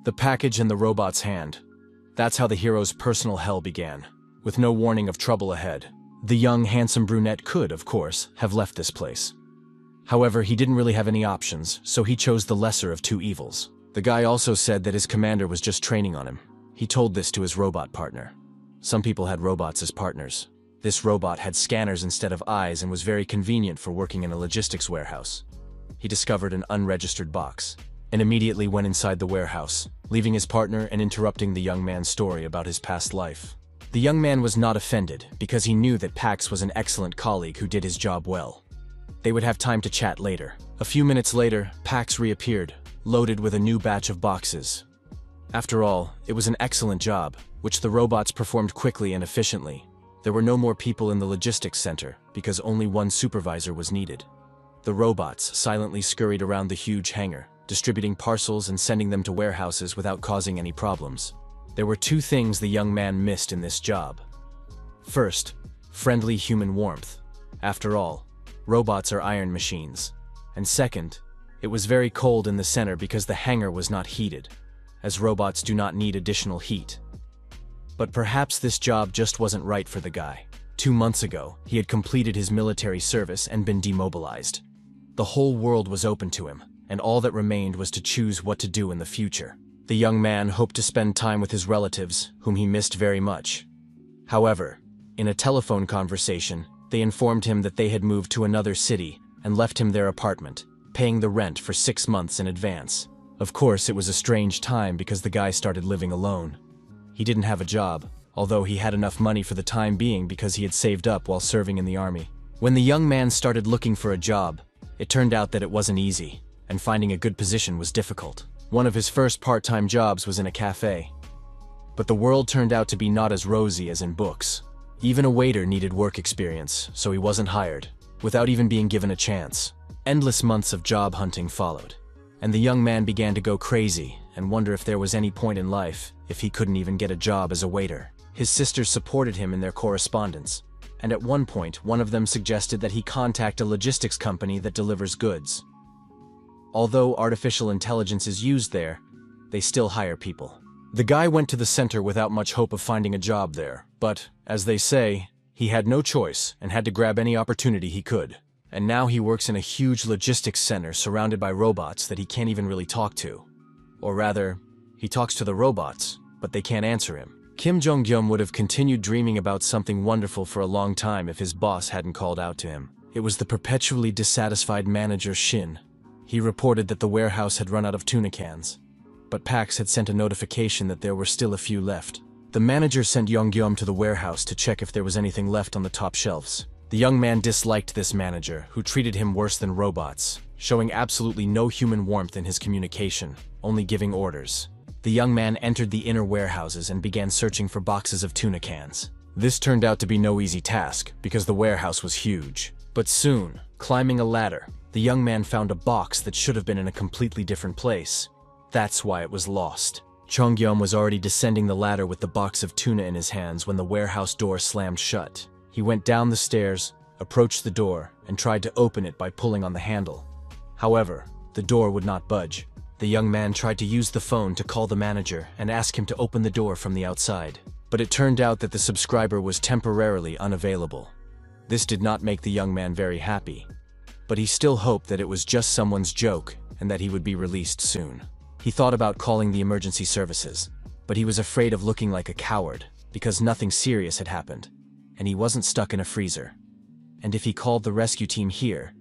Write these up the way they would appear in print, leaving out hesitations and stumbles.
the package in the robot's hand. That's how the hero's personal hell began, with no warning of trouble ahead. The young, handsome brunette could, of course, have left this place. However, he didn't really have any options, so he chose the lesser of two evils. The guy also said that his commander was just training on him. He told this to his robot partner. Some people had robots as partners. This robot had scanners instead of eyes and was very convenient for working in a logistics warehouse. He discovered an unregistered box and immediately went inside the warehouse, leaving his partner and interrupting the young man's story about his past life. The young man was not offended because he knew that Pax was an excellent colleague who did his job well. They would have time to chat later. A few minutes later, Pax reappeared, loaded with a new batch of boxes. After all, it was an excellent job, which the robots performed quickly and efficiently. There were no more people in the logistics center because only one supervisor was needed. The robots silently scurried around the huge hangar, distributing parcels and sending them to warehouses without causing any problems. There were two things the young man missed in this job. First, friendly human warmth. After all, robots are iron machines. And second, it was very cold in the center because the hangar was not heated, as robots do not need additional heat. But perhaps this job just wasn't right for the guy. 2 months ago, he had completed his military service and been demobilized. The whole world was open to him, and all that remained was to choose what to do in the future. The young man hoped to spend time with his relatives, whom he missed very much. However, in a telephone conversation, they informed him that they had moved to another city and left him their apartment, paying the rent for 6 months in advance. Of course, it was a strange time because the guy started living alone. He didn't have a job, although he had enough money for the time being because he had saved up while serving in the army. When the young man started looking for a job, it turned out that it wasn't easy, and finding a good position was difficult. One of his first part-time jobs was in a cafe. But the world turned out to be not as rosy as in books. Even a waiter needed work experience, so he wasn't hired, without even being given a chance. Endless months of job hunting followed, and the young man began to go crazy and wonder if there was any point in life if he couldn't even get a job as a waiter. His sisters supported him in their correspondence, and at one point, one of them suggested that he contact a logistics company that delivers goods. Although artificial intelligence is used there, they still hire people. The guy went to the center without much hope of finding a job there, but, as they say, he had no choice and had to grab any opportunity he could. And now he works in a huge logistics center surrounded by robots that he can't even really talk to. Or rather, he talks to the robots, but they can't answer him. Kim Jong-gyum would have continued dreaming about something wonderful for a long time if his boss hadn't called out to him. It was the perpetually dissatisfied manager Shin. He reported that the warehouse had run out of tuna cans, but Pax had sent a notification that there were still a few left. The manager sent Yong-gyum to the warehouse to check if there was anything left on the top shelves. The young man disliked this manager, who treated him worse than robots, showing absolutely no human warmth in his communication, only giving orders. The young man entered the inner warehouses and began searching for boxes of tuna cans. This turned out to be no easy task, because the warehouse was huge. But soon, climbing a ladder, the young man found a box that should have been in a completely different place. That's why it was lost. Chong-gyum was already descending the ladder with the box of tuna in his hands when the warehouse door slammed shut. He went down the stairs, approached the door, and tried to open it by pulling on the handle. However, the door would not budge. The young man tried to use the phone to call the manager and ask him to open the door from the outside. But it turned out that the subscriber was temporarily unavailable. This did not make the young man very happy, but he still hoped that it was just someone's joke and that he would be released soon. He thought about calling the emergency services, but he was afraid of looking like a coward because nothing serious had happened, and he wasn't stuck in a freezer. And if he called the rescue team here,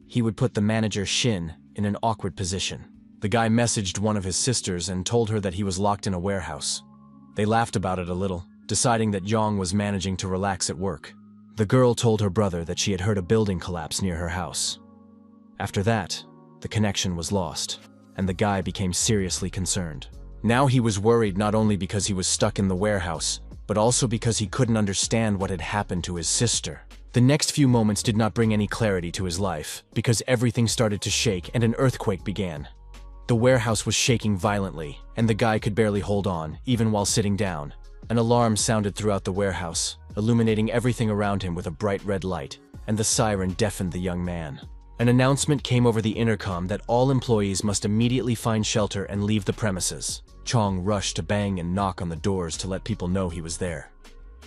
he would put the manager Shin in an awkward position. The guy messaged one of his sisters and told her that he was locked in a warehouse. They laughed about it a little, deciding that Yong was managing to relax at work. The girl told her brother that she had heard a building collapse near her house. After that, the connection was lost, and the guy became seriously concerned. Now he was worried not only because he was stuck in the warehouse, but also because he couldn't understand what had happened to his sister. The next few moments did not bring any clarity to his life, because everything started to shake and an earthquake began. The warehouse was shaking violently, and the guy could barely hold on, even while sitting down. An alarm sounded throughout the warehouse, illuminating everything around him with a bright red light, and the siren deafened the young man. An announcement came over the intercom that all employees must immediately find shelter and leave the premises. Chong rushed to bang and knock on the doors to let people know he was there.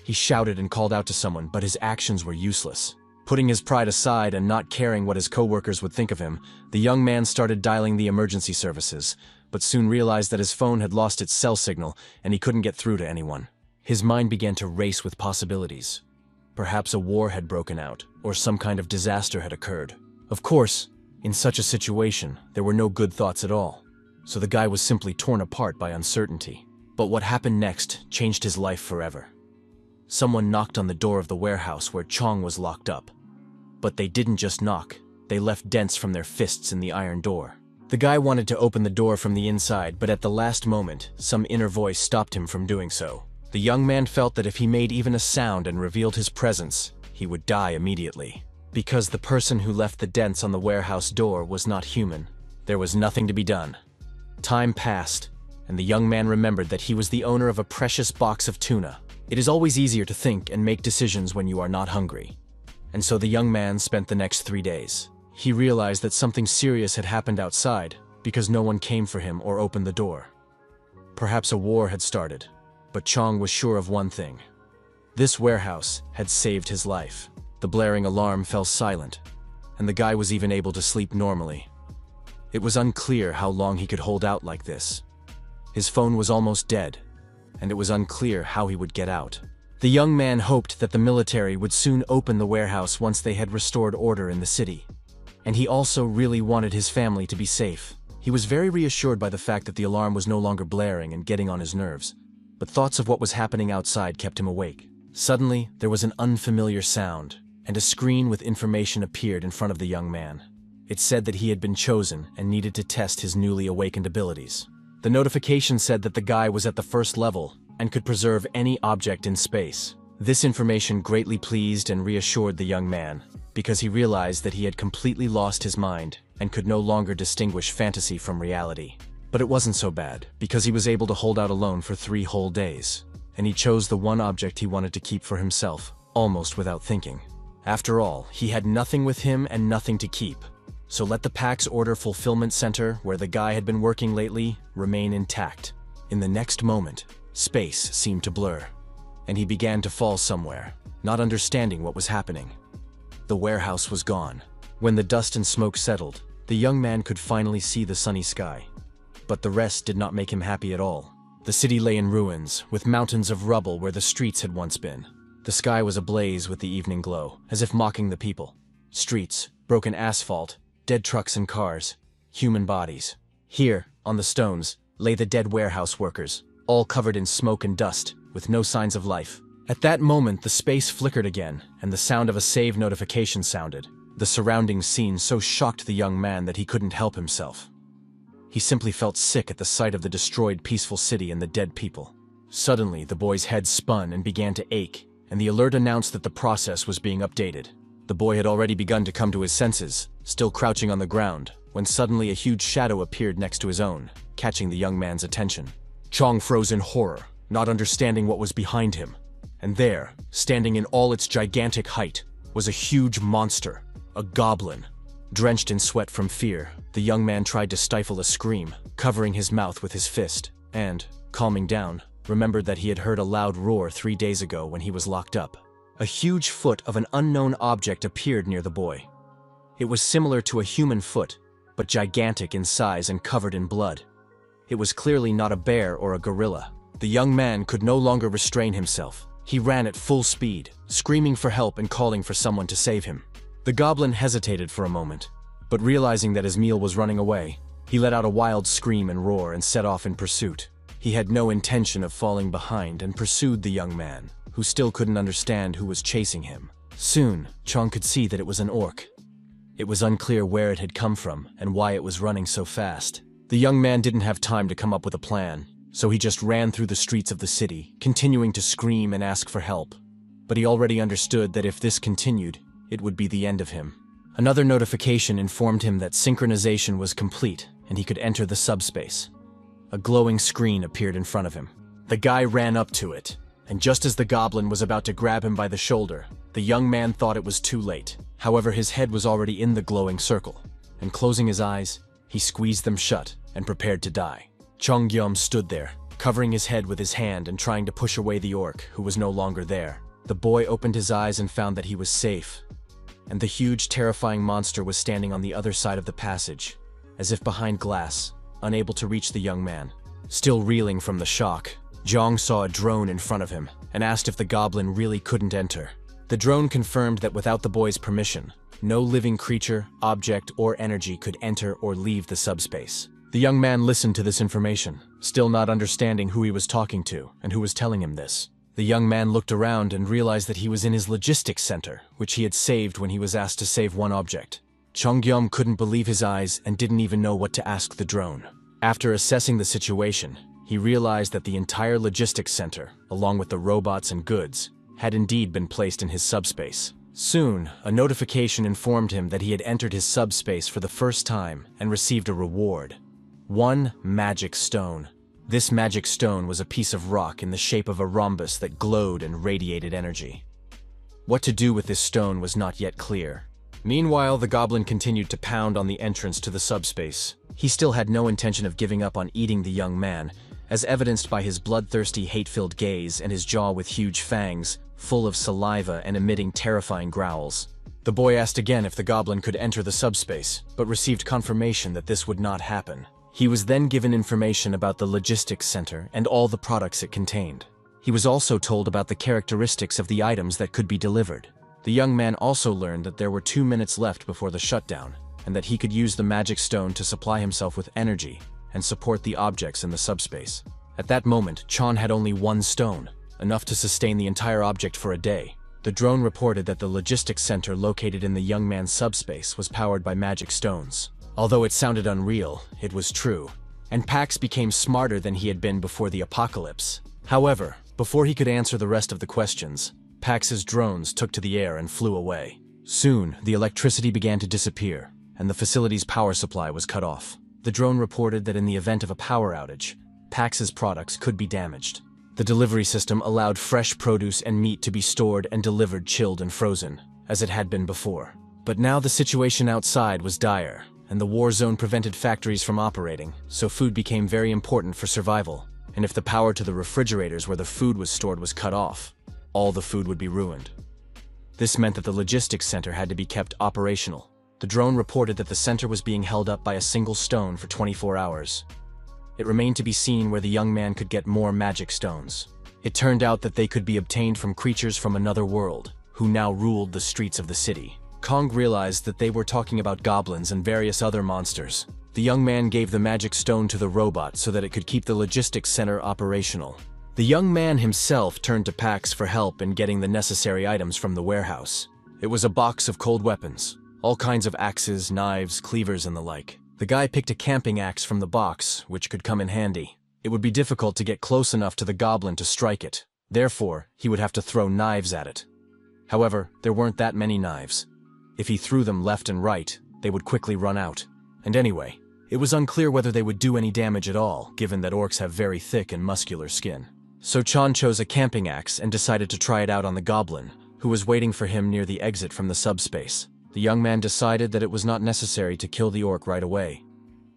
He shouted and called out to someone, but his actions were useless. Putting his pride aside and not caring what his co-workers would think of him, the young man started dialing the emergency services, but soon realized that his phone had lost its cell signal and he couldn't get through to anyone. His mind began to race with possibilities. Perhaps a war had broken out, or some kind of disaster had occurred. Of course, in such a situation, there were no good thoughts at all, so the guy was simply torn apart by uncertainty. But what happened next changed his life forever. Someone knocked on the door of the warehouse where Chong was locked up. But they didn't just knock, they left dents from their fists in the iron door. The guy wanted to open the door from the inside, but at the last moment, some inner voice stopped him from doing so. The young man felt that if he made even a sound and revealed his presence, he would die immediately. Because the person who left the dents on the warehouse door was not human, there was nothing to be done. Time passed, and the young man remembered that he was the owner of a precious box of tuna. It is always easier to think and make decisions when you are not hungry. And so the young man spent the next 3 days. He realized that something serious had happened outside because no one came for him or opened the door. Perhaps a war had started, but Chong was sure of one thing. This warehouse had saved his life. The blaring alarm fell silent, and the guy was even able to sleep normally. It was unclear how long he could hold out like this. His phone was almost dead, and it was unclear how he would get out. The young man hoped that the military would soon open the warehouse once they had restored order in the city. And he also really wanted his family to be safe. He was very reassured by the fact that the alarm was no longer blaring and getting on his nerves, but thoughts of what was happening outside kept him awake. Suddenly, there was an unfamiliar sound, and a screen with information appeared in front of the young man. It said that he had been chosen and needed to test his newly awakened abilities. The notification said that the guy was at the first level and could preserve any object in space. This information greatly pleased and reassured the young man, because he realized that he had completely lost his mind and could no longer distinguish fantasy from reality. But it wasn't so bad, because he was able to hold out alone for 3 whole days, and he chose the one object he wanted to keep for himself, almost without thinking. After all, he had nothing with him and nothing to keep, so let the PAX Order Fulfillment Center, where the guy had been working lately, remain intact. In the next moment, space seemed to blur, and he began to fall somewhere, not understanding what was happening. The warehouse was gone. When the dust and smoke settled, the young man could finally see the sunny sky. But the rest did not make him happy at all. The city lay in ruins, with mountains of rubble where the streets had once been. The sky was ablaze with the evening glow, as if mocking the people. Streets, broken asphalt, dead trucks and cars, human bodies. Here, on the stones, lay the dead warehouse workers, all covered in smoke and dust, with no signs of life. At that moment, the space flickered again, and the sound of a save notification sounded. The surrounding scene so shocked the young man that he couldn't help himself. He simply felt sick at the sight of the destroyed peaceful city and the dead people. Suddenly, the boy's head spun and began to ache, and the alert announced that the process was being updated. The boy had already begun to come to his senses, still crouching on the ground, when suddenly a huge shadow appeared next to his own, catching the young man's attention. Chong froze in horror, not understanding what was behind him. And there, standing in all its gigantic height, was a huge monster, a goblin. Drenched in sweat from fear, the young man tried to stifle a scream, covering his mouth with his fist, and, calming down, remembered that he had heard a loud roar 3 days ago when he was locked up. A huge foot of an unknown object appeared near the boy. It was similar to a human foot, but gigantic in size and covered in blood. It was clearly not a bear or a gorilla. The young man could no longer restrain himself. He ran at full speed, screaming for help and calling for someone to save him. The goblin hesitated for a moment, but realizing that his meal was running away, he let out a wild scream and roar and set off in pursuit. He had no intention of falling behind and pursued the young man, who still couldn't understand who was chasing him. Soon, Chong could see that it was an orc. It was unclear where it had come from and why it was running so fast. The young man didn't have time to come up with a plan, so he just ran through the streets of the city, continuing to scream and ask for help. But he already understood that if this continued, it would be the end of him. Another notification informed him that synchronization was complete and he could enter the subspace. A glowing screen appeared in front of him. The guy ran up to it, and just as the goblin was about to grab him by the shoulder, the young man thought it was too late. However, his head was already in the glowing circle, and closing his eyes, he squeezed them shut and prepared to die. Chongyum stood there, covering his head with his hand and trying to push away the orc, who was no longer there. The boy opened his eyes and found that he was safe, and the huge, terrifying monster was standing on the other side of the passage, as if behind glass, unable to reach the young man. Still reeling from the shock, Zhang saw a drone in front of him and asked if the goblin really couldn't enter. The drone confirmed that without the boy's permission, no living creature, object, or energy could enter or leave the subspace. The young man listened to this information, still not understanding who he was talking to and who was telling him this. The young man looked around and realized that he was in his logistics center, which he had saved when he was asked to save one object. Chongyum couldn't believe his eyes and didn't even know what to ask the drone. After assessing the situation, he realized that the entire logistics center, along with the robots and goods, had indeed been placed in his subspace. Soon, a notification informed him that he had entered his subspace for the first time and received a reward. 1 magic stone. This magic stone was a piece of rock in the shape of a rhombus that glowed and radiated energy. What to do with this stone was not yet clear. Meanwhile, the goblin continued to pound on the entrance to the subspace. He still had no intention of giving up on eating the young man, as evidenced by his bloodthirsty, hate-filled gaze and his jaw with huge fangs, full of saliva and emitting terrifying growls. The boy asked again if the goblin could enter the subspace, but received confirmation that this would not happen. He was then given information about the logistics center and all the products it contained. He was also told about the characteristics of the items that could be delivered. The young man also learned that there were 2 minutes left before the shutdown, and that he could use the magic stone to supply himself with energy and support the objects in the subspace. At that moment, Chan had only 1 stone, enough to sustain the entire object for a day. The drone reported that the logistics center located in the young man's subspace was powered by magic stones. Although it sounded unreal, it was true, and Pax became smarter than he had been before the apocalypse. However, before he could answer the rest of the questions, Pax's drones took to the air and flew away. Soon, the electricity began to disappear, and the facility's power supply was cut off. The drone reported that in the event of a power outage, Pax's products could be damaged. The delivery system allowed fresh produce and meat to be stored and delivered chilled and frozen, as it had been before. But now the situation outside was dire, and the war zone prevented factories from operating, so food became very important for survival. And if the power to the refrigerators where the food was stored was cut off, all the food would be ruined. This meant that the logistics center had to be kept operational. The drone reported that the center was being held up by a single stone for 24 hours. It remained to be seen where the young man could get more magic stones. It turned out that they could be obtained from creatures from another world, who now ruled the streets of the city. Kong realized that they were talking about goblins and various other monsters. The young man gave the magic stone to the robot so that it could keep the logistics center operational. The young man himself turned to Pax for help in getting the necessary items from the warehouse. It was a box of cold weapons, all kinds of axes, knives, cleavers, and the like. The guy picked a camping axe from the box, which could come in handy. It would be difficult to get close enough to the goblin to strike it. Therefore, he would have to throw knives at it. However, there weren't that many knives. If he threw them left and right, they would quickly run out. And anyway, it was unclear whether they would do any damage at all, given that orcs have very thick and muscular skin. So Chan chose a camping axe and decided to try it out on the goblin, who was waiting for him near the exit from the subspace. The young man decided that it was not necessary to kill the orc right away.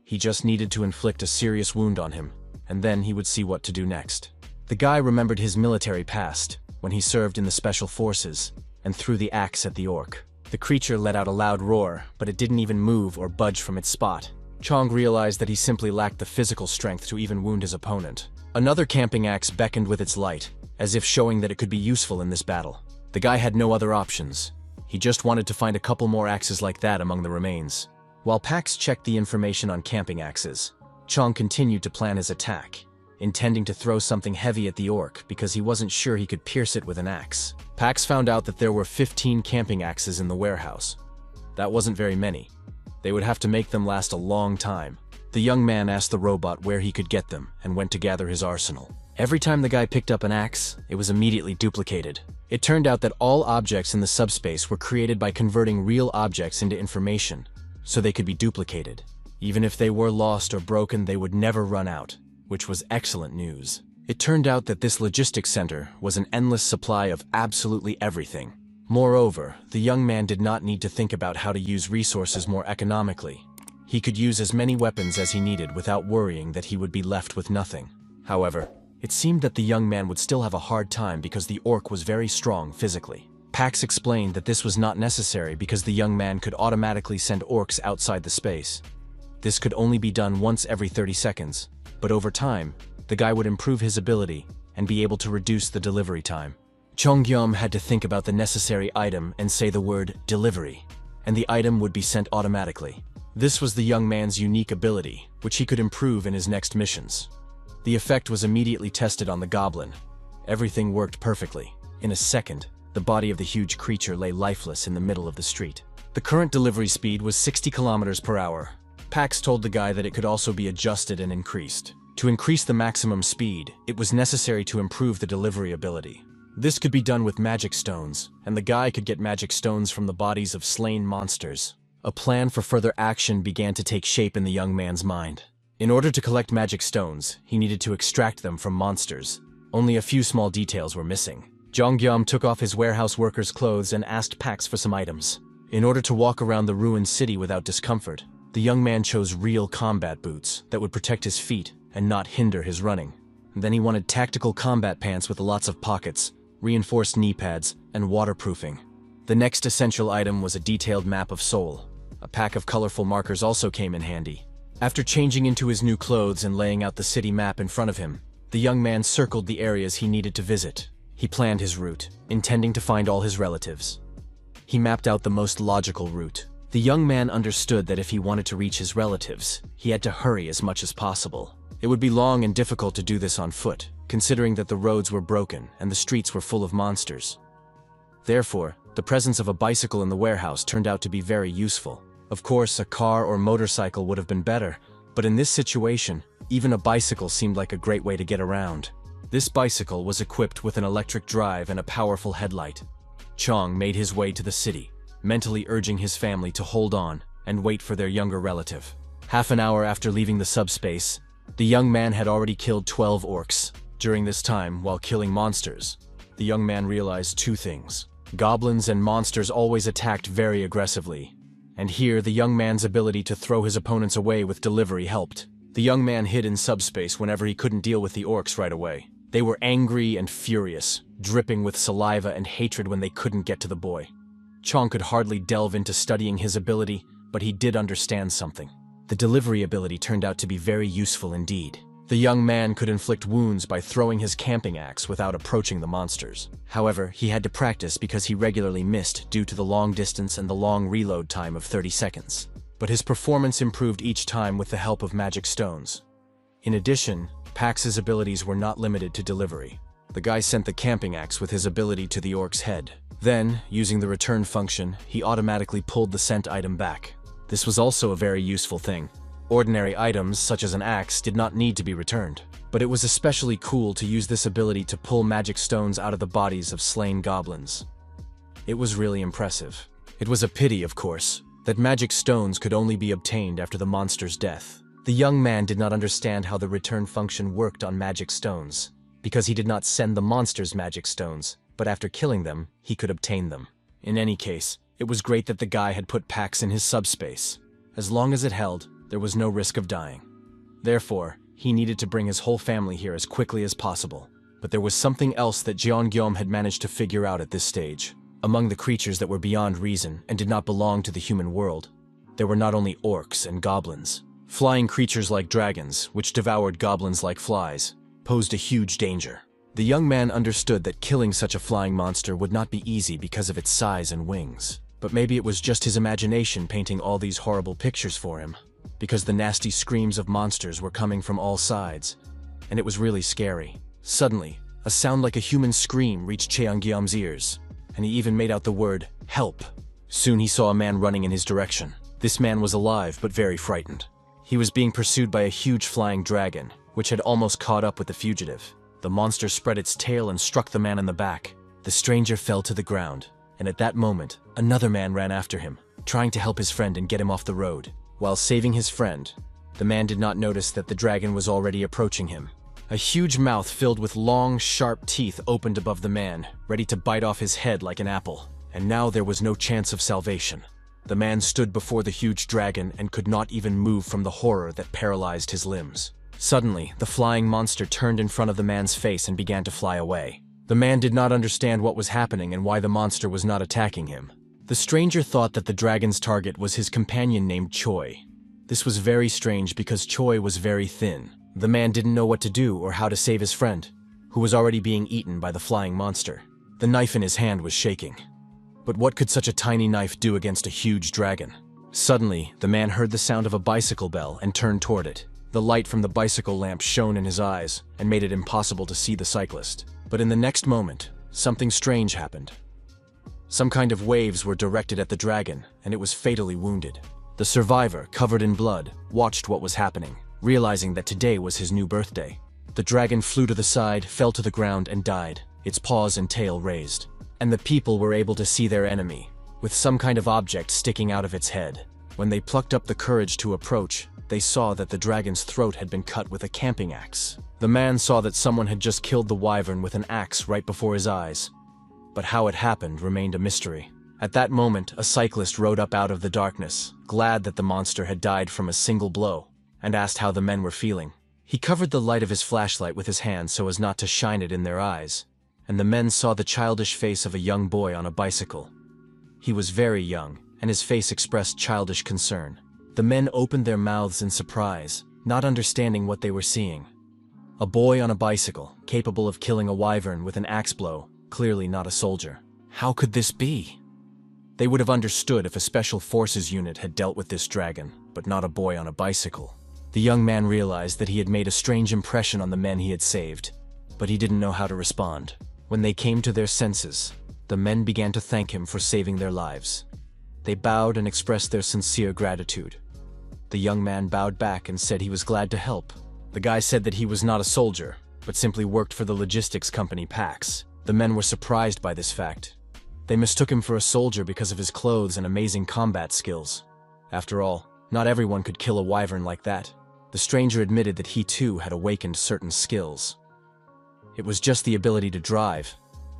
He just needed to inflict a serious wound on him, and then he would see what to do next. The guy remembered his military past, when he served in the special forces, and threw the axe at the orc. The creature let out a loud roar, but it didn't even move or budge from its spot. Chong realized that he simply lacked the physical strength to even wound his opponent. Another camping axe beckoned with its light, as if showing that it could be useful in this battle. The guy had no other options. He just wanted to find a couple more axes like that among the remains. While Pax checked the information on camping axes, Chong continued to plan his attack, intending to throw something heavy at the orc because he wasn't sure he could pierce it with an axe. Pax found out that there were 15 camping axes in the warehouse. That wasn't very many. They would have to make them last a long time. The young man asked the robot where he could get them and went to gather his arsenal. Every time the guy picked up an axe, it was immediately duplicated. It turned out that all objects in the subspace were created by converting real objects into information, so they could be duplicated. Even if they were lost or broken, they would never run out, which was excellent news. It turned out that this logistics center was an endless supply of absolutely everything. Moreover, the young man did not need to think about how to use resources more economically. He could use as many weapons as he needed without worrying that he would be left with nothing. However, it seemed that the young man would still have a hard time because the orc was very strong physically. Pax explained that this was not necessary because the young man could automatically send orcs outside the space. This could only be done once every 30 seconds, but over time, the guy would improve his ability and be able to reduce the delivery time. Chongyum had to think about the necessary item and say the word delivery, and the item would be sent automatically. This was the young man's unique ability, which he could improve in his next missions. The effect was immediately tested on the goblin. Everything worked perfectly. In a second, the body of the huge creature lay lifeless in the middle of the street. The current delivery speed was 60 kilometers per hour. Pax told the guy that it could also be adjusted and increased. To increase the maximum speed, it was necessary to improve the delivery ability. This could be done with magic stones, and the guy could get magic stones from the bodies of slain monsters. A plan for further action began to take shape in the young man's mind. In order to collect magic stones, he needed to extract them from monsters. Only a few small details were missing. Jongyam took off his warehouse worker's clothes and asked Pax for some items. In order to walk around the ruined city without discomfort, the young man chose real combat boots that would protect his feet and not hinder his running. Then he wanted tactical combat pants with lots of pockets, reinforced knee pads, and waterproofing. The next essential item was a detailed map of Seoul. A pack of colorful markers also came in handy. After changing into his new clothes and laying out the city map in front of him, the young man circled the areas he needed to visit. He planned his route, intending to find all his relatives. He mapped out the most logical route. The young man understood that if he wanted to reach his relatives, he had to hurry as much as possible. It would be long and difficult to do this on foot, considering that the roads were broken and the streets were full of monsters. Therefore, the presence of a bicycle in the warehouse turned out to be very useful. Of course, a car or motorcycle would have been better, but in this situation, even a bicycle seemed like a great way to get around. This bicycle was equipped with an electric drive and a powerful headlight. Chong made his way to the city, mentally urging his family to hold on and wait for their younger relative. Half an hour after leaving the subspace, the young man had already killed 12 orcs. During this time, while killing monsters, the young man realized two things. Goblins and monsters always attacked very aggressively, and here the young man's ability to throw his opponents away with delivery helped. The young man hid in subspace whenever he couldn't deal with the orcs right away. They were angry and furious, dripping with saliva and hatred when they couldn't get to the boy. Chong could hardly delve into studying his ability, but he did understand something. The delivery ability turned out to be very useful indeed. The young man could inflict wounds by throwing his camping axe without approaching the monsters. However, he had to practice because he regularly missed due to the long distance and the long reload time of 30 seconds. But his performance improved each time with the help of magic stones. In addition, Pax's abilities were not limited to delivery. The guy sent the camping axe with his ability to the orc's head. Then, using the return function, he automatically pulled the sent item back. This was also a very useful thing. Ordinary items, such as an axe, did not need to be returned. But it was especially cool to use this ability to pull magic stones out of the bodies of slain goblins. It was really impressive. It was a pity, of course, that magic stones could only be obtained after the monster's death. The young man did not understand how the return function worked on magic stones, because he did not send the monsters magic stones, but after killing them, he could obtain them. In any case, it was great that the guy had put Pax in his subspace. As long as it held, there was no risk of dying. Therefore, he needed to bring his whole family here as quickly as possible. But there was something else that Jeongyom had managed to figure out at this stage. Among the creatures that were beyond reason and did not belong to the human world, there were not only orcs and goblins. Flying creatures like dragons, which devoured goblins like flies, posed a huge danger. The young man understood that killing such a flying monster would not be easy because of its size and wings. But maybe it was just his imagination painting all these horrible pictures for him, because the nasty screams of monsters were coming from all sides, and it was really scary. Suddenly, a sound like a human scream reached Cheongyam's ears, and he even made out the word, "Help." Soon he saw a man running in his direction. This man was alive but very frightened. He was being pursued by a huge flying dragon, which had almost caught up with the fugitive. The monster spread its tail and struck the man in the back. The stranger fell to the ground, and at that moment, another man ran after him, trying to help his friend and get him off the road. While saving his friend, the man did not notice that the dragon was already approaching him. A huge mouth filled with long, sharp teeth opened above the man, ready to bite off his head like an apple. And now there was no chance of salvation. The man stood before the huge dragon and could not even move from the horror that paralyzed his limbs. Suddenly, the flying monster turned in front of the man's face and began to fly away. The man did not understand what was happening and why the monster was not attacking him. The stranger thought that the dragon's target was his companion named Choi. This was very strange because Choi was very thin. The man didn't know what to do or how to save his friend, who was already being eaten by the flying monster. The knife in his hand was shaking. But what could such a tiny knife do against a huge dragon? Suddenly, the man heard the sound of a bicycle bell and turned toward it. The light from the bicycle lamp shone in his eyes and made it impossible to see the cyclist. But in the next moment, something strange happened. Some kind of waves were directed at the dragon, and it was fatally wounded. The survivor, covered in blood, watched what was happening, realizing that today was his new birthday. The dragon flew to the side, fell to the ground, and died, its paws and tail raised. And the people were able to see their enemy, with some kind of object sticking out of its head. When they plucked up the courage to approach, they saw that the dragon's throat had been cut with a camping axe. The man saw that someone had just killed the wyvern with an axe right before his eyes. But how it happened remained a mystery. At that moment, a cyclist rode up out of the darkness, glad that the monster had died from a single blow, and asked how the men were feeling. He covered the light of his flashlight with his hand so as not to shine it in their eyes, and the men saw the childish face of a young boy on a bicycle. He was very young, and his face expressed childish concern. The men opened their mouths in surprise, not understanding what they were seeing. A boy on a bicycle, capable of killing a wyvern with an axe blow, clearly not a soldier. How could this be? They would have understood if a special forces unit had dealt with this dragon, but not a boy on a bicycle. The young man realized that he had made a strange impression on the men he had saved, but he didn't know how to respond. When they came to their senses, the men began to thank him for saving their lives. They bowed and expressed their sincere gratitude. The young man bowed back and said he was glad to help. The guy said that he was not a soldier, but simply worked for the logistics company Pax. The men were surprised by this fact. They mistook him for a soldier because of his clothes and amazing combat skills. After all, not everyone could kill a wyvern like that. The stranger admitted that he too had awakened certain skills. It was just the ability to drive,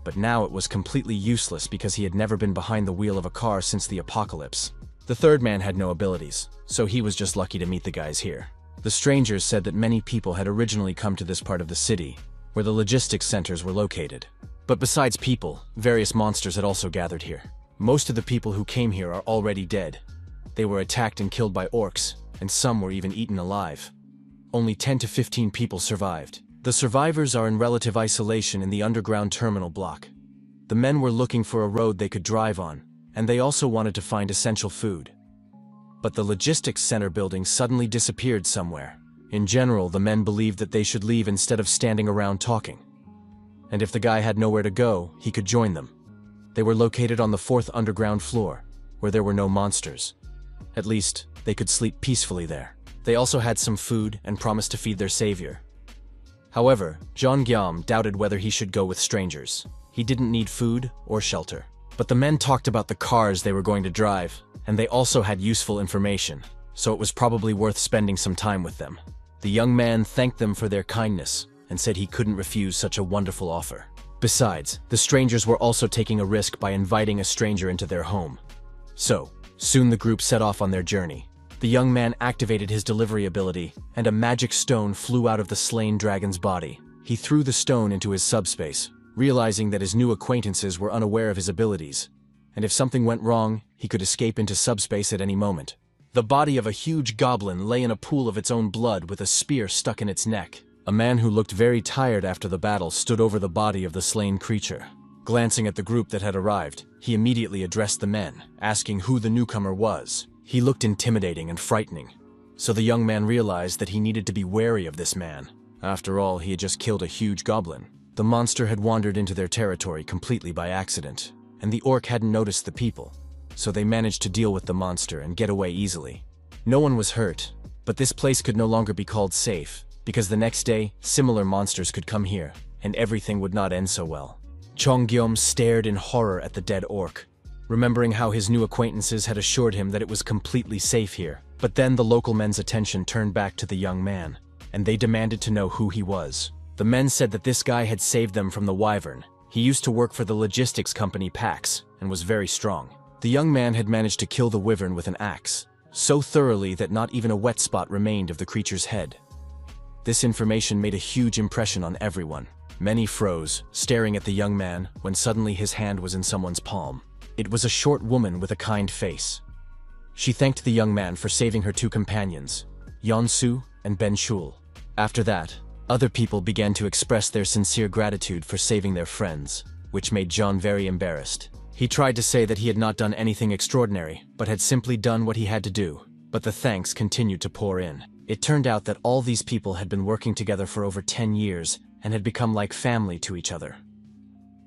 but now it was completely useless because he had never been behind the wheel of a car since the apocalypse. The third man had no abilities, so he was just lucky to meet the guys here. The strangers said that many people had originally come to this part of the city, where the logistics centers were located. But besides people, various monsters had also gathered here. Most of the people who came here are already dead. They were attacked and killed by orcs, and some were even eaten alive. Only 10 to 15 people survived. The survivors are in relative isolation in the underground terminal block. The men were looking for a road they could drive on, and they also wanted to find essential food. But the logistics center building suddenly disappeared somewhere. In general, the men believed that they should leave instead of standing around talking. And if the guy had nowhere to go, he could join them. They were located on the 4th underground floor, where there were no monsters. At least, they could sleep peacefully there. They also had some food and promised to feed their savior. However, Jeon Gyam doubted whether he should go with strangers. He didn't need food or shelter. But the men talked about the cars they were going to drive, and they also had useful information, so it was probably worth spending some time with them. The young man thanked them for their kindness and said he couldn't refuse such a wonderful offer. Besides, the strangers were also taking a risk by inviting a stranger into their home. So, soon the group set off on their journey. The young man activated his delivery ability, and a magic stone flew out of the slain dragon's body. He threw the stone into his subspace, realizing that his new acquaintances were unaware of his abilities, and if something went wrong, he could escape into subspace at any moment. The body of a huge goblin lay in a pool of its own blood with a spear stuck in its neck. A man who looked very tired after the battle stood over the body of the slain creature. Glancing at the group that had arrived, he immediately addressed the men, asking who the newcomer was. He looked intimidating and frightening, so the young man realized that he needed to be wary of this man. After all, he had just killed a huge goblin. The monster had wandered into their territory completely by accident, and the orc hadn't noticed the people, so they managed to deal with the monster and get away easily. No one was hurt, but this place could no longer be called safe, because the next day, similar monsters could come here, and everything would not end so well. Chongyom stared in horror at the dead orc, remembering how his new acquaintances had assured him that it was completely safe here. But then the local men's attention turned back to the young man, and they demanded to know who he was. The men said that this guy had saved them from the wyvern. He used to work for the logistics company Pax, and was very strong. The young man had managed to kill the wyvern with an axe, so thoroughly that not even a wet spot remained of the creature's head. This information made a huge impression on everyone. Many froze, staring at the young man, when suddenly his hand was in someone's palm. It was a short woman with a kind face. She thanked the young man for saving her two companions, Yeonsu and Ben Shul. After that, other people began to express their sincere gratitude for saving their friends, which made John very embarrassed. He tried to say that he had not done anything extraordinary, but had simply done what he had to do, but the thanks continued to pour in. It turned out that all these people had been working together for over 10 years and had become like family to each other.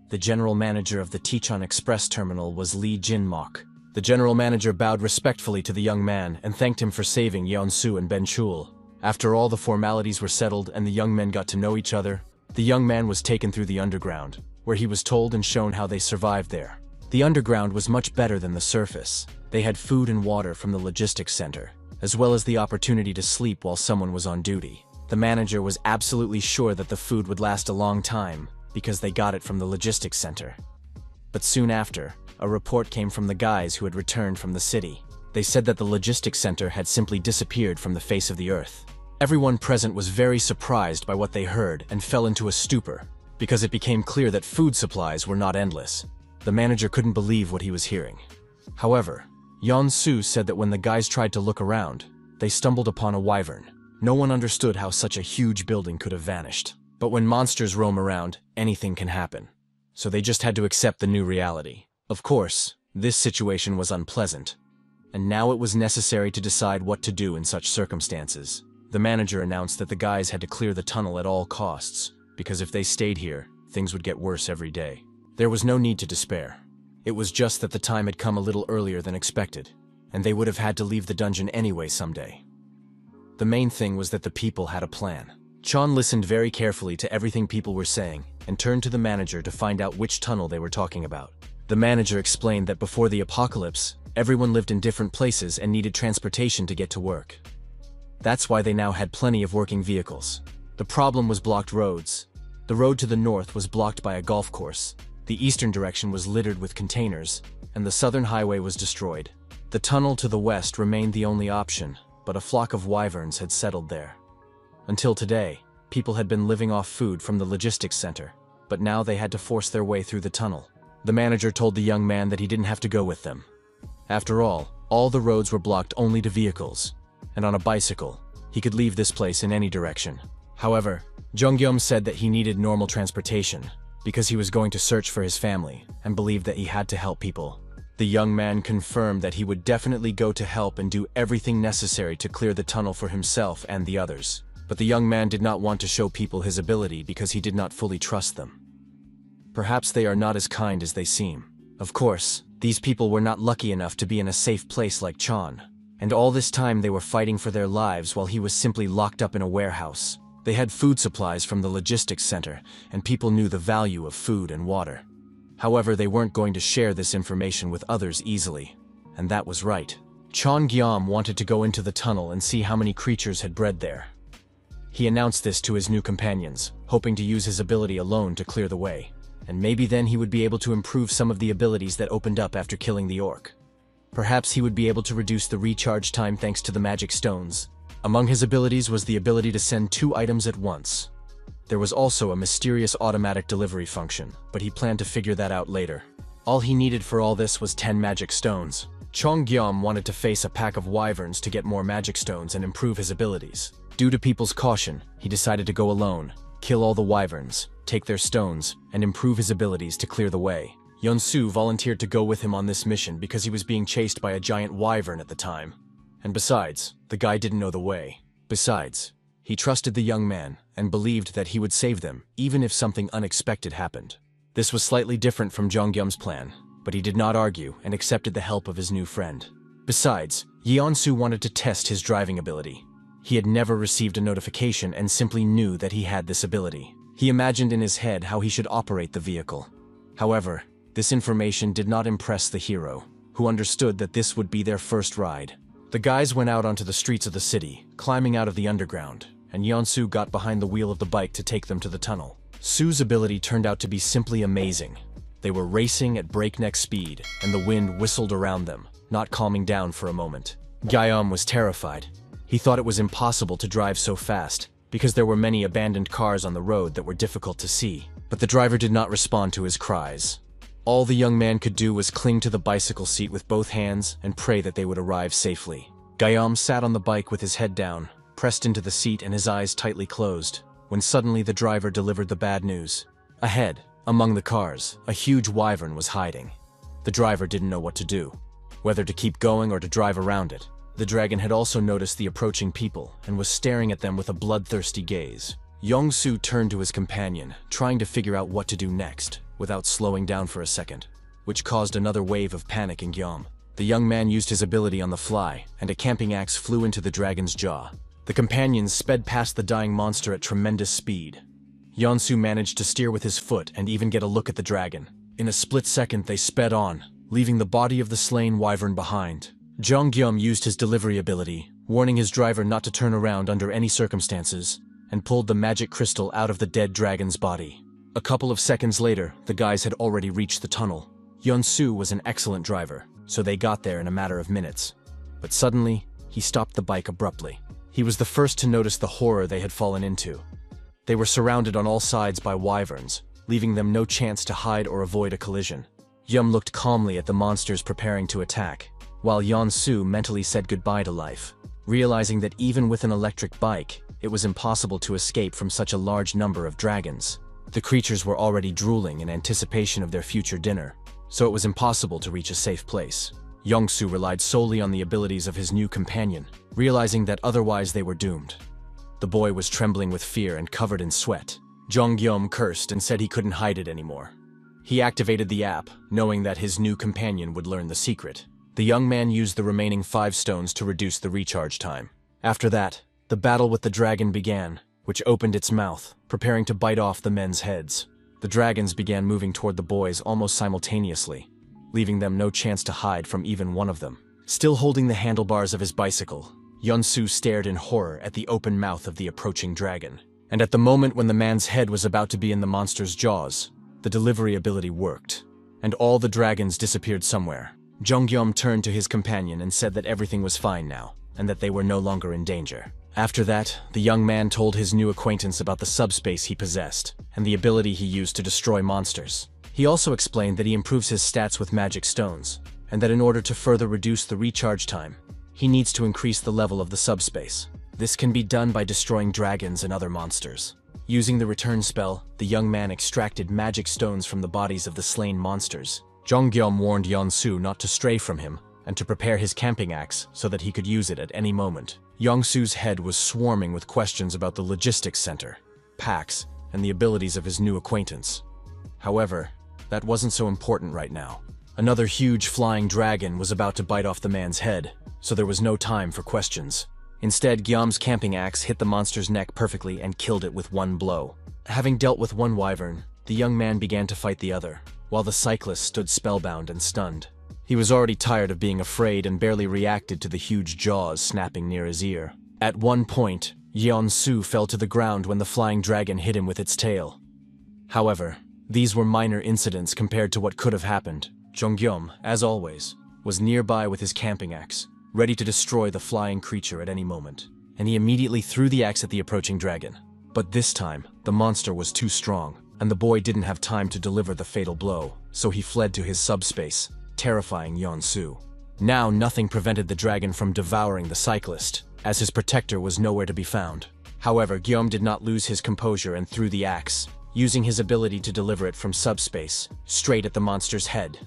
The general manager of the Tichon Express terminal was Lee Jin-mok. The general manager bowed respectfully to the young man and thanked him for saving Yeonsu and Ben Shul. After all the formalities were settled and the young men got to know each other, the young man was taken through the underground, where he was told and shown how they survived there. The underground was much better than the surface. They had food and water from the logistics center, as well as the opportunity to sleep while someone was on duty. The manager was absolutely sure that the food would last a long time, because they got it from the logistics center. But soon after, a report came from the guys who had returned from the city. They said that the logistics center had simply disappeared from the face of the earth. Everyone present was very surprised by what they heard and fell into a stupor, because it became clear that food supplies were not endless. The manager couldn't believe what he was hearing. However, Yeonsu said that when the guys tried to look around, they stumbled upon a wyvern. No one understood how such a huge building could have vanished. But when monsters roam around, anything can happen. So they just had to accept the new reality. Of course, this situation was unpleasant, and now it was necessary to decide what to do in such circumstances. The manager announced that the guys had to clear the tunnel at all costs, because if they stayed here, things would get worse every day. There was no need to despair. It was just that the time had come a little earlier than expected, and they would have had to leave the dungeon anyway someday. The main thing was that the people had a plan. Chon listened very carefully to everything people were saying and turned to the manager to find out which tunnel they were talking about. The manager explained that before the apocalypse, everyone lived in different places and needed transportation to get to work. That's why they now had plenty of working vehicles. The problem was blocked roads. The road to the north was blocked by a golf course, the eastern direction was littered with containers, and the southern highway was destroyed. The tunnel to the west remained the only option, but a flock of wyverns had settled there. Until today, people had been living off food from the logistics center, but now they had to force their way through the tunnel. The manager told the young man that he didn't have to go with them. After all the roads were blocked only to vehicles, and on a bicycle, he could leave this place in any direction. However, Jungyeom said that he needed normal transportation, because he was going to search for his family, and believed that he had to help people. The young man confirmed that he would definitely go to help and do everything necessary to clear the tunnel for himself and the others. But the young man did not want to show people his ability because he did not fully trust them. Perhaps they are not as kind as they seem. Of course, these people were not lucky enough to be in a safe place like Chon. And all this time they were fighting for their lives while he was simply locked up in a warehouse. They had food supplies from the logistics center, and people knew the value of food and water. However, they weren't going to share this information with others easily. And that was right. Chon Gyeom wanted to go into the tunnel and see how many creatures had bred there. He announced this to his new companions, hoping to use his ability alone to clear the way. And maybe then he would be able to improve some of the abilities that opened up after killing the orc. Perhaps he would be able to reduce the recharge time thanks to the magic stones. Among his abilities was the ability to send 2 items at once. There was also a mysterious automatic delivery function, but he planned to figure that out later. All he needed for all this was 10 magic stones. Chong Gyeom wanted to face a pack of wyverns to get more magic stones and improve his abilities. Due to people's caution, he decided to go alone, kill all the wyverns, take their stones, and improve his abilities to clear the way. Yeonsu volunteered to go with him on this mission because he was being chased by a giant wyvern at the time. And besides, the guy didn't know the way. Besides, he trusted the young man and believed that he would save them even if something unexpected happened. This was slightly different from Jongyeom's plan, but he did not argue and accepted the help of his new friend. Besides, Yeonsu wanted to test his driving ability. He had never received a notification and simply knew that he had this ability. He imagined in his head how he should operate the vehicle. However, this information did not impress the hero, who understood that this would be their first ride. The guys went out onto the streets of the city, climbing out of the underground, and Yeonsu got behind the wheel of the bike to take them to the tunnel. Su's ability turned out to be simply amazing. They were racing at breakneck speed, and the wind whistled around them, not calming down for a moment. Guillaume was terrified. He thought it was impossible to drive so fast, because there were many abandoned cars on the road that were difficult to see. But the driver did not respond to his cries. All the young man could do was cling to the bicycle seat with both hands and pray that they would arrive safely. Guillaume sat on the bike with his head down, pressed into the seat and his eyes tightly closed, when suddenly the driver delivered the bad news. Ahead, among the cars, a huge wyvern was hiding. The driver didn't know what to do, whether to keep going or to drive around it. The dragon had also noticed the approaching people and was staring at them with a bloodthirsty gaze. Yong-soo turned to his companion, trying to figure out what to do next, without slowing down for a second, which caused another wave of panic in Guillaume. The young man used his ability on the fly, and a camping axe flew into the dragon's jaw. The companions sped past the dying monster at tremendous speed. Yong-soo managed to steer with his foot and even get a look at the dragon. In a split second they sped on, leaving the body of the slain wyvern behind. Jong-gyum used his delivery ability, warning his driver not to turn around under any circumstances, and pulled the magic crystal out of the dead dragon's body. A couple of seconds later, the guys had already reached the tunnel. Yong-soo was an excellent driver, so they got there in a matter of minutes. But suddenly, he stopped the bike abruptly. He was the first to notice the horror they had fallen into. They were surrounded on all sides by wyverns, leaving them no chance to hide or avoid a collision. Yum looked calmly at the monsters preparing to attack, while Yong-soo mentally said goodbye to life, realizing that even with an electric bike, it was impossible to escape from such a large number of dragons. The creatures were already drooling in anticipation of their future dinner, so it was impossible to reach a safe place. Yong-soo relied solely on the abilities of his new companion, realizing that otherwise they were doomed. The boy was trembling with fear and covered in sweat. Jong-gyum cursed and said he couldn't hide it anymore. He activated the app, knowing that his new companion would learn the secret. The young man used the remaining 5 stones to reduce the recharge time. After that, the battle with the dragon began, which opened its mouth, preparing to bite off the men's heads. The dragons began moving toward the boys almost simultaneously, leaving them no chance to hide from even one of them. Still holding the handlebars of his bicycle, Yong-soo stared in horror at the open mouth of the approaching dragon. And at the moment when the man's head was about to be in the monster's jaws, the delivery ability worked, and all the dragons disappeared somewhere. Jong-gyum turned to his companion and said that everything was fine now, and that they were no longer in danger. After that, the young man told his new acquaintance about the subspace he possessed, and the ability he used to destroy monsters. He also explained that he improves his stats with magic stones, and that in order to further reduce the recharge time, he needs to increase the level of the subspace. This can be done by destroying dragons and other monsters. Using the return spell, the young man extracted magic stones from the bodies of the slain monsters. Jong-gyum warned Yong-soo not to stray from him, and to prepare his camping axe so that he could use it at any moment. Yong-soo's head was swarming with questions about the logistics center, packs, and the abilities of his new acquaintance. However, that wasn't so important right now. Another huge flying dragon was about to bite off the man's head, so there was no time for questions. Instead, Guillaume's camping axe hit the monster's neck perfectly and killed it with one blow. Having dealt with one wyvern, the young man began to fight the other, while the cyclist stood spellbound and stunned. He was already tired of being afraid and barely reacted to the huge jaws snapping near his ear. At one point, Yong-soo fell to the ground when the flying dragon hit him with its tail. However, these were minor incidents compared to what could have happened. Jong-gyum, as always, was nearby with his camping axe, ready to destroy the flying creature at any moment, and he immediately threw the axe at the approaching dragon. But this time, the monster was too strong, and the boy didn't have time to deliver the fatal blow, so he fled to his subspace, terrifying Yong-soo. Now nothing prevented the dragon from devouring the cyclist, as his protector was nowhere to be found. However, Guillaume did not lose his composure and threw the axe, using his ability to deliver it from subspace, straight at the monster's head.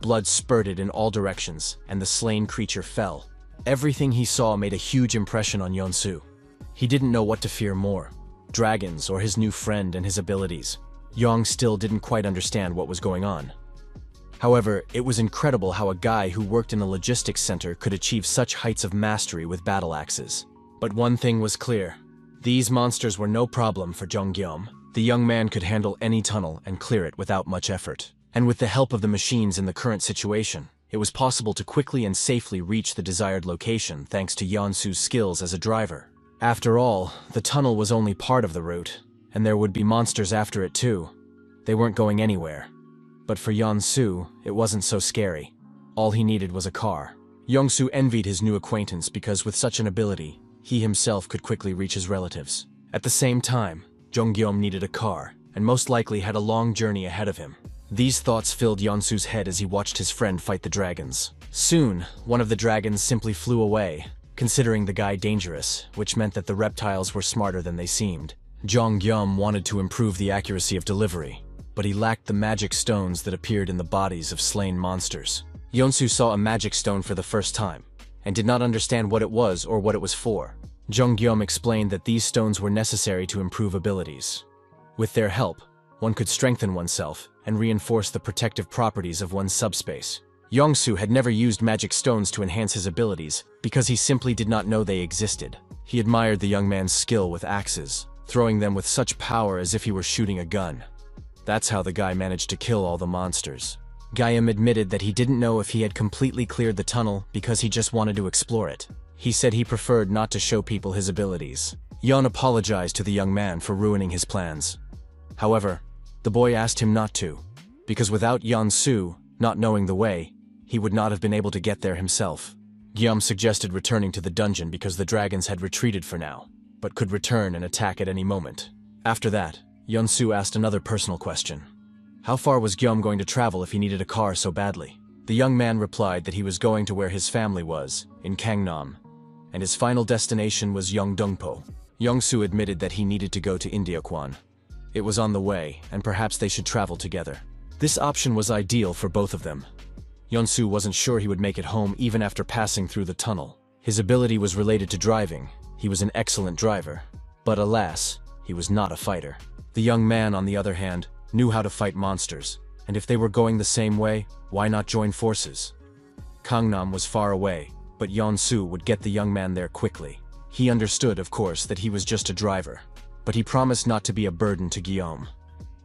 Blood spurted in all directions, and the slain creature fell. Everything he saw made a huge impression on Yong-soo. He didn't know what to fear more, dragons or his new friend and his abilities. Yong still didn't quite understand what was going on. However, it was incredible how a guy who worked in a logistics center could achieve such heights of mastery with battle axes. But one thing was clear. These monsters were no problem for Jong-gyum. The young man could handle any tunnel and clear it without much effort. And with the help of the machines in the current situation, it was possible to quickly and safely reach the desired location thanks to Yong-soo's skills as a driver. After all, the tunnel was only part of the route, and there would be monsters after it too. They weren't going anywhere. But for Yeon-soo, it wasn't so scary. All he needed was a car. Yeon-soo envied his new acquaintance because with such an ability, he himself could quickly reach his relatives. At the same time, Jong-gyeom needed a car, and most likely had a long journey ahead of him. These thoughts filled Yeon-soo's head as he watched his friend fight the dragons. Soon, one of the dragons simply flew away, considering the guy dangerous, which meant that the reptiles were smarter than they seemed. Jong-gyeom wanted to improve the accuracy of delivery, but he lacked the magic stones that appeared in the bodies of slain monsters. Yeon-soo saw a magic stone for the first time, and did not understand what it was or what it was for. Jong-gyeom explained that these stones were necessary to improve abilities. With their help, one could strengthen oneself and reinforce the protective properties of one's subspace. Yeon-soo had never used magic stones to enhance his abilities because he simply did not know they existed. He admired the young man's skill with axes, throwing them with such power as if he were shooting a gun. That's how the guy managed to kill all the monsters. Gyeom admitted that he didn't know if he had completely cleared the tunnel because he just wanted to explore it. He said he preferred not to show people his abilities. Yeon apologized to the young man for ruining his plans. However, the boy asked him not to, because without Yeon-soo not knowing the way, he would not have been able to get there himself. Gyeom suggested returning to the dungeon because the dragons had retreated for now, but could return and attack at any moment. After that, Yeon-soo asked another personal question. How far was Gyeom going to travel if he needed a car so badly? The young man replied that he was going to where his family was, in Gangnam, and his final destination was Yeongdongpo. Yeon-soo admitted that he needed to go to Indeokwan. It was on the way, and perhaps they should travel together. This option was ideal for both of them. Yeon-soo wasn't sure he would make it home even after passing through the tunnel. His ability was related to driving. He was an excellent driver. But alas, he was not a fighter. The young man, on the other hand, knew how to fight monsters, and if they were going the same way, why not join forces? Gangnam was far away, but Yeon-soo would get the young man there quickly. He understood, of course, that he was just a driver, but he promised not to be a burden to Gyeom.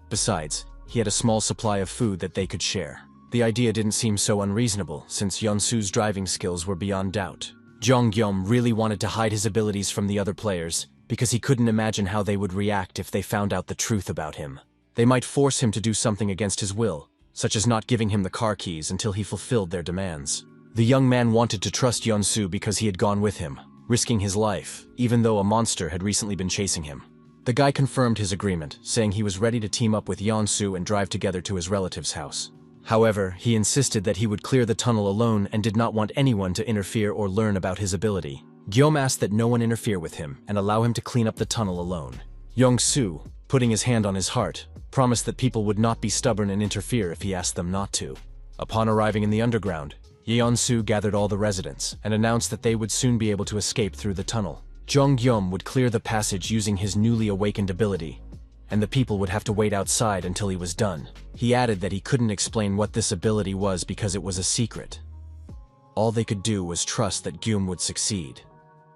Besides, he had a small supply of food that they could share. The idea didn't seem so unreasonable, since Yeon-soo's driving skills were beyond doubt. Jong-gyeom really wanted to hide his abilities from the other players, because he couldn't imagine how they would react if they found out the truth about him. They might force him to do something against his will, such as not giving him the car keys until he fulfilled their demands. The young man wanted to trust Yeon-soo because he had gone with him, risking his life, even though a monster had recently been chasing him. The guy confirmed his agreement, saying he was ready to team up with Yeon-soo and drive together to his relative's house. However, he insisted that he would clear the tunnel alone and did not want anyone to interfere or learn about his ability. Gyeom asked that no one interfere with him and allow him to clean up the tunnel alone. Yeon-soo, putting his hand on his heart, promised that people would not be stubborn and interfere if he asked them not to. Upon arriving in the underground, Yeon-soo gathered all the residents and announced that they would soon be able to escape through the tunnel. Jong-gyeom would clear the passage using his newly awakened ability, and the people would have to wait outside until he was done. He added that he couldn't explain what this ability was because it was a secret. All they could do was trust that Gyeom would succeed.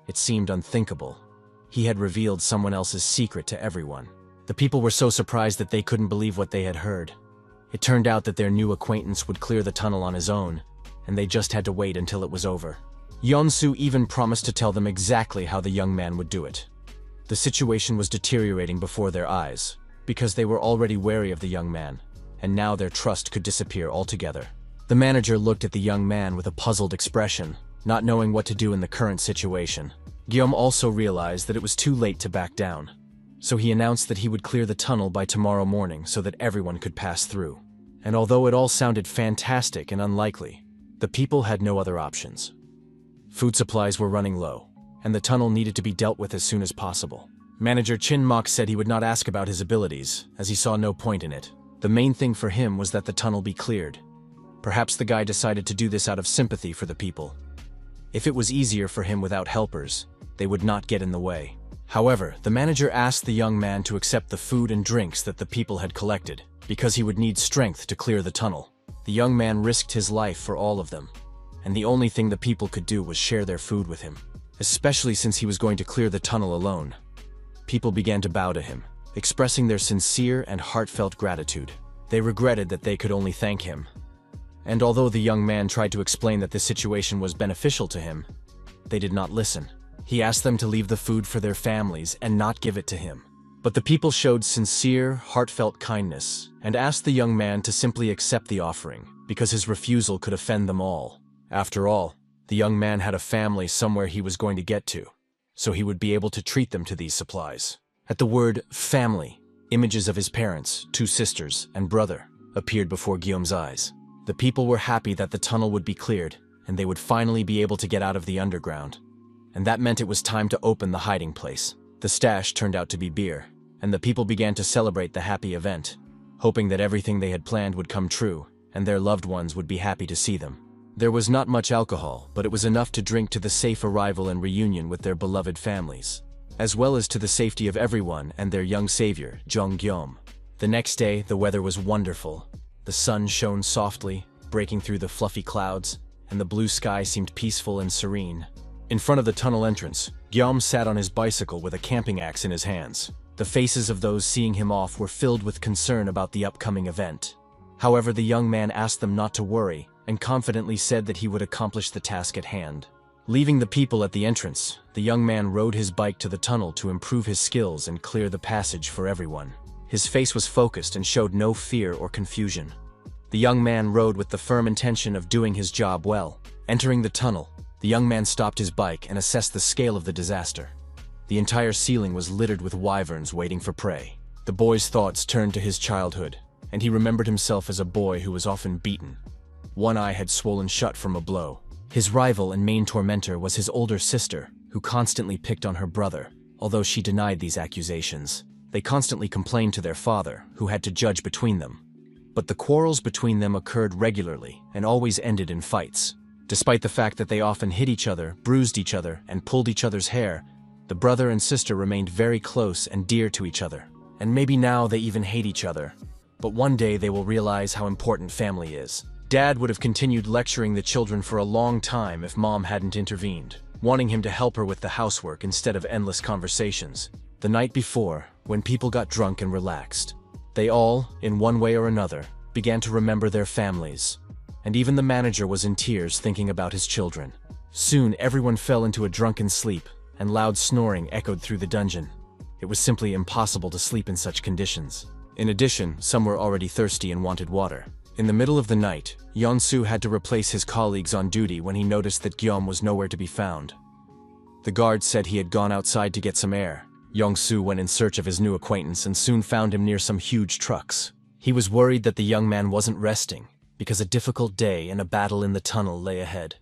It seemed unthinkable. He had revealed someone else's secret to everyone. The people were so surprised that they couldn't believe what they had heard. It turned out that their new acquaintance would clear the tunnel on his own, and they just had to wait until it was over. Yeon-soo even promised to tell them exactly how the young man would do it. The situation was deteriorating before their eyes, because they were already wary of the young man, and now their trust could disappear altogether. The manager looked at the young man with a puzzled expression, not knowing what to do in the current situation. Gyeom also realized that it was too late to back down, so he announced that he would clear the tunnel by tomorrow morning so that everyone could pass through. And although it all sounded fantastic and unlikely, the people had no other options. Food supplies were running low, and the tunnel needed to be dealt with as soon as possible. Manager Chin Mok said he would not ask about his abilities, as he saw no point in it. The main thing for him was that the tunnel be cleared. Perhaps the guy decided to do this out of sympathy for the people. If it was easier for him without helpers, they would not get in the way. However, the manager asked the young man to accept the food and drinks that the people had collected, because he would need strength to clear the tunnel. The young man risked his life for all of them, and the only thing the people could do was share their food with him, especially since he was going to clear the tunnel alone. People began to bow to him, expressing their sincere and heartfelt gratitude. They regretted that they could only thank him. And although the young man tried to explain that this situation was beneficial to him, they did not listen. He asked them to leave the food for their families and not give it to him. But the people showed sincere, heartfelt kindness and asked the young man to simply accept the offering, because his refusal could offend them all. After all, the young man had a family somewhere he was going to get to, so he would be able to treat them to these supplies. At the word family, images of his parents, 2 sisters, and brother appeared before Guillaume's eyes. The people were happy that the tunnel would be cleared, and they would finally be able to get out of the underground. And that meant it was time to open the hiding place. The stash turned out to be beer, and the people began to celebrate the happy event, hoping that everything they had planned would come true, and their loved ones would be happy to see them. There was not much alcohol, but it was enough to drink to the safe arrival and reunion with their beloved families, as well as to the safety of everyone and their young savior, Jong Guillaume. The next day, the weather was wonderful. The sun shone softly, breaking through the fluffy clouds, and the blue sky seemed peaceful and serene. In front of the tunnel entrance, Guillaume sat on his bicycle with a camping axe in his hands. The faces of those seeing him off were filled with concern about the upcoming event. However, the young man asked them not to worry, and confidently said that he would accomplish the task at hand. Leaving the people at the entrance, the young man rode his bike to the tunnel to improve his skills and clear the passage for everyone. His face was focused and showed no fear or confusion. The young man rode with the firm intention of doing his job well. Entering the tunnel, the young man stopped his bike and assessed the scale of the disaster. The entire ceiling was littered with wyverns waiting for prey. The boy's thoughts turned to his childhood, and he remembered himself as a boy who was often beaten. One eye had swollen shut from a blow. His rival and main tormentor was his older sister, who constantly picked on her brother, although she denied these accusations. They constantly complained to their father, who had to judge between them. But the quarrels between them occurred regularly and always ended in fights. Despite the fact that they often hit each other, bruised each other, and pulled each other's hair, the brother and sister remained very close and dear to each other. And maybe now they even hate each other. But one day they will realize how important family is. Dad would have continued lecturing the children for a long time if Mom hadn't intervened, wanting him to help her with the housework instead of endless conversations. The night before, when people got drunk and relaxed, they all, in one way or another, began to remember their families. And even the manager was in tears thinking about his children. Soon everyone fell into a drunken sleep, and loud snoring echoed through the dungeon. It was simply impossible to sleep in such conditions. In addition, some were already thirsty and wanted water. In the middle of the night, Yeonsu had to replace his colleagues on duty when he noticed that Guillaume was nowhere to be found. The guard said he had gone outside to get some air. Yeonsu went in search of his new acquaintance and soon found him near some huge trucks. He was worried that the young man wasn't resting, because a difficult day and a battle in the tunnel lay ahead.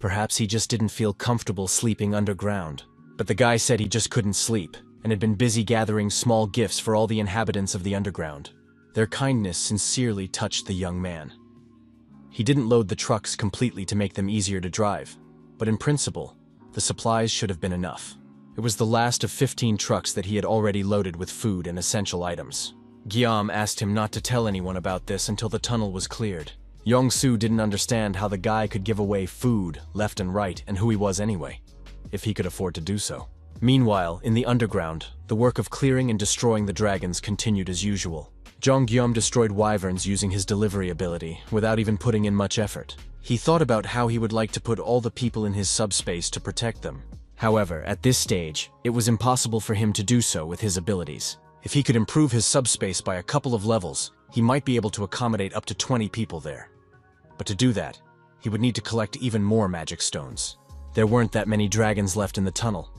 Perhaps he just didn't feel comfortable sleeping underground. But the guy said he just couldn't sleep, and had been busy gathering small gifts for all the inhabitants of the underground. Their kindness sincerely touched the young man. He didn't load the trucks completely to make them easier to drive, but in principle, the supplies should have been enough. It was the last of 15 trucks that he had already loaded with food and essential items. Guillaume asked him not to tell anyone about this until the tunnel was cleared. Yeonsu didn't understand how the guy could give away food left and right and who he was anyway, if he could afford to do so. Meanwhile, in the underground, the work of clearing and destroying the dragons continued as usual. Jong Guillaume destroyed wyverns using his delivery ability, without even putting in much effort. He thought about how he would like to put all the people in his subspace to protect them. However, at this stage, it was impossible for him to do so with his abilities. If he could improve his subspace by a couple of levels, he might be able to accommodate up to 20 people there. But to do that, he would need to collect even more magic stones. There weren't that many dragons left in the tunnel.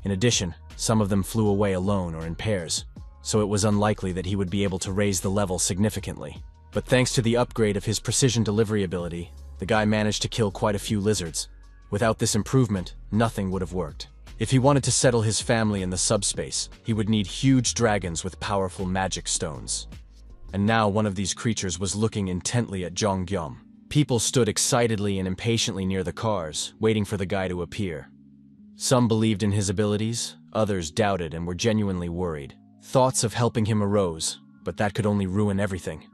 In addition, some of them flew away alone or in pairs, so it was unlikely that he would be able to raise the level significantly. But thanks to the upgrade of his precision delivery ability, the guy managed to kill quite a few lizards. Without this improvement, nothing would have worked. If he wanted to settle his family in the subspace, he would need huge dragons with powerful magic stones. And now one of these creatures was looking intently at Jong Guillaume. People stood excitedly and impatiently near the cars, waiting for the guy to appear. Some believed in his abilities, others doubted and were genuinely worried. Thoughts of helping him arose, but that could only ruin everything.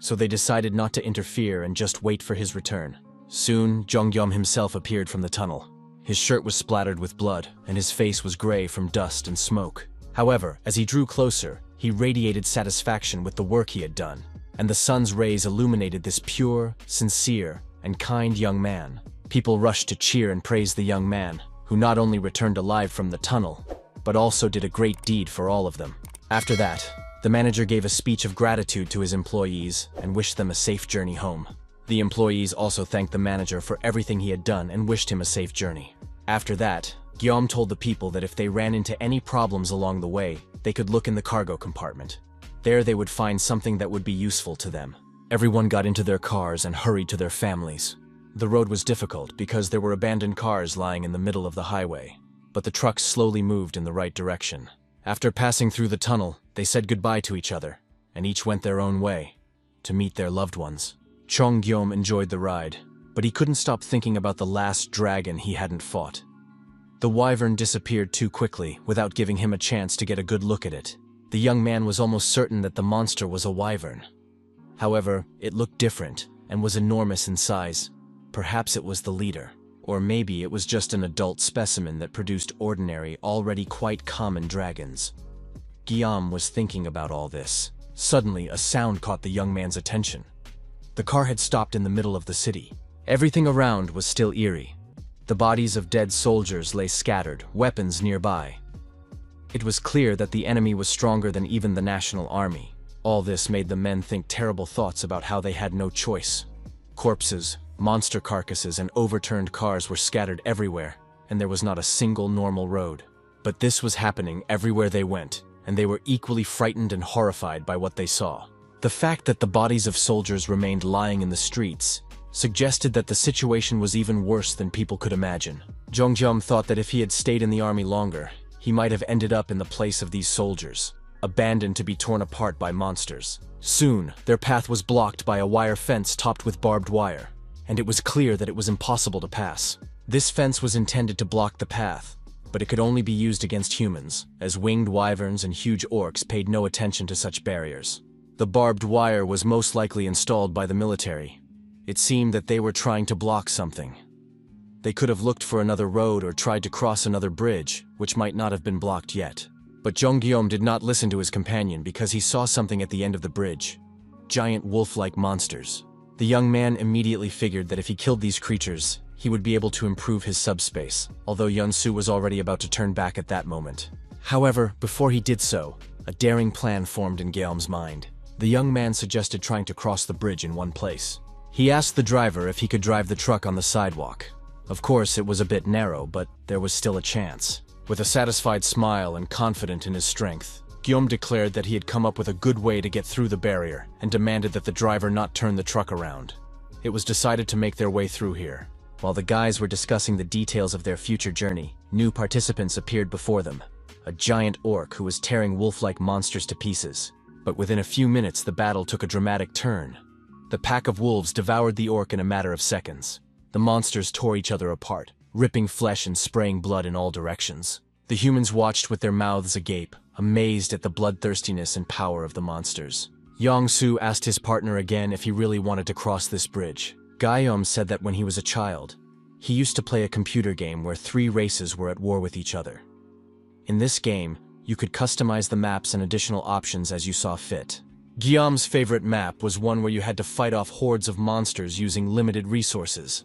So they decided not to interfere and just wait for his return. Soon, Jong Guillaume himself appeared from the tunnel. His shirt was splattered with blood, and his face was gray from dust and smoke. However, as he drew closer, he radiated satisfaction with the work he had done, and the sun's rays illuminated this pure, sincere, and kind young man. People rushed to cheer and praise the young man, who not only returned alive from the tunnel, but also did a great deed for all of them. After that, the manager gave a speech of gratitude to his employees and wished them a safe journey home. The employees also thanked the manager for everything he had done and wished him a safe journey. After that, Guillaume told the people that if they ran into any problems along the way, they could look in the cargo compartment. There they would find something that would be useful to them. Everyone got into their cars and hurried to their families. The road was difficult because there were abandoned cars lying in the middle of the highway, but the trucks slowly moved in the right direction. After passing through the tunnel, they said goodbye to each other, and each went their own way, to meet their loved ones. Chong Guillaume enjoyed the ride, but he couldn't stop thinking about the last dragon he hadn't fought. The wyvern disappeared too quickly without giving him a chance to get a good look at it. The young man was almost certain that the monster was a wyvern. However, it looked different and was enormous in size. Perhaps it was the leader, or maybe it was just an adult specimen that produced ordinary, already quite common dragons. Guillaume was thinking about all this. Suddenly, a sound caught the young man's attention. The car had stopped in the middle of the city. Everything around was still eerie. The bodies of dead soldiers lay scattered, weapons nearby. It was clear that the enemy was stronger than even the national army. All this made the men think terrible thoughts about how they had no choice. Corpses, monster carcasses, and overturned cars were scattered everywhere, and there was not a single normal road. But this was happening everywhere they went, and they were equally frightened and horrified by what they saw. The fact that the bodies of soldiers remained lying in the streets suggested that the situation was even worse than people could imagine. Zhongjum thought that if he had stayed in the army longer, he might have ended up in the place of these soldiers, abandoned to be torn apart by monsters. Soon, their path was blocked by a wire fence topped with barbed wire, and it was clear that it was impossible to pass. This fence was intended to block the path, but it could only be used against humans, as winged wyverns and huge orcs paid no attention to such barriers. The barbed wire was most likely installed by the military. It seemed that they were trying to block something. They could have looked for another road or tried to cross another bridge, which might not have been blocked yet. But Zhongguillaume did not listen to his companion because he saw something at the end of the bridge. Giant wolf-like monsters. The young man immediately figured that if he killed these creatures, he would be able to improve his subspace, although Yunsu was already about to turn back at that moment. However, before he did so, a daring plan formed in Guillaume's mind. The young man suggested trying to cross the bridge in one place. He asked the driver if he could drive the truck on the sidewalk. Of course, it was a bit narrow, but there was still a chance. With a satisfied smile and confident in his strength, Guillaume declared that he had come up with a good way to get through the barrier and demanded that the driver not turn the truck around. It was decided to make their way through here. While the guys were discussing the details of their future journey, new participants appeared before them. A giant orc who was tearing wolf-like monsters to pieces. But within a few minutes, the battle took a dramatic turn. The pack of wolves devoured the orc in a matter of seconds. The monsters tore each other apart, ripping flesh and spraying blood in all directions. The humans watched with their mouths agape, amazed at the bloodthirstiness and power of the monsters. Yongsu asked his partner again if he really wanted to cross this bridge. Guillaume said that when he was a child, he used to play a computer game where 3 races were at war with each other. In this game, you could customize the maps and additional options as you saw fit. Guillaume's favorite map was one where you had to fight off hordes of monsters using limited resources.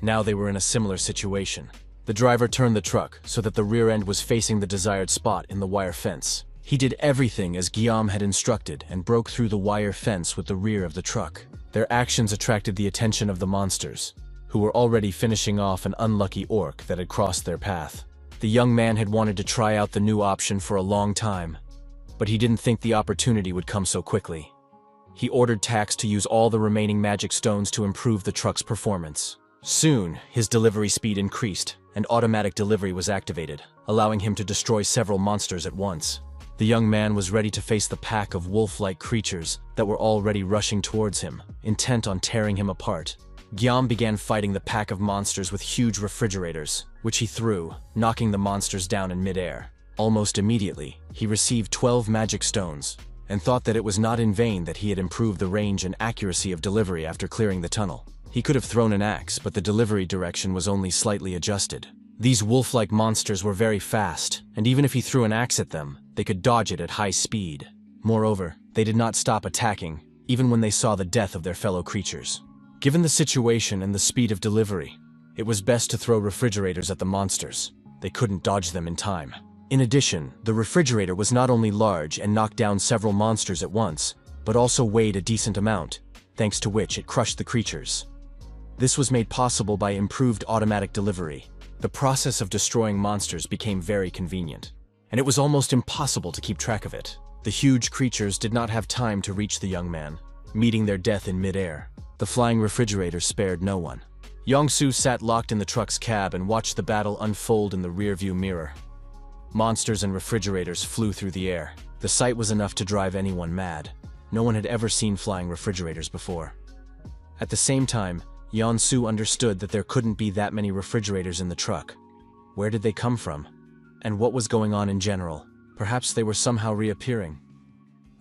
Now they were in a similar situation. The driver turned the truck so that the rear end was facing the desired spot in the wire fence. He did everything as Guillaume had instructed and broke through the wire fence with the rear of the truck. Their actions attracted the attention of the monsters, who were already finishing off an unlucky orc that had crossed their path. The young man had wanted to try out the new option for a long time, but he didn't think the opportunity would come so quickly. He ordered Tax to use all the remaining magic stones to improve the truck's performance. Soon, his delivery speed increased, and automatic delivery was activated, allowing him to destroy several monsters at once. The young man was ready to face the pack of wolf-like creatures that were already rushing towards him, intent on tearing him apart. Guillaume began fighting the pack of monsters with huge refrigerators, which he threw, knocking the monsters down in midair. Almost immediately, he received 12 magic stones, and thought that it was not in vain that he had improved the range and accuracy of delivery after clearing the tunnel. He could have thrown an axe, but the delivery direction was only slightly adjusted. These wolf-like monsters were very fast, and even if he threw an axe at them, they could dodge it at high speed. Moreover, they did not stop attacking, even when they saw the death of their fellow creatures. Given the situation and the speed of delivery, it was best to throw refrigerators at the monsters. They couldn't dodge them in time. In addition, the refrigerator was not only large and knocked down several monsters at once, but also weighed a decent amount, thanks to which it crushed the creatures. This was made possible by improved automatic delivery. The process of destroying monsters became very convenient, and it was almost impossible to keep track of it. The huge creatures did not have time to reach the young man, meeting their death in midair. The flying refrigerator spared no one. Yong-soo sat locked in the truck's cab and watched the battle unfold in the rearview mirror. Monsters and refrigerators flew through the air. The sight was enough to drive anyone mad. No one had ever seen flying refrigerators before. At the same time, Yeon-soo understood that there couldn't be that many refrigerators in the truck. Where did they come from? And what was going on in general? Perhaps they were somehow reappearing.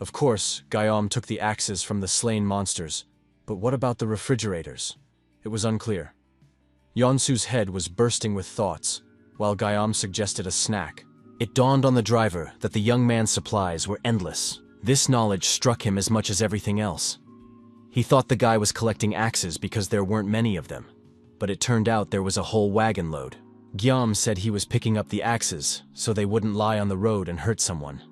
Of course, Gyeom took the axes from the slain monsters, but what about the refrigerators? It was unclear. Yeon-soo's head was bursting with thoughts, while Gyeom suggested a snack. It dawned on the driver that the young man's supplies were endless. This knowledge struck him as much as everything else. He thought the guy was collecting axes because there weren't many of them, but it turned out there was a whole wagon load. Gyeom said he was picking up the axes so they wouldn't lie on the road and hurt someone.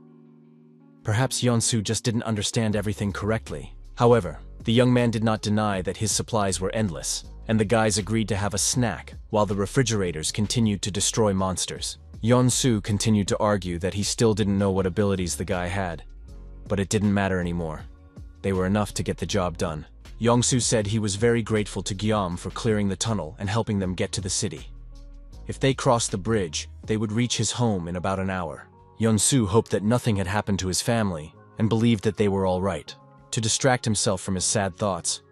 Perhaps Yeon-soo just didn't understand everything correctly. However, the young man did not deny that his supplies were endless, and the guys agreed to have a snack while the refrigerators continued to destroy monsters. Yeon-soo continued to argue that he still didn't know what abilities the guy had, but it didn't matter anymore. They were enough to get the job done. Yeon-soo said he was very grateful to Gyeom for clearing the tunnel and helping them get to the city. If they crossed the bridge, they would reach his home in about an hour. Yeon-soo hoped that nothing had happened to his family and believed that they were all right. To distract himself from his sad thoughts,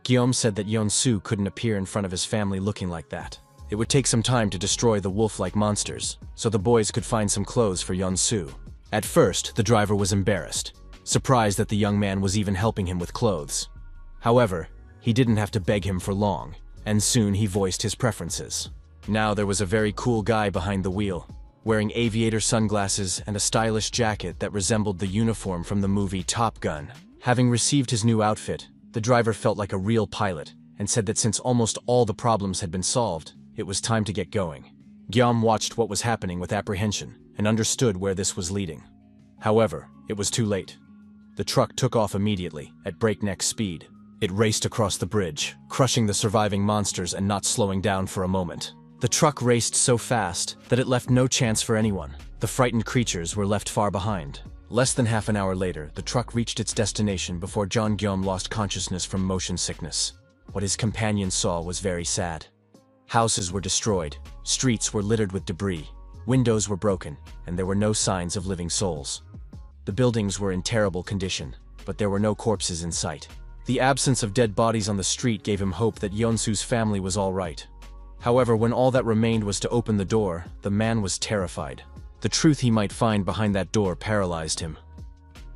Gyeom said that Yeon-soo couldn't appear in front of his family looking like that. It would take some time to destroy the wolf-like monsters, so the boys could find some clothes for Yeon-soo. At first, the driver was embarrassed, surprised that the young man was even helping him with clothes. However, he didn't have to beg him for long, and soon he voiced his preferences. Now there was a very cool guy behind the wheel, wearing aviator sunglasses and a stylish jacket that resembled the uniform from the movie Top Gun. Having received his new outfit, the driver felt like a real pilot and said that since almost all the problems had been solved, it was time to get going. Gyeom watched what was happening with apprehension and understood where this was leading. However, it was too late. The truck took off immediately, at breakneck speed. It raced across the bridge, crushing the surviving monsters and not slowing down for a moment. The truck raced so fast that it left no chance for anyone. The frightened creatures were left far behind. Less than half an hour later, the truck reached its destination before Gyeom lost consciousness from motion sickness. What his companion saw was very sad. Houses were destroyed, streets were littered with debris, windows were broken, and there were no signs of living souls. The buildings were in terrible condition, but there were no corpses in sight. The absence of dead bodies on the street gave him hope that Yeon-soo's family was all right. However, when all that remained was to open the door, the man was terrified. The truth he might find behind that door paralyzed him.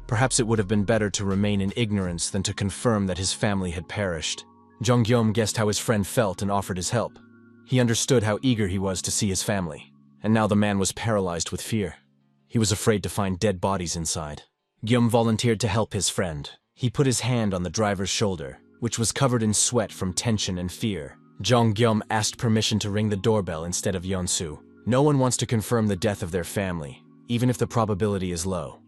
Perhaps it would have been better to remain in ignorance than to confirm that his family had perished. Jong-gyeom guessed how his friend felt and offered his help. He understood how eager he was to see his family, and now the man was paralyzed with fear. He was afraid to find dead bodies inside. Gyeom volunteered to help his friend. He put his hand on the driver's shoulder, which was covered in sweat from tension and fear. Jong-gyeom asked permission to ring the doorbell instead of Yeon-soo. No one wants to confirm the death of their family, even if the probability is low.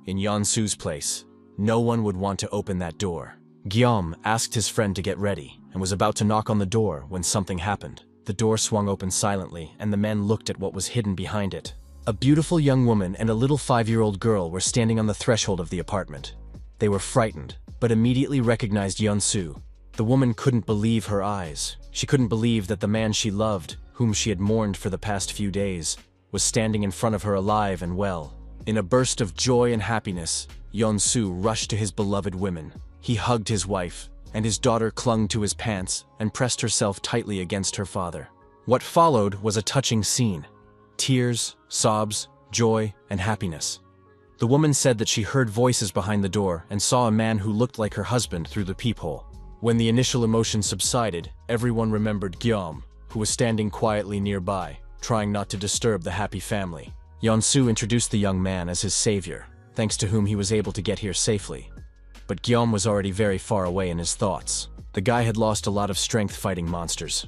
In Yeon-soo's place, no one would want to open that door. Gyeom asked his friend to get ready and was about to knock on the door when something happened. The door swung open silently, and the men looked at what was hidden behind it. A beautiful young woman and a little 5-year-old girl were standing on the threshold of the apartment. They were frightened, but immediately recognized Yeon-soo. The woman couldn't believe her eyes. She couldn't believe that the man she loved, whom she had mourned for the past few days, was standing in front of her alive and well. In a burst of joy and happiness, Yeon-soo rushed to his beloved women. He hugged his wife, and his daughter clung to his pants and pressed herself tightly against her father. What followed was a touching scene. Tears, sobs, joy, and happiness. The woman said that she heard voices behind the door and saw a man who looked like her husband through the peephole. When the initial emotion subsided, everyone remembered Gyeom, who was standing quietly nearby, trying not to disturb the happy family. Yeon-soo introduced the young man as his savior, thanks to whom he was able to get here safely. But Gyeom was already very far away in his thoughts. The guy had lost a lot of strength fighting monsters.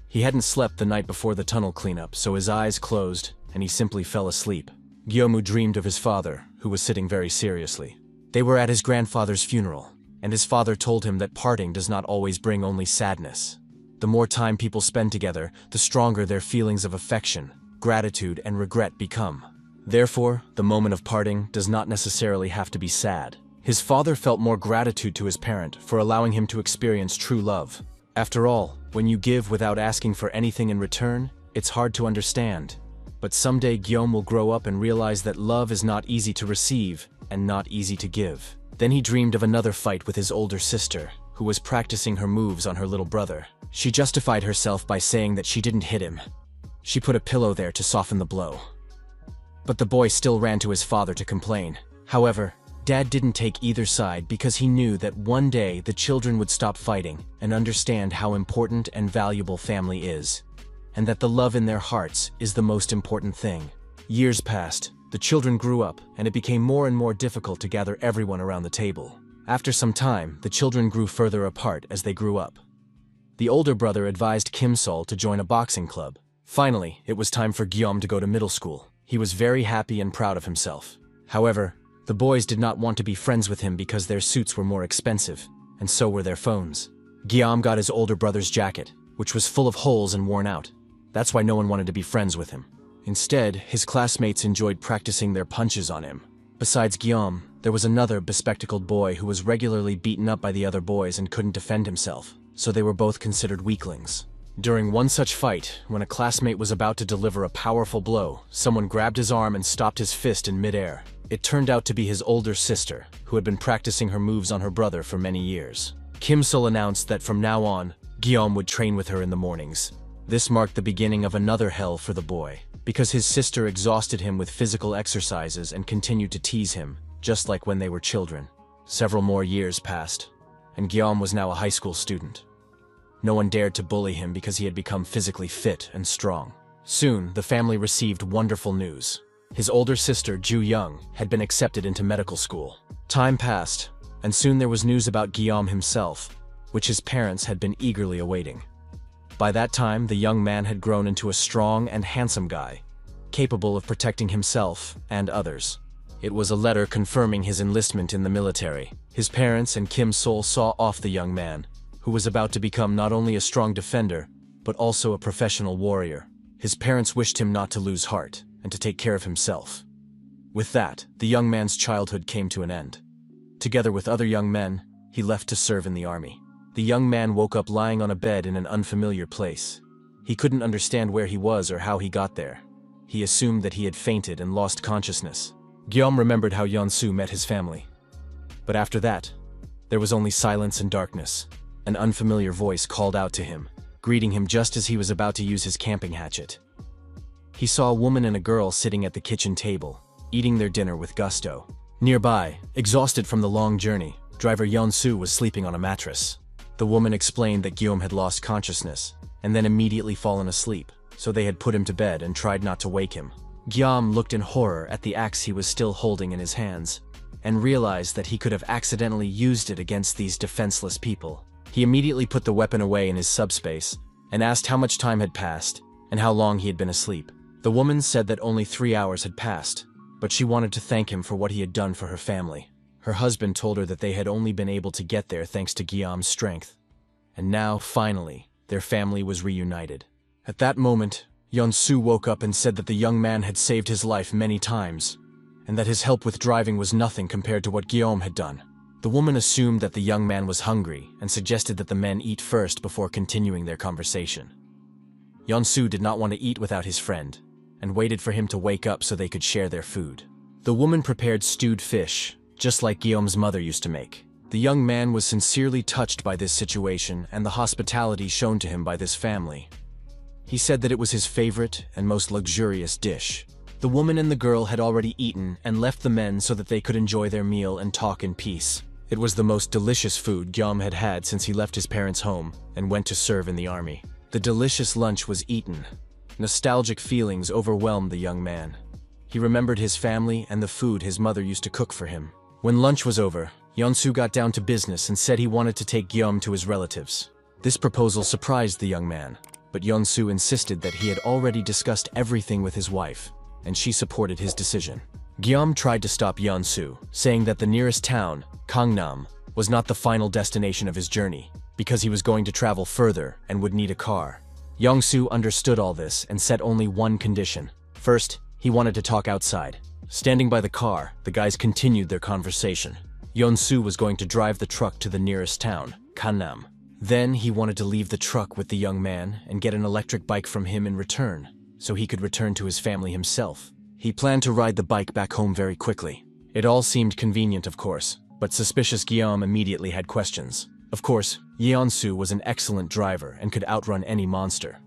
He hadn't slept the night before the tunnel cleanup, so his eyes closed and he simply fell asleep. Guillaume dreamed of his father, who was sitting very seriously. They were at his grandfather's funeral, and his father told him that parting does not always bring only sadness. The more time people spend together, the stronger their feelings of affection, gratitude, and regret become. Therefore, the moment of parting does not necessarily have to be sad. His father felt more gratitude to his parent for allowing him to experience true love. After all, when you give without asking for anything in return, it's hard to understand. But someday Guillaume will grow up and realize that love is not easy to receive and not easy to give. Then he dreamed of another fight with his older sister, who was practicing her moves on her little brother. She justified herself by saying that she didn't hit him. She put a pillow there to soften the blow. But the boy still ran to his father to complain. However, Dad didn't take either side because he knew that one day the children would stop fighting and understand how important and valuable family is, and that the love in their hearts is the most important thing. Years passed, the children grew up, and it became more and more difficult to gather everyone around the table. After some time, the children grew further apart as they grew up. The older brother advised Kim Sol to join a boxing club. Finally, it was time for Guillaume to go to middle school. He was very happy and proud of himself. However, the boys did not want to be friends with him because their suits were more expensive, and so were their phones. Guillaume got his older brother's jacket, which was full of holes and worn out. That's why no one wanted to be friends with him. Instead, his classmates enjoyed practicing their punches on him. Besides Guillaume, there was another bespectacled boy who was regularly beaten up by the other boys and couldn't defend himself, so they were both considered weaklings. During one such fight, when a classmate was about to deliver a powerful blow, someone grabbed his arm and stopped his fist in midair. It turned out to be his older sister, who had been practicing her moves on her brother for many years. Kim Sol announced that from now on, Guillaume would train with her in the mornings. This marked the beginning of another hell for the boy, because his sister exhausted him with physical exercises and continued to tease him, just like when they were children. Several more years passed, and Guillaume was now a high school student. No one dared to bully him because he had become physically fit and strong. Soon, the family received wonderful news. His older sister, Ju Young, had been accepted into medical school. Time passed, and soon there was news about Guillaume himself, which his parents had been eagerly awaiting. By that time, the young man had grown into a strong and handsome guy, capable of protecting himself and others. It was a letter confirming his enlistment in the military. His parents and Kim Sol saw off the young man, who was about to become not only a strong defender, but also a professional warrior. His parents wished him not to lose heart, and to take care of himself. With that, the young man's childhood came to an end. Together with other young men, he left to serve in the army. The young man woke up lying on a bed in an unfamiliar place. He couldn't understand where he was or how he got there. He assumed that he had fainted and lost consciousness. Guillaume remembered how Yeonsu met his family. But after that, there was only silence and darkness. An unfamiliar voice called out to him, greeting him just as he was about to use his camping hatchet. He saw a woman and a girl sitting at the kitchen table, eating their dinner with gusto. Nearby, exhausted from the long journey, driver Yeonsu was sleeping on a mattress. The woman explained that Guillaume had lost consciousness, and then immediately fallen asleep, so they had put him to bed and tried not to wake him. Guillaume looked in horror at the axe he was still holding in his hands, and realized that he could have accidentally used it against these defenseless people. He immediately put the weapon away in his subspace, and asked how much time had passed, and how long he had been asleep. The woman said that only 3 hours had passed, but she wanted to thank him for what he had done for her family. Her husband told her that they had only been able to get there thanks to Guillaume's strength. And now, finally, their family was reunited. At that moment, Yeonsu woke up and said that the young man had saved his life many times, and that his help with driving was nothing compared to what Guillaume had done. The woman assumed that the young man was hungry and suggested that the men eat first before continuing their conversation. Yeonsu did not want to eat without his friend, and waited for him to wake up so they could share their food. The woman prepared stewed fish, just like Guillaume's mother used to make. The young man was sincerely touched by this situation and the hospitality shown to him by this family. He said that it was his favorite and most luxurious dish. The woman and the girl had already eaten and left the men so that they could enjoy their meal and talk in peace. It was the most delicious food Guillaume had had since he left his parents' home and went to serve in the army. The delicious lunch was eaten. Nostalgic feelings overwhelmed the young man. He remembered his family and the food his mother used to cook for him. When lunch was over, Yeonsu got down to business and said he wanted to take Guillaume to his relatives. This proposal surprised the young man, but Yeonsu insisted that he had already discussed everything with his wife. and she supported his decision. Guillaume tried to stop Yeonsu, saying that the nearest town, Gangnam, was not the final destination of his journey, because he was going to travel further and would need a car. Yeonsu understood all this and set only one condition. First, he wanted to talk outside. Standing by the car, the guys continued their conversation. Yeonsu was going to drive the truck to the nearest town, Gangnam. Then he wanted to leave the truck with the young man and get an electric bike from him in return, so he could return to his family himself. He planned to ride the bike back home very quickly. It all seemed convenient, of course, but suspicious Guillaume immediately had questions. Of course, Yeonsu was an excellent driver and could outrun any monster.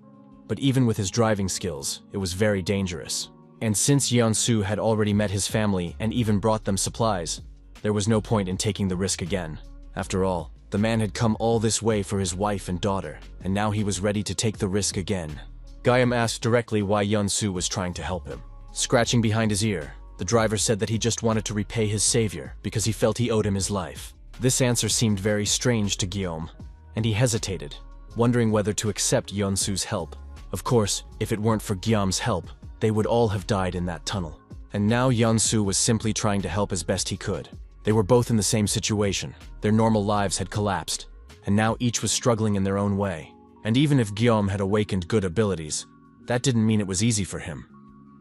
But even with his driving skills, it was very dangerous. And since Yeonsu had already met his family and even brought them supplies, there was no point in taking the risk again. After all, the man had come all this way for his wife and daughter, and now he was ready to take the risk again. Guillaume asked directly why Yeonsu was trying to help him. Scratching behind his ear, the driver said that he just wanted to repay his savior because he felt he owed him his life. This answer seemed very strange to Guillaume, and he hesitated, wondering whether to accept Yeonsu's help. Of course, if it weren't for Guillaume's help, they would all have died in that tunnel. And now Yeonsu was simply trying to help as best he could. They were both in the same situation. Their normal lives had collapsed, and now each was struggling in their own way. And even if Guillaume had awakened good abilities, that didn't mean it was easy for him.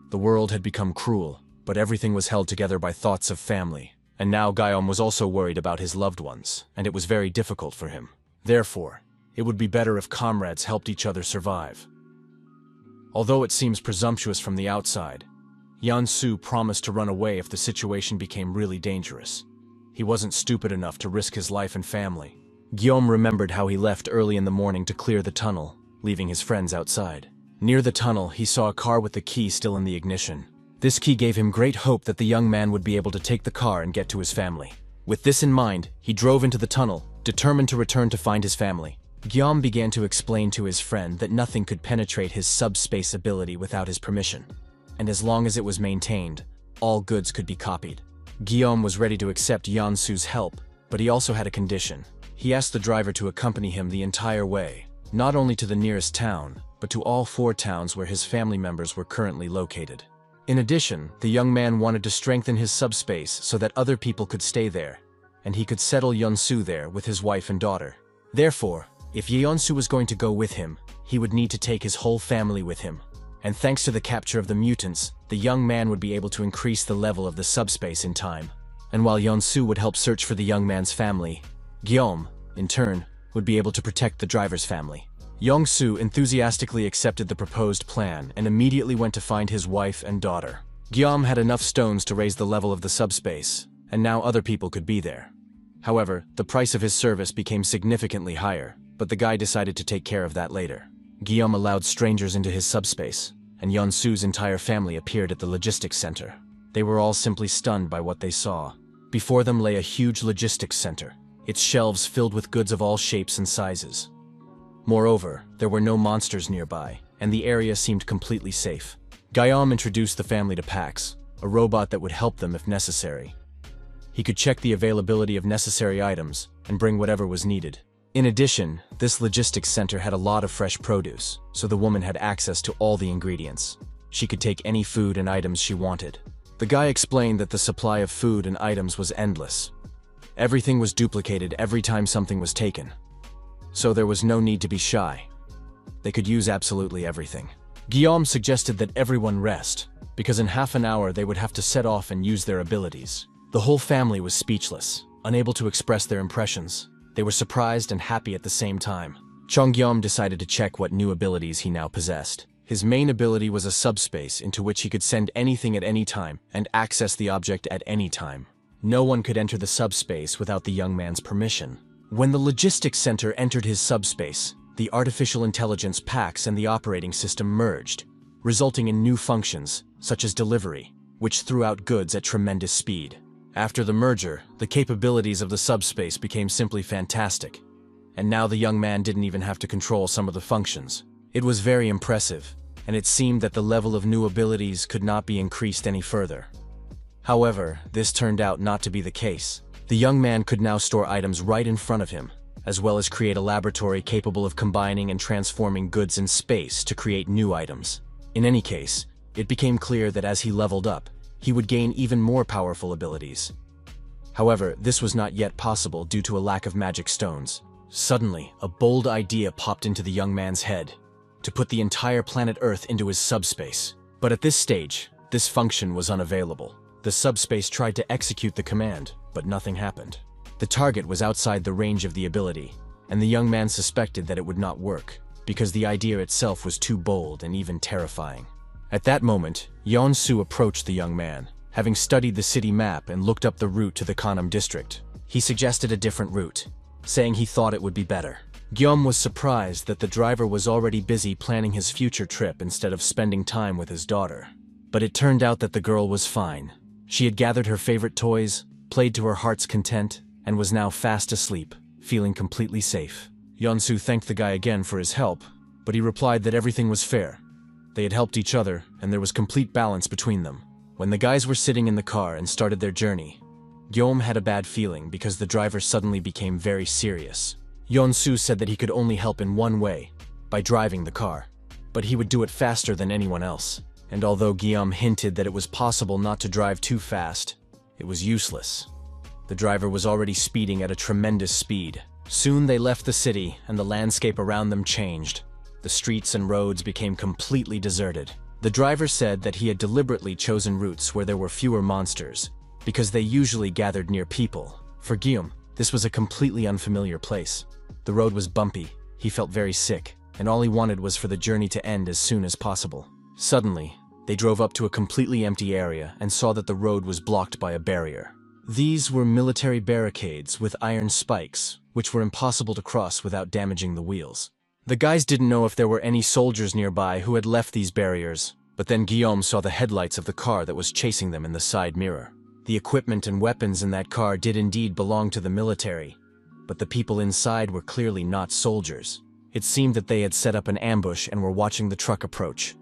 The world had become cruel, but everything was held together by thoughts of family. And now Guillaume was also worried about his loved ones, and it was very difficult for him. Therefore, it would be better if comrades helped each other survive. Although it seems presumptuous from the outside, Yeonsu promised to run away if the situation became really dangerous. He wasn't stupid enough to risk his life and family. Guillaume remembered how he left early in the morning to clear the tunnel, leaving his friends outside. Near the tunnel, he saw a car with the key still in the ignition. This key gave him great hope that the young man would be able to take the car and get to his family. With this in mind, he drove into the tunnel, determined to return to find his family. Guillaume began to explain to his friend that nothing could penetrate his subspace ability without his permission, and as long as it was maintained, all goods could be copied. Guillaume was ready to accept Yeonsu's help, but he also had a condition. He asked the driver to accompany him the entire way, not only to the nearest town, but to all 4 towns where his family members were currently located. In addition, the young man wanted to strengthen his subspace so that other people could stay there, and he could settle Yeonsu there with his wife and daughter. Therefore, if Yeonsu was going to go with him, he would need to take his whole family with him. And thanks to the capture of the mutants, the young man would be able to increase the level of the subspace in time. And while Yeonsu would help search for the young man's family, Guillaume, in turn, would be able to protect the driver's family. Yeonsu enthusiastically accepted the proposed plan and immediately went to find his wife and daughter. Guillaume had enough stones to raise the level of the subspace, and now other people could be there. However, the price of his service became significantly higher, but the guy decided to take care of that later. Guillaume allowed strangers into his subspace, and Yeonsu's entire family appeared at the logistics center. They were all simply stunned by what they saw. Before them lay a huge logistics center, its shelves filled with goods of all shapes and sizes. Moreover, there were no monsters nearby, and the area seemed completely safe. Guillaume introduced the family to Pax, a robot that would help them if necessary. He could check the availability of necessary items and bring whatever was needed. In addition, this logistics center had a lot of fresh produce, so the woman had access to all the ingredients. She could take any food and items she wanted. The guy explained that the supply of food and items was endless. Everything was duplicated every time something was taken, so there was no need to be shy. They could use absolutely everything. Guillaume suggested that everyone rest, because in half an hour they would have to set off and use their abilities. The whole family was speechless, unable to express their impressions. They were surprised and happy at the same time. Guillaume decided to check what new abilities he now possessed. His main ability was a subspace into which he could send anything at any time and access the object at any time. No one could enter the subspace without the young man's permission. When the logistics center entered his subspace, the artificial intelligence Pax and the operating system merged, resulting in new functions, such as delivery, which threw out goods at tremendous speed. After the merger, the capabilities of the subspace became simply fantastic, and now the young man didn't even have to control some of the functions. It was very impressive, and it seemed that the level of new abilities could not be increased any further. However, this turned out not to be the case. The young man could now store items right in front of him, as well as create a laboratory capable of combining and transforming goods in space to create new items. In any case, It became clear that as he leveled up, he would gain even more powerful abilities. However, this was not yet possible due to a lack of magic stones. Suddenly, a bold idea popped into the young man's head: to put the entire planet Earth into his subspace. But at this stage, this function was unavailable. The subspace tried to execute the command, but nothing happened. The target was outside the range of the ability, and the young man suspected that it would not work, because the idea itself was too bold and even terrifying. At that moment, Yeon-su approached the young man, having studied the city map and looked up the route to the Gangnam district. He suggested a different route, saying he thought it would be better. Gyeom was surprised that the driver was already busy planning his future trip instead of spending time with his daughter. But it turned out that the girl was fine. She had gathered her favorite toys, played to her heart's content, and was now fast asleep, feeling completely safe. Yeon-su thanked the guy again for his help, but he replied that everything was fair. They had helped each other, and there was complete balance between them. When the guys were sitting in the car and started their journey, Gyeom had a bad feeling because the driver suddenly became very serious. Yeon-su said that he could only help in one way, by driving the car, but he would do it faster than anyone else. And although Gyeom hinted that it was possible not to drive too fast, it was useless. The driver was already speeding at a tremendous speed. Soon they left the city, and the landscape around them changed. The streets and roads became completely deserted. The driver said that he had deliberately chosen routes where there were fewer monsters, because they usually gathered near people. For Gyeom, this was a completely unfamiliar place. The road was bumpy, he felt very sick, and all he wanted was for the journey to end as soon as possible. Suddenly, they drove up to a completely empty area and saw that the road was blocked by a barrier. These were military barricades with iron spikes, which were impossible to cross without damaging the wheels. The guys didn't know if there were any soldiers nearby who had left these barriers, but then Gyeom saw the headlights of the car that was chasing them in the side mirror. The equipment and weapons in that car did indeed belong to the military, but the people inside were clearly not soldiers. It seemed that they had set up an ambush and were watching the truck approach.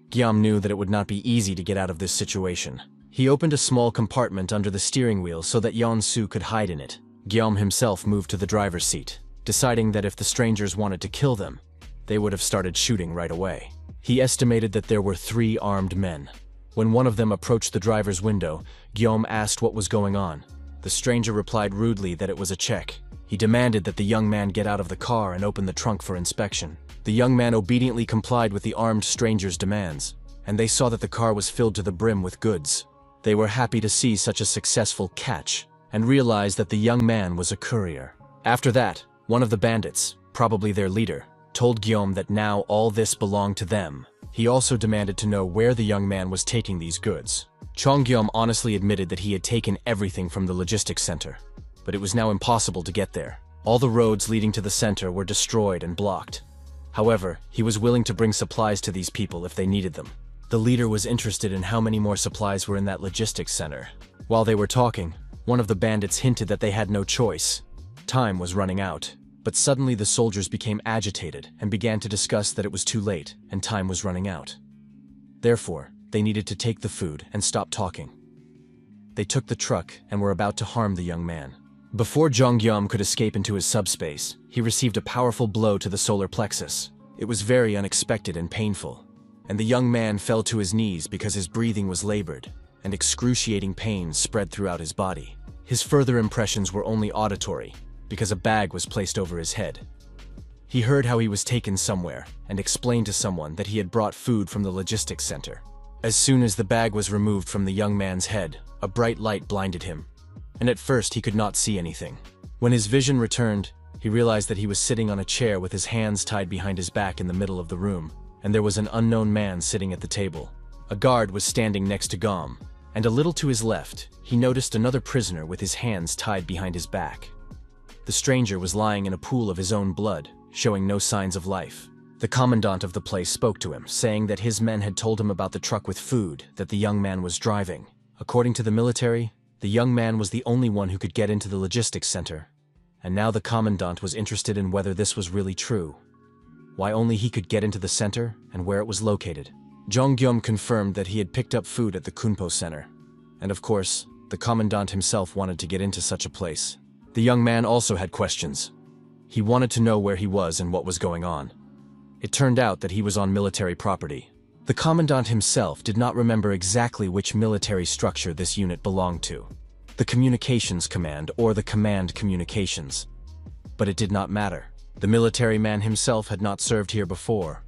Gyeom knew that it would not be easy to get out of this situation. He opened a small compartment under the steering wheel so that Yeon-su could hide in it. Gyeom himself moved to the driver's seat, deciding that if the strangers wanted to kill them, they would have started shooting right away. He estimated that there were 3 armed men. When one of them approached the driver's window, Gyeom asked what was going on. The stranger replied rudely that it was a check. He demanded that the young man get out of the car and open the trunk for inspection. The young man obediently complied with the armed stranger's demands, and they saw that the car was filled to the brim with goods. They were happy to see such a successful catch, and realized that the young man was a courier. After that, one of the bandits, probably their leader, told Gyeom that now all this belonged to them. He also demanded to know where the young man was taking these goods. Gyeom honestly admitted that he had taken everything from the logistics center, but it was now impossible to get there. All the roads leading to the center were destroyed and blocked. However, he was willing to bring supplies to these people if they needed them. The leader was interested in how many more supplies were in that logistics center. While they were talking, one of the bandits hinted that they had no choice. Time was running out. But suddenly the soldiers became agitated and began to discuss that it was too late and time was running out. Therefore, they needed to take the food and stop talking. They took the truck and were about to harm the young man. Before Gyeom could escape into his subspace, he received a powerful blow to the solar plexus. It was very unexpected and painful, and the young man fell to his knees because his breathing was labored, and excruciating pain spread throughout his body. His further impressions were only auditory, because a bag was placed over his head. He heard how he was taken somewhere and explained to someone that he had brought food from the logistics center. As soon as the bag was removed from the young man's head, a bright light blinded him, and at first he could not see anything. When his vision returned, he realized that he was sitting on a chair with his hands tied behind his back in the middle of the room, and there was an unknown man sitting at the table. A guard was standing next to Gyeom, and a little to his left, he noticed another prisoner with his hands tied behind his back. The stranger was lying in a pool of his own blood, showing no signs of life. The commandant of the place spoke to him, saying that his men had told him about the truck with food that the young man was driving. According to the military, the young man was the only one who could get into the logistics center, and now the commandant was interested in whether this was really true. Why only he could get into the center and where it was located. Gyeom confirmed that he had picked up food at the Kunpo Center, and of course, the commandant himself wanted to get into such a place. The young man also had questions. He wanted to know where he was and what was going on. It turned out that he was on military property. The commandant himself did not remember exactly which military structure this unit belonged to. The Communications Command or the Command Communications. But it did not matter. The military man himself had not served here before,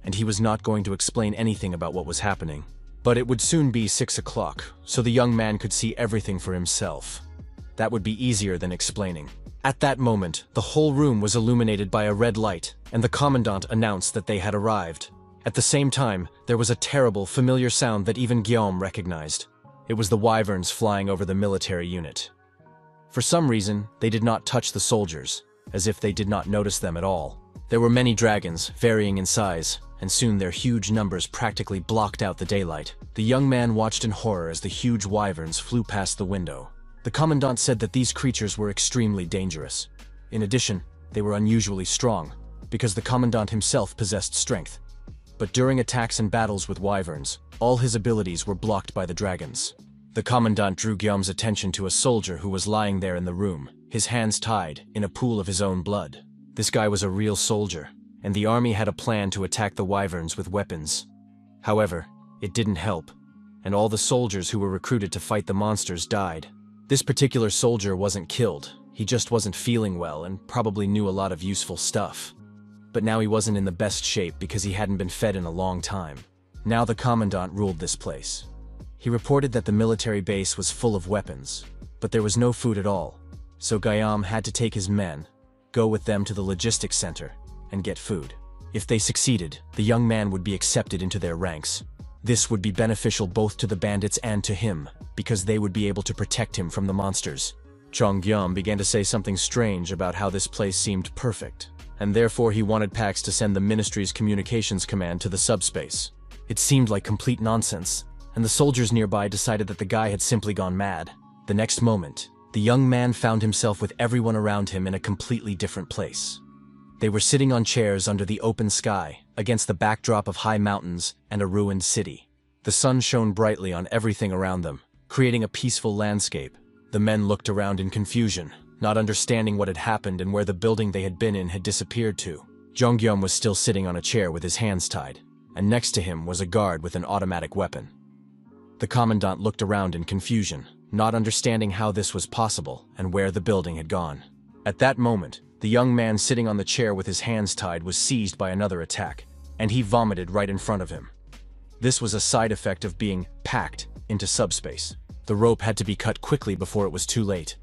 and he was not going to explain anything about what was happening. But it would soon be 6 o'clock, so the young man could see everything for himself. That would be easier than explaining. At that moment, the whole room was illuminated by a red light, and the commandant announced that they had arrived. At the same time, there was a terrible, familiar sound that even Guillaume recognized. It was the wyverns flying over the military unit. For some reason, they did not touch the soldiers, as if they did not notice them at all. There were many dragons, varying in size, and soon their huge numbers practically blocked out the daylight. The young man watched in horror as the huge wyverns flew past the window. The commandant said that these creatures were extremely dangerous. In addition, they were unusually strong, because the commandant himself possessed strength. But during attacks and battles with wyverns, all his abilities were blocked by the dragons. The commandant drew Guillaume's attention to a soldier who was lying there in the room, his hands tied, in a pool of his own blood. This guy was a real soldier, and the army had a plan to attack the wyverns with weapons. However, it didn't help, and all the soldiers who were recruited to fight the monsters died. This particular soldier wasn't killed, he just wasn't feeling well and probably knew a lot of useful stuff. But now he wasn't in the best shape because he hadn't been fed in a long time. Now the commandant ruled this place. He reported that the military base was full of weapons, but there was no food at all, so Guillaume had to take his men, go with them to the logistics center, and get food. If they succeeded, the young man would be accepted into their ranks. This would be beneficial both to the bandits and to him, because they would be able to protect him from the monsters. Guillaume began to say something strange about how this place seemed perfect, and therefore he wanted Pax to send the Ministry's Communications Command to the subspace. It seemed like complete nonsense, and the soldiers nearby decided that the guy had simply gone mad. The next moment, the young man found himself with everyone around him in a completely different place. They were sitting on chairs under the open sky, against the backdrop of high mountains and a ruined city. The sun shone brightly on everything around them, creating a peaceful landscape. The men looked around in confusion, not understanding what had happened and where the building they had been in had disappeared to. Guillaume was still sitting on a chair with his hands tied, and next to him was a guard with an automatic weapon. The commandant looked around in confusion, not understanding how this was possible and where the building had gone. At that moment, the young man sitting on the chair with his hands tied was seized by another attack, and he vomited right in front of him. This was a side effect of being packed into subspace. The rope had to be cut quickly before it was too late.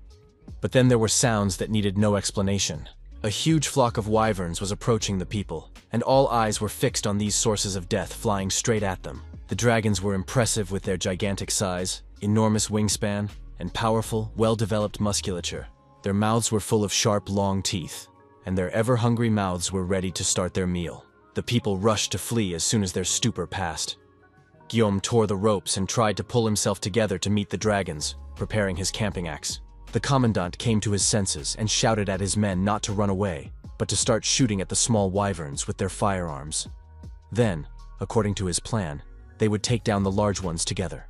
But then there were sounds that needed no explanation. A huge flock of wyverns was approaching the people, and all eyes were fixed on these sources of death flying straight at them. The dragons were impressive with their gigantic size, enormous wingspan, and powerful, well-developed musculature. Their mouths were full of sharp, long teeth, and their ever-hungry mouths were ready to start their meal. The people rushed to flee as soon as their stupor passed. Guillaume tore the ropes and tried to pull himself together to meet the dragons, preparing his camping axe. The commandant came to his senses and shouted at his men not to run away, but to start shooting at the small wyverns with their firearms. Then, according to his plan, they would take down the large ones together.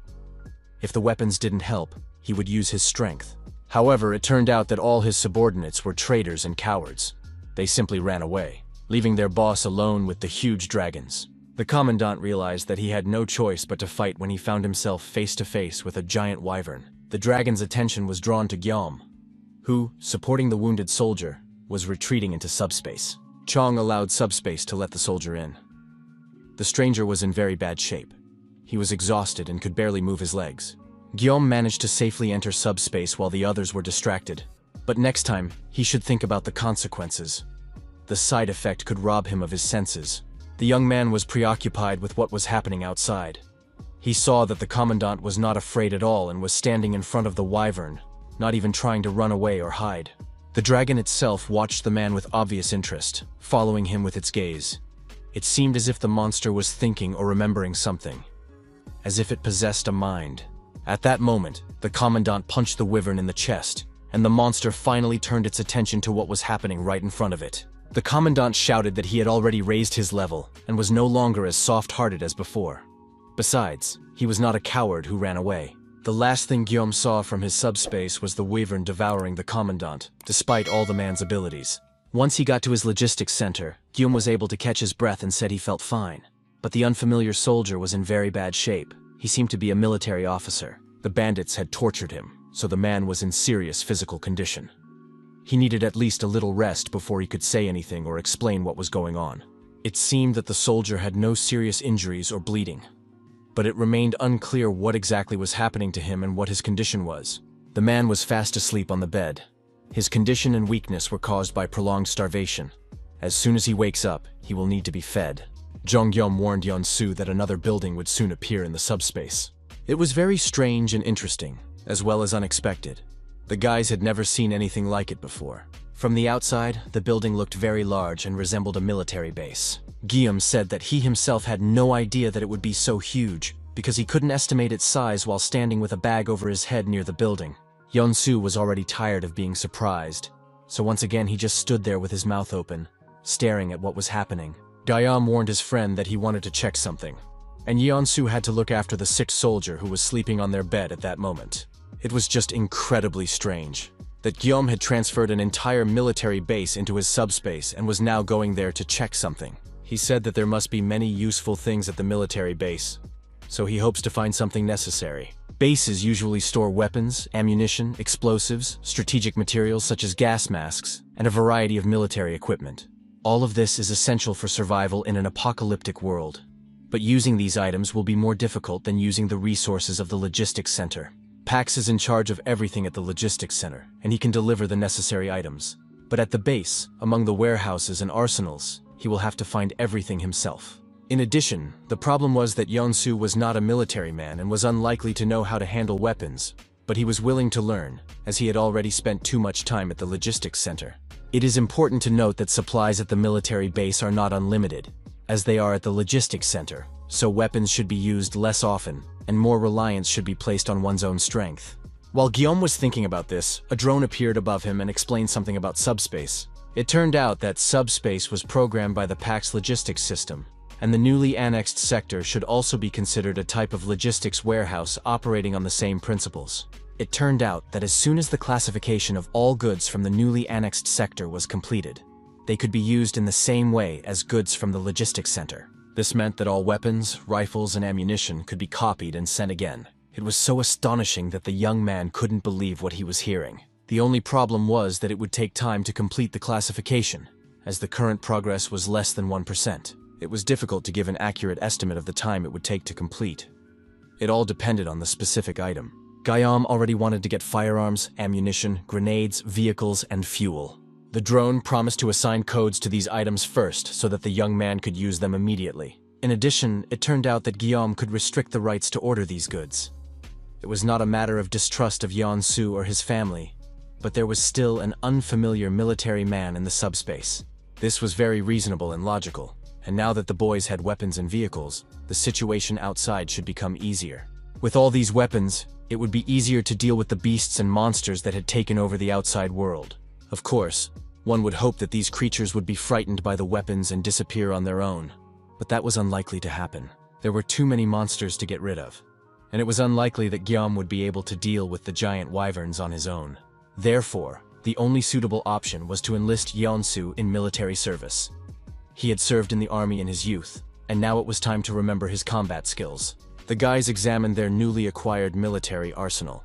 If the weapons didn't help, he would use his strength. However, it turned out that all his subordinates were traitors and cowards. They simply ran away, leaving their boss alone with the huge dragons. The commandant realized that he had no choice but to fight when he found himself face to face with a giant wyvern. The dragon's attention was drawn to Guillaume, who, supporting the wounded soldier, was retreating into subspace. Chong allowed subspace to let the soldier in. The stranger was in very bad shape. He was exhausted and could barely move his legs. Guillaume managed to safely enter subspace while the others were distracted. But next time, he should think about the consequences. The side effect could rob him of his senses. The young man was preoccupied with what was happening outside. He saw that the commandant was not afraid at all and was standing in front of the wyvern, not even trying to run away or hide. The dragon itself watched the man with obvious interest, following him with its gaze. It seemed as if the monster was thinking or remembering something, as if it possessed a mind. At that moment, the commandant punched the wyvern in the chest, and the monster finally turned its attention to what was happening right in front of it. The commandant shouted that he had already raised his level and was no longer as soft-hearted as before. Besides, he was not a coward who ran away. The last thing Guillaume saw from his subspace was the wyvern devouring the commandant, despite all the man's abilities. Once he got to his logistics center, Guillaume was able to catch his breath and said he felt fine. But the unfamiliar soldier was in very bad shape. He seemed to be a military officer. The bandits had tortured him, so the man was in serious physical condition. He needed at least a little rest before he could say anything or explain what was going on. It seemed that the soldier had no serious injuries or bleeding, but it remained unclear what exactly was happening to him and what his condition was. The man was fast asleep on the bed. His condition and weakness were caused by prolonged starvation. As soon as he wakes up, he will need to be fed. Jonghyum warned Yeon-soo that another building would soon appear in the subspace. It was very strange and interesting, as well as unexpected. The guys had never seen anything like it before. From the outside, the building looked very large and resembled a military base. Guillaume said that he himself had no idea that it would be so huge, because he couldn't estimate its size while standing with a bag over his head near the building. Yeon-soo was already tired of being surprised, so once again he just stood there with his mouth open, staring at what was happening. Guillaume warned his friend that he wanted to check something, and Yeon-soo had to look after the sick soldier who was sleeping on their bed at that moment. It was just incredibly strange that Guillaume had transferred an entire military base into his subspace and was now going there to check something. He said that there must be many useful things at the military base, so he hopes to find something necessary. Bases usually store weapons, ammunition, explosives, strategic materials such as gas masks, and a variety of military equipment. All of this is essential for survival in an apocalyptic world, but using these items will be more difficult than using the resources of the logistics center. Pax is in charge of everything at the logistics center, and he can deliver the necessary items. But at the base, among the warehouses and arsenals, he will have to find everything himself. In addition, the problem was that Yeon-soo was not a military man and was unlikely to know how to handle weapons, but he was willing to learn, as he had already spent too much time at the logistics center. It is important to note that supplies at the military base are not unlimited, as they are at the logistics center, so weapons should be used less often, and more reliance should be placed on one's own strength. While Guillaume was thinking about this, a drone appeared above him and explained something about subspace. It turned out that subspace was programmed by the PAX logistics system, and the newly annexed sector should also be considered a type of logistics warehouse operating on the same principles. It turned out that as soon as the classification of all goods from the newly annexed sector was completed, they could be used in the same way as goods from the logistics center. This meant that all weapons, rifles, and ammunition could be copied and sent again. It was so astonishing that the young man couldn't believe what he was hearing. The only problem was that it would take time to complete the classification, as the current progress was less than 1%. It was difficult to give an accurate estimate of the time it would take to complete. It all depended on the specific item. Guillaume already wanted to get firearms, ammunition, grenades, vehicles, and fuel. The drone promised to assign codes to these items first so that the young man could use them immediately. In addition, it turned out that Guillaume could restrict the rights to order these goods. It was not a matter of distrust of Yeon-soo or his family, but there was still an unfamiliar military man in the subspace. This was very reasonable and logical, and now that the boys had weapons and vehicles, the situation outside should become easier. With all these weapons, it would be easier to deal with the beasts and monsters that had taken over the outside world. Of course, one would hope that these creatures would be frightened by the weapons and disappear on their own, but that was unlikely to happen. There were too many monsters to get rid of, and it was unlikely that Guillaume would be able to deal with the giant wyverns on his own. Therefore, the only suitable option was to enlist Yeon-soo in military service. He had served in the army in his youth, and now it was time to remember his combat skills. The guys examined their newly acquired military arsenal.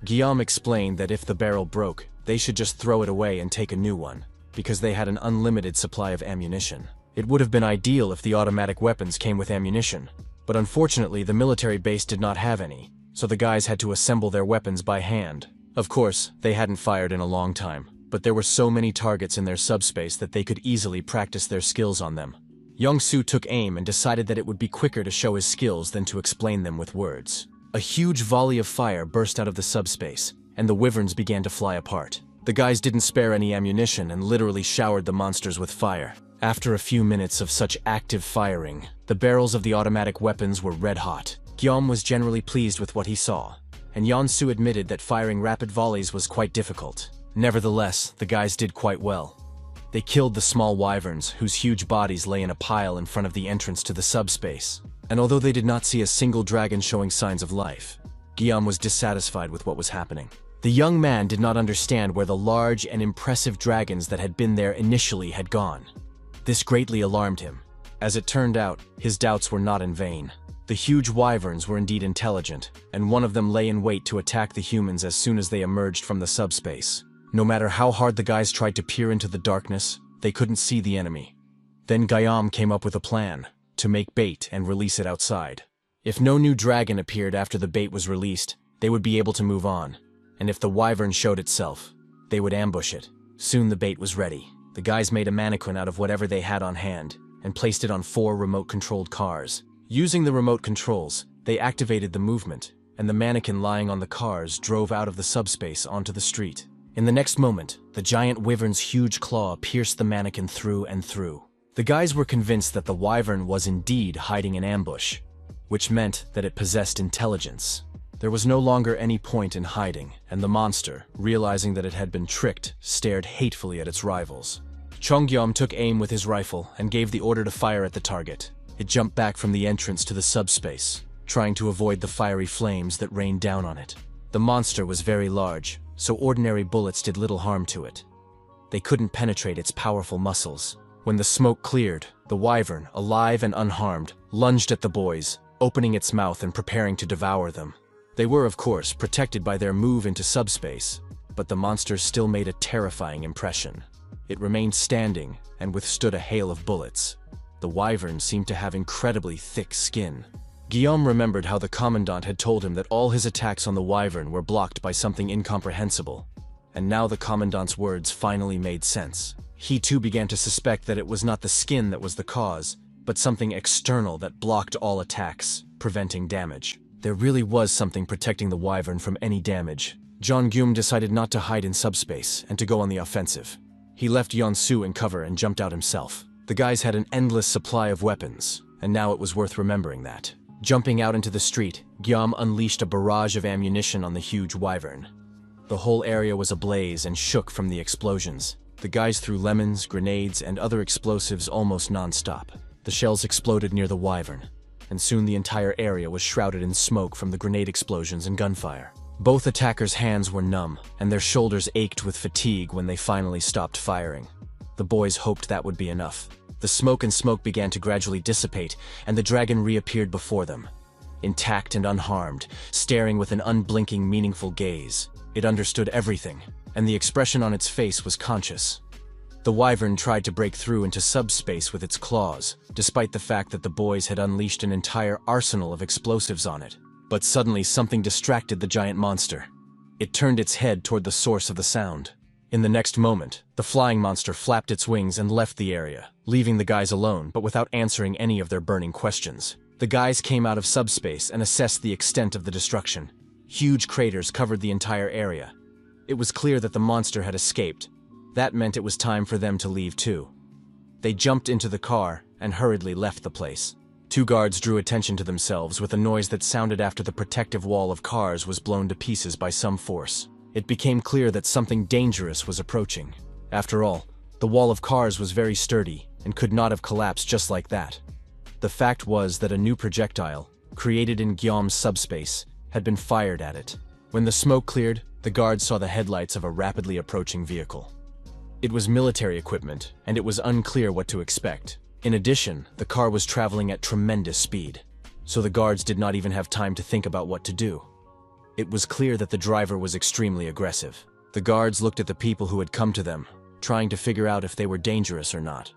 Guillaume explained that if the barrel broke, they should just throw it away and take a new one, because they had an unlimited supply of ammunition. It would have been ideal if the automatic weapons came with ammunition, but unfortunately the military base did not have any, so the guys had to assemble their weapons by hand. Of course, they hadn't fired in a long time, but there were so many targets in their subspace that they could easily practice their skills on them. Yeon-soo took aim and decided that it would be quicker to show his skills than to explain them with words. A huge volley of fire burst out of the subspace, and the wyverns began to fly apart. The guys didn't spare any ammunition and literally showered the monsters with fire. After a few minutes of such active firing, the barrels of the automatic weapons were red hot. Guillaume was generally pleased with what he saw, and Yeon-soo admitted that firing rapid volleys was quite difficult. Nevertheless, the guys did quite well. They killed the small wyverns, whose huge bodies lay in a pile in front of the entrance to the subspace. And although they did not see a single dragon showing signs of life, Guillaume was dissatisfied with what was happening. The young man did not understand where the large and impressive dragons that had been there initially had gone. This greatly alarmed him, As it turned out, his doubts were not in vain. The huge wyverns were indeed intelligent, and one of them lay in wait to attack the humans as soon as they emerged from the subspace. No matter how hard the guys tried to peer into the darkness, they couldn't see the enemy. Then Guillaume came up with a plan, to make bait and release it outside. If no new dragon appeared after the bait was released, they would be able to move on, and if the wyvern showed itself, they would ambush it. Soon the bait was ready. The guys made a mannequin out of whatever they had on hand, and placed it on 4 remote-controlled cars. Using the remote controls, they activated the movement, and the mannequin lying on the cars drove out of the subspace onto the street. In the next moment, the giant wyvern's huge claw pierced the mannequin through and through. The guys were convinced that the wyvern was indeed hiding in ambush, which meant that it possessed intelligence. There was no longer any point in hiding, and the monster, realizing that it had been tricked, stared hatefully at its rivals. Chongyom took aim with his rifle and gave the order to fire at the target. It jumped back from the entrance to the subspace, trying to avoid the fiery flames that rained down on it. The monster was very large, so ordinary bullets did little harm to it. They couldn't penetrate its powerful muscles. When the smoke cleared, the wyvern, alive and unharmed, lunged at the boys, opening its mouth and preparing to devour them. They were, of course, protected by their move into subspace, but the monster still made a terrifying impression. It remained standing and withstood a hail of bullets. The wyvern seemed to have incredibly thick skin. Guillaume remembered how the commandant had told him that all his attacks on the wyvern were blocked by something incomprehensible, and now the commandant's words finally made sense. He too began to suspect that it was not the skin that was the cause, but something external that blocked all attacks, preventing damage. There really was something protecting the wyvern from any damage. John Guillaume decided not to hide in subspace and to go on the offensive. He left Yonsu in cover and jumped out himself. The guys had an endless supply of weapons, and now it was worth remembering that. Jumping out into the street, Guillaume unleashed a barrage of ammunition on the huge wyvern. The whole area was ablaze and shook from the explosions. The guys threw lemons, grenades, and other explosives almost non-stop. The shells exploded near the wyvern, and soon the entire area was shrouded in smoke from the grenade explosions and gunfire. Both attackers' hands were numb, and their shoulders ached with fatigue when they finally stopped firing. The boys hoped that would be enough. The smoke began to gradually dissipate, and the dragon reappeared before them. Intact and unharmed, staring with an unblinking, meaningful gaze. It understood everything, and the expression on its face was conscious. The wyvern tried to break through into subspace with its claws, despite the fact that the boys had unleashed an entire arsenal of explosives on it. But suddenly something distracted the giant monster. It turned its head toward the source of the sound. In the next moment, the flying monster flapped its wings and left the area, leaving the guys alone, but without answering any of their burning questions. The guys came out of subspace and assessed the extent of the destruction. Huge craters covered the entire area. It was clear that the monster had escaped. That meant it was time for them to leave too. They jumped into the car and hurriedly left the place. 2 guards drew attention to themselves with a noise that sounded after the protective wall of cars was blown to pieces by some force. It became clear that something dangerous was approaching. After all, the wall of cars was very sturdy and could not have collapsed just like that. The fact was that a new projectile, created in Guillaume's subspace, had been fired at it. When the smoke cleared, the guards saw the headlights of a rapidly approaching vehicle. It was military equipment, and it was unclear what to expect. In addition, the car was traveling at tremendous speed, so the guards did not even have time to think about what to do. It was clear that the driver was extremely aggressive. The guards looked at the people who had come to them, trying to figure out if they were dangerous or not.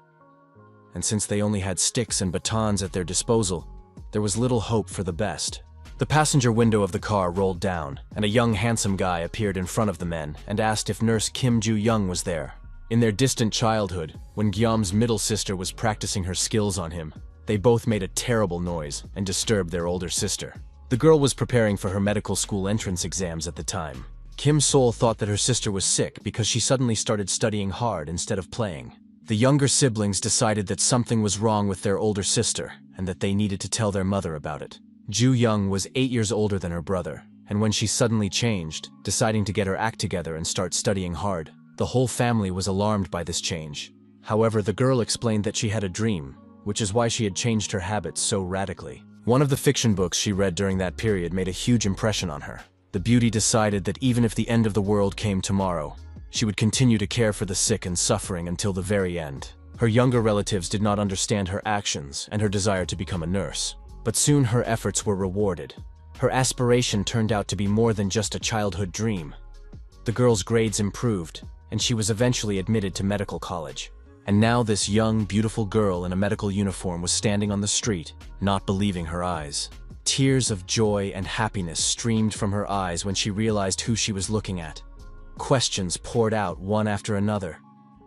And since they only had sticks and batons at their disposal, there was little hope for the best. The passenger window of the car rolled down, and a young handsome guy appeared in front of the men and asked if nurse Kim Ju-young was there. In their distant childhood, when Guillaume's middle sister was practicing her skills on him, they both made a terrible noise and disturbed their older sister. The girl was preparing for her medical school entrance exams at the time. Kim Sol thought that her sister was sick because she suddenly started studying hard instead of playing. The younger siblings decided that something was wrong with their older sister and that they needed to tell their mother about it. Ju-young was 8 years older than her brother, and when she suddenly changed, deciding to get her act together and start studying hard, the whole family was alarmed by this change. However, the girl explained that she had a dream, which is why she had changed her habits so radically. One of the fiction books she read during that period made a huge impression on her. The beauty decided that even if the end of the world came tomorrow, she would continue to care for the sick and suffering until the very end. Her younger relatives did not understand her actions and her desire to become a nurse. But soon her efforts were rewarded. Her aspiration turned out to be more than just a childhood dream. The girl's grades improved, and she was eventually admitted to medical college. And now this young, beautiful girl in a medical uniform was standing on the street, not believing her eyes. Tears of joy and happiness streamed from her eyes when she realized who she was looking at. Questions poured out one after another.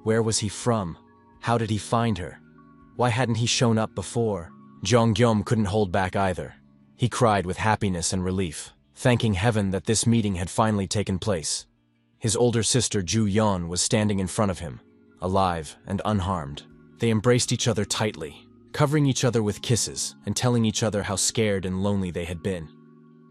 Where was he from? How did he find her? Why hadn't he shown up before? Jong-gyum couldn't hold back either. He cried with happiness and relief, thanking heaven that this meeting had finally taken place. His older sister Ju-yeon was standing in front of him, alive and unharmed. They embraced each other tightly, covering each other with kisses and telling each other how scared and lonely they had been,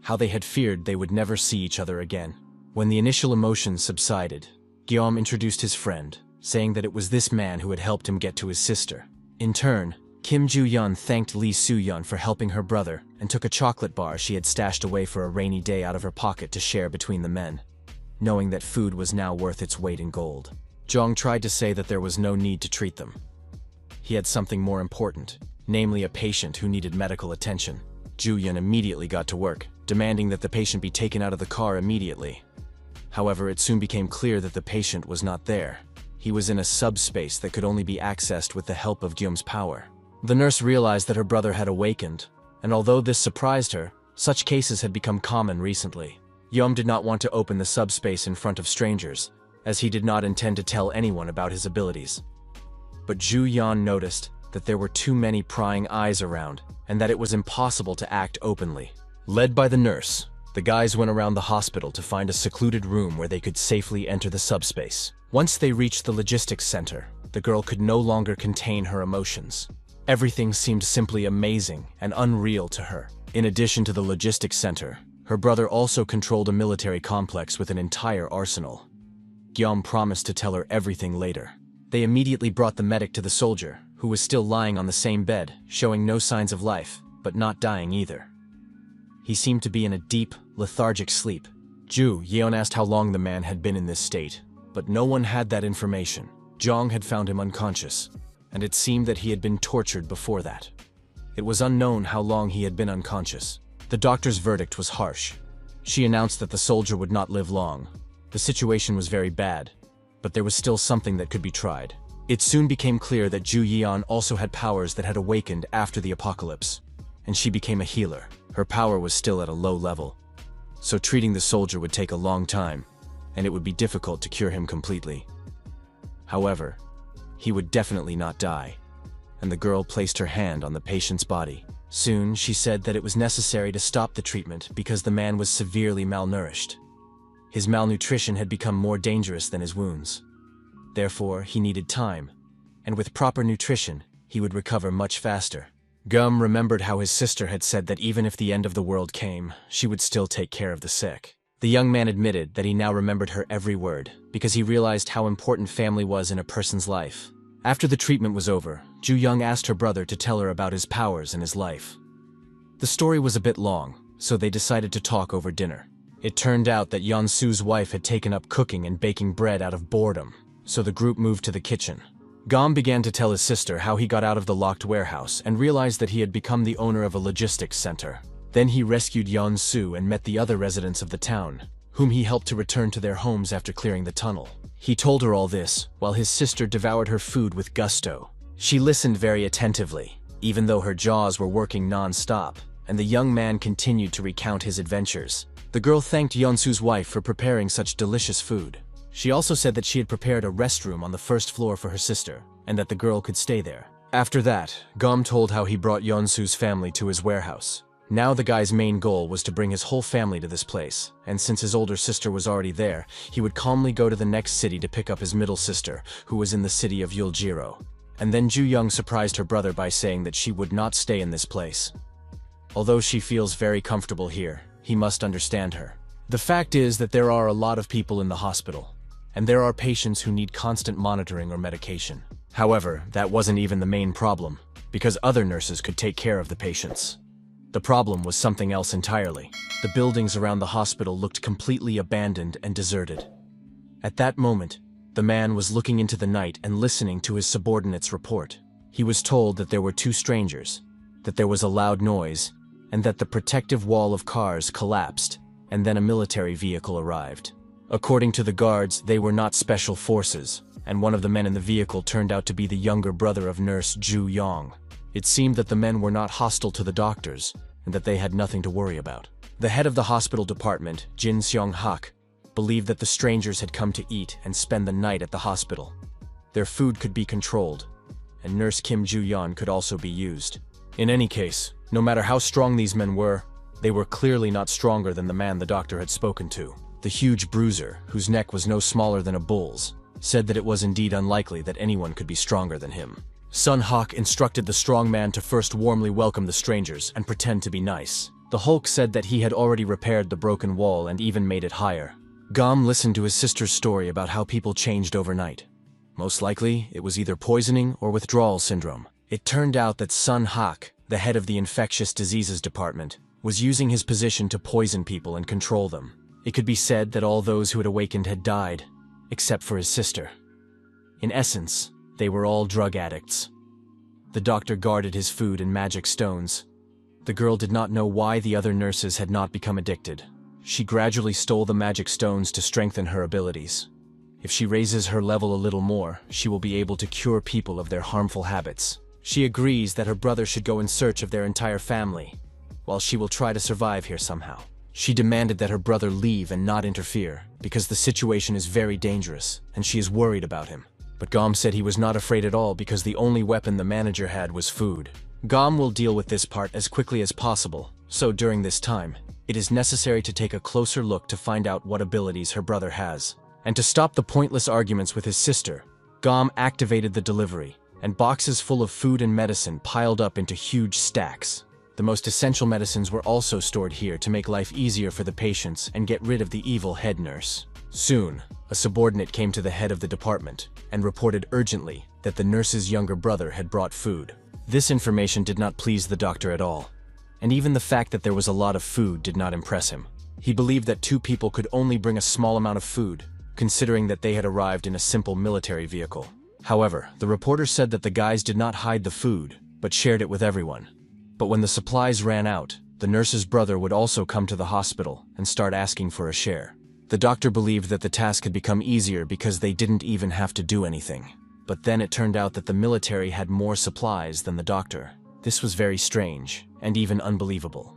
how they had feared they would never see each other again. When the initial emotions subsided, Guillaume introduced his friend, saying that it was this man who had helped him get to his sister. In turn, Kim Ju-yeon thanked Lee Soo-yeon for helping her brother and took a chocolate bar she had stashed away for a rainy day out of her pocket to share between the men, knowing that food was now worth its weight in gold. Jong tried to say that there was no need to treat them. He had something more important, namely a patient who needed medical attention. Ju-yeon immediately got to work, demanding that the patient be taken out of the car immediately. However, it soon became clear that the patient was not there. He was in a subspace that could only be accessed with the help of Guillaume's power. The nurse realized that her brother had awakened, and although this surprised her, such cases had become common recently. Guillaume did not want to open the subspace in front of strangers, as he did not intend to tell anyone about his abilities. But Ju-yeon noticed that there were too many prying eyes around, and that it was impossible to act openly. Led by the nurse, the guys went around the hospital to find a secluded room where they could safely enter the subspace. Once they reached the logistics center, the girl could no longer contain her emotions. Everything seemed simply amazing and unreal to her. In addition to the logistics center, her brother also controlled a military complex with an entire arsenal. Guillaume promised to tell her everything later. They immediately brought the medic to the soldier, who was still lying on the same bed, showing no signs of life, but not dying either. He seemed to be in a deep, lethargic sleep. Ju-yeon asked how long the man had been in this state, but no one had that information. Jong had found him unconscious, and it seemed that he had been tortured before that. It was unknown how long he had been unconscious. The doctor's verdict was harsh. She announced that the soldier would not live long. The situation was very bad, but there was still something that could be tried. It soon became clear that Ju-yeon also had powers that had awakened after the apocalypse, and she became a healer. Her power was still at a low level, so treating the soldier would take a long time, and it would be difficult to cure him completely. However, he would definitely not die, and the girl placed her hand on the patient's body. Soon, she said that it was necessary to stop the treatment because the man was severely malnourished. His malnutrition had become more dangerous than his wounds. Therefore, he needed time, and with proper nutrition, he would recover much faster. Gum remembered how his sister had said that even if the end of the world came, she would still take care of the sick. The young man admitted that he now remembered her every word, because he realized how important family was in a person's life. After the treatment was over, Ju-young asked her brother to tell her about his powers and his life. The story was a bit long, so they decided to talk over dinner. It turned out that Yeon-soo's wife had taken up cooking and baking bread out of boredom, so the group moved to the kitchen. Gom began to tell his sister how he got out of the locked warehouse and realized that he had become the owner of a logistics center. Then he rescued Yeon-soo and met the other residents of the town, whom he helped to return to their homes after clearing the tunnel. He told her all this, while his sister devoured her food with gusto. She listened very attentively, even though her jaws were working non-stop, and the young man continued to recount his adventures. The girl thanked Yeon-soo's wife for preparing such delicious food. She also said that she had prepared a restroom on the first floor for her sister, and that the girl could stay there. After that, Gom told how he brought Yeon-soo's family to his warehouse. Now the guy's main goal was to bring his whole family to this place, and since his older sister was already there, he would calmly go to the next city to pick up his middle sister, who was in the city of Yuljiro. And then Ju-young surprised her brother by saying that she would not stay in this place. Although she feels very comfortable here, he must understand her. The fact is that there are a lot of people in the hospital, and there are patients who need constant monitoring or medication. However, that wasn't even the main problem, because other nurses could take care of the patients. The problem was something else entirely. The buildings around the hospital looked completely abandoned and deserted. At that moment, The man was looking into the night and listening to his subordinate's report. He was told that there were two strangers, that there was a loud noise, and that the protective wall of cars collapsed, and then a military vehicle arrived. According to the guards, they were not special forces, and one of the men in the vehicle turned out to be the younger brother of nurse Ju Yong. It seemed that the men were not hostile to the doctors, and that they had nothing to worry about. The head of the hospital department, Jin Seong-hak, believed that the strangers had come to eat and spend the night at the hospital. Their food could be controlled, and nurse Kim Ju-yeon could also be used. In any case, no matter how strong these men were, they were clearly not stronger than the man the doctor had spoken to. The huge bruiser, whose neck was no smaller than a bull's, said that it was indeed unlikely that anyone could be stronger than him. Sun Hak instructed the strong man to first warmly welcome the strangers and pretend to be nice. The Hulk said that he had already repaired the broken wall and even made it higher. Gom listened to his sister's story about how people changed overnight. Most likely, it was either poisoning or withdrawal syndrome. It turned out that Sun Hak, the head of the infectious diseases department, was using his position to poison people and control them. It could be said that all those who had awakened had died, except for his sister. In essence, they were all drug addicts. The doctor guarded his food and magic stones. The girl did not know why the other nurses had not become addicted. She gradually stole the magic stones to strengthen her abilities. If she raises her level a little more, she will be able to cure people of their harmful habits. She agrees that her brother should go in search of their entire family, while she will try to survive here somehow. She demanded that her brother leave and not interfere, because the situation is very dangerous, and she is worried about him. But Gom said he was not afraid at all because the only weapon the manager had was food. Gom will deal with this part as quickly as possible, so during this time, it is necessary to take a closer look to find out what abilities her brother has. And to stop the pointless arguments with his sister, Gom activated the delivery, and boxes full of food and medicine piled up into huge stacks. The most essential medicines were also stored here to make life easier for the patients and get rid of the evil head nurse. Soon, a subordinate came to the head of the department and reported urgently that the nurse's younger brother had brought food. This information did not please the doctor at all, and even the fact that there was a lot of food did not impress him. He believed that two people could only bring a small amount of food, considering that they had arrived in a simple military vehicle. However, the reporter said that the guys did not hide the food, but shared it with everyone. But when the supplies ran out, the nurse's brother would also come to the hospital and start asking for a share. The doctor believed that the task had become easier because they didn't even have to do anything. But then it turned out that the military had more supplies than the doctor. This was very strange, and even unbelievable.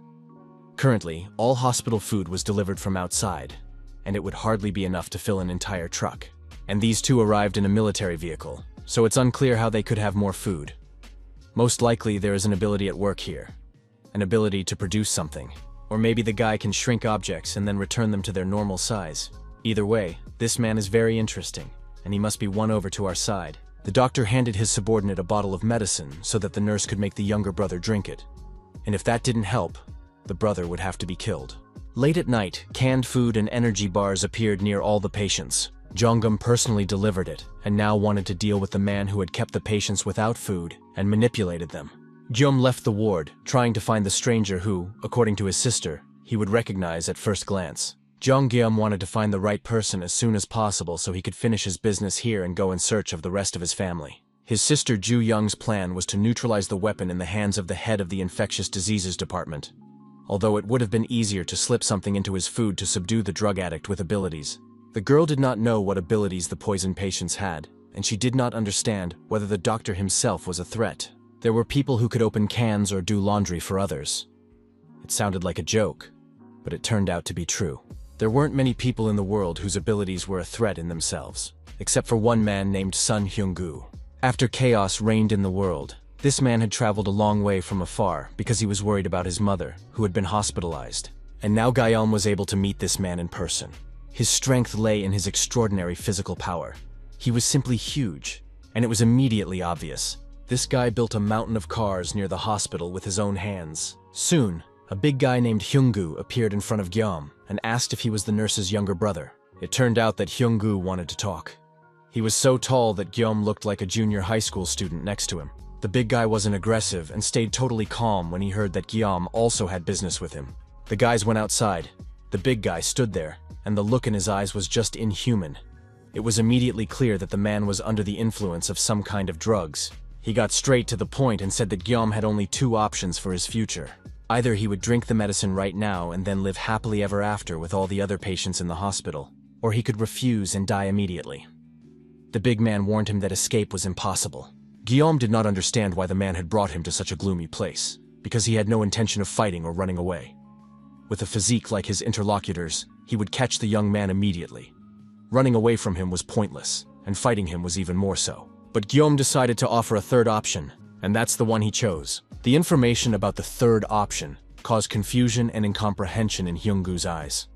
Currently, all hospital food was delivered from outside, and it would hardly be enough to fill an entire truck. And these two arrived in a military vehicle, so it's unclear how they could have more food. Most likely there is an ability at work here. An ability to produce something. Or maybe the guy can shrink objects and then return them to their normal size. Either way, this man is very interesting, and he must be won over to our side. The doctor handed his subordinate a bottle of medicine so that the nurse could make the younger brother drink it. And if that didn't help, the brother would have to be killed. Late at night, canned food and energy bars appeared near all the patients. Jongum personally delivered it, and now wanted to deal with the man who had kept the patients without food and manipulated them. Gyum left the ward, trying to find the stranger who, according to his sister, he would recognize at first glance. Jong-gyum wanted to find the right person as soon as possible so he could finish his business here and go in search of the rest of his family. His sister Ju Young's plan was to neutralize the weapon in the hands of the head of the infectious diseases department. Although it would have been easier to slip something into his food to subdue the drug addict with abilities. The girl did not know what abilities the poison patients had, and she did not understand whether the doctor himself was a threat. There were people who could open cans or do laundry for others. It sounded like a joke, but it turned out to be true. There weren't many people in the world whose abilities were a threat in themselves, except for one man named Sun Hyung-gu. After chaos reigned in the world, this man had traveled a long way from afar because he was worried about his mother, who had been hospitalized. And now Gyeom was able to meet this man in person. His strength lay in his extraordinary physical power. He was simply huge, and it was immediately obvious. This guy built a mountain of cars near the hospital with his own hands. Soon, a big guy named Hyung-gu appeared in front of Gyeom and asked if he was the nurse's younger brother. It turned out that Hyung-gu wanted to talk. He was so tall that Gyeom looked like a junior high school student next to him. The big guy wasn't aggressive and stayed totally calm when he heard that Gyeom also had business with him. The guys went outside. The big guy stood there, and the look in his eyes was just inhuman. It was immediately clear that the man was under the influence of some kind of drugs. He got straight to the point and said that Guillaume had only two options for his future. Either he would drink the medicine right now and then live happily ever after with all the other patients in the hospital, or he could refuse and die immediately. The big man warned him that escape was impossible. Guillaume did not understand why the man had brought him to such a gloomy place, because he had no intention of fighting or running away. With a physique like his interlocutors, he would catch the young man immediately. Running away from him was pointless, and fighting him was even more so. But Guillaume decided to offer a third option, and that's the one he chose. The information about the third option caused confusion and incomprehension in Hyungu's eyes.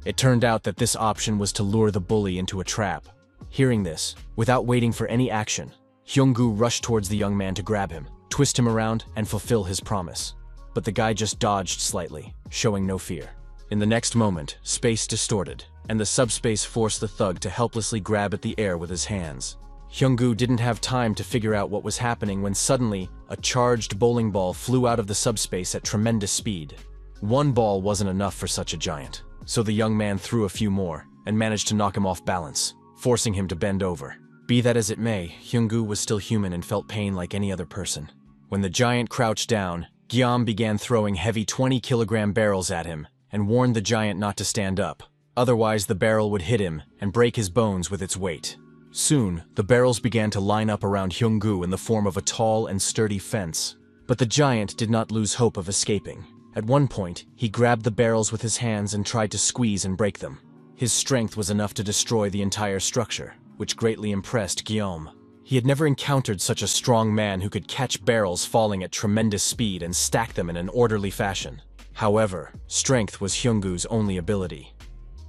It turned out that this option was to lure the bully into a trap. Hearing this, without waiting for any action, Hyungu rushed towards the young man to grab him, twist him around, and fulfill his promise. But the guy just dodged slightly, showing no fear. In the next moment, space distorted, and the subspace forced the thug to helplessly grab at the air with his hands. Hyungu didn't have time to figure out what was happening when suddenly, a charged bowling ball flew out of the subspace at tremendous speed. One ball wasn't enough for such a giant, so the young man threw a few more, and managed to knock him off balance, forcing him to bend over. Be that as it may, Hyungu was still human and felt pain like any other person. When the giant crouched down, Guillaume began throwing heavy 20-kilogram barrels at him, and warned the giant not to stand up. Otherwise, the barrel would hit him and break his bones with its weight. Soon, the barrels began to line up around Hyungu in the form of a tall and sturdy fence. But the giant did not lose hope of escaping. At one point, he grabbed the barrels with his hands and tried to squeeze and break them. His strength was enough to destroy the entire structure, which greatly impressed Guillaume. He had never encountered such a strong man who could catch barrels falling at tremendous speed and stack them in an orderly fashion. However, strength was Hyungu's only ability.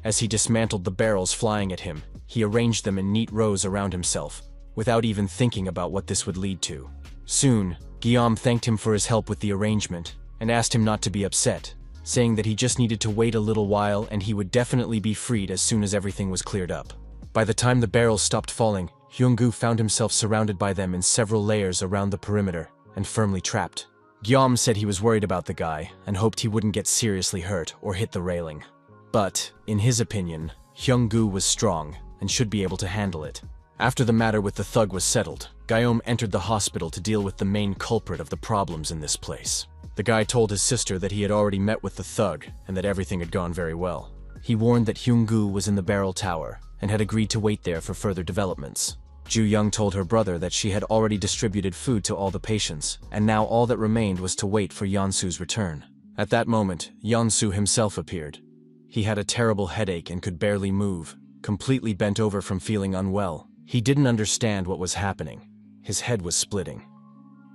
As he dismantled the barrels flying at him, he arranged them in neat rows around himself, without even thinking about what this would lead to. Soon, Guillaume thanked him for his help with the arrangement, and asked him not to be upset, saying that he just needed to wait a little while and he would definitely be freed as soon as everything was cleared up. By the time the barrels stopped falling, Hyungu found himself surrounded by them in several layers around the perimeter, and firmly trapped. Guillaume said he was worried about the guy, and hoped he wouldn't get seriously hurt or hit the railing. But, in his opinion, Hyungu was strong, and should be able to handle it. After the matter with the thug was settled, Guillaume entered the hospital to deal with the main culprit of the problems in this place. The guy told his sister that he had already met with the thug, and that everything had gone very well. He warned that Hyungu was in the barrel tower, and had agreed to wait there for further developments. Ju Young told her brother that she had already distributed food to all the patients, and now all that remained was to wait for Yeonsu's return. At that moment, Yeonsu himself appeared. He had a terrible headache and could barely move, completely bent over from feeling unwell. He didn't understand what was happening. His head was splitting.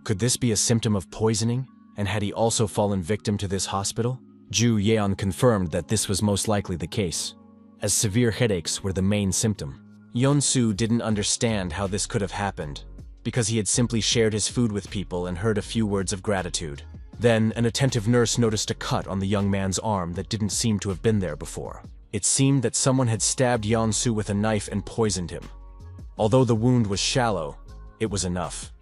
Could this be a symptom of poisoning? And had he also fallen victim to this hospital? Ju Yeon confirmed that this was most likely the case, as severe headaches were the main symptom. Yeonsu didn't understand how this could have happened, because he had simply shared his food with people and heard a few words of gratitude. Then, an attentive nurse noticed a cut on the young man's arm that didn't seem to have been there before. It seemed that someone had stabbed Yeonsu with a knife and poisoned him. Although the wound was shallow, it was enough.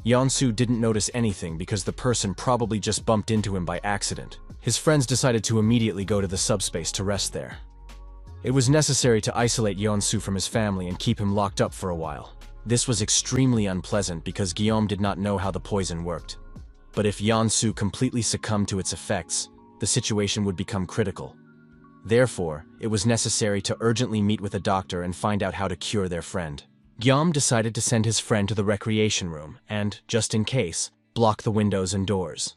Yeonsu didn't notice anything because the person probably just bumped into him by accident. His friends decided to immediately go to the subspace to rest there. It was necessary to isolate Yeonsu from his family and keep him locked up for a while. This was extremely unpleasant because Guillaume did not know how the poison worked. But if Yeonsu completely succumbed to its effects, the situation would become critical. Therefore, it was necessary to urgently meet with a doctor and find out how to cure their friend. Guillaume decided to send his friend to the recreation room and, just in case, block the windows and doors.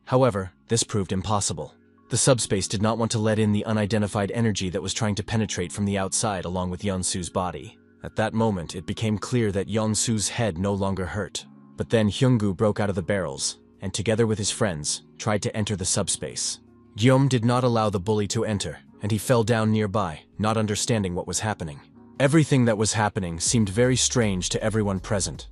However, this proved impossible. The subspace did not want to let in the unidentified energy that was trying to penetrate from the outside along with Yeonsu's body. At that moment, it became clear that Yeonsu's head no longer hurt. But then Hyungu broke out of the barrels, and together with his friends, tried to enter the subspace. Guillaume did not allow the bully to enter, and he fell down nearby, not understanding what was happening. Everything that was happening seemed very strange to everyone present.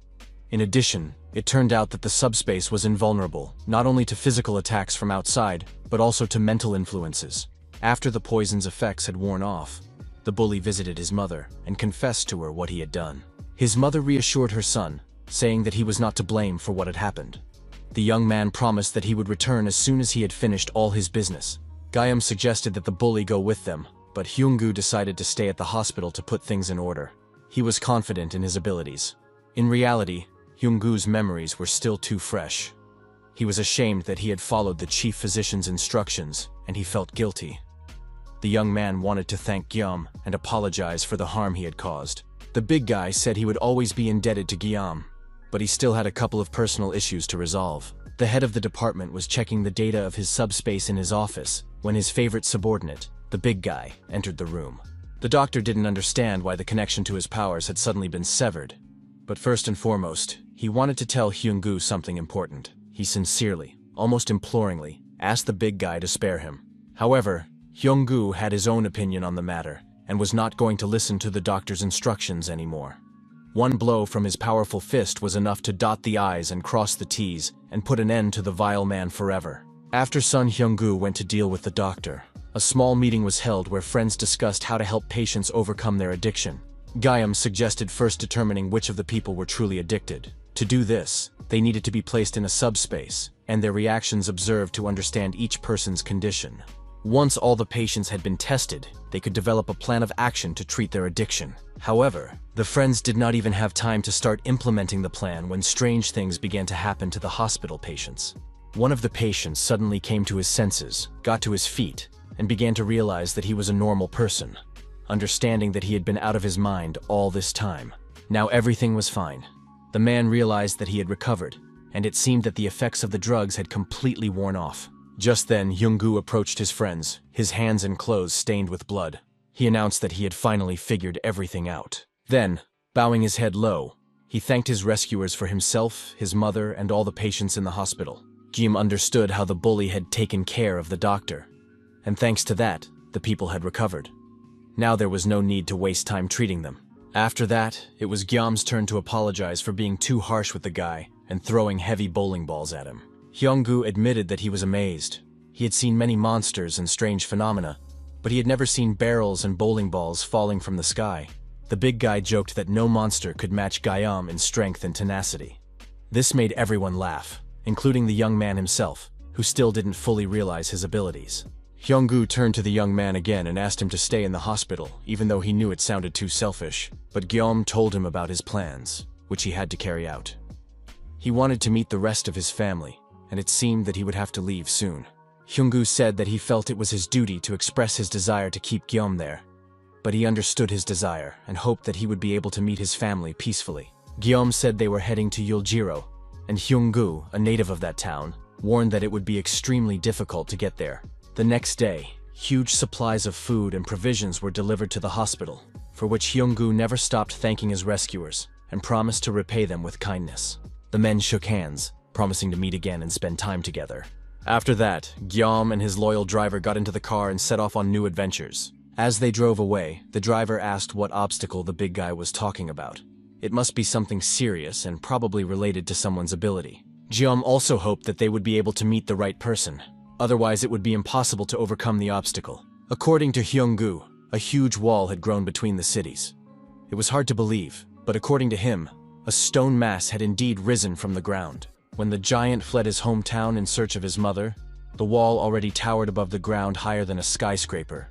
In addition, it turned out that the subspace was invulnerable, not only to physical attacks from outside, but also to mental influences. After the poison's effects had worn off, the bully visited his mother and confessed to her what he had done. His mother reassured her son, saying that he was not to blame for what had happened. The young man promised that he would return as soon as he had finished all his business. Guillaume suggested that the bully go with them, but Hyung-gu decided to stay at the hospital to put things in order. He was confident in his abilities. In reality, Hyung-gu's memories were still too fresh. He was ashamed that he had followed the chief physician's instructions, and he felt guilty. The young man wanted to thank Guillaume and apologize for the harm he had caused. The big guy said he would always be indebted to Guillaume, but he still had a couple of personal issues to resolve. The head of the department was checking the data of his subspace in his office when his favorite subordinate, the big guy, entered the room. The doctor didn't understand why the connection to his powers had suddenly been severed. But first and foremost, he wanted to tell Hyung-gu something important. He sincerely, almost imploringly, asked the big guy to spare him. However, Hyung-gu had his own opinion on the matter and was not going to listen to the doctor's instructions anymore. One blow from his powerful fist was enough to dot the I's and cross the T's and put an end to the vile man forever. After Sun Hyung-gu went to deal with the doctor, a small meeting was held where friends discussed how to help patients overcome their addiction. Guillaume suggested first determining which of the people were truly addicted. To do this, they needed to be placed in a subspace, and their reactions observed to understand each person's condition. Once all the patients had been tested, they could develop a plan of action to treat their addiction. However, the friends did not even have time to start implementing the plan when strange things began to happen to the hospital patients. One of the patients suddenly came to his senses, got to his feet, and began to realize that he was a normal person, understanding that he had been out of his mind all this time. Now everything was fine. The man realized that he had recovered, and it seemed that the effects of the drugs had completely worn off. Just then, Hyung-gu approached his friends, his hands and clothes stained with blood. He announced that he had finally figured everything out. Then, bowing his head low, he thanked his rescuers for himself, his mother, and all the patients in the hospital. Jim understood how the bully had taken care of the doctor, and thanks to that, the people had recovered. Now there was no need to waste time treating them. After that, it was Guillaume's turn to apologize for being too harsh with the guy and throwing heavy bowling balls at him. Hyung-gu admitted that he was amazed. He had seen many monsters and strange phenomena, but he had never seen barrels and bowling balls falling from the sky. The big guy joked that no monster could match Guillaume in strength and tenacity. This made everyone laugh, including the young man himself, who still didn't fully realize his abilities. Hyung-gu turned to the young man again and asked him to stay in the hospital, even though he knew it sounded too selfish. But Guillaume told him about his plans, which he had to carry out. He wanted to meet the rest of his family, and it seemed that he would have to leave soon. Hyung-gu said that he felt it was his duty to express his desire to keep Guillaume there, but he understood his desire and hoped that he would be able to meet his family peacefully. Guillaume said they were heading to Yuljiro, and Hyung-gu, a native of that town, warned that it would be extremely difficult to get there. The next day, huge supplies of food and provisions were delivered to the hospital, for which Hyung-gu never stopped thanking his rescuers and promised to repay them with kindness. The men shook hands, promising to meet again and spend time together. After that, Guillaume and his loyal driver got into the car and set off on new adventures. As they drove away, the driver asked what obstacle the big guy was talking about. It must be something serious and probably related to someone's ability. Guillaume also hoped that they would be able to meet the right person. Otherwise, it would be impossible to overcome the obstacle. According to Hyung-gu, a huge wall had grown between the cities. It was hard to believe, but according to him, a stone mass had indeed risen from the ground. When the giant fled his hometown in search of his mother, the wall already towered above the ground higher than a skyscraper,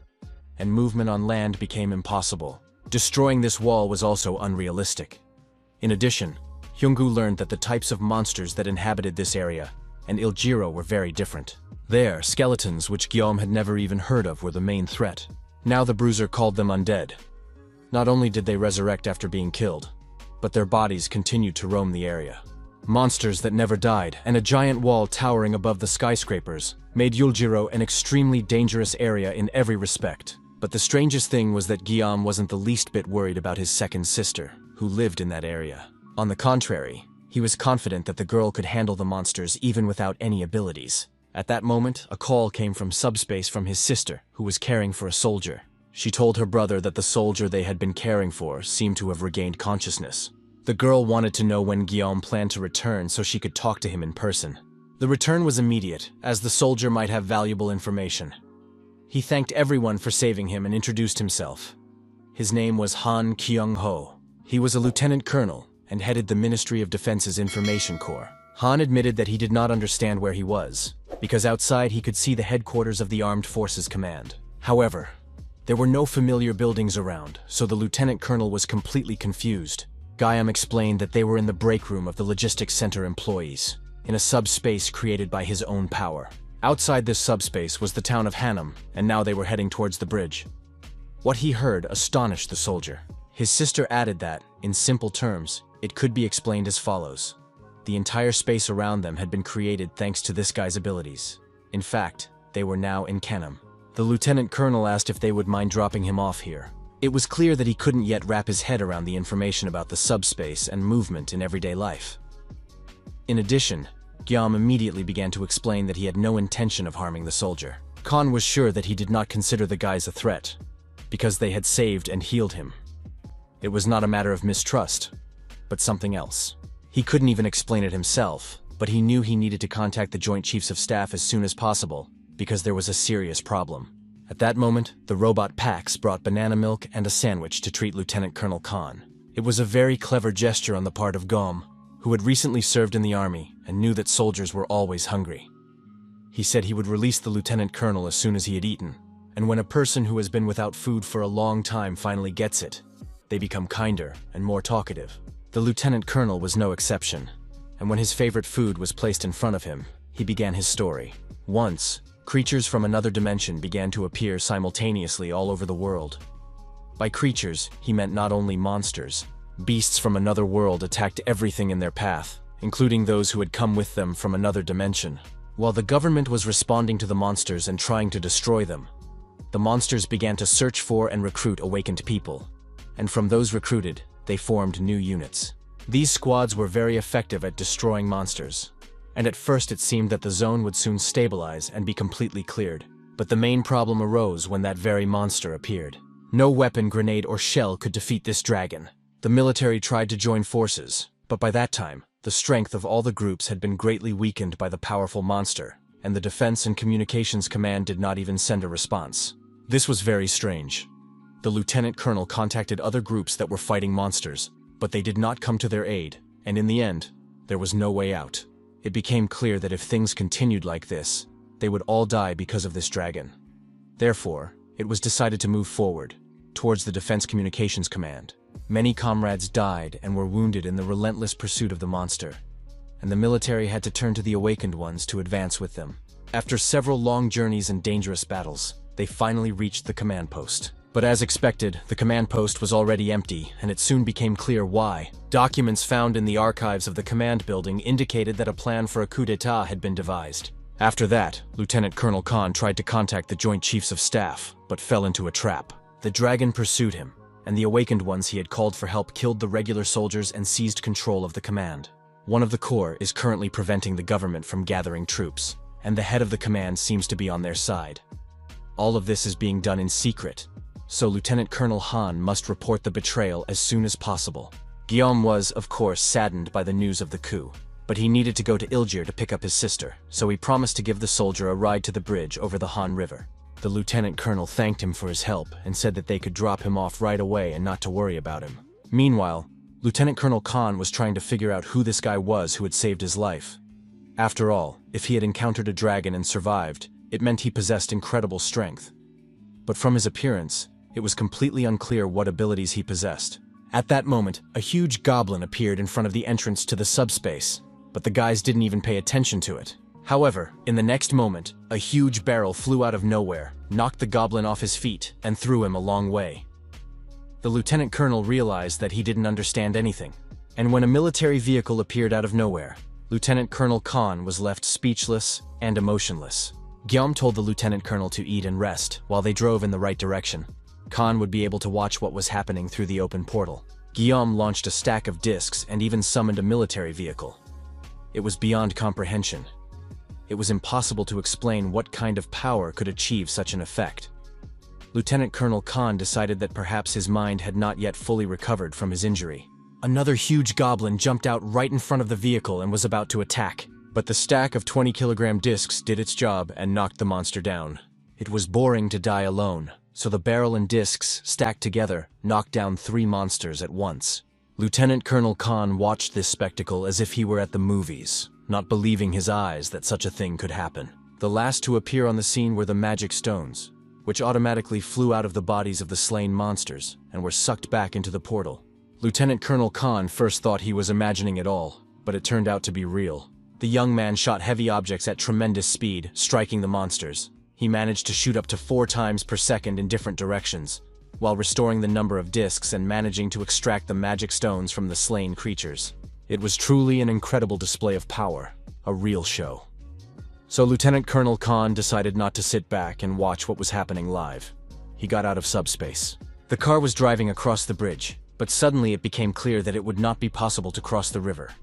and movement on land became impossible. Destroying this wall was also unrealistic. In addition, Hyung-gu learned that the types of monsters that inhabited this area and Iljiro were very different. There, skeletons, which Guillaume had never even heard of, were the main threat. Now the bruiser called them undead. Not only did they resurrect after being killed, but their bodies continued to roam the area. Monsters that never died, and a giant wall towering above the skyscrapers, made Yuljiro an extremely dangerous area in every respect. But the strangest thing was that Guillaume wasn't the least bit worried about his second sister, who lived in that area. On the contrary, he was confident that the girl could handle the monsters even without any abilities. At that moment, a call came from subspace from his sister, who was caring for a soldier. She told her brother that the soldier they had been caring for seemed to have regained consciousness. The girl wanted to know when Guillaume planned to return so she could talk to him in person. The return was immediate, as the soldier might have valuable information. He thanked everyone for saving him and introduced himself. His name was Han Kyung-ho. He was a lieutenant colonel and headed the Ministry of Defense's Information Corps. Han admitted that he did not understand where he was, because outside he could see the headquarters of the Armed Forces Command. However, There were no familiar buildings around, so the lieutenant colonel was completely confused. Guillaume explained that they were in the break room of the logistics center employees, in a subspace created by his own power. Outside this subspace was the town of Hannam, and now they were heading towards the bridge. What he heard astonished the soldier. His sister added that, in simple terms, it could be explained as follows. The entire space around them had been created thanks to this guy's abilities. In fact, they were now in Hannam. The lieutenant colonel asked if they would mind dropping him off here. It was clear that he couldn't yet wrap his head around the information about the subspace and movement in everyday life. In addition, Guillaume immediately began to explain that he had no intention of harming the soldier. Khan was sure that he did not consider the guys a threat, because they had saved and healed him. It was not a matter of mistrust, but something else. He couldn't even explain it himself, but he knew he needed to contact the Joint Chiefs of Staff as soon as possible, because there was a serious problem. At that moment, the robot Pax brought banana milk and a sandwich to treat Lieutenant Colonel Khan. It was a very clever gesture on the part of Guillaume, who had recently served in the army and knew that soldiers were always hungry. He said he would release the lieutenant colonel as soon as he had eaten, and when a person who has been without food for a long time finally gets it, they become kinder and more talkative. The lieutenant colonel was no exception, and when his favorite food was placed in front of him, he began his story. Once, creatures from another dimension began to appear simultaneously all over the world. By creatures, he meant not only monsters. Beasts from another world attacked everything in their path, including those who had come with them from another dimension. While the government was responding to the monsters and trying to destroy them, the monsters began to search for and recruit awakened people. And from those recruited, they formed new units. These squads were very effective at destroying monsters. And at first it seemed that the zone would soon stabilize and be completely cleared. But the main problem arose when that very monster appeared. No weapon, grenade, or shell could defeat this dragon. The military tried to join forces, but by that time, the strength of all the groups had been greatly weakened by the powerful monster, and the Defense and Communications Command did not even send a response. This was very strange. The lieutenant colonel contacted other groups that were fighting monsters, but they did not come to their aid, and in the end, there was no way out. It became clear that if things continued like this, they would all die because of this dragon. Therefore, it was decided to move forward, towards the Defense Communications Command. Many comrades died and were wounded in the relentless pursuit of the monster, and the military had to turn to the awakened ones to advance with them. After several long journeys and dangerous battles, they finally reached the command post. But as expected, the command post was already empty, and it soon became clear why. Documents found in the archives of the command building indicated that a plan for a coup d'etat had been devised. After that, Lieutenant Colonel Khan tried to contact the Joint Chiefs of Staff, but fell into a trap. The dragon pursued him, and the awakened ones he had called for help killed the regular soldiers and seized control of the command. One of the corps is currently preventing the government from gathering troops, and the head of the command seems to be on their side. All of this is being done in secret, so Lieutenant Colonel Han must report the betrayal as soon as possible. Guillaume was, of course, saddened by the news of the coup, but he needed to go to Ilgir to pick up his sister, so he promised to give the soldier a ride to the bridge over the Han River. The lieutenant colonel thanked him for his help and said that they could drop him off right away and not to worry about him. Meanwhile, Lieutenant Colonel Khan was trying to figure out who this guy was who had saved his life. After all, if he had encountered a dragon and survived, it meant he possessed incredible strength. But from his appearance, it was completely unclear what abilities he possessed. At that moment, a huge goblin appeared in front of the entrance to the subspace, but the guys didn't even pay attention to it. However, in the next moment, a huge barrel flew out of nowhere, knocked the goblin off his feet, and threw him a long way. The lieutenant colonel realized that he didn't understand anything, and when a military vehicle appeared out of nowhere, Lieutenant Colonel Khan was left speechless and emotionless. Guillaume told the lieutenant colonel to eat and rest while they drove in the right direction. Khan would be able to watch what was happening through the open portal. Guillaume launched a stack of discs and even summoned a military vehicle. It was beyond comprehension. It was impossible to explain what kind of power could achieve such an effect. Lieutenant Colonel Khan decided that perhaps his mind had not yet fully recovered from his injury. Another huge goblin jumped out right in front of the vehicle and was about to attack, but the stack of 20-kilogram discs did its job and knocked the monster down. It was boring to die alone, so the barrel and discs, stacked together, knocked down 3 monsters at once. Lieutenant Colonel Khan watched this spectacle as if he were at the movies, not believing his eyes that such a thing could happen. The last to appear on the scene were the magic stones. which automatically flew out of the bodies of the slain monsters and were sucked back into the portal. Lieutenant Colonel Khan first thought he was imagining it all, but it turned out to be real. The young man shot heavy objects at tremendous speed, striking the monsters. He managed to shoot up to 4 times per second in different directions, while restoring the number of discs and managing to extract the magic stones from the slain creatures. It was truly an incredible display of power, a real show. So Lieutenant Colonel Khan decided not to sit back and watch what was happening live. He got out of subspace. The car was driving across the bridge, but suddenly it became clear that it would not be possible to cross the river.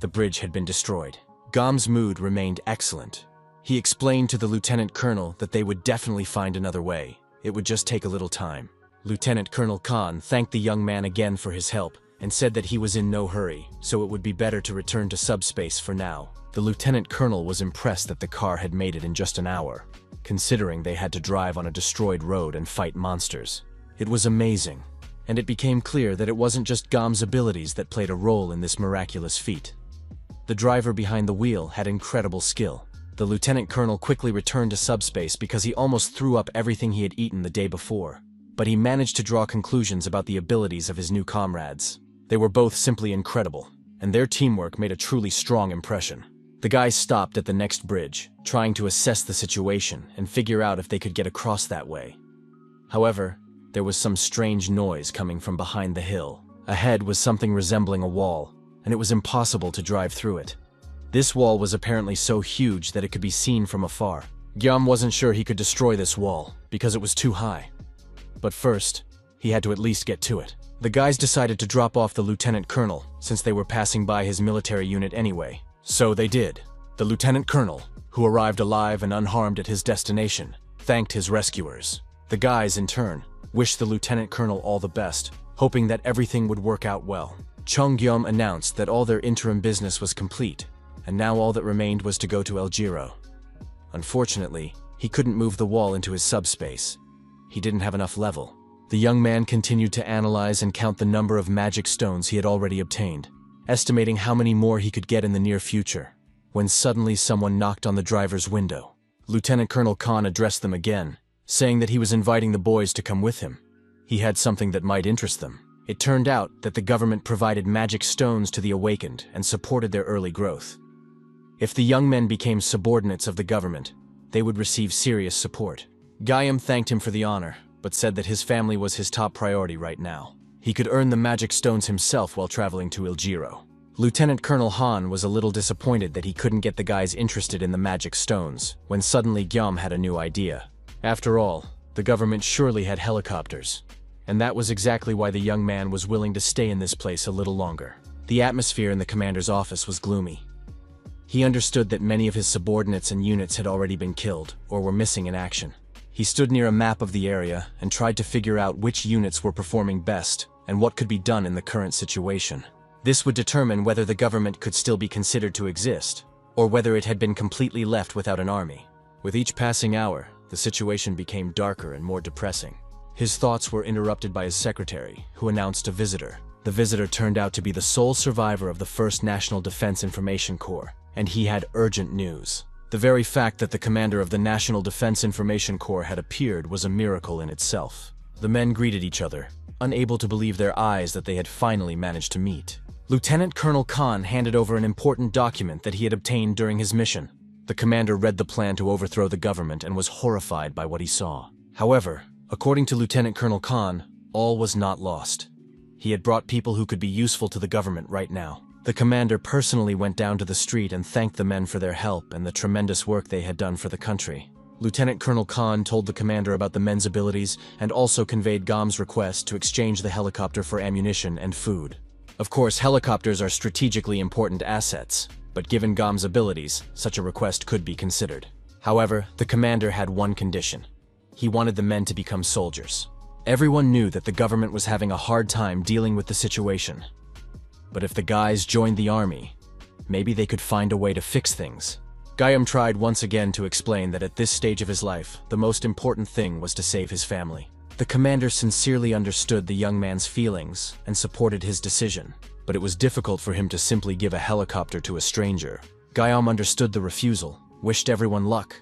The bridge had been destroyed. Gam's mood remained excellent. He explained to the Lieutenant Colonel that they would definitely find another way. It would just take a little time. Lieutenant Colonel Khan thanked the young man again for his help and said that he was in no hurry, so it would be better to return to subspace for now. The Lieutenant Colonel was impressed that the car had made it in just an hour, considering they had to drive on a destroyed road and fight monsters. It was amazing, and it became clear that it wasn't just Gam's abilities that played a role in this miraculous feat. The driver behind the wheel had incredible skill. The Lieutenant Colonel quickly returned to subspace because he almost threw up everything he had eaten the day before, but he managed to draw conclusions about the abilities of his new comrades. They were both simply incredible, and their teamwork made a truly strong impression. The guys stopped at the next bridge, trying to assess the situation and figure out if they could get across that way. However, there was some strange noise coming from behind the hill. Ahead was something resembling a wall, and it was impossible to drive through it. This wall was apparently so huge that it could be seen from afar. Gyam wasn't sure he could destroy this wall, because it was too high. But first, he had to at least get to it. The guys decided to drop off the Lieutenant Colonel, since they were passing by his military unit anyway. So they did. The Lieutenant Colonel, who arrived alive and unharmed at his destination, thanked his rescuers. The guys, in turn, wished the Lieutenant Colonel all the best, hoping that everything would work out well. Chung Gyum announced that all their interim business was complete, and now all that remained was to go to El Giro. Unfortunately, he couldn't move the wall into his subspace. He didn't have enough level. The young man continued to analyze and count the number of magic stones he had already obtained, estimating how many more he could get in the near future, when suddenly someone knocked on the driver's window. Lieutenant Colonel Khan addressed them again, saying that he was inviting the boys to come with him. He had something that might interest them. It turned out that the government provided magic stones to the awakened and supported their early growth. If the young men became subordinates of the government, they would receive serious support. Gayam thanked him for the honor, but said that his family was his top priority right now. He could earn the magic stones himself while traveling to El Giro. Lieutenant Colonel Han was a little disappointed that he couldn't get the guys interested in the magic stones, when suddenly Gyam had a new idea. After all, the government surely had helicopters, and that was exactly why the young man was willing to stay in this place a little longer. The atmosphere in the commander's office was gloomy. He understood that many of his subordinates and units had already been killed or were missing in action. He stood near a map of the area and tried to figure out which units were performing best and what could be done in the current situation. This would determine whether the government could still be considered to exist, or whether it had been completely left without an army. With each passing hour, the situation became darker and more depressing. His thoughts were interrupted by his secretary, who announced a visitor. The visitor turned out to be the sole survivor of the 1st National Defense Information Corps, and he had urgent news. The very fact that the commander of the National Defense Information Corps had appeared was a miracle in itself. The men greeted each other, unable to believe their eyes that they had finally managed to meet. Lieutenant Colonel Khan handed over an important document that he had obtained during his mission. The commander read the plan to overthrow the government and was horrified by what he saw. However, according to Lieutenant Colonel Khan, all was not lost. He had brought people who could be useful to the government right now. The commander personally went down to the street and thanked the men for their help and the tremendous work they had done for the country. Lieutenant Colonel Khan told the commander about the men's abilities and also conveyed Gam's request to exchange the helicopter for ammunition and food. Of course, helicopters are strategically important assets, but given Gam's abilities, such a request could be considered. However, the commander had one condition. He wanted the men to become soldiers. Everyone knew that the government was having a hard time dealing with the situation. But if the guys joined the army, maybe they could find a way to fix things. Gayam tried once again to explain that at this stage of his life, the most important thing was to save his family. The commander sincerely understood the young man's feelings and supported his decision, but it was difficult for him to simply give a helicopter to a stranger. Gayam understood the refusal, wished everyone luck,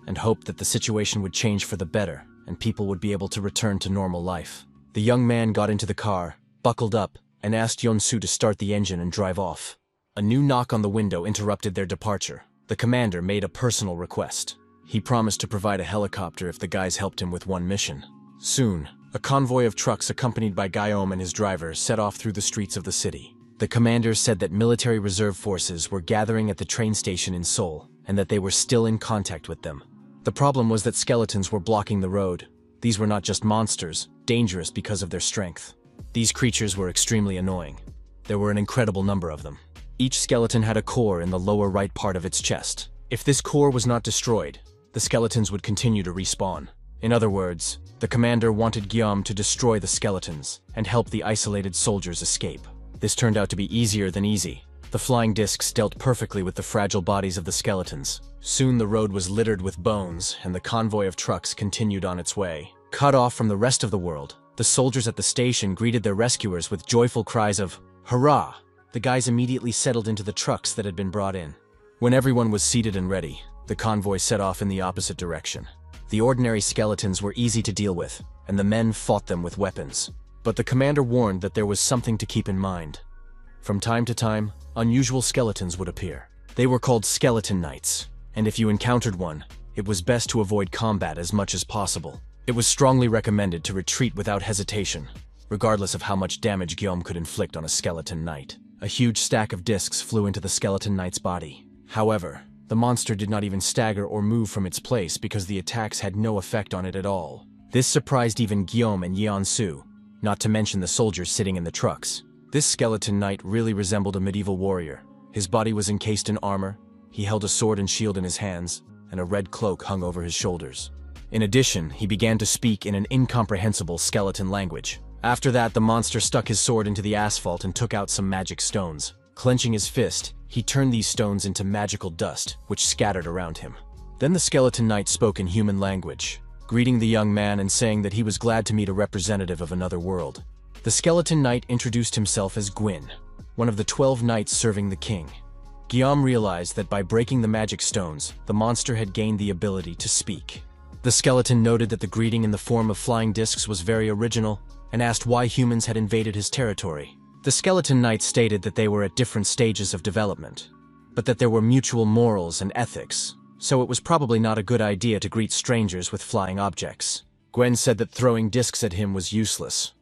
and hoped that the situation would change for the better. and people would be able to return to normal life. The young man got into the car, buckled up, and asked Yeonsu to start the engine and drive off. A new knock on the window interrupted their departure. The commander made a personal request. He promised to provide a helicopter if the guys helped him with one mission. Soon, a convoy of trucks accompanied by Guillaume and his driver set off through the streets of the city. The commander said that military reserve forces were gathering at the train station in Seoul, and that they were still in contact with them. The problem was that skeletons were blocking the road. These were not just monsters, dangerous because of their strength. These creatures were extremely annoying. There were an incredible number of them. Each skeleton had a core in the lower right part of its chest. If this core was not destroyed, the skeletons would continue to respawn. In other words, the commander wanted Guillaume to destroy the skeletons and help the isolated soldiers escape. This turned out to be easier than easy. The flying discs dealt perfectly with the fragile bodies of the skeletons. Soon the road was littered with bones, and the convoy of trucks continued on its way. Cut off from the rest of the world, the soldiers at the station greeted their rescuers with joyful cries of, "Hurrah!" The guys immediately settled into the trucks that had been brought in. When everyone was seated and ready, the convoy set off in the opposite direction. The ordinary skeletons were easy to deal with, and the men fought them with weapons. But the commander warned that there was something to keep in mind. From time to time, unusual skeletons would appear. They were called skeleton knights, and if you encountered one, it was best to avoid combat as much as possible. It was strongly recommended to retreat without hesitation, regardless of how much damage Guillaume could inflict on a skeleton knight. A huge stack of discs flew into the skeleton knight's body. However, the monster did not even stagger or move from its place because the attacks had no effect on it at all. This surprised even Guillaume and Yeonsu, not to mention the soldiers sitting in the trucks. This skeleton knight really resembled a medieval warrior. His body was encased in armor, he held a sword and shield in his hands, and a red cloak hung over his shoulders. In addition, he began to speak in an incomprehensible skeleton language. After that, the monster stuck his sword into the asphalt and took out some magic stones. Clenching his fist, he turned these stones into magical dust, which scattered around him. Then the skeleton knight spoke in human language, greeting the young man and saying that he was glad to meet a representative of another world. The skeleton knight introduced himself as Gwyn, one of the 12 knights serving the king. Guillaume realized that by breaking the magic stones, the monster had gained the ability to speak. The skeleton noted that the greeting in the form of flying discs was very original, and asked why humans had invaded his territory. The skeleton knight stated that they were at different stages of development, but that there were mutual morals and ethics, so it was probably not a good idea to greet strangers with flying objects. Gwen said that throwing discs at him was useless.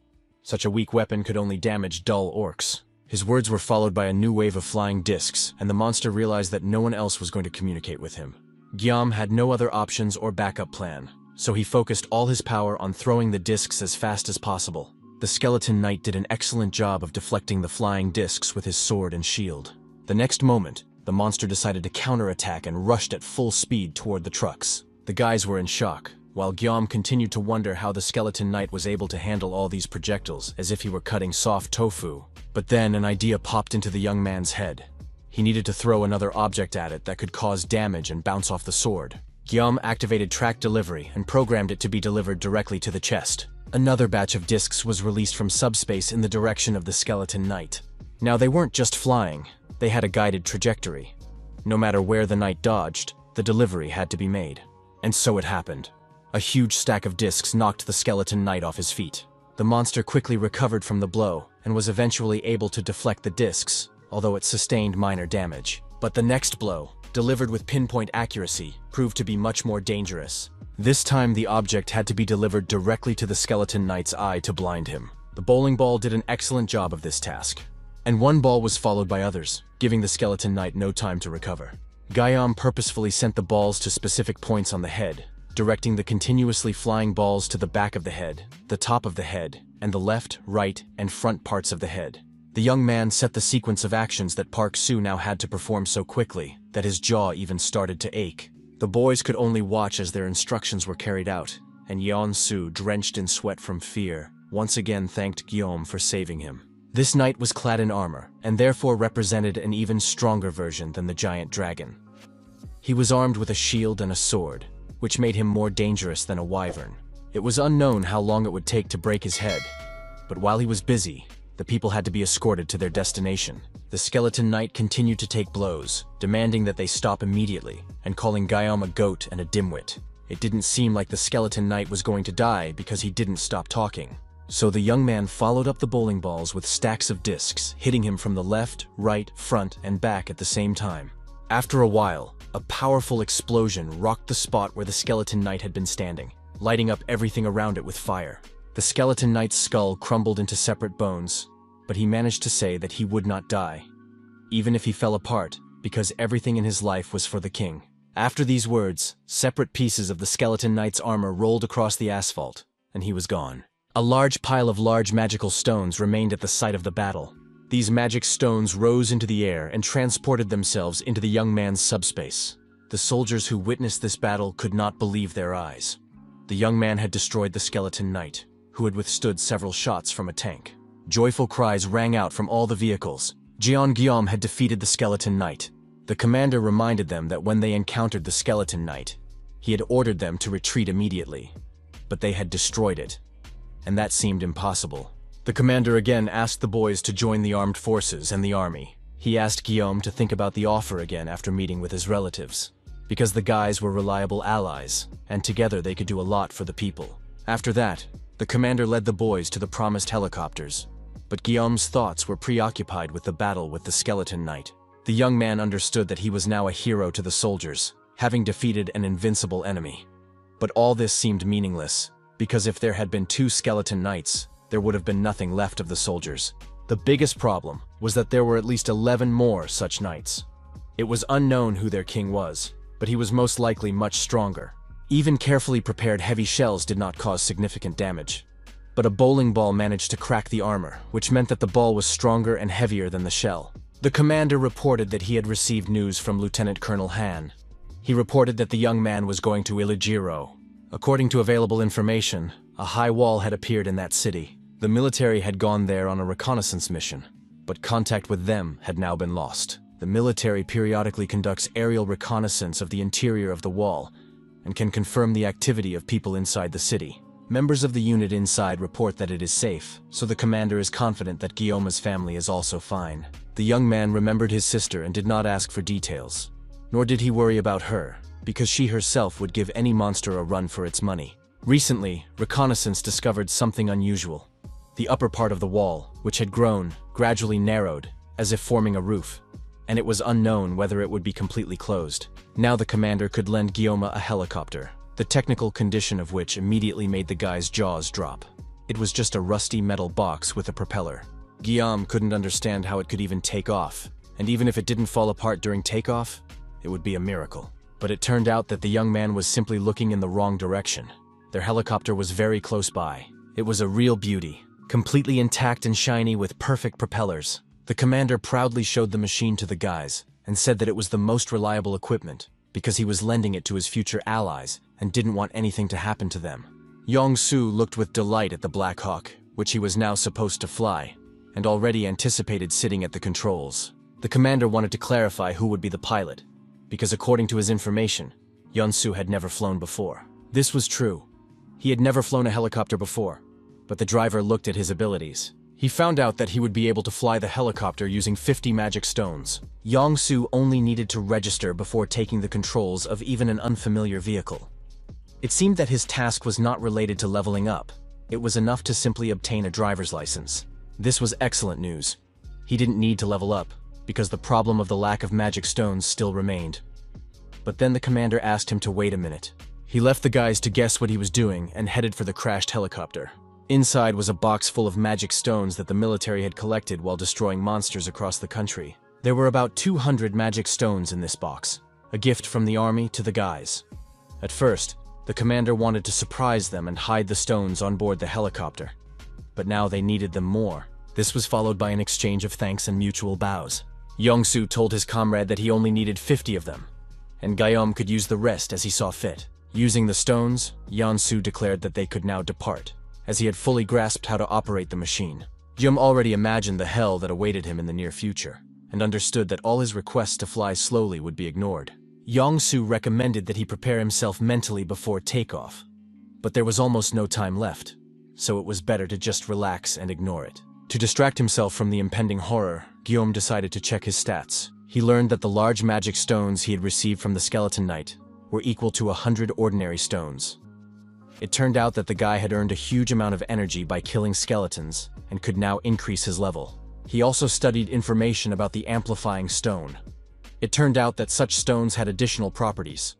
Such a weak weapon could only damage dull orcs. His words were followed by a new wave of flying discs, and the monster realized that no one else was going to communicate with him. Guillaume had no other options or backup plan, so he focused all his power on throwing the discs as fast as possible. The skeleton knight did an excellent job of deflecting the flying discs with his sword and shield. The next moment, the monster decided to counterattack and rushed at full speed toward the trucks. The guys were in shock, while Guillaume continued to wonder how the skeleton knight was able to handle all these projectiles as if he were cutting soft tofu. But then an idea popped into the young man's head. He needed to throw another object at it that could cause damage and bounce off the sword. Guillaume activated track delivery and programmed it to be delivered directly to the chest. Another batch of discs was released from subspace in the direction of the skeleton knight. Now they weren't just flying, they had a guided trajectory. No matter where the knight dodged, the delivery had to be made. And so it happened. A huge stack of discs knocked the skeleton knight off his feet. The monster quickly recovered from the blow and was eventually able to deflect the discs, although it sustained minor damage. But the next blow, delivered with pinpoint accuracy, proved to be much more dangerous. This time the object had to be delivered directly to the skeleton knight's eye to blind him. The bowling ball did an excellent job of this task, and one ball was followed by others, giving the skeleton knight no time to recover. Guillaume purposefully sent the balls to specific points on the head, directing the continuously flying balls to the back of the head, the top of the head, and the left, right, and front parts of the head. The young man set the sequence of actions that Park Soo now had to perform so quickly that his jaw even started to ache. The boys could only watch as their instructions were carried out, and Yeonsu, drenched in sweat from fear, once again thanked Guillaume for saving him. This knight was clad in armor, and therefore represented an even stronger version than the giant dragon. He was armed with a shield and a sword, which made him more dangerous than a wyvern. It was unknown how long it would take to break his head, but while he was busy, the people had to be escorted to their destination. The skeleton knight continued to take blows, demanding that they stop immediately, and calling Guillaume a goat and a dimwit. It didn't seem like the skeleton knight was going to die because he didn't stop talking. So the young man followed up the bowling balls with stacks of discs, hitting him from the left, right, front, and back at the same time. After a while, a powerful explosion rocked the spot where the skeleton knight had been standing, lighting up everything around it with fire. The skeleton knight's skull crumbled into separate bones, but he managed to say that he would not die, even if he fell apart, because everything in his life was for the king. After these words, separate pieces of the skeleton knight's armor rolled across the asphalt, and he was gone. A large pile of large magical stones remained at the site of the battle. These magic stones rose into the air and transported themselves into the young man's subspace. The soldiers who witnessed this battle could not believe their eyes. The young man had destroyed the skeleton knight, who had withstood several shots from a tank. Joyful cries rang out from all the vehicles. Guillaume had defeated the skeleton knight. The commander reminded them that when they encountered the skeleton knight, he had ordered them to retreat immediately, but they had destroyed it, and that seemed impossible. The commander again asked the boys to join the armed forces and the army. He asked Guillaume to think about the offer again after meeting with his relatives, because the guys were reliable allies, and together they could do a lot for the people. After that, the commander led the boys to the promised helicopters, but Guillaume's thoughts were preoccupied with the battle with the skeleton knight. The young man understood that he was now a hero to the soldiers, having defeated an invincible enemy. But all this seemed meaningless, because if there had been 2 skeleton knights, there would have been nothing left of the soldiers. The biggest problem was that there were at least 11 more such knights. It was unknown who their king was, but he was most likely much stronger. Even carefully prepared heavy shells did not cause significant damage. But a bowling ball managed to crack the armor, which meant that the ball was stronger and heavier than the shell. The commander reported that he had received news from Lieutenant Colonel Han. He reported that the young man was going to Iligiro. According to available information, a high wall had appeared in that city. The military had gone there on a reconnaissance mission, but contact with them had now been lost. The military periodically conducts aerial reconnaissance of the interior of the wall and can confirm the activity of people inside the city. Members of the unit inside report that it is safe, so the commander is confident that Guillaume's family is also fine. The young man remembered his sister and did not ask for details. Nor did he worry about her, because she herself would give any monster a run for its money. Recently, reconnaissance discovered something unusual. The upper part of the wall, which had grown, gradually narrowed, as if forming a roof, and it was unknown whether it would be completely closed. Now the commander could lend Guillaume a helicopter, the technical condition of which immediately made the guy's jaws drop. It was just a rusty metal box with a propeller. Guillaume couldn't understand how it could even take off, and even if it didn't fall apart during takeoff, it would be a miracle. But it turned out that the young man was simply looking in the wrong direction. Their helicopter was very close by. It was a real beauty, completely intact and shiny with perfect propellers. The commander proudly showed the machine to the guys and said that it was the most reliable equipment because he was lending it to his future allies and didn't want anything to happen to them. Yong-Soo looked with delight at the Black Hawk, which he was now supposed to fly, and already anticipated sitting at the controls. The commander wanted to clarify who would be the pilot, because according to his information, Yong-Soo had never flown before. This was true. He had never flown a helicopter before, but the driver looked at his abilities. He found out that he would be able to fly the helicopter using 50 magic stones. Yong-Soo only needed to register before taking the controls of even an unfamiliar vehicle. It seemed that his task was not related to leveling up. It was enough to simply obtain a driver's license. This was excellent news. He didn't need to level up, because the problem of the lack of magic stones still remained. But then the commander asked him to wait a minute. He left the guys to guess what he was doing and headed for the crashed helicopter. Inside was a box full of magic stones that the military had collected while destroying monsters across the country. There were about 200 magic stones in this box, a gift from the army to the guys. At first, the commander wanted to surprise them and hide the stones on board the helicopter. But now they needed them more. This was followed by an exchange of thanks and mutual bows. Yong-Soo told his comrade that he only needed 50 of them, and Guillaume could use the rest as he saw fit. Using the stones, Yong-Soo declared that they could now depart, as he had fully grasped how to operate the machine. Guillaume already imagined the hell that awaited him in the near future, and understood that all his requests to fly slowly would be ignored. Yong-Soo recommended that he prepare himself mentally before takeoff, but there was almost no time left, so it was better to just relax and ignore it. To distract himself from the impending horror, Guillaume decided to check his stats. He learned that the large magic stones he had received from the skeleton knight were equal to 100 ordinary stones. It turned out that the guy had earned a huge amount of energy by killing skeletons and could now increase his level. He also studied information about the amplifying stone. It turned out that such stones had additional properties.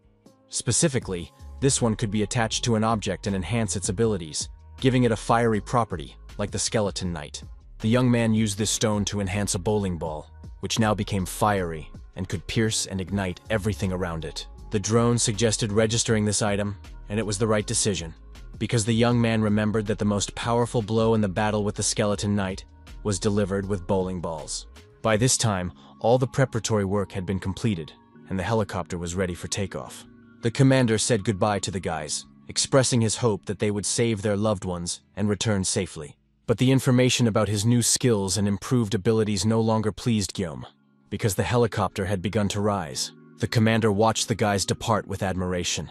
Specifically, this one could be attached to an object and enhance its abilities, giving it a fiery property, like the skeleton knight. The young man used this stone to enhance a bowling ball, which now became fiery and could pierce and ignite everything around it. The drone suggested registering this item, and it was the right decision, because the young man remembered that the most powerful blow in the battle with the skeleton knight was delivered with bowling balls. By this time, all the preparatory work had been completed, and the helicopter was ready for takeoff. The commander said goodbye to the guys, expressing his hope that they would save their loved ones and return safely. But the information about his new skills and improved abilities no longer pleased Guillaume, because the helicopter had begun to rise. The commander watched the guys depart with admiration,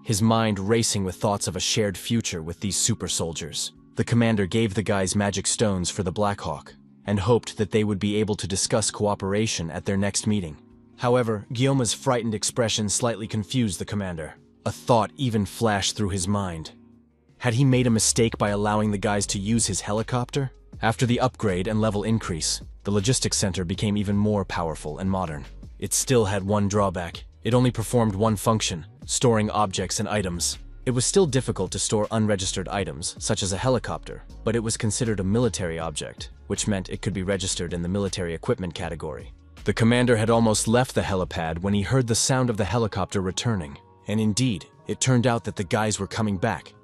his mind racing with thoughts of a shared future with these super soldiers. The commander gave the guys magic stones for the Black Hawk, and hoped that they would be able to discuss cooperation at their next meeting. However, Guillaume's frightened expression slightly confused the commander. A thought even flashed through his mind. Had he made a mistake by allowing the guys to use his helicopter? After the upgrade and level increase, the logistics center became even more powerful and modern. It still had one drawback. It only performed one function, storing objects and items. It was still difficult to store unregistered items, such as a helicopter, but it was considered a military object, which meant it could be registered in the military equipment category. The commander had almost left the helipad when he heard the sound of the helicopter returning. And indeed, it turned out that the guys were coming back.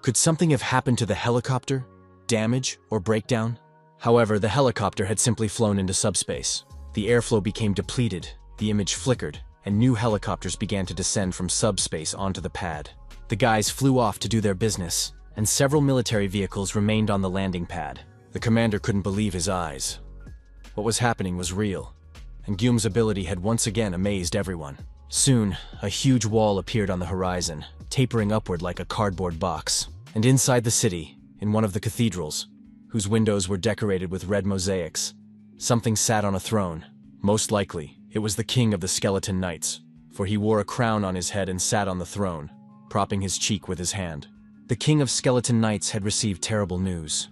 Could something have happened to the helicopter? Damage or breakdown? However, the helicopter had simply flown into subspace. The airflow became depleted, the image flickered, and new helicopters began to descend from subspace onto the pad. The guys flew off to do their business, and several military vehicles remained on the landing pad. The commander couldn't believe his eyes. What was happening was real, and Guillaume's ability had once again amazed everyone. Soon, a huge wall appeared on the horizon, tapering upward like a cardboard box. And inside the city, in one of the cathedrals, whose windows were decorated with red mosaics, something sat on a throne. Most likely, it was the king of the skeleton knights, for he wore a crown on his head and sat on the throne, propping his cheek with his hand. The king of skeleton knights had received terrible news.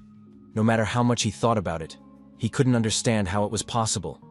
No matter how much he thought about it, he couldn't understand how it was possible.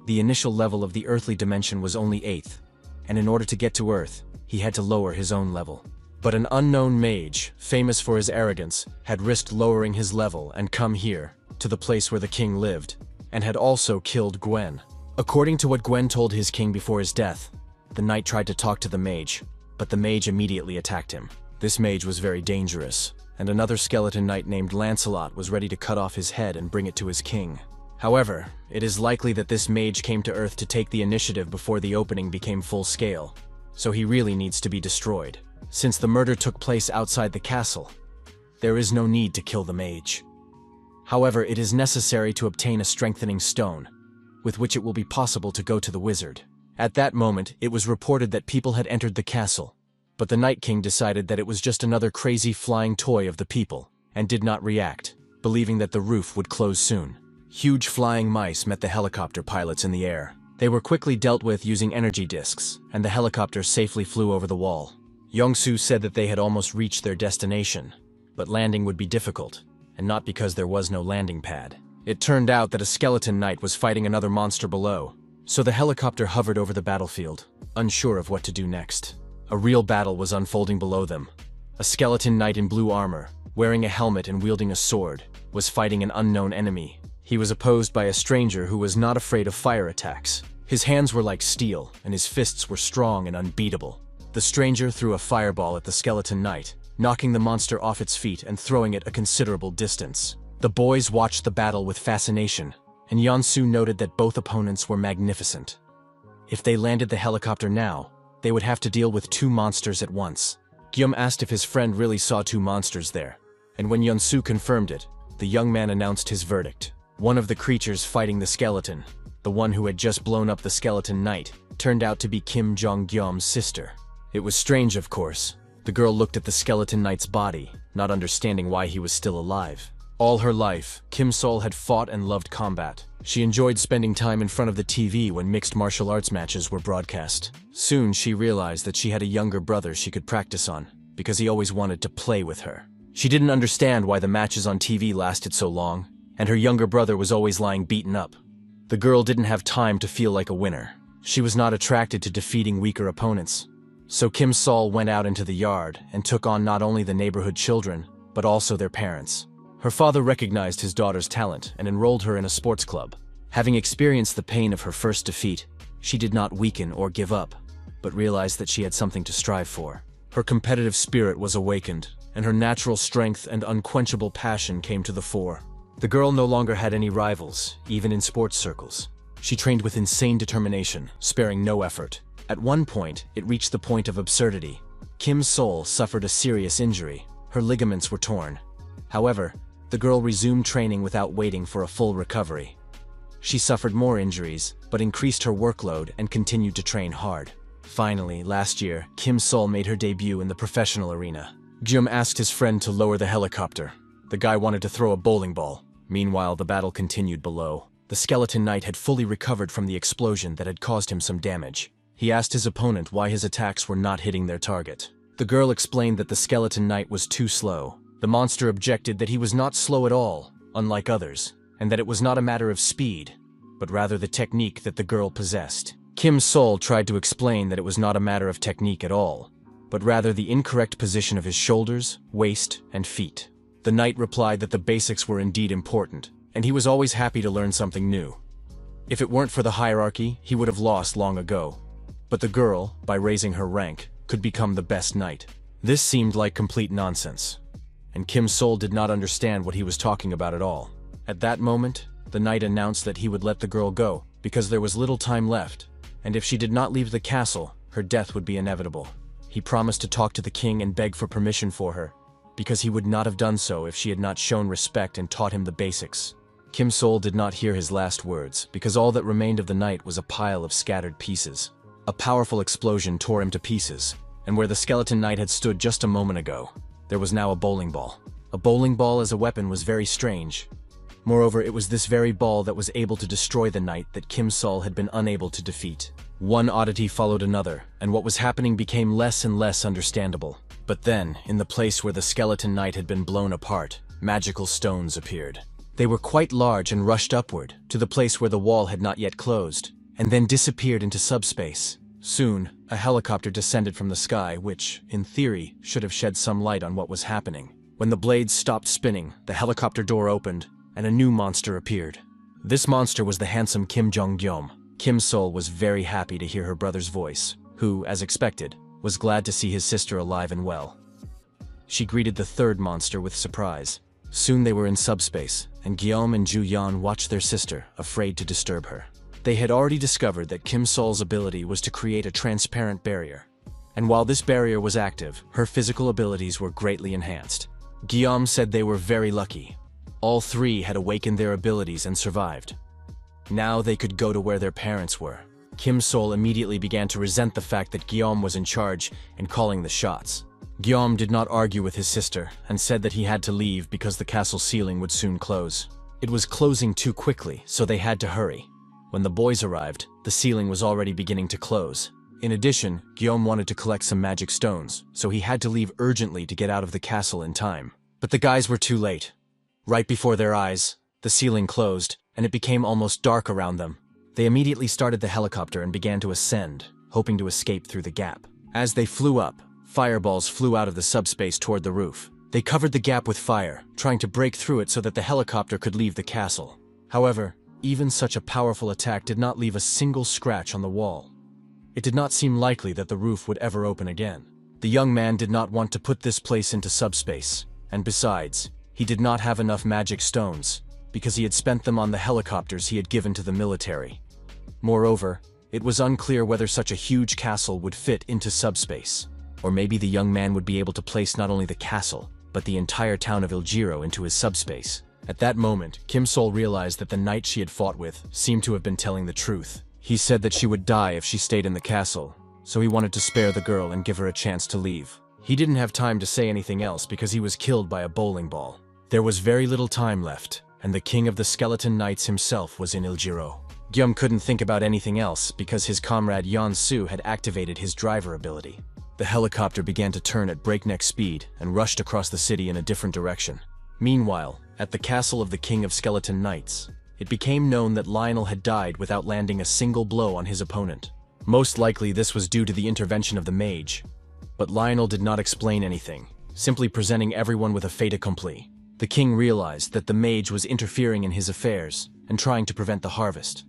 The initial level of the earthly dimension was only 8th, and in order to get to Earth, he had to lower his own level. But an unknown mage, famous for his arrogance, had risked lowering his level and come here, to the place where the king lived, and had also killed Gwen. According to what Gwen told his king before his death, the knight tried to talk to the mage, but the mage immediately attacked him. This mage was very dangerous, and another skeleton knight named Lancelot was ready to cut off his head and bring it to his king. However, it is likely that this mage came to Earth to take the initiative before the opening became full scale, so he really needs to be destroyed. Since the murder took place outside the castle, there is no need to kill the mage. However, it is necessary to obtain a strengthening stone, with which it will be possible to go to the wizard. At that moment, it was reported that people had entered the castle, but the Night King decided that it was just another crazy flying toy of the people, and did not react, believing that the roof would close soon. Huge flying mice met the helicopter pilots in the air. They were quickly dealt with using energy discs, and the helicopter safely flew over the wall. Yongsu said that they had almost reached their destination, but landing would be difficult, and not because there was no landing pad. It turned out that a skeleton knight was fighting another monster below, so the helicopter hovered over the battlefield, unsure of what to do next. A real battle was unfolding below them. A skeleton knight in blue armor, wearing a helmet and wielding a sword, was fighting an unknown enemy. He was opposed by a stranger who was not afraid of fire attacks. His hands were like steel, and his fists were strong and unbeatable. The stranger threw a fireball at the skeleton knight, knocking the monster off its feet and throwing it a considerable distance. The boys watched the battle with fascination, and Yonsu noted that both opponents were magnificent. If they landed the helicopter now, they would have to deal with 2 monsters at once. Guillaume asked if his friend really saw 2 monsters there, and when Yonsu confirmed it, the young man announced his verdict. One of the creatures fighting the skeleton, the one who had just blown up the skeleton knight, turned out to be Kim Jong-gyom's sister. It was strange, of course. The girl looked at the skeleton knight's body, not understanding why he was still alive. All her life, Kim Sol had fought and loved combat. She enjoyed spending time in front of the TV when mixed martial arts matches were broadcast. Soon she realized that she had a younger brother she could practice on, because he always wanted to play with her. She didn't understand why the matches on TV lasted so long, and her younger brother was always lying beaten up. The girl didn't have time to feel like a winner. She was not attracted to defeating weaker opponents. So Kim Sol went out into the yard and took on not only the neighborhood children, but also their parents. Her father recognized his daughter's talent and enrolled her in a sports club. Having experienced the pain of her first defeat, she did not weaken or give up, but realized that she had something to strive for. Her competitive spirit was awakened, and her natural strength and unquenchable passion came to the fore. The girl no longer had any rivals, even in sports circles. She trained with insane determination, sparing no effort. At one point, it reached the point of absurdity. Kim Sol suffered a serious injury. Her ligaments were torn. However, the girl resumed training without waiting for a full recovery. She suffered more injuries, but increased her workload and continued to train hard. Finally, last year, Kim Sol made her debut in the professional arena. Jum asked his friend to lower the helicopter. The guy wanted to throw a bowling ball. Meanwhile, the battle continued below. The skeleton knight had fully recovered from the explosion that had caused him some damage. He asked his opponent why his attacks were not hitting their target. The girl explained that the skeleton knight was too slow. The monster objected that he was not slow at all, unlike others, and that it was not a matter of speed, but rather the technique that the girl possessed. Kim Sol tried to explain that it was not a matter of technique at all, but rather the incorrect position of his shoulders, waist, and feet. The knight replied that the basics were indeed important, and he was always happy to learn something new. If it weren't for the hierarchy, he would have lost long ago. But the girl, by raising her rank, could become the best knight. This seemed like complete nonsense, and Kim Sol did not understand what he was talking about at all. At that moment, the knight announced that he would let the girl go, because there was little time left, and if she did not leave the castle, her death would be inevitable. He promised to talk to the king and beg for permission for her, because he would not have done so if she had not shown respect and taught him the basics. Kim Sol did not hear his last words, because all that remained of the knight was a pile of scattered pieces. A powerful explosion tore him to pieces, and where the skeleton knight had stood just a moment ago, there was now a bowling ball. A bowling ball as a weapon was very strange. Moreover, it was this very ball that was able to destroy the knight that Kim Sol had been unable to defeat. One oddity followed another, and what was happening became less and less understandable. But then, in the place where the skeleton knight had been blown apart, magical stones appeared. They were quite large and rushed upward, to the place where the wall had not yet closed, and then disappeared into subspace. Soon, a helicopter descended from the sky, which, in theory, should have shed some light on what was happening. When the blades stopped spinning, the helicopter door opened, and a new monster appeared. This monster was the handsome Kim Jong-gyom. Kim Sol was very happy to hear her brother's voice, who, as expected, was glad to see his sister alive and well. She greeted the third monster with surprise. Soon they were in subspace, and Guillaume and Ju Yan watched their sister, afraid to disturb her. They had already discovered that Kim Sol's ability was to create a transparent barrier, and while this barrier was active, her physical abilities were greatly enhanced. Guillaume said they were very lucky. All three had awakened their abilities and survived. Now they could go to where their parents were. Kim Sol immediately began to resent the fact that Guillaume was in charge and calling the shots. Guillaume did not argue with his sister and said that he had to leave because the castle ceiling would soon close. It was closing too quickly, so they had to hurry. When the boys arrived, the ceiling was already beginning to close. In addition, Guillaume wanted to collect some magic stones, so he had to leave urgently to get out of the castle in time. But the guys were too late. Right before their eyes, the ceiling closed, and it became almost dark around them. They immediately started the helicopter and began to ascend, hoping to escape through the gap. As they flew up, fireballs flew out of the subspace toward the roof. They covered the gap with fire, trying to break through it so that the helicopter could leave the castle. However, even such a powerful attack did not leave a single scratch on the wall. It did not seem likely that the roof would ever open again. The young man did not want to put this place into subspace, and besides, he did not have enough magic stones, because he had spent them on the helicopters he had given to the military. Moreover, it was unclear whether such a huge castle would fit into subspace, or maybe the young man would be able to place not only the castle, but the entire town of Iljiro into his subspace. At that moment, Kim Sol realized that the knight she had fought with seemed to have been telling the truth. He said that she would die if she stayed in the castle, so he wanted to spare the girl and give her a chance to leave. He didn't have time to say anything else because he was killed by a bowling ball. There was very little time left, and the king of the skeleton knights himself was in Iljiro. Guillaume couldn't think about anything else because his comrade Yansu had activated his driver ability. The helicopter began to turn at breakneck speed and rushed across the city in a different direction. Meanwhile, at the castle of the King of Skeleton Knights, it became known that Lionel had died without landing a single blow on his opponent. Most likely this was due to the intervention of the mage, but Lionel did not explain anything, simply presenting everyone with a fait accompli. The king realized that the mage was interfering in his affairs and trying to prevent the harvest.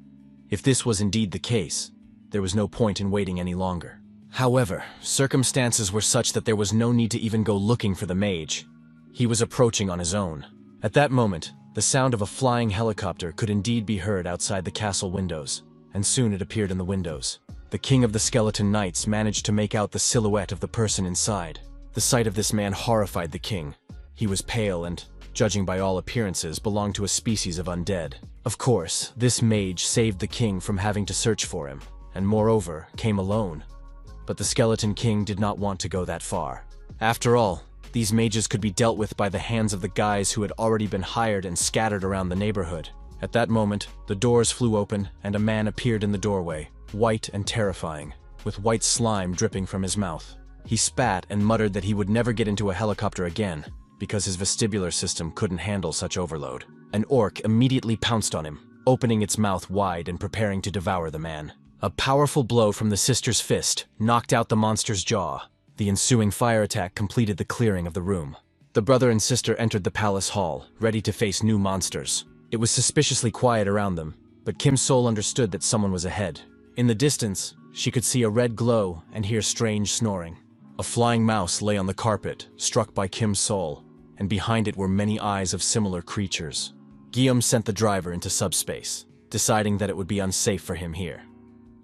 If this was indeed the case, there was no point in waiting any longer. However, circumstances were such that there was no need to even go looking for the mage. He was approaching on his own. At that moment, the sound of a flying helicopter could indeed be heard outside the castle windows, and soon it appeared in the windows. The king of the skeleton knights managed to make out the silhouette of the person inside. The sight of this man horrified the king. He was pale and, judging by all appearances, belonged to a species of undead. Of course, this mage saved the king from having to search for him, and moreover, came alone. But the Skeleton King did not want to go that far. After all, these mages could be dealt with by the hands of the guys who had already been hired and scattered around the neighborhood. At that moment, the doors flew open and a man appeared in the doorway, white and terrifying, with white slime dripping from his mouth. He spat and muttered that he would never get into a helicopter again, because his vestibular system couldn't handle such overload. An orc immediately pounced on him, opening its mouth wide and preparing to devour the man. A powerful blow from the sister's fist knocked out the monster's jaw. The ensuing fire attack completed the clearing of the room. The brother and sister entered the palace hall, ready to face new monsters. It was suspiciously quiet around them, but Kim Sol understood that someone was ahead. In the distance, she could see a red glow and hear strange snoring. A flying mouse lay on the carpet, struck by Kim Sol, and behind it were many eyes of similar creatures. Guillaume sent the driver into subspace, deciding that it would be unsafe for him here.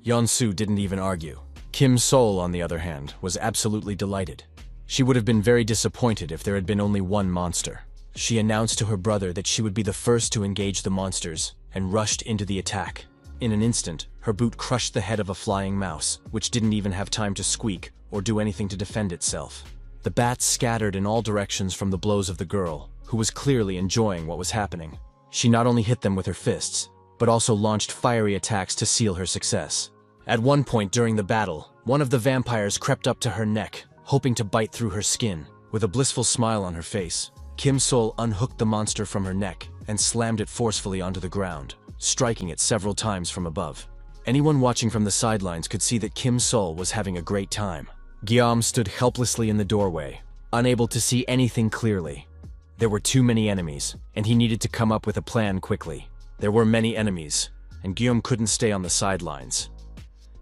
Yansu didn't even argue. Kim Sol, on the other hand, was absolutely delighted. She would have been very disappointed if there had been only one monster. She announced to her brother that she would be the first to engage the monsters, and rushed into the attack. In an instant, her boot crushed the head of a flying mouse, which didn't even have time to squeak or do anything to defend itself. The bats scattered in all directions from the blows of the girl, who was clearly enjoying what was happening. She not only hit them with her fists, but also launched fiery attacks to seal her success. At one point during the battle, one of the vampires crept up to her neck, hoping to bite through her skin. With a blissful smile on her face, Kim Sol unhooked the monster from her neck and slammed it forcefully onto the ground, striking it several times from above. Anyone watching from the sidelines could see that Kim Sol was having a great time. Guillaume stood helplessly in the doorway, unable to see anything clearly. There were too many enemies, and he needed to come up with a plan quickly. There were many enemies, and Guillaume couldn't stay on the sidelines.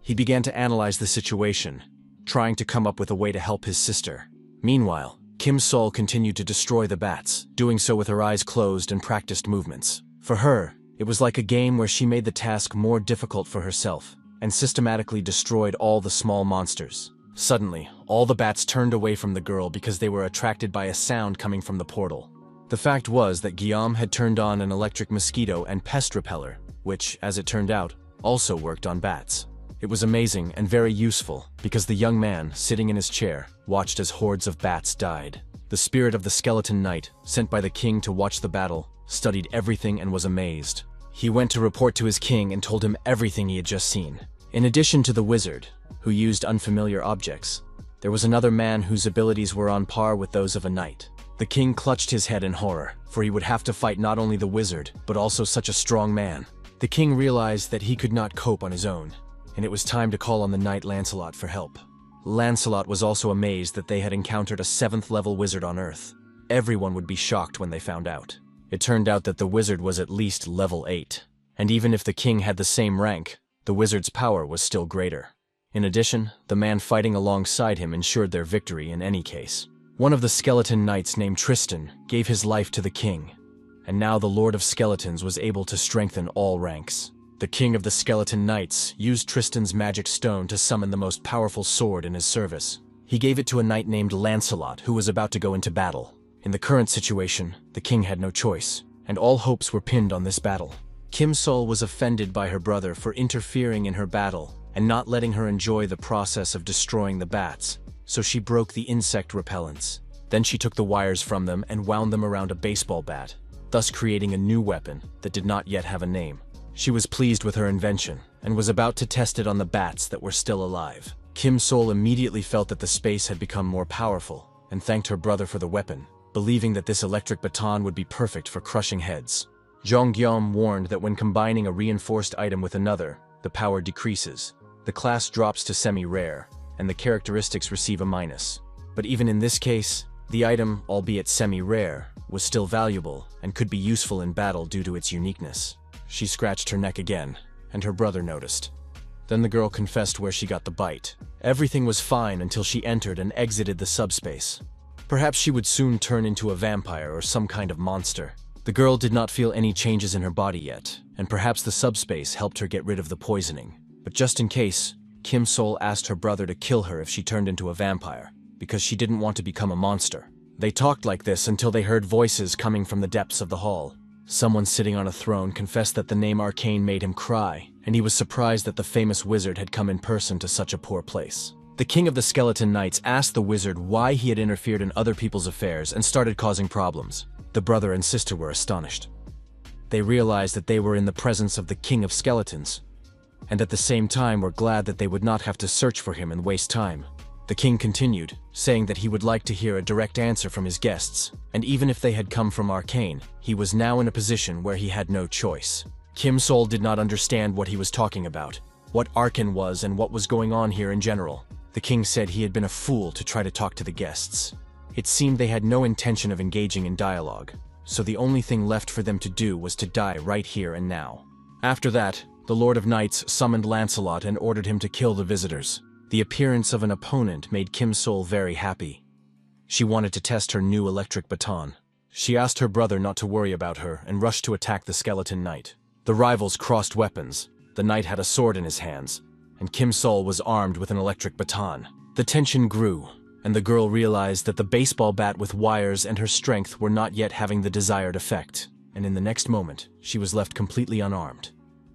He began to analyze the situation, trying to come up with a way to help his sister. Meanwhile, Kim Sol continued to destroy the bats, doing so with her eyes closed and practiced movements. For her, it was like a game where she made the task more difficult for herself, and systematically destroyed all the small monsters. Suddenly, all the bats turned away from the girl because they were attracted by a sound coming from the portal. The fact was that Guillaume had turned on an electric mosquito and pest repeller, which, as it turned out, also worked on bats. It was amazing and very useful because the young man, sitting in his chair, watched as hordes of bats died. The spirit of the skeleton knight, sent by the king to watch the battle, studied everything and was amazed. He went to report to his king and told him everything he had just seen. In addition to the wizard, who used unfamiliar objects, there was another man whose abilities were on par with those of a knight. The king clutched his head in horror, for he would have to fight not only the wizard, but also such a strong man. The king realized that he could not cope on his own, and it was time to call on the knight Lancelot for help. Lancelot was also amazed that they had encountered a 7th level wizard on Earth. Everyone would be shocked when they found out. It turned out that the wizard was at least level 8, and even if the king had the same rank, the wizard's power was still greater. In addition, the man fighting alongside him ensured their victory in any case. One of the skeleton knights named Tristan gave his life to the king, and now the Lord of Skeletons was able to strengthen all ranks. The king of the skeleton knights used Tristan's magic stone to summon the most powerful sword in his service. He gave it to a knight named Lancelot who was about to go into battle. In the current situation, the king had no choice, and all hopes were pinned on this battle. Kim Sol was offended by her brother for interfering in her battle and not letting her enjoy the process of destroying the bats, so she broke the insect repellents. Then she took the wires from them and wound them around a baseball bat, thus creating a new weapon that did not yet have a name. She was pleased with her invention and was about to test it on the bats that were still alive. Kim Sol immediately felt that the space had become more powerful and thanked her brother for the weapon, believing that this electric baton would be perfect for crushing heads. Jong Gyeom warned that when combining a reinforced item with another, the power decreases. The class drops to semi-rare, and the characteristics receive a minus. But even in this case, the item, albeit semi-rare, was still valuable and could be useful in battle due to its uniqueness. She scratched her neck again, and her brother noticed. Then the girl confessed where she got the bite. Everything was fine until she entered and exited the subspace. Perhaps she would soon turn into a vampire or some kind of monster. The girl did not feel any changes in her body yet, and perhaps the subspace helped her get rid of the poisoning. But just in case, Kim Sol asked her brother to kill her if she turned into a vampire, because she didn't want to become a monster. They talked like this until they heard voices coming from the depths of the hall. Someone sitting on a throne confessed that the name Arcane made him cry, and he was surprised that the famous wizard had come in person to such a poor place. The king of the Skeleton Knights asked the wizard why he had interfered in other people's affairs and started causing problems. The brother and sister were astonished. They realized that they were in the presence of the king of skeletons, and at the same time were glad that they would not have to search for him and waste time. The king continued, saying that he would like to hear a direct answer from his guests, and even if they had come from Arcane, he was now in a position where he had no choice. Kim Sol did not understand what he was talking about, what Arcane was and what was going on here in general. The king said he had been a fool to try to talk to the guests. It seemed they had no intention of engaging in dialogue, so the only thing left for them to do was to die right here and now. After that, the Lord of Knights summoned Lancelot and ordered him to kill the visitors. The appearance of an opponent made Kim Sol very happy. She wanted to test her new electric baton. She asked her brother not to worry about her and rushed to attack the Skeleton Knight. The rivals crossed weapons. The knight had a sword in his hands, and Kim Sol was armed with an electric baton. The tension grew, and the girl realized that the baseball bat with wires and her strength were not yet having the desired effect, and in the next moment, she was left completely unarmed.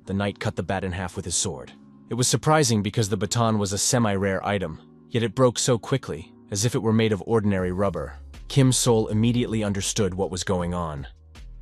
The knight cut the bat in half with his sword. It was surprising because the baton was a semi-rare item, yet it broke so quickly, as if it were made of ordinary rubber. Kim Sol immediately understood what was going on.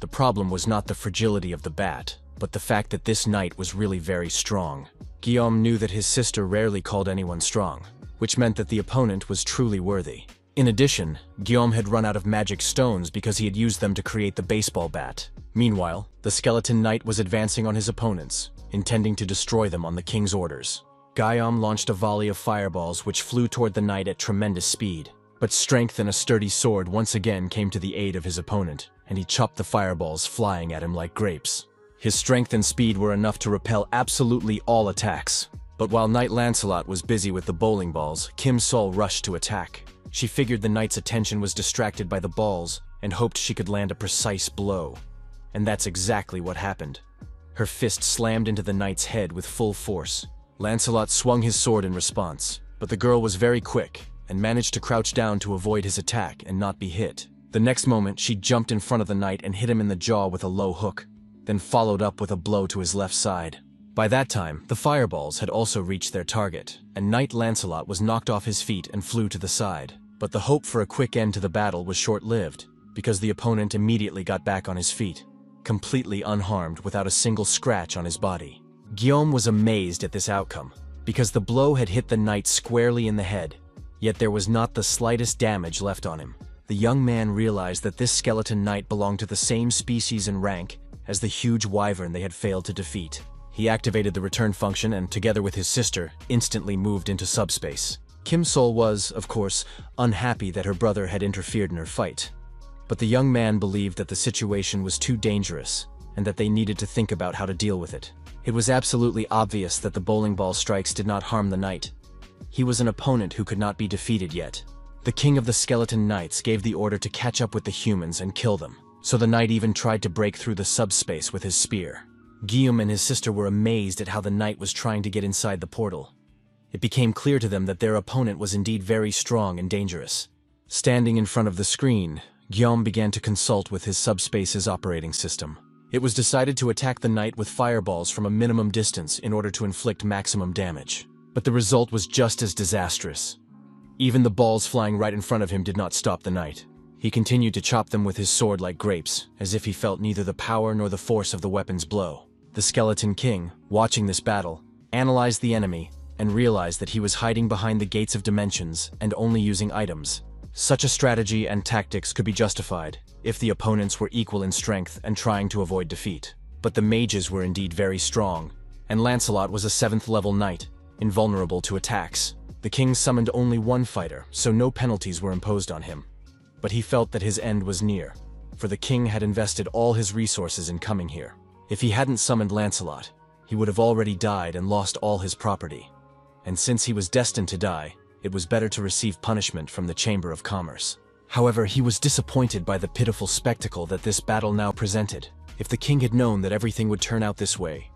The problem was not the fragility of the bat, but the fact that this knight was really very strong. Guillaume knew that his sister rarely called anyone strong, which meant that the opponent was truly worthy. In addition, Guillaume had run out of magic stones because he had used them to create the baseball bat. Meanwhile, the Skeleton Knight was advancing on his opponents, intending to destroy them on the king's orders. Guillaume launched a volley of fireballs which flew toward the knight at tremendous speed. But strength and a sturdy sword once again came to the aid of his opponent, and he chopped the fireballs flying at him like grapes. His strength and speed were enough to repel absolutely all attacks. But while Knight Lancelot was busy with the bowling balls, Kim Sol rushed to attack. She figured the knight's attention was distracted by the balls and hoped she could land a precise blow. And that's exactly what happened. Her fist slammed into the knight's head with full force. Lancelot swung his sword in response, but the girl was very quick and managed to crouch down to avoid his attack and not be hit. The next moment, she jumped in front of the knight and hit him in the jaw with a low hook, then followed up with a blow to his left side. By that time, the fireballs had also reached their target, and Knight Lancelot was knocked off his feet and flew to the side. But the hope for a quick end to the battle was short-lived, because the opponent immediately got back on his feet, completely unharmed without a single scratch on his body. Guillaume was amazed at this outcome, because the blow had hit the knight squarely in the head, yet there was not the slightest damage left on him. The young man realized that this skeleton knight belonged to the same species and rank as the huge wyvern they had failed to defeat. He activated the return function and, together with his sister, instantly moved into subspace. Kim Sol was, of course, unhappy that her brother had interfered in her fight. But the young man believed that the situation was too dangerous and that they needed to think about how to deal with it. It was absolutely obvious that the bowling ball strikes did not harm the knight. He was an opponent who could not be defeated yet. The king of the skeleton knights gave the order to catch up with the humans and kill them, so the knight even tried to break through the subspace with his spear. Guillaume and his sister were amazed at how the knight was trying to get inside the portal. It became clear to them that their opponent was indeed very strong and dangerous. Standing in front of the screen, Guillaume began to consult with his subspace's operating system. It was decided to attack the knight with fireballs from a minimum distance in order to inflict maximum damage. But the result was just as disastrous. Even the balls flying right in front of him did not stop the knight. He continued to chop them with his sword like grapes, as if he felt neither the power nor the force of the weapon's blow. The Skeleton King, watching this battle, analyzed the enemy and realized that he was hiding behind the gates of dimensions and only using items. Such a strategy and tactics could be justified if the opponents were equal in strength and trying to avoid defeat. But the mages were indeed very strong, and Lancelot was a 7th level knight, invulnerable to attacks. The king summoned only one fighter, so no penalties were imposed on him. But he felt that his end was near, for the king had invested all his resources in coming here. If he hadn't summoned Lancelot, he would have already died and lost all his property. And since he was destined to die, it was better to receive punishment from the Chamber of Commerce. However, he was disappointed by the pitiful spectacle that this battle now presented. If the king had known that everything would turn out this way,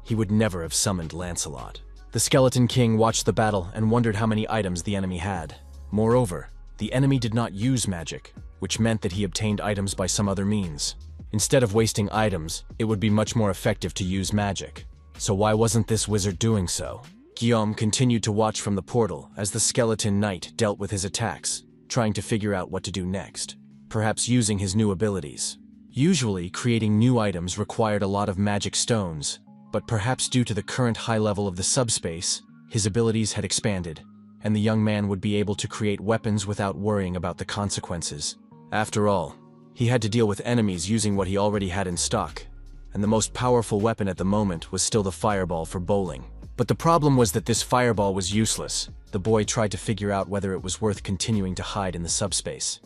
he would never have summoned Lancelot. The Skeleton King watched the battle and wondered how many items the enemy had. Moreover, the enemy did not use magic, which meant that he obtained items by some other means. Instead of wasting items, it would be much more effective to use magic. So why wasn't this wizard doing so? Guillaume continued to watch from the portal as the Skeleton Knight dealt with his attacks, trying to figure out what to do next, perhaps using his new abilities. Usually, creating new items required a lot of magic stones, but perhaps due to the current high level of the subspace, his abilities had expanded, and the young man would be able to create weapons without worrying about the consequences. After all, he had to deal with enemies using what he already had in stock, and the most powerful weapon at the moment was still the fireball for bowling. But the problem was that this fireball was useless. The boy tried to figure out whether it was worth continuing to hide in the subspace,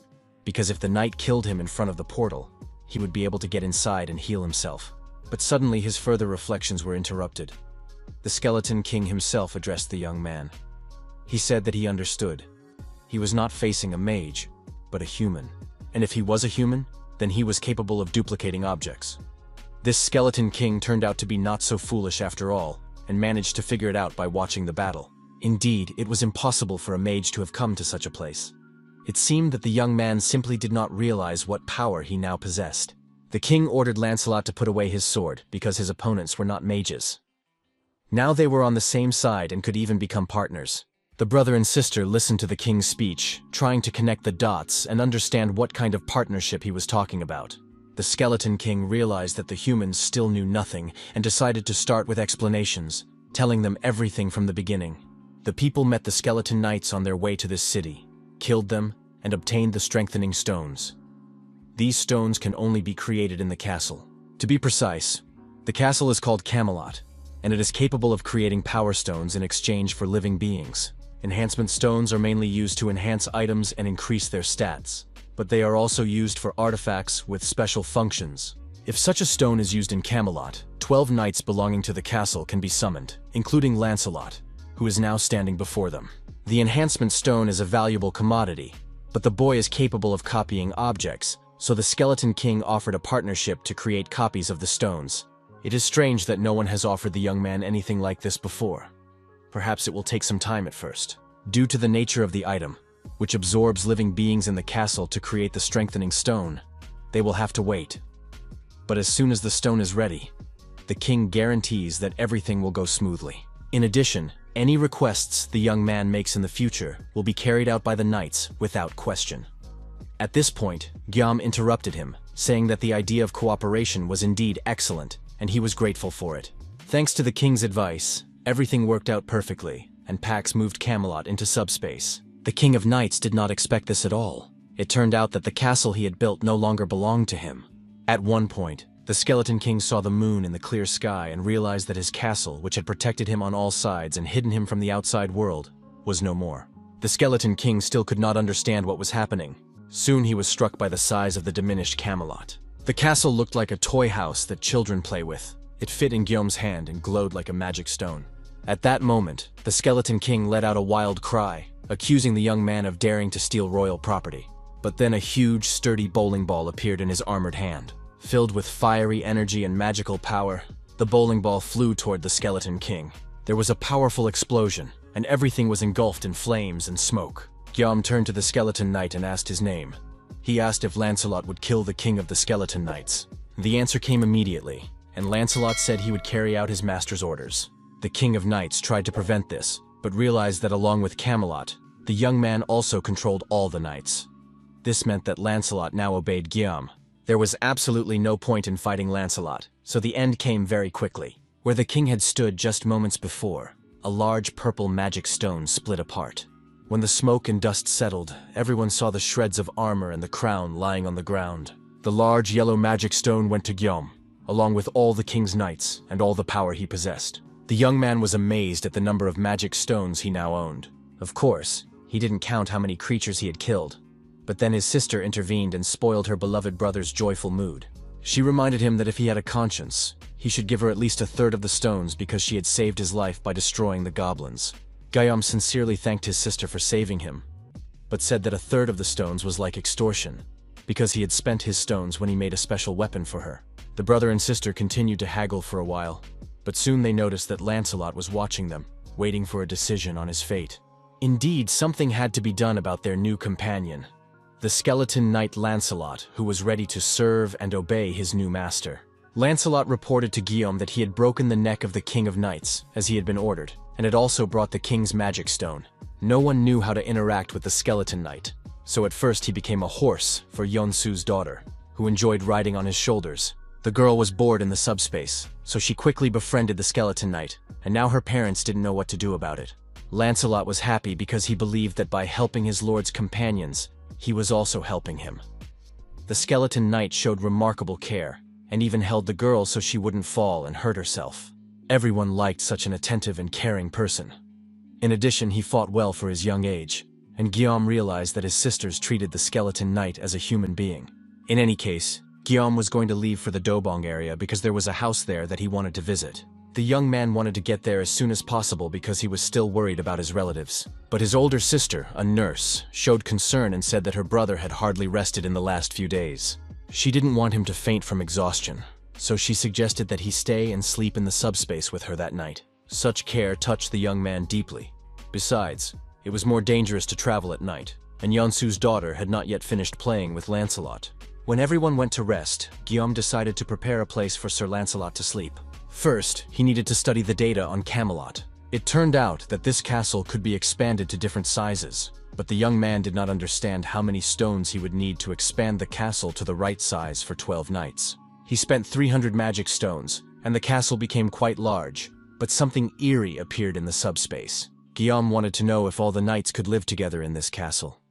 because if the knight killed him in front of the portal, he would be able to get inside and heal himself. But suddenly his further reflections were interrupted. The Skeleton King himself addressed the young man. He said that he understood. He was not facing a mage, but a human. And if he was a human, then he was capable of duplicating objects. This Skeleton King turned out to be not so foolish after all, and managed to figure it out by watching the battle. Indeed, it was impossible for a mage to have come to such a place. It seemed that the young man simply did not realize what power he now possessed. The king ordered Lancelot to put away his sword because his opponents were not mages. Now they were on the same side and could even become partners. The brother and sister listened to the king's speech, trying to connect the dots and understand what kind of partnership he was talking about. The Skeleton King realized that the humans still knew nothing and decided to start with explanations, telling them everything from the beginning. The people met the Skeleton Knights on their way to this city, killed them, and obtained the strengthening stones. These stones can only be created in the castle. To be precise, the castle is called Camelot, and it is capable of creating power stones in exchange for living beings. Enhancement stones are mainly used to enhance items and increase their stats, but they are also used for artifacts with special functions. If such a stone is used in Camelot, 12 knights belonging to the castle can be summoned, including Lancelot, who is now standing before them. The enhancement stone is a valuable commodity, but the boy is capable of copying objects, so the Skeleton King offered a partnership to create copies of the stones. It is strange that no one has offered the young man anything like this before. Perhaps it will take some time at first. Due to the nature of the item, which absorbs living beings in the castle to create the strengthening stone, they will have to wait. But as soon as the stone is ready, the king guarantees that everything will go smoothly. In addition, any requests the young man makes in the future will be carried out by the knights without question. At this point, Guillaume interrupted him, saying that the idea of cooperation was indeed excellent, and he was grateful for it. Thanks to the king's advice, everything worked out perfectly, and Pax moved Camelot into subspace. The King of Knights did not expect this at all. It turned out that the castle he had built no longer belonged to him. At one point, the Skeleton King saw the moon in the clear sky and realized that his castle, which had protected him on all sides and hidden him from the outside world, was no more. The Skeleton King still could not understand what was happening. Soon he was struck by the size of the diminished Camelot. The castle looked like a toy house that children play with. It fit in Guillaume's hand and glowed like a magic stone. At that moment, the Skeleton King let out a wild cry, accusing the young man of daring to steal royal property. But then a huge, sturdy bowling ball appeared in his armored hand. Filled with fiery energy and magical power, the bowling ball flew toward the Skeleton King. There was a powerful explosion, and everything was engulfed in flames and smoke. Guillaume turned to the Skeleton Knight and asked his name. He asked if Lancelot would kill the king of the Skeleton Knights. The answer came immediately, and Lancelot said he would carry out his master's orders. The King of Knights tried to prevent this, but realized that along with Camelot, The young man also controlled all the knights. This meant that Lancelot now obeyed Guillaume. There was absolutely no point in fighting Lancelot, so the end came very quickly. Where the king had stood just moments before, a large purple magic stone split apart. When the smoke and dust settled, everyone saw the shreds of armor and the crown lying on the ground. The large yellow magic stone went to Guillaume, along with all the king's knights and all the power he possessed. The young man was amazed at the number of magic stones he now owned. Of course, he didn't count how many creatures he had killed, but then his sister intervened and spoiled her beloved brother's joyful mood. She reminded him that if he had a conscience, he should give her at least a third of the stones because she had saved his life by destroying the goblins. Guillaume sincerely thanked his sister for saving him, but said that a third of the stones was like extortion, because he had spent his stones when he made a special weapon for her. The brother and sister continued to haggle for a while, but soon they noticed that Lancelot was watching them, waiting for a decision on his fate. Indeed, something had to be done about their new companion, the skeleton knight Lancelot, who was ready to serve and obey his new master. Lancelot reported to Guillaume that he had broken the neck of the King of Knights, as he had been ordered, and had also brought the king's magic stone. No one knew how to interact with the skeleton knight, so at first he became a horse for Yonsu's daughter, who enjoyed riding on his shoulders. The girl was bored in the subspace, so she quickly befriended the skeleton knight, and now her parents didn't know what to do about it. Lancelot was happy because he believed that by helping his lord's companions, he was also helping him. The skeleton knight showed remarkable care, and even held the girl so she wouldn't fall and hurt herself. Everyone liked such an attentive and caring person. In addition, he fought well for his young age, and Guillaume realized that his sisters treated the skeleton knight as a human being. In any case, Guillaume was going to leave for the Dobong area because there was a house there that he wanted to visit. The young man wanted to get there as soon as possible because he was still worried about his relatives. But his older sister, a nurse, showed concern and said that her brother had hardly rested in the last few days. She didn't want him to faint from exhaustion, so she suggested that he stay and sleep in the subspace with her that night. Such care touched the young man deeply. Besides, it was more dangerous to travel at night, and Yonsu's daughter had not yet finished playing with Lancelot. When everyone went to rest, Guillaume decided to prepare a place for Sir Lancelot to sleep. First, he needed to study the data on Camelot. It turned out that this castle could be expanded to different sizes, but the young man did not understand how many stones he would need to expand the castle to the right size for 12 knights. He spent 300 magic stones, and the castle became quite large, but something eerie appeared in the subspace. Guillaume wanted to know if all the knights could live together in this castle.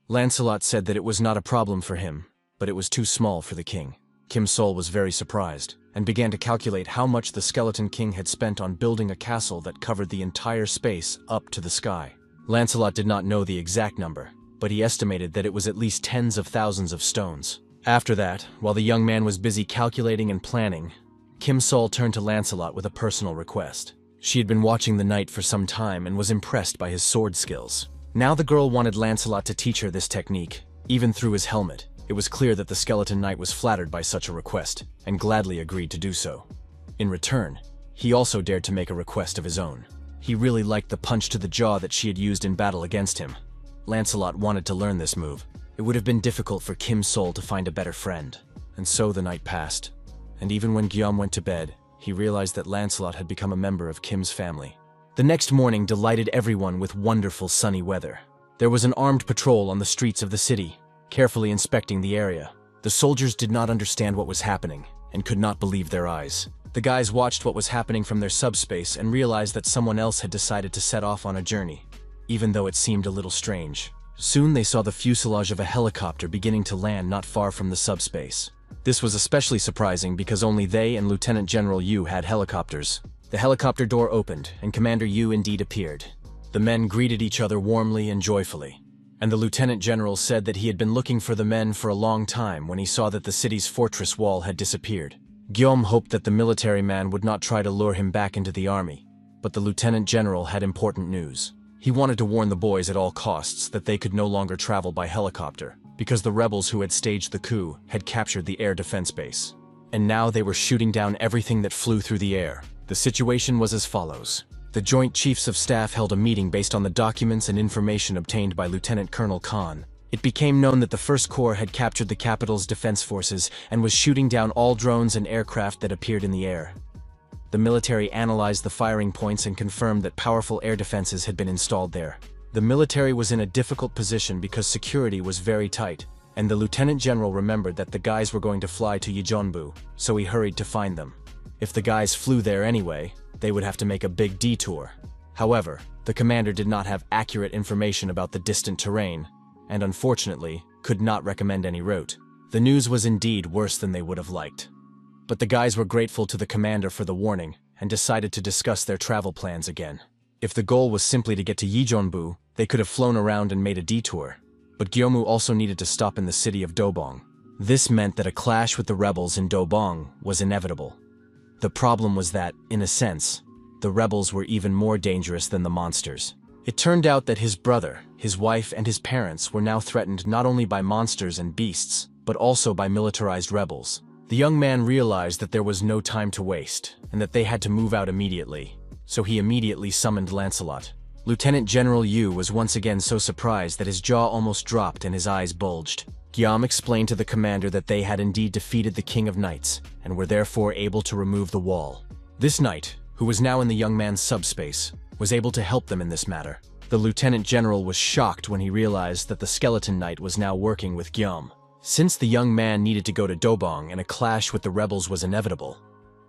Lancelot said that it was not a problem for him, but it was too small for the king. Kim Sol was very surprised, and began to calculate how much the Skeleton King had spent on building a castle that covered the entire space up to the sky. Lancelot did not know the exact number, but he estimated that it was at least tens of thousands of stones. After that, while the young man was busy calculating and planning, Kim Sol turned to Lancelot with a personal request. She had been watching the knight for some time and was impressed by his sword skills. Now the girl wanted Lancelot to teach her this technique, even through his helmet. It was clear that the skeleton knight was flattered by such a request, and gladly agreed to do so. In return, he also dared to make a request of his own. He really liked the punch to the jaw that she had used in battle against him. Lancelot wanted to learn this move. It would have been difficult for Kim Sol to find a better friend. And so the night passed, and even when Guillaume went to bed, he realized that Lancelot had become a member of Kim's family. The next morning delighted everyone with wonderful sunny weather. There was an armed patrol on the streets of the city, carefully inspecting the area. The soldiers did not understand what was happening, and could not believe their eyes. The guys watched what was happening from their subspace and realized that someone else had decided to set off on a journey, even though it seemed a little strange. Soon they saw the fuselage of a helicopter beginning to land not far from the subspace. This was especially surprising because only they and Lieutenant General Yu had helicopters. The helicopter door opened, and Commander Yu indeed appeared. The men greeted each other warmly and joyfully, and the Lieutenant General said that he had been looking for the men for a long time when he saw that the city's fortress wall had disappeared. Guillaume hoped that the military man would not try to lure him back into the army, but the Lieutenant General had important news. He wanted to warn the boys at all costs that they could no longer travel by helicopter, because the rebels who had staged the coup had captured the air defense base. And now they were shooting down everything that flew through the air. The situation was as follows. The Joint Chiefs of Staff held a meeting based on the documents and information obtained by Lieutenant Colonel Khan. It became known that the First Corps had captured the capital's defense forces and was shooting down all drones and aircraft that appeared in the air. The military analyzed the firing points and confirmed that powerful air defenses had been installed there. The military was in a difficult position because security was very tight, and the lieutenant general remembered that the guys were going to fly to Yeonbu, so he hurried to find them. If the guys flew there anyway, they would have to make a big detour. However, the commander did not have accurate information about the distant terrain, and unfortunately, could not recommend any route. The news was indeed worse than they would have liked. But the guys were grateful to the commander for the warning, and decided to discuss their travel plans again. If the goal was simply to get to Yeonbu, they could have flown around and made a detour. But Gyeomu also needed to stop in the city of Dobong. This meant that a clash with the rebels in Dobong was inevitable. The problem was that, in a sense, the rebels were even more dangerous than the monsters. It turned out that his brother, his wife, and his parents were now threatened not only by monsters and beasts, but also by militarized rebels. The young man realized that there was no time to waste, and that they had to move out immediately, so he immediately summoned Lancelot. Lieutenant General Yu was once again so surprised that his jaw almost dropped and his eyes bulged. Guillaume explained to the commander that they had indeed defeated the King of Knights, and were therefore able to remove the wall. This knight, who was now in the young man's subspace, was able to help them in this matter. The lieutenant general was shocked when he realized that the skeleton knight was now working with Guillaume. Since the young man needed to go to Dobong and a clash with the rebels was inevitable,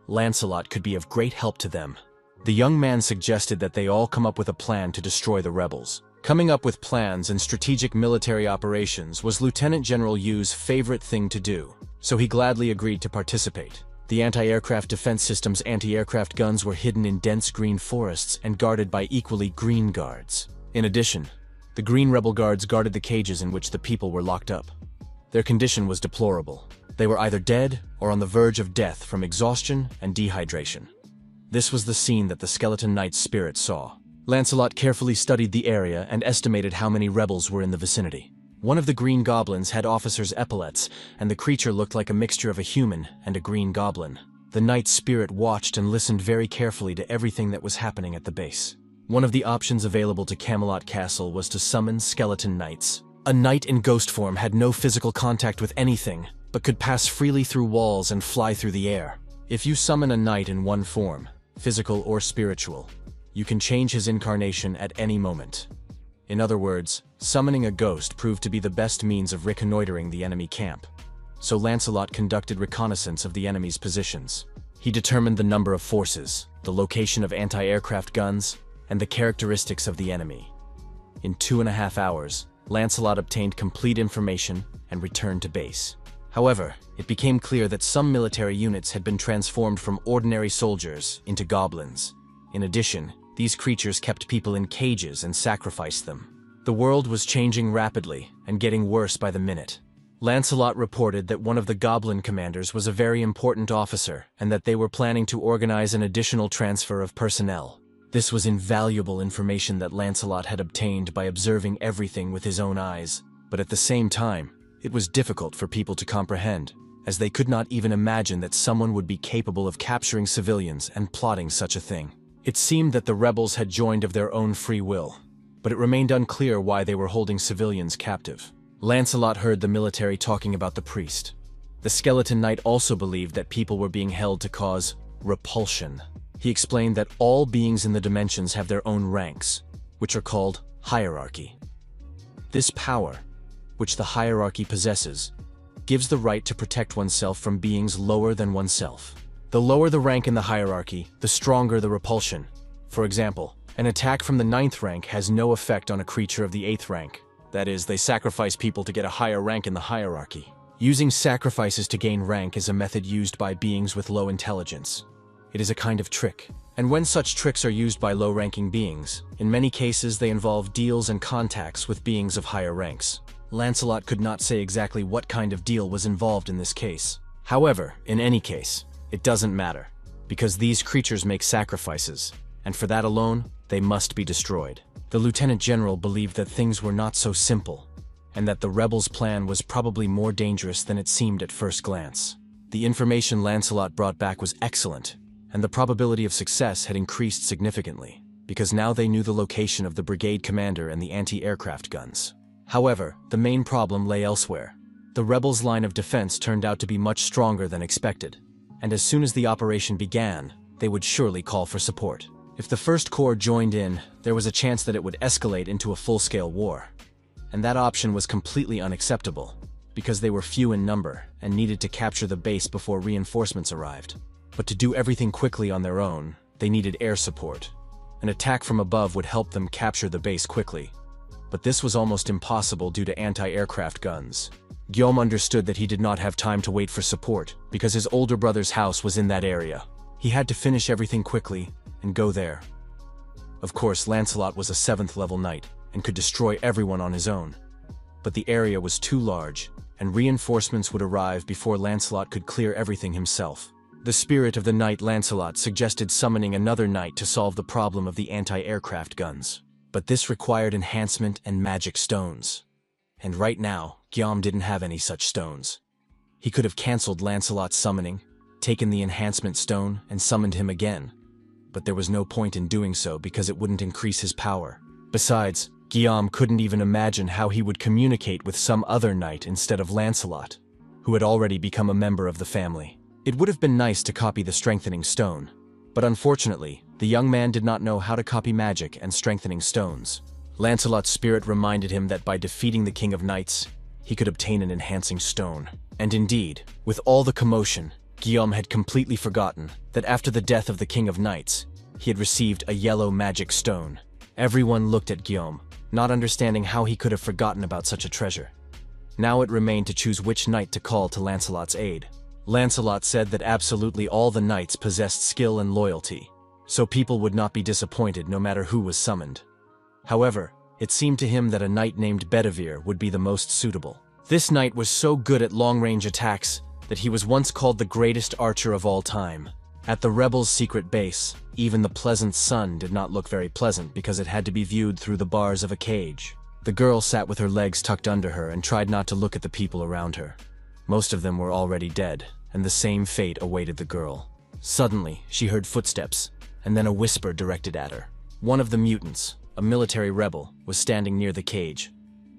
Lancelot could be of great help to them. The young man suggested that they all come up with a plan to destroy the rebels. Coming up with plans and strategic military operations was Lieutenant General Yu's favorite thing to do, so he gladly agreed to participate. The anti-aircraft defense system's anti-aircraft guns were hidden in dense green forests and guarded by equally green guards. In addition, the green rebel guards guarded the cages in which the people were locked up. Their condition was deplorable. They were either dead or on the verge of death from exhaustion and dehydration. This was the scene that the skeleton knight's spirit saw. Lancelot carefully studied the area and estimated how many rebels were in the vicinity. One of the green goblins had officer's epaulets, and the creature looked like a mixture of a human and a green goblin. The knight's spirit watched and listened very carefully to everything that was happening at the base. One of the options available to Camelot Castle was to summon skeleton knights. A knight in ghost form had no physical contact with anything, but could pass freely through walls and fly through the air. If you summon a knight in one form, physical or spiritual, you can change his incarnation at any moment. In other words, summoning a ghost proved to be the best means of reconnoitering the enemy camp. So Lancelot conducted reconnaissance of the enemy's positions. He determined the number of forces, the location of anti-aircraft guns, and the characteristics of the enemy. In 2.5 hours, Lancelot obtained complete information and returned to base. However, it became clear that some military units had been transformed from ordinary soldiers into goblins. In addition, these creatures kept people in cages and sacrificed them. The world was changing rapidly and getting worse by the minute. Lancelot reported that one of the goblin commanders was a very important officer and that they were planning to organize an additional transfer of personnel. This was invaluable information that Lancelot had obtained by observing everything with his own eyes, but at the same time, it was difficult for people to comprehend, as they could not even imagine that someone would be capable of capturing civilians and plotting such a thing. It seemed that the rebels had joined of their own free will, but it remained unclear why they were holding civilians captive. Lancelot heard the military talking about the priest. The skeleton knight also believed that people were being held to cause repulsion. He explained that all beings in the dimensions have their own ranks, which are called hierarchy. This power, which the hierarchy possesses, gives the right to protect oneself from beings lower than oneself. The lower the rank in the hierarchy, the stronger the repulsion. For example, an attack from the 9th rank has no effect on a creature of the 8th rank. That is, they sacrifice people to get a higher rank in the hierarchy. Using sacrifices to gain rank is a method used by beings with low intelligence. It is a kind of trick. And when such tricks are used by low-ranking beings, in many cases they involve deals and contacts with beings of higher ranks. Lancelot could not say exactly what kind of deal was involved in this case. However, in any case, it doesn't matter, because these creatures make sacrifices, and for that alone, they must be destroyed. The Lieutenant General believed that things were not so simple, and that the rebels' plan was probably more dangerous than it seemed at first glance. The information Lancelot brought back was excellent, and the probability of success had increased significantly, because now they knew the location of the brigade commander and the anti-aircraft guns. However, the main problem lay elsewhere. The rebels' line of defense turned out to be much stronger than expected, and as soon as the operation began, they would surely call for support. If the First Corps joined in, there was a chance that it would escalate into a full-scale war. And that option was completely unacceptable, because they were few in number and needed to capture the base before reinforcements arrived. But to do everything quickly on their own, they needed air support. An attack from above would help them capture the base quickly. But this was almost impossible due to anti-aircraft guns. Guillaume understood that he did not have time to wait for support, because his older brother's house was in that area. He had to finish everything quickly and go there. Of course, Lancelot was a 7th level knight and could destroy everyone on his own. But the area was too large, and reinforcements would arrive before Lancelot could clear everything himself. The spirit of the knight Lancelot suggested summoning another knight to solve the problem of the anti-aircraft guns. But this required enhancement and magic stones. And right now, Guillaume didn't have any such stones. He could have cancelled Lancelot's summoning, taken the enhancement stone, and summoned him again. But there was no point in doing so because it wouldn't increase his power. Besides, Guillaume couldn't even imagine how he would communicate with some other knight instead of Lancelot, who had already become a member of the family. It would have been nice to copy the strengthening stone, but unfortunately, the young man did not know how to copy magic and strengthening stones. Lancelot's spirit reminded him that by defeating the King of Knights, he could obtain an enhancing stone. And indeed, with all the commotion, Guillaume had completely forgotten that after the death of the King of Knights, he had received a yellow magic stone. Everyone looked at Guillaume, not understanding how he could have forgotten about such a treasure. Now it remained to choose which knight to call to Lancelot's aid. Lancelot said that absolutely all the knights possessed skill and loyalty, so people would not be disappointed no matter who was summoned. However, it seemed to him that a knight named Bedivere would be the most suitable. This knight was so good at long-range attacks that he was once called the greatest archer of all time. At the rebels' secret base, even the pleasant sun did not look very pleasant because it had to be viewed through the bars of a cage. The girl sat with her legs tucked under her and tried not to look at the people around her. Most of them were already dead, and the same fate awaited the girl. Suddenly, she heard footsteps, and then a whisper directed at her. One of the mutants, a military rebel, was standing near the cage.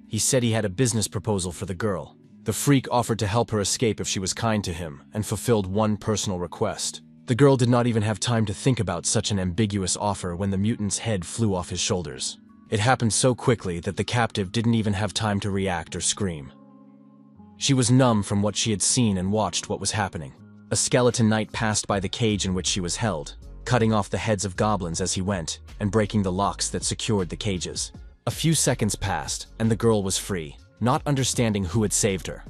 He said he had a business proposal for the girl. The freak offered to help her escape if she was kind to him, and fulfilled one personal request. The girl did not even have time to think about such an ambiguous offer when the mutant's head flew off his shoulders. It happened so quickly that the captive didn't even have time to react or scream. She was numb from what she had seen and watched what was happening. A skeleton knight passed by the cage in which she was held, cutting off the heads of goblins as he went, and breaking the locks that secured the cages. A few seconds passed, and the girl was free, not understanding who had saved her.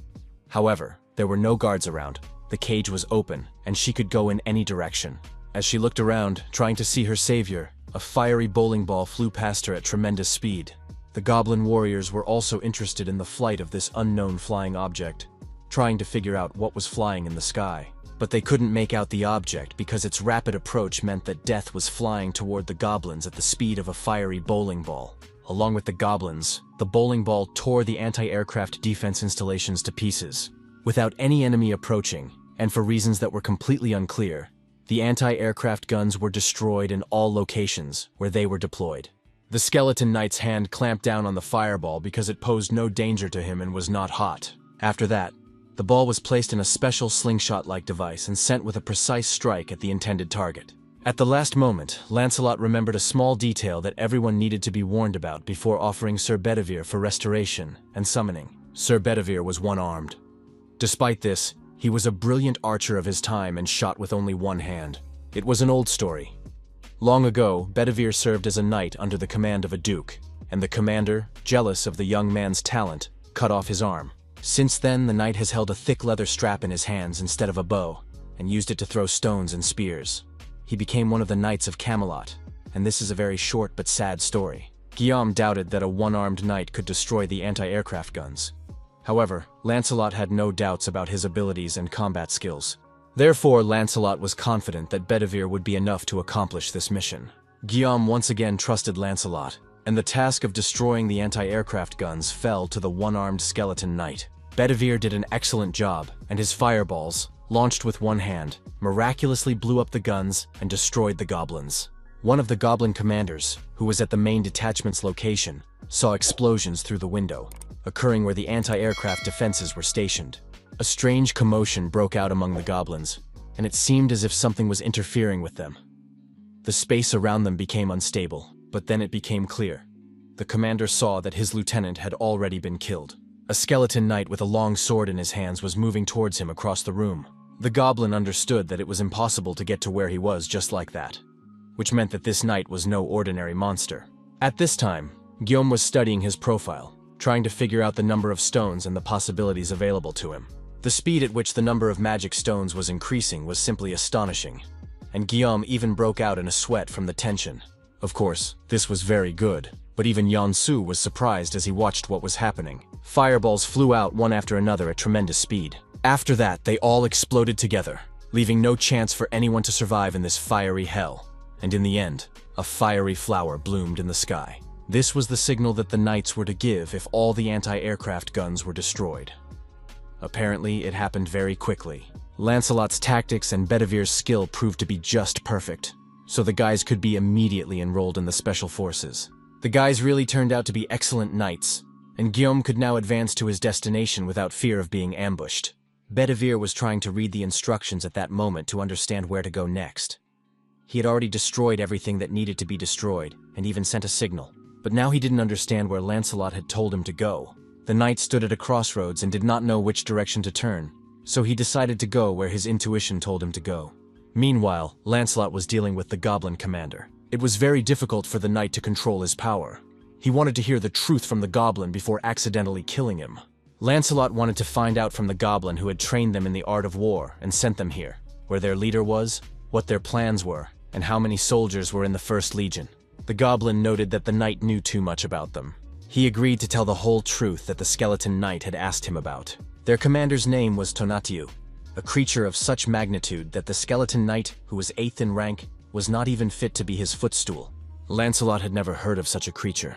However, there were no guards around. The cage was open, and she could go in any direction. As she looked around, trying to see her savior, a fiery bowling ball flew past her at tremendous speed. The goblin warriors were also interested in the flight of this unknown flying object, trying to figure out what was flying in the sky. But they couldn't make out the object because its rapid approach meant that death was flying toward the goblins at the speed of a fiery bowling ball. Along with the goblins, the bowling ball tore the anti-aircraft defense installations to pieces. Without any enemy approaching, and for reasons that were completely unclear, the anti-aircraft guns were destroyed in all locations where they were deployed. The skeleton knight's hand clamped down on the fireball because it posed no danger to him and was not hot. After that, the ball was placed in a special slingshot-like device and sent with a precise strike at the intended target. At the last moment, Lancelot remembered a small detail that everyone needed to be warned about before offering Sir Bedivere for restoration and summoning. Sir Bedivere was one-armed. Despite this, he was a brilliant archer of his time and shot with only one hand. It was an old story. Long ago, Bedivere served as a knight under the command of a duke, and the commander, jealous of the young man's talent, cut off his arm. Since then, the knight has held a thick leather strap in his hands instead of a bow, and used it to throw stones and spears. He became one of the knights of Camelot, and this is a very short but sad story. Guillaume doubted that a one-armed knight could destroy the anti-aircraft guns. However, Lancelot had no doubts about his abilities and combat skills. Therefore, Lancelot was confident that Bedivere would be enough to accomplish this mission. Guillaume once again trusted Lancelot, and the task of destroying the anti-aircraft guns fell to the one-armed skeleton knight. Bedivere did an excellent job, and his fireballs, launched with one hand, miraculously blew up the guns and destroyed the goblins. One of the goblin commanders, who was at the main detachment's location, saw explosions through the window, occurring where the anti-aircraft defenses were stationed. A strange commotion broke out among the goblins, and it seemed as if something was interfering with them. The space around them became unstable, but then it became clear. The commander saw that his lieutenant had already been killed. A skeleton knight with a long sword in his hands was moving towards him across the room. The goblin understood that it was impossible to get to where he was just like that, which meant that this knight was no ordinary monster. At this time, Guillaume was studying his profile, trying to figure out the number of stones and the possibilities available to him. The speed at which the number of magic stones was increasing was simply astonishing, and Guillaume even broke out in a sweat from the tension. Of course, this was very good, but even Yansu was surprised as he watched what was happening. Fireballs flew out one after another at tremendous speed. After that, they all exploded together, leaving no chance for anyone to survive in this fiery hell. And in the end, a fiery flower bloomed in the sky. This was the signal that the knights were to give if all the anti-aircraft guns were destroyed. Apparently, it happened very quickly. Lancelot's tactics and Bedivere's skill proved to be just perfect, so the guys could be immediately enrolled in the special forces. The guys really turned out to be excellent knights, and Guillaume could now advance to his destination without fear of being ambushed. Bedivere was trying to read the instructions at that moment to understand where to go next. He had already destroyed everything that needed to be destroyed, and even sent a signal. But now he didn't understand where Lancelot had told him to go. The knight stood at a crossroads and did not know which direction to turn, so he decided to go where his intuition told him to go. Meanwhile, Lancelot was dealing with the goblin commander. It was very difficult for the knight to control his power. He wanted to hear the truth from the goblin before accidentally killing him. Lancelot wanted to find out from the goblin who had trained them in the art of war and sent them here, where their leader was, what their plans were, and how many soldiers were in the First Legion. The goblin noted that the knight knew too much about them. He agreed to tell the whole truth that the skeleton knight had asked him about. Their commander's name was Tonatiuh, a creature of such magnitude that the skeleton knight, who was 8th in rank, was not even fit to be his footstool. Lancelot had never heard of such a creature.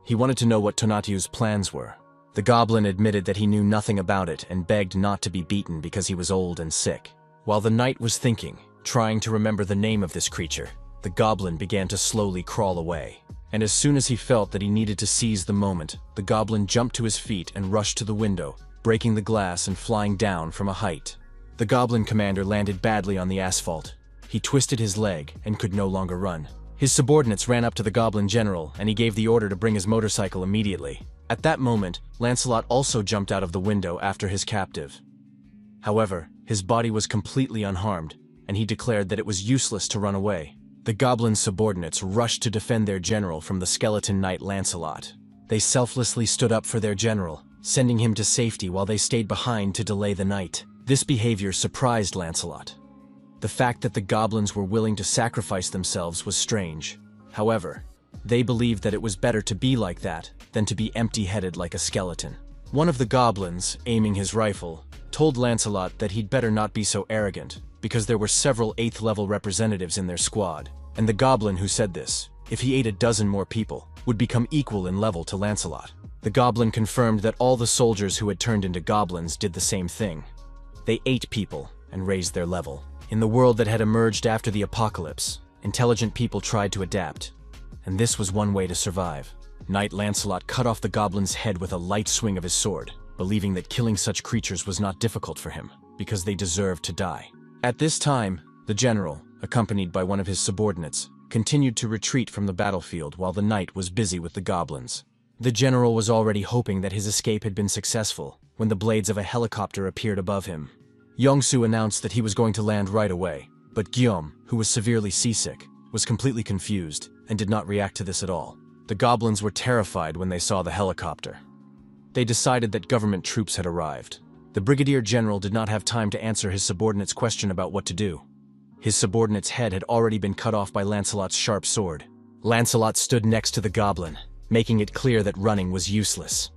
He wanted to know what Tonatiuh's plans were. The goblin admitted that he knew nothing about it and begged not to be beaten because he was old and sick. While the knight was thinking, trying to remember the name of this creature, the goblin began to slowly crawl away. And as soon as he felt that he needed to seize the moment, the goblin jumped to his feet and rushed to the window, breaking the glass and flying down from a height. The goblin commander landed badly on the asphalt. He twisted his leg and could no longer run. His subordinates ran up to the goblin general and he gave the order to bring his motorcycle immediately. At that moment, Lancelot also jumped out of the window after his captive. However, his body was completely unharmed, and he declared that it was useless to run away. The goblin subordinates rushed to defend their general from the skeleton knight Lancelot. They selflessly stood up for their general, sending him to safety while they stayed behind to delay the night. This behavior surprised Lancelot. The fact that the goblins were willing to sacrifice themselves was strange. However, they believed that it was better to be like that than to be empty-headed like a skeleton. One of the goblins, aiming his rifle, told Lancelot that he'd better not be so arrogant, because there were several 8th level representatives in their squad, and the goblin who said this, if he ate a dozen more people, would become equal in level to Lancelot. The goblin confirmed that all the soldiers who had turned into goblins did the same thing. They ate people and raised their level. In the world that had emerged after the apocalypse, intelligent people tried to adapt, and this was one way to survive. Knight Lancelot cut off the goblin's head with a light swing of his sword, believing that killing such creatures was not difficult for him, because they deserved to die. At this time, the general, accompanied by one of his subordinates, continued to retreat from the battlefield while the knight was busy with the goblins. The general was already hoping that his escape had been successful when the blades of a helicopter appeared above him. Yongsu announced that he was going to land right away, but Guillaume, who was severely seasick, was completely confused and did not react to this at all. The goblins were terrified when they saw the helicopter. They decided that government troops had arrived. The brigadier general did not have time to answer his subordinate's question about what to do. His subordinate's head had already been cut off by Lancelot's sharp sword. Lancelot stood next to the goblin, making it clear that running was useless.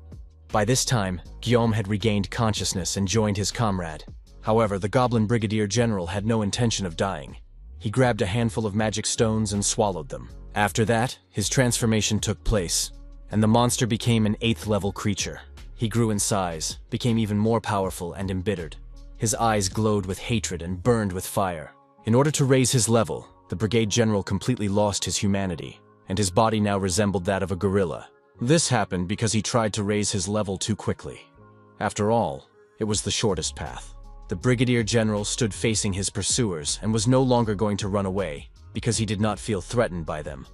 By this time, Guillaume had regained consciousness and joined his comrade. However, the goblin brigadier general had no intention of dying. He grabbed a handful of magic stones and swallowed them. After that, his transformation took place, and the monster became an 8th level creature. He grew in size, became even more powerful and embittered. His eyes glowed with hatred and burned with fire. In order to raise his level, the brigade general completely lost his humanity, and his body now resembled that of a gorilla. This happened because he tried to raise his level too quickly. After all, it was the shortest path. The brigadier general stood facing his pursuers and was no longer going to run away. because he did not feel threatened by them.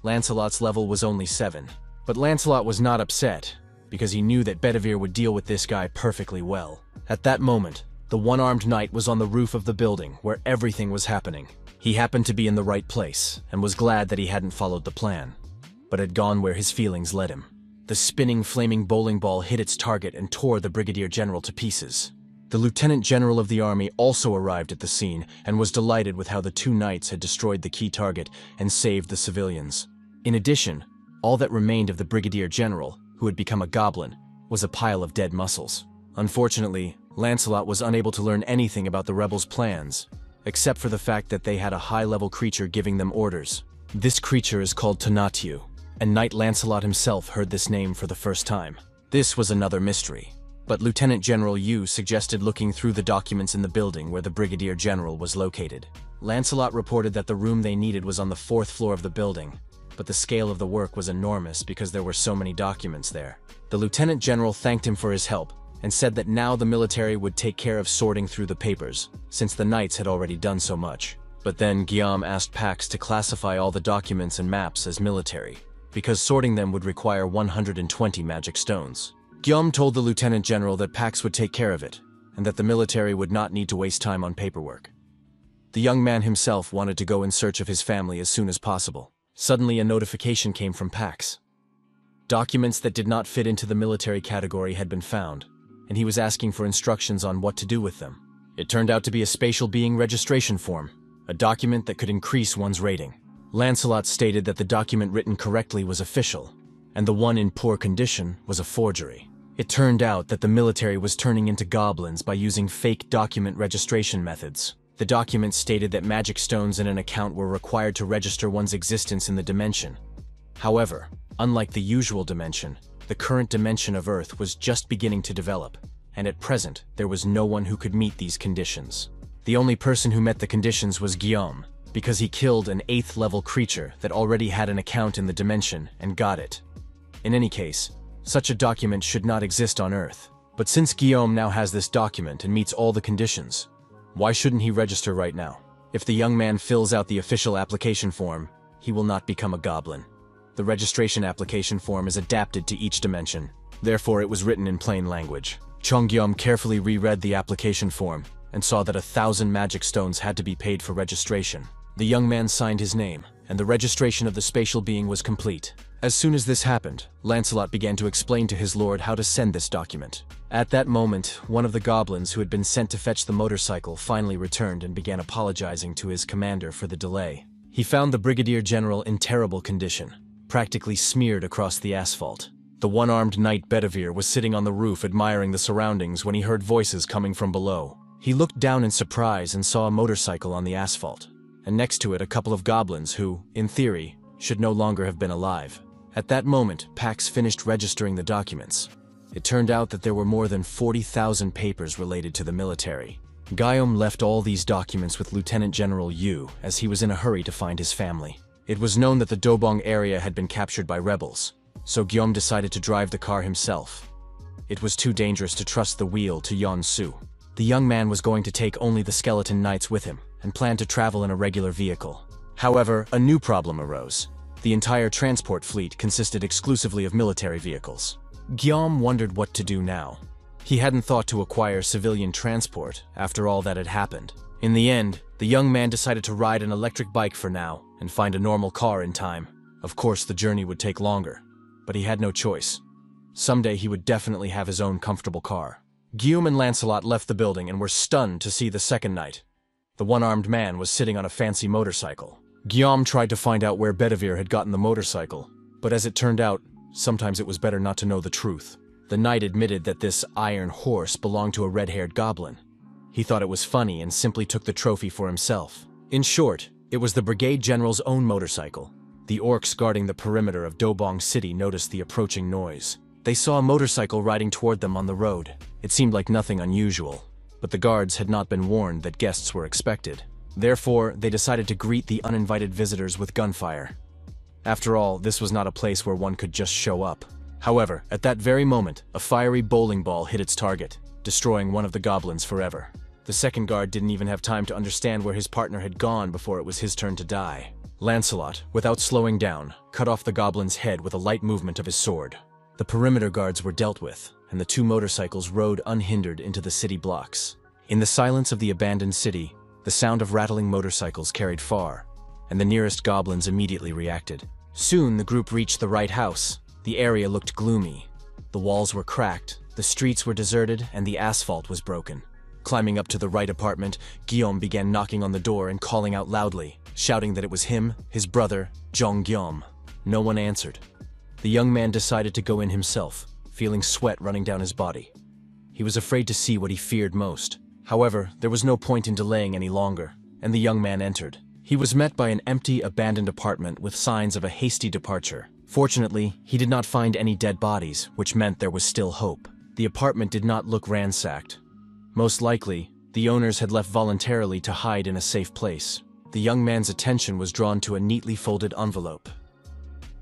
Lancelot's level was only 7, but Lancelot was not upset, because he knew that Bedivere would deal with this guy perfectly well. At that moment, the one-armed knight was on the roof of the building where everything was happening. He happened to be in the right place, and was glad that he hadn't followed the plan, but had gone where his feelings led him. The spinning, flaming bowling ball hit its target and tore the Brigadier General to pieces. The Lieutenant General of the army also arrived at the scene and was delighted with how the two knights had destroyed the key target and saved the civilians. In addition, all that remained of the Brigadier General, who had become a goblin, was a pile of dead muscles. Unfortunately, Lancelot was unable to learn anything about the rebels' plans, except for the fact that they had a high-level creature giving them orders. This creature is called Tonatiuh, and Knight Lancelot himself heard this name for the first time. This was another mystery, but Lieutenant General Yu suggested looking through the documents in the building where the Brigadier General was located. Lancelot reported that the room they needed was on the 4th floor of the building, but the scale of the work was enormous because there were so many documents there. The Lieutenant General thanked him for his help, and said that now the military would take care of sorting through the papers, since the knights had already done so much. But then Guillaume asked Pax to classify all the documents and maps as military, because sorting them would require 120 magic stones. Guillaume told the Lieutenant General that Pax would take care of it, and that the military would not need to waste time on paperwork. The young man himself wanted to go in search of his family as soon as possible. Suddenly a notification came from Pax. Documents that did not fit into the military category had been found, and he was asking for instructions on what to do with them. It turned out to be a spatial being registration form, a document that could increase one's rating. Lancelot stated that the document written correctly was official, and the one in poor condition was a forgery. It turned out that the military was turning into goblins by using fake document registration methods. The document stated that magic stones in an account were required to register one's existence in the dimension. However, unlike the usual dimension, the current dimension of Earth was just beginning to develop, and at present there was no one who could meet these conditions. The only person who met the conditions was Guillaume, because he killed an 8th level creature that already had an account in the dimension and got it. In any case, such a document should not exist on Earth. But since Guillaume now has this document and meets all the conditions, why shouldn't he register right now? If the young man fills out the official application form, he will not become a goblin. The registration application form is adapted to each dimension, therefore it was written in plain language. Chonggyom carefully reread the application form and saw that 1,000 magic stones had to be paid for registration. The young man signed his name, and the registration of the spatial being was complete. As soon as this happened, Lancelot began to explain to his lord how to send this document. At that moment, one of the goblins who had been sent to fetch the motorcycle finally returned and began apologizing to his commander for the delay. He found the Brigadier General in terrible condition, practically smeared across the asphalt. The one-armed knight Bedivere was sitting on the roof admiring the surroundings when he heard voices coming from below. He looked down in surprise and saw a motorcycle on the asphalt, and next to it a couple of goblins who, in theory, should no longer have been alive. At that moment, Pax finished registering the documents. It turned out that there were more than 40,000 papers related to the military. Guillaume left all these documents with Lieutenant General Yu as he was in a hurry to find his family. It was known that the Dobong area had been captured by rebels, so Guillaume decided to drive the car himself. It was too dangerous to trust the wheel to Yon Su. The young man was going to take only the skeleton knights with him and planned to travel in a regular vehicle. However, a new problem arose. The entire transport fleet consisted exclusively of military vehicles. Guillaume wondered what to do now. He hadn't thought to acquire civilian transport after all that had happened. In the end, the young man decided to ride an electric bike for now and find a normal car in time. Of course, the journey would take longer, but he had no choice. Someday he would definitely have his own comfortable car. Guillaume and Lancelot left the building and were stunned to see the second knight. The one-armed man was sitting on a fancy motorcycle. Guillaume tried to find out where Bedivere had gotten the motorcycle, but as it turned out, sometimes it was better not to know the truth. The knight admitted that this iron horse belonged to a red-haired goblin. He thought it was funny and simply took the trophy for himself. In short, it was the brigade general's own motorcycle. The orcs guarding the perimeter of Dobong City noticed the approaching noise. They saw a motorcycle riding toward them on the road. It seemed like nothing unusual, but the guards had not been warned that guests were expected. Therefore, they decided to greet the uninvited visitors with gunfire. After all, this was not a place where one could just show up. However, at that very moment, a fiery bowling ball hit its target, destroying one of the goblins forever. The second guard didn't even have time to understand where his partner had gone before it was his turn to die. Lancelot, without slowing down, cut off the goblin's head with a light movement of his sword. The perimeter guards were dealt with, and the two motorcycles rode unhindered into the city blocks. In the silence of the abandoned city, the sound of rattling motorcycles carried far, and the nearest goblins immediately reacted. Soon the group reached the right house. The area looked gloomy. The walls were cracked, the streets were deserted, and the asphalt was broken. Climbing up to the right apartment, Guillaume began knocking on the door and calling out loudly, shouting that it was him, his brother, Jean Guillaume. No one answered. The young man decided to go in himself, feeling sweat running down his body. He was afraid to see what he feared most. However, there was no point in delaying any longer, and the young man entered. He was met by an empty, abandoned apartment with signs of a hasty departure. Fortunately, he did not find any dead bodies, which meant there was still hope. The apartment did not look ransacked. Most likely, the owners had left voluntarily to hide in a safe place. The young man's attention was drawn to a neatly folded envelope.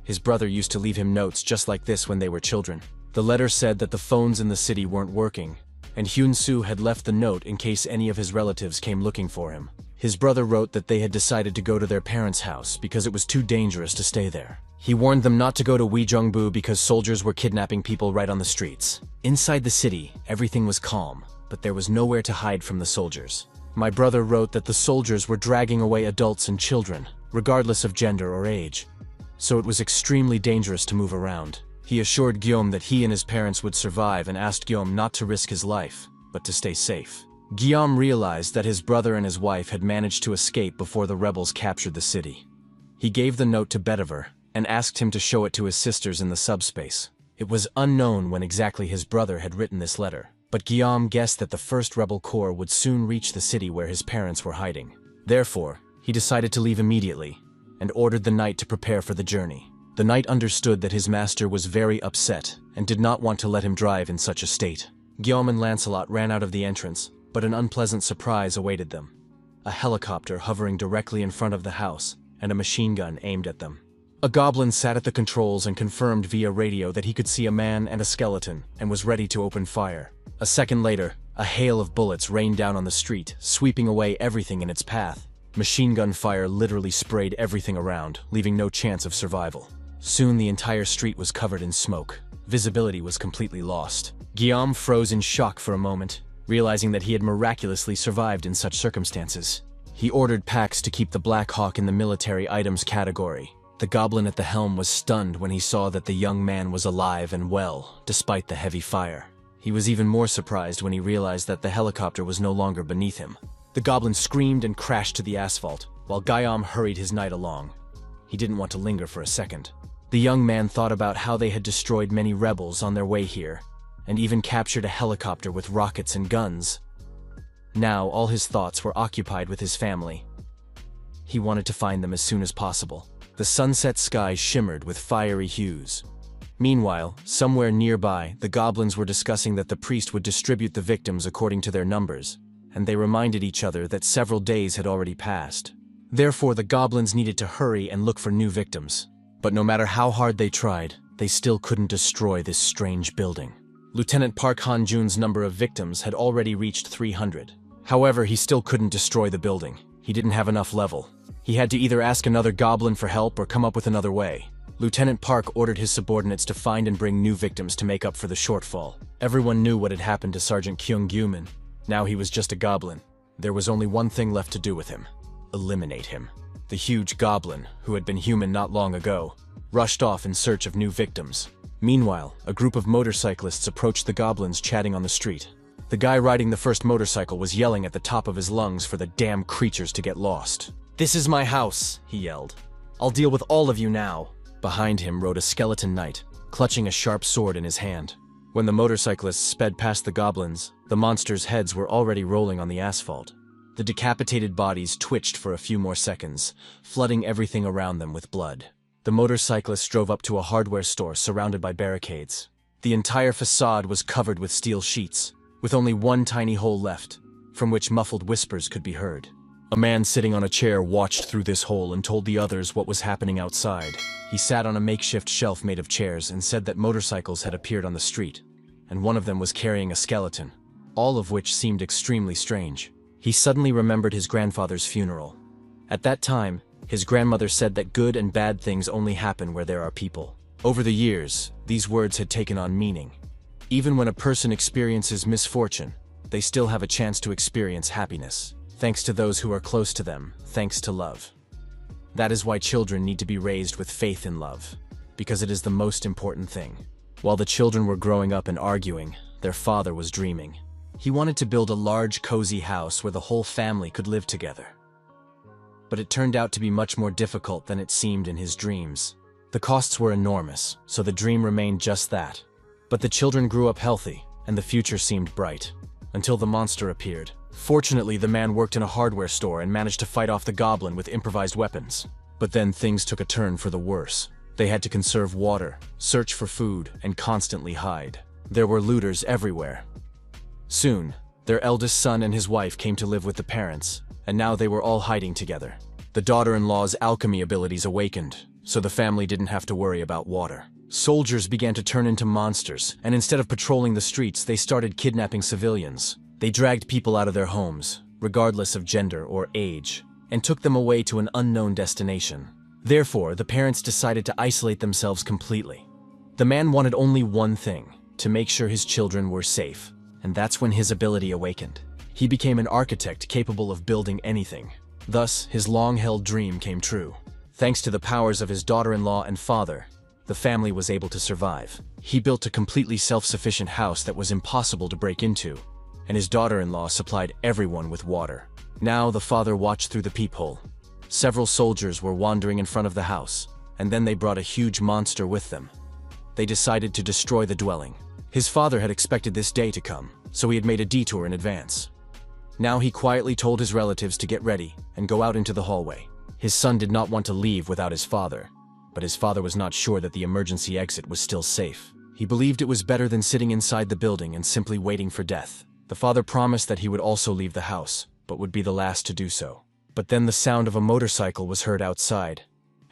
His brother used to leave him notes just like this when they were children. The letter said that the phones in the city weren't working, and Hyun-soo had left the note in case any of his relatives came looking for him. His brother wrote that they had decided to go to their parents' house because it was too dangerous to stay there. He warned them not to go to Weijongbu because soldiers were kidnapping people right on the streets. Inside the city, everything was calm, but there was nowhere to hide from the soldiers. My brother wrote that the soldiers were dragging away adults and children, regardless of gender or age. So it was extremely dangerous to move around. He assured Guillaume that he and his parents would survive and asked Guillaume not to risk his life, but to stay safe. Guillaume realized that his brother and his wife had managed to escape before the rebels captured the city. He gave the note to Betiver and asked him to show it to his sisters in the subspace. It was unknown when exactly his brother had written this letter, but Guillaume guessed that the first rebel corps would soon reach the city where his parents were hiding. Therefore, he decided to leave immediately and ordered the knight to prepare for the journey. The knight understood that his master was very upset and did not want to let him drive in such a state. Guillaume and Lancelot ran out of the entrance, but an unpleasant surprise awaited them. A helicopter hovering directly in front of the house, and a machine gun aimed at them. A goblin sat at the controls and confirmed via radio that he could see a man and a skeleton, and was ready to open fire. A second later, a hail of bullets rained down on the street, sweeping away everything in its path. Machine gun fire literally sprayed everything around, leaving no chance of survival. Soon the entire street was covered in smoke. Visibility was completely lost. Guillaume froze in shock for a moment, realizing that he had miraculously survived in such circumstances. He ordered Pax to keep the Black Hawk in the military items category. The goblin at the helm was stunned when he saw that the young man was alive and well, despite the heavy fire. He was even more surprised when he realized that the helicopter was no longer beneath him. The goblin screamed and crashed to the asphalt, while Guillaume hurried his knight along. He didn't want to linger for a second. The young man thought about how they had destroyed many rebels on their way here, and even captured a helicopter with rockets and guns. Now all his thoughts were occupied with his family. He wanted to find them as soon as possible. The sunset sky shimmered with fiery hues. Meanwhile, somewhere nearby, the goblins were discussing that the priest would distribute the victims according to their numbers, and they reminded each other that several days had already passed. Therefore, the goblins needed to hurry and look for new victims. But no matter how hard they tried, they still couldn't destroy this strange building. Lieutenant Park Han-jun's number of victims had already reached 300. However, he still couldn't destroy the building. He didn't have enough level. He had to either ask another goblin for help or come up with another way. Lieutenant Park ordered his subordinates to find and bring new victims to make up for the shortfall. Everyone knew what had happened to Sergeant Kyung-gyumin. Now he was just a goblin. There was only one thing left to do with him: eliminate him. The huge goblin, who had been human not long ago, rushed off in search of new victims. Meanwhile, a group of motorcyclists approached the goblins chatting on the street. The guy riding the first motorcycle was yelling at the top of his lungs for the damn creatures to get lost. "This is my house," he yelled. "I'll deal with all of you now." Behind him rode a skeleton knight, clutching a sharp sword in his hand. When the motorcyclists sped past the goblins, the monsters' heads were already rolling on the asphalt. The decapitated bodies twitched for a few more seconds, flooding everything around them with blood. The motorcyclists drove up to a hardware store surrounded by barricades. The entire facade was covered with steel sheets, with only one tiny hole left, from which muffled whispers could be heard. A man sitting on a chair watched through this hole and told the others what was happening outside. He sat on a makeshift shelf made of chairs and said that motorcycles had appeared on the street, and one of them was carrying a skeleton. all of which seemed extremely strange. He suddenly remembered his grandfather's funeral. At that time, his grandmother said that good and bad things only happen where there are people. Over the years, these words had taken on meaning. Even when a person experiences misfortune, they still have a chance to experience happiness, thanks to those who are close to them, thanks to love. That is why children need to be raised with faith in love, because it is the most important thing. While the children were growing up and arguing, their father was dreaming. He wanted to build a large, cozy house where the whole family could live together. But it turned out to be much more difficult than it seemed in his dreams. The costs were enormous, so the dream remained just that. But the children grew up healthy, and the future seemed bright. Until the monster appeared. Fortunately, the man worked in a hardware store and managed to fight off the goblin with improvised weapons. But then things took a turn for the worse. They had to conserve water, search for food, and constantly hide. There were looters everywhere. Soon, their eldest son and his wife came to live with the parents, and now they were all hiding together. The daughter-in-law's alchemy abilities awakened, so the family didn't have to worry about water. Soldiers began to turn into monsters, and instead of patrolling the streets, they started kidnapping civilians. They dragged people out of their homes, regardless of gender or age, and took them away to an unknown destination. Therefore, the parents decided to isolate themselves completely. The man wanted only one thing, to make sure his children were safe. And that's when his ability awakened. He became an architect capable of building anything. Thus, his long-held dream came true. Thanks to the powers of his daughter-in-law and father, the family was able to survive. He built a completely self-sufficient house that was impossible to break into, and his daughter-in-law supplied everyone with water. Now the father watched through the peephole. Several soldiers were wandering in front of the house, and then they brought a huge monster with them. They decided to destroy the dwelling. His father had expected this day to come, so he had made a detour in advance. Now he quietly told his relatives to get ready and go out into the hallway. His son did not want to leave without his father, but his father was not sure that the emergency exit was still safe. He believed it was better than sitting inside the building and simply waiting for death. The father promised that he would also leave the house, but would be the last to do so. But then the sound of a motorcycle was heard outside,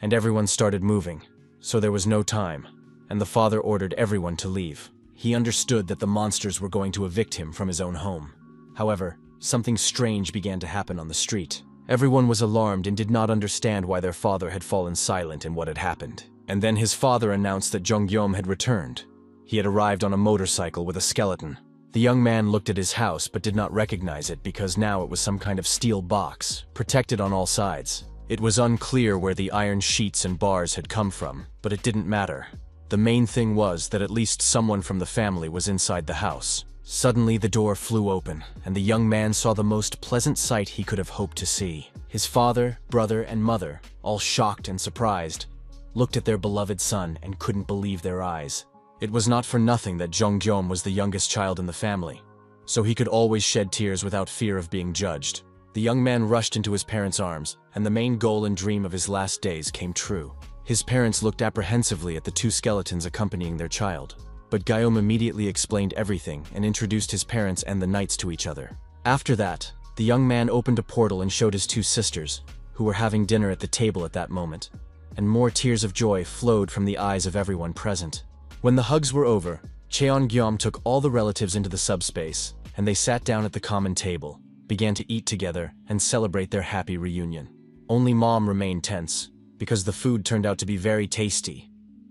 and everyone started moving, so there was no time, and the father ordered everyone to leave. He understood that the monsters were going to evict him from his own home. However, something strange began to happen on the street. Everyone was alarmed and did not understand why their father had fallen silent in what had happened. And then his father announced that Jongyeom had returned. He had arrived on a motorcycle with a skeleton. The young man looked at his house but did not recognize it because now it was some kind of steel box, protected on all sides. It was unclear where the iron sheets and bars had come from, but it didn't matter. The main thing was that at least someone from the family was inside the house. Suddenly the door flew open, and the young man saw the most pleasant sight he could have hoped to see. His father, brother, and mother, all shocked and surprised, looked at their beloved son and couldn't believe their eyes. It was not for nothing that Jongyeom was the youngest child in the family, so he could always shed tears without fear of being judged. The young man rushed into his parents' arms, and the main goal and dream of his last days came true. His parents looked apprehensively at the two skeletons accompanying their child. But Guillaume immediately explained everything and introduced his parents and the knights to each other. After that, the young man opened a portal and showed his two sisters, who were having dinner at the table at that moment, and more tears of joy flowed from the eyes of everyone present. When the hugs were over, Cheon-gyeom took all the relatives into the subspace, and they sat down at the common table, began to eat together, and celebrate their happy reunion. Only Mom remained tense, because the food turned out to be very tasty,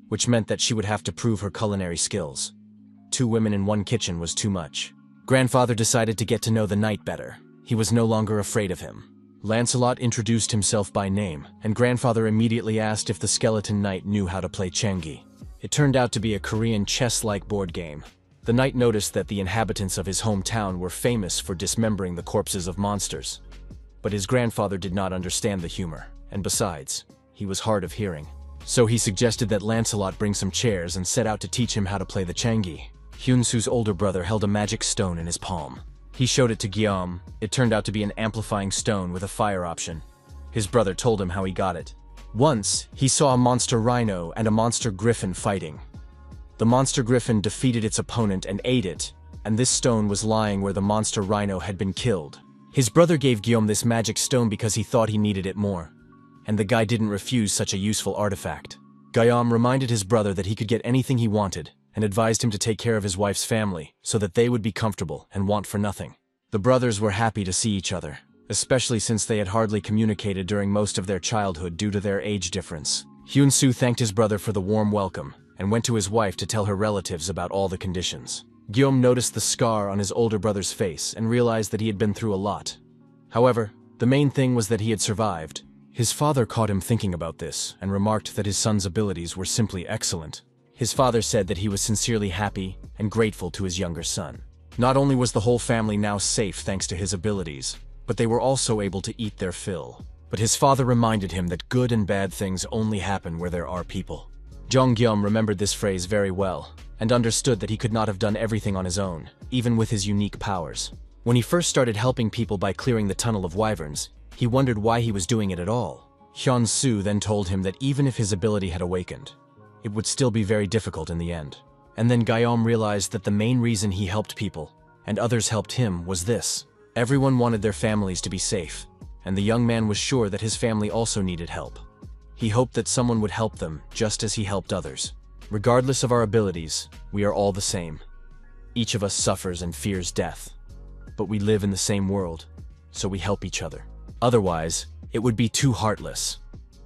which meant that she would have to prove her culinary skills. 2 women in one kitchen was too much. Grandfather decided to get to know the knight better. He was no longer afraid of him. Lancelot introduced himself by name, and Grandfather immediately asked if the skeleton knight knew how to play Chengi. It turned out to be a Korean chess-like board game. The knight noticed that the inhabitants of his hometown were famous for dismembering the corpses of monsters. But his grandfather did not understand the humor, and besides, he was hard of hearing. So he suggested that Lancelot bring some chairs and set out to teach him how to play the Chengi. Hyunsu's older brother held a magic stone in his palm. He showed it to Guillaume. It turned out to be an amplifying stone with a fire option. His brother told him how he got it. Once, he saw a monster rhino and a monster griffin fighting. The monster griffin defeated its opponent and ate it, and this stone was lying where the monster rhino had been killed. His brother gave Guillaume this magic stone because he thought he needed it more, and the guy didn't refuse such a useful artifact. Guillaume reminded his brother that he could get anything he wanted, and advised him to take care of his wife's family so that they would be comfortable and want for nothing. The brothers were happy to see each other, especially since they had hardly communicated during most of their childhood due to their age difference. Hyun-soo thanked his brother for the warm welcome and went to his wife to tell her relatives about all the conditions. Guillaume noticed the scar on his older brother's face and realized that he had been through a lot. However, the main thing was that he had survived. His father caught him thinking about this and remarked that his son's abilities were simply excellent. His father said that he was sincerely happy and grateful to his younger son. Not only was the whole family now safe thanks to his abilities, but they were also able to eat their fill. But his father reminded him that good and bad things only happen where there are people. Jong-gyum remembered this phrase very well and understood that he could not have done everything on his own, even with his unique powers. When he first started helping people by clearing the tunnel of wyverns, he wondered why he was doing it at all. Hyun-soo then told him that even if his ability had awakened, it would still be very difficult in the end. And then Guillaume realized that the main reason he helped people, and others helped him, was this. Everyone wanted their families to be safe, and the young man was sure that his family also needed help. He hoped that someone would help them just as he helped others. Regardless of our abilities, we are all the same. Each of us suffers and fears death, but we live in the same world, so we help each other. Otherwise, it would be too heartless.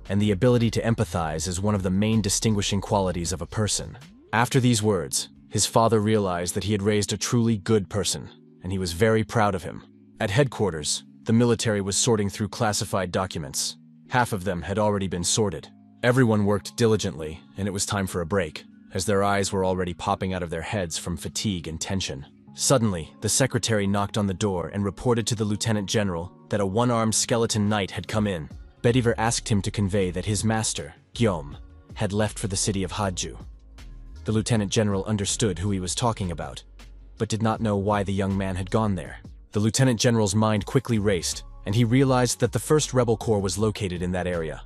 And the ability to empathize is one of the main distinguishing qualities of a person. After these words, his father realized that he had raised a truly good person, and he was very proud of him. At headquarters, the military was sorting through classified documents. Half of them had already been sorted. Everyone worked diligently, and it was time for a break, as their eyes were already popping out of their heads from fatigue and tension. Suddenly, the secretary knocked on the door and reported to the lieutenant general that a one-armed skeleton knight had come in. Bediver asked him to convey that his master, Guillaume, had left for the city of Haju. The lieutenant general understood who he was talking about, but did not know why the young man had gone there. The lieutenant general's mind quickly raced, and he realized that the first rebel corps was located in that area.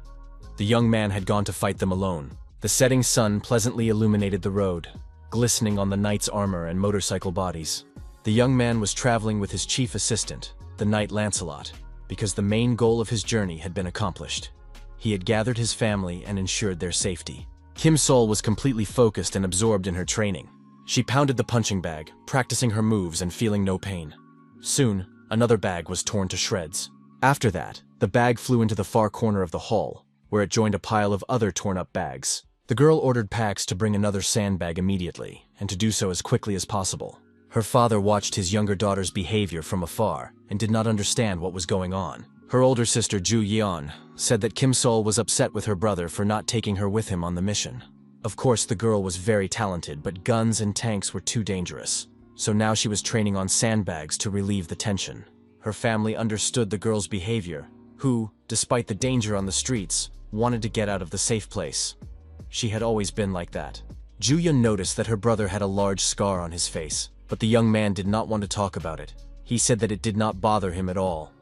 The young man had gone to fight them alone. The setting sun pleasantly illuminated the road, glistening on the knight's armor and motorcycle bodies. The young man was traveling with his chief assistant, the knight Lancelot, because the main goal of his journey had been accomplished. He had gathered his family and ensured their safety. Kim Sol was completely focused and absorbed in her training. She pounded the punching bag, practicing her moves and feeling no pain. Soon, another bag was torn to shreds. After that, the bag flew into the far corner of the hall, where it joined a pile of other torn-up bags. The girl ordered Pax to bring another sandbag immediately, and to do so as quickly as possible. Her father watched his younger daughter's behavior from afar and did not understand what was going on. Her older sister, Ju Yeon, said that Kim Sol was upset with her brother for not taking her with him on the mission. Of course, the girl was very talented, but guns and tanks were too dangerous. So now she was training on sandbags to relieve the tension. Her family understood the girl's behavior, who, despite the danger on the streets, wanted to get out of the safe place. She had always been like that. Ju-yeon noticed that her brother had a large scar on his face, but the young man did not want to talk about it. He said that it did not bother him at all.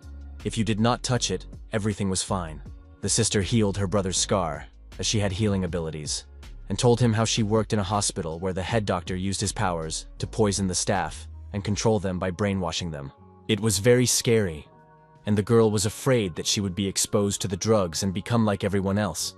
If you did not touch it, everything was fine. The sister healed her brother's scar, as she had healing abilities, and told him how she worked in a hospital where the head doctor used his powers to poison the staff and control them by brainwashing them. It was very scary, and the girl was afraid that she would be exposed to the drugs and become like everyone else.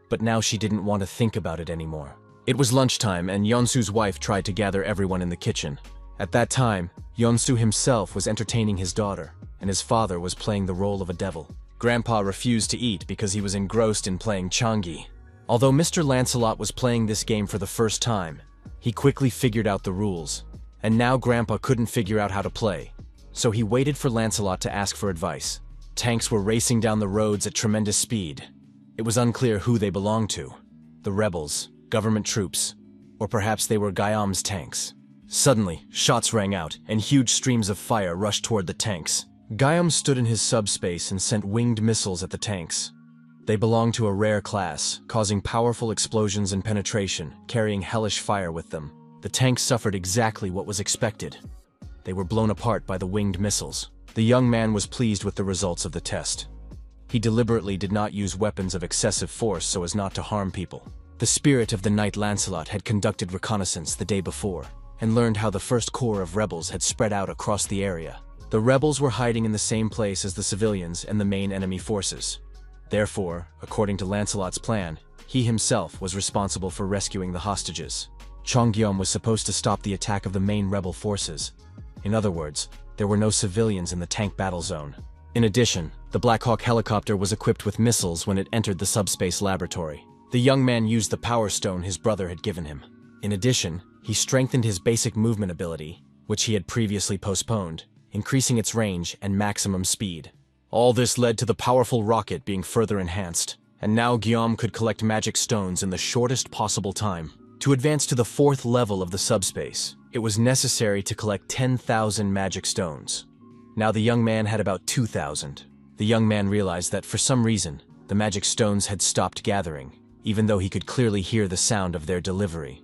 But now she didn't want to think about it anymore. It was lunchtime, and Yeon-soo's wife tried to gather everyone in the kitchen. At that time, Yeon-soo himself was entertaining his daughter, and his father was playing the role of a devil. Grandpa refused to eat because he was engrossed in playing Changi. Although Mr. Lancelot was playing this game for the first time, he quickly figured out the rules, and now Grandpa couldn't figure out how to play. So he waited for Lancelot to ask for advice. Tanks were racing down the roads at tremendous speed. It was unclear who they belonged to. The rebels, government troops, or perhaps they were Guillaume's tanks. Suddenly, shots rang out, and huge streams of fire rushed toward the tanks. Guillaume stood in his subspace and sent winged missiles at the tanks. They belonged to a rare class, causing powerful explosions and penetration, carrying hellish fire with them. The tanks suffered exactly what was expected. They were blown apart by the winged missiles. The young man was pleased with the results of the test. He deliberately did not use weapons of excessive force so as not to harm people. The spirit of the knight Lancelot had conducted reconnaissance the day before, and learned how the first corps of rebels had spread out across the area. The rebels were hiding in the same place as the civilians and the main enemy forces. Therefore, according to Lancelot's plan, he himself was responsible for rescuing the hostages. Chonggyom was supposed to stop the attack of the main rebel forces. In other words, there were no civilians in the tank battle zone. In addition, the Black Hawk helicopter was equipped with missiles when it entered the subspace laboratory. The young man used the power stone his brother had given him. In addition, he strengthened his basic movement ability, which he had previously postponed, increasing its range and maximum speed. All this led to the powerful rocket being further enhanced, and now Guillaume could collect magic stones in the shortest possible time. To advance to the 4th level of the subspace, it was necessary to collect 10,000 magic stones. Now the young man had about 2,000. The young man realized that for some reason, the magic stones had stopped gathering, even though he could clearly hear the sound of their delivery.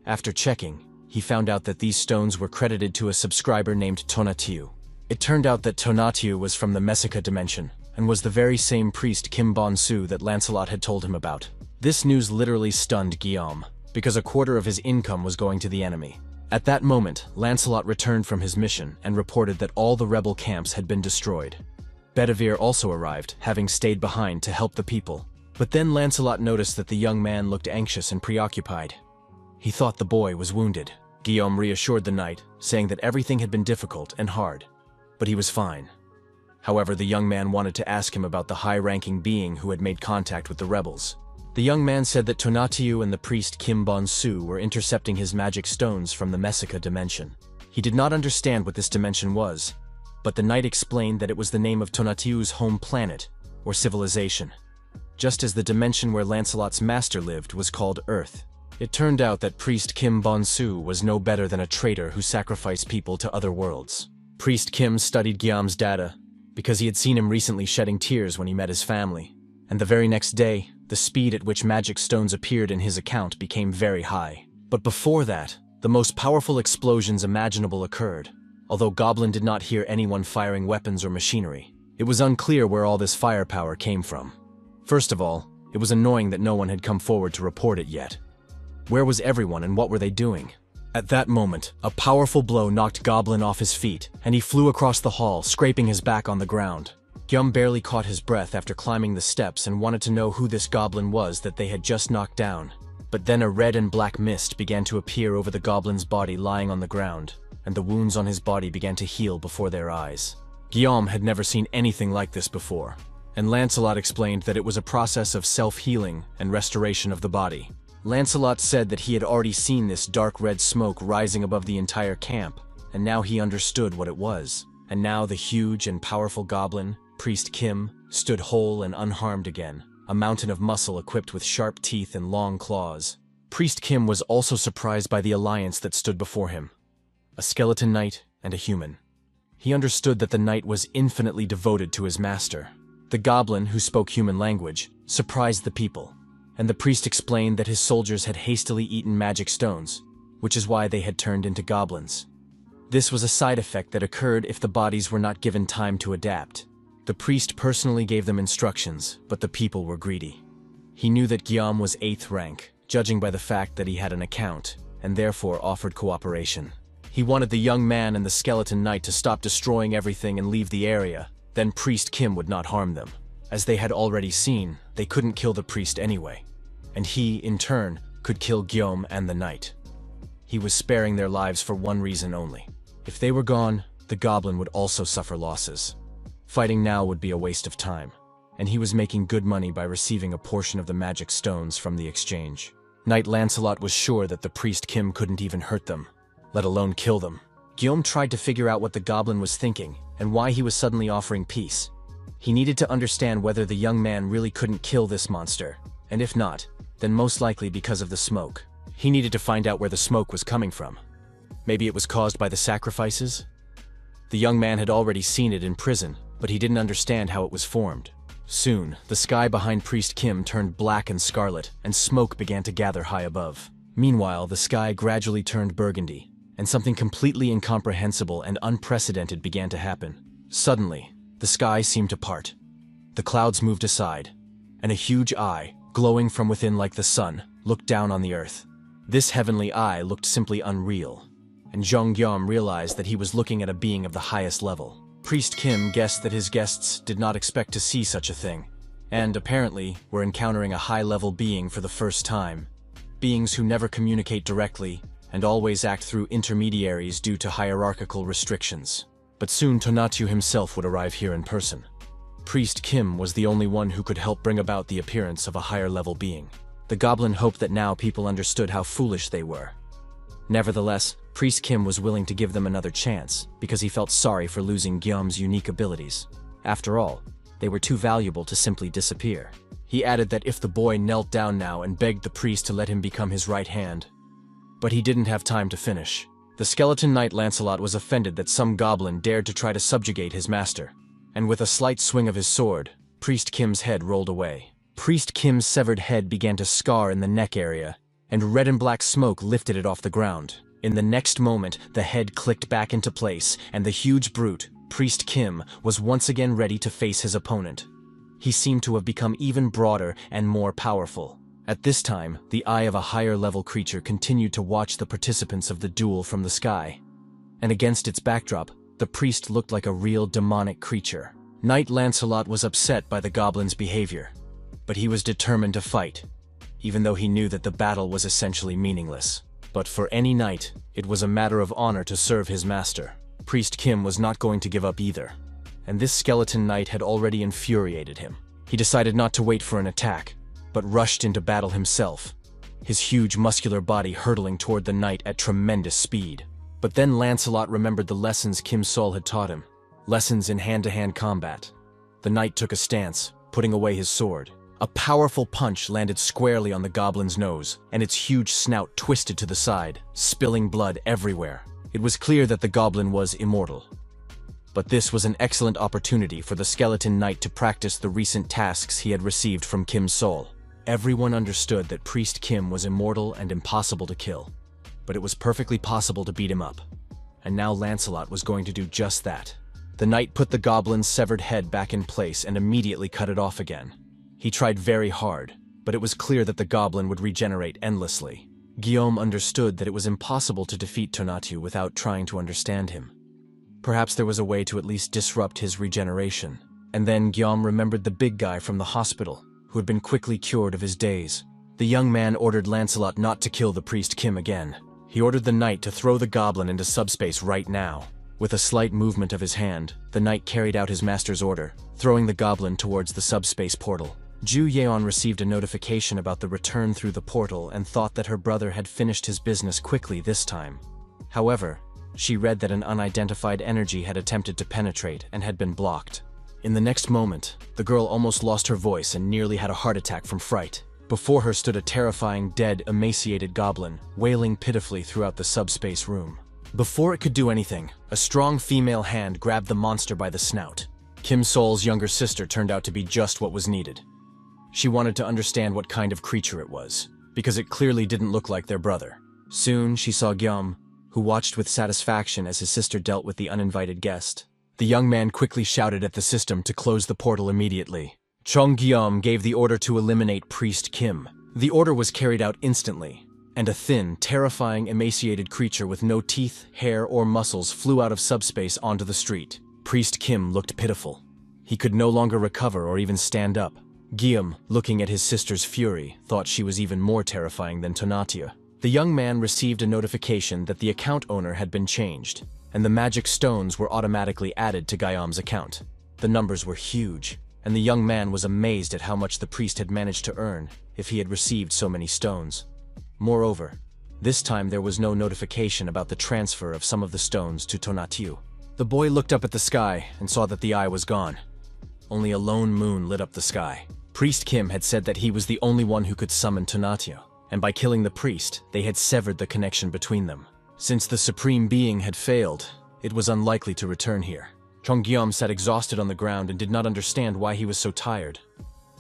After checking, he found out that these stones were credited to a subscriber named Tonatiuh. It turned out that Tonatiuh was from the Mesica dimension, and was the very same priest Kim Bon-su that Lancelot had told him about. This news literally stunned Guillaume, because a quarter of his income was going to the enemy. At that moment, Lancelot returned from his mission and reported that all the rebel camps had been destroyed. Bedivere also arrived, having stayed behind to help the people. But then Lancelot noticed that the young man looked anxious and preoccupied. He thought the boy was wounded. Guillaume reassured the knight, saying that everything had been difficult and hard, but he was fine. However, the young man wanted to ask him about the high-ranking being who had made contact with the rebels. The young man said that Tonatiuh and the priest Kim Bon-su were intercepting his magic stones from the Mesica dimension. He did not understand what this dimension was, but the knight explained that it was the name of Tonatiuh's home planet, or civilization, just as the dimension where Lancelot's master lived was called Earth. It turned out that priest Kim Bon-su was no better than a traitor who sacrificed people to other worlds. Priest Kim studied Guillaume's data, because he had seen him recently shedding tears when he met his family, and the very next day, the speed at which magic stones appeared in his account became very high. But before that, the most powerful explosions imaginable occurred. Although Goblin did not hear anyone firing weapons or machinery, it was unclear where all this firepower came from. First of all, it was annoying that no one had come forward to report it yet. Where was everyone and what were they doing? At that moment, a powerful blow knocked Goblin off his feet, and he flew across the hall, scraping his back on the ground. Guillaume barely caught his breath after climbing the steps and wanted to know who this goblin was that they had just knocked down. But then a red and black mist began to appear over the goblin's body lying on the ground, and the wounds on his body began to heal before their eyes. Guillaume had never seen anything like this before, and Lancelot explained that it was a process of self-healing and restoration of the body. Lancelot said that he had already seen this dark red smoke rising above the entire camp, and now he understood what it was. And now the huge and powerful goblin, Priest Kim, stood whole and unharmed again, a mountain of muscle equipped with sharp teeth and long claws. Priest Kim was also surprised by the alliance that stood before him, a skeleton knight and a human. He understood that the knight was infinitely devoted to his master. The goblin, who spoke human language, surprised the people, and the priest explained that his soldiers had hastily eaten magic stones, which is why they had turned into goblins. This was a side effect that occurred if the bodies were not given time to adapt. The priest personally gave them instructions, but the people were greedy. He knew that Guillaume was 8th rank, judging by the fact that he had an account, and therefore offered cooperation. He wanted the young man and the skeleton knight to stop destroying everything and leave the area, then Priest Kim would not harm them. As they had already seen, they couldn't kill the priest anyway, and he, in turn, could kill Guillaume and the knight. He was sparing their lives for one reason only. If they were gone, the goblin would also suffer losses. Fighting now would be a waste of time, and he was making good money by receiving a portion of the magic stones from the exchange. Knight Lancelot was sure that the priest Kim couldn't even hurt them, let alone kill them. Guillaume tried to figure out what the goblin was thinking and why he was suddenly offering peace. He needed to understand whether the young man really couldn't kill this monster, and if not, then most likely because of the smoke. He needed to find out where the smoke was coming from. Maybe it was caused by the sacrifices? The young man had already seen it in prison, but he didn't understand how it was formed. Soon, the sky behind Priest Kim turned black and scarlet, and smoke began to gather high above. Meanwhile, the sky gradually turned burgundy, and something completely incomprehensible and unprecedented began to happen. Suddenly, the sky seemed to part. The clouds moved aside, and a huge eye, glowing from within like the sun, looked down on the earth. This heavenly eye looked simply unreal, and Zhong Guillaume realized that he was looking at a being of the highest level. Priest Kim guessed that his guests did not expect to see such a thing, and apparently were encountering a high-level being for the first time. beings who never communicate directly and always act through intermediaries due to hierarchical restrictions. But soon Tonatiuh himself would arrive here in person. Priest Kim was the only one who could help bring about the appearance of a higher-level being. The goblin hoped that now people understood how foolish they were. Nevertheless, Priest Kim was willing to give them another chance because he felt sorry for losing Gyeom's unique abilities. After all, they were too valuable to simply disappear. He added that if the boy knelt down now and begged the priest to let him become his right hand. But he didn't have time to finish. The skeleton knight Lancelot was offended that some goblin dared to try to subjugate his master, and with a slight swing of his sword, Priest Kim's head rolled away. Priest Kim's severed head began to scar in the neck area, and red and black smoke lifted it off the ground. In the next moment, the head clicked back into place, and the huge brute, Priest Kim, was once again ready to face his opponent. He seemed to have become even broader and more powerful. At this time, the eye of a higher-level creature continued to watch the participants of the duel from the sky. And against its backdrop, the priest looked like a real demonic creature. Knight Lancelot was upset by the goblin's behavior, but he was determined to fight, even though he knew that the battle was essentially meaningless. But for any knight, it was a matter of honor to serve his master. Priest Kim was not going to give up either, and this skeleton knight had already infuriated him. He decided not to wait for an attack, but rushed into battle himself, his huge muscular body hurtling toward the knight at tremendous speed. But then Lancelot remembered the lessons Kim Sol had taught him, lessons in hand-to-hand combat. The knight took a stance, putting away his sword. A powerful punch landed squarely on the goblin's nose, and its huge snout twisted to the side, spilling blood everywhere. It was clear that the goblin was immortal. But this was an excellent opportunity for the skeleton knight to practice the recent tasks he had received from Kim Sol. Everyone understood that Priest Kim was immortal and impossible to kill, but it was perfectly possible to beat him up. And now Lancelot was going to do just that. The knight put the goblin's severed head back in place and immediately cut it off again. He tried very hard, but it was clear that the goblin would regenerate endlessly. Guillaume understood that it was impossible to defeat Tonatiuh without trying to understand him. Perhaps there was a way to at least disrupt his regeneration. And then Guillaume remembered the big guy from the hospital, who had been quickly cured of his days. The young man ordered Lancelot not to kill the priest Kim again. He ordered the knight to throw the goblin into subspace right now. With a slight movement of his hand, the knight carried out his master's order, throwing the goblin towards the subspace portal. Ju Yeon received a notification about the return through the portal and thought that her brother had finished his business quickly this time. However, she read that an unidentified energy had attempted to penetrate and had been blocked. In the next moment, the girl almost lost her voice and nearly had a heart attack from fright. Before her stood a terrifying, dead, emaciated goblin, wailing pitifully throughout the subspace room. Before it could do anything, a strong female hand grabbed the monster by the snout. Kim Sol's younger sister turned out to be just what was needed. She wanted to understand what kind of creature it was, because it clearly didn't look like their brother. Soon she saw Guillaume, who watched with satisfaction as his sister dealt with the uninvited guest. The young man quickly shouted at the system to close the portal immediately. Chong Guillaume gave the order to eliminate Priest Kim. The order was carried out instantly, and a thin, terrifying, emaciated creature with no teeth, hair, or muscles flew out of subspace onto the street. Priest Kim looked pitiful. He could no longer recover or even stand up. Guillaume, looking at his sister's fury, thought she was even more terrifying than Tonatiuh. The young man received a notification that the account owner had been changed, and the magic stones were automatically added to Guillaume's account. The numbers were huge, and the young man was amazed at how much the priest had managed to earn if he had received so many stones. Moreover, this time there was no notification about the transfer of some of the stones to Tonatiuh. The boy looked up at the sky and saw that the eye was gone. Only a lone moon lit up the sky. Priest Kim had said that he was the only one who could summon Tonatiuh, and by killing the priest, they had severed the connection between them. Since the Supreme Being had failed, it was unlikely to return here. Chong Guillaume sat exhausted on the ground and did not understand why he was so tired.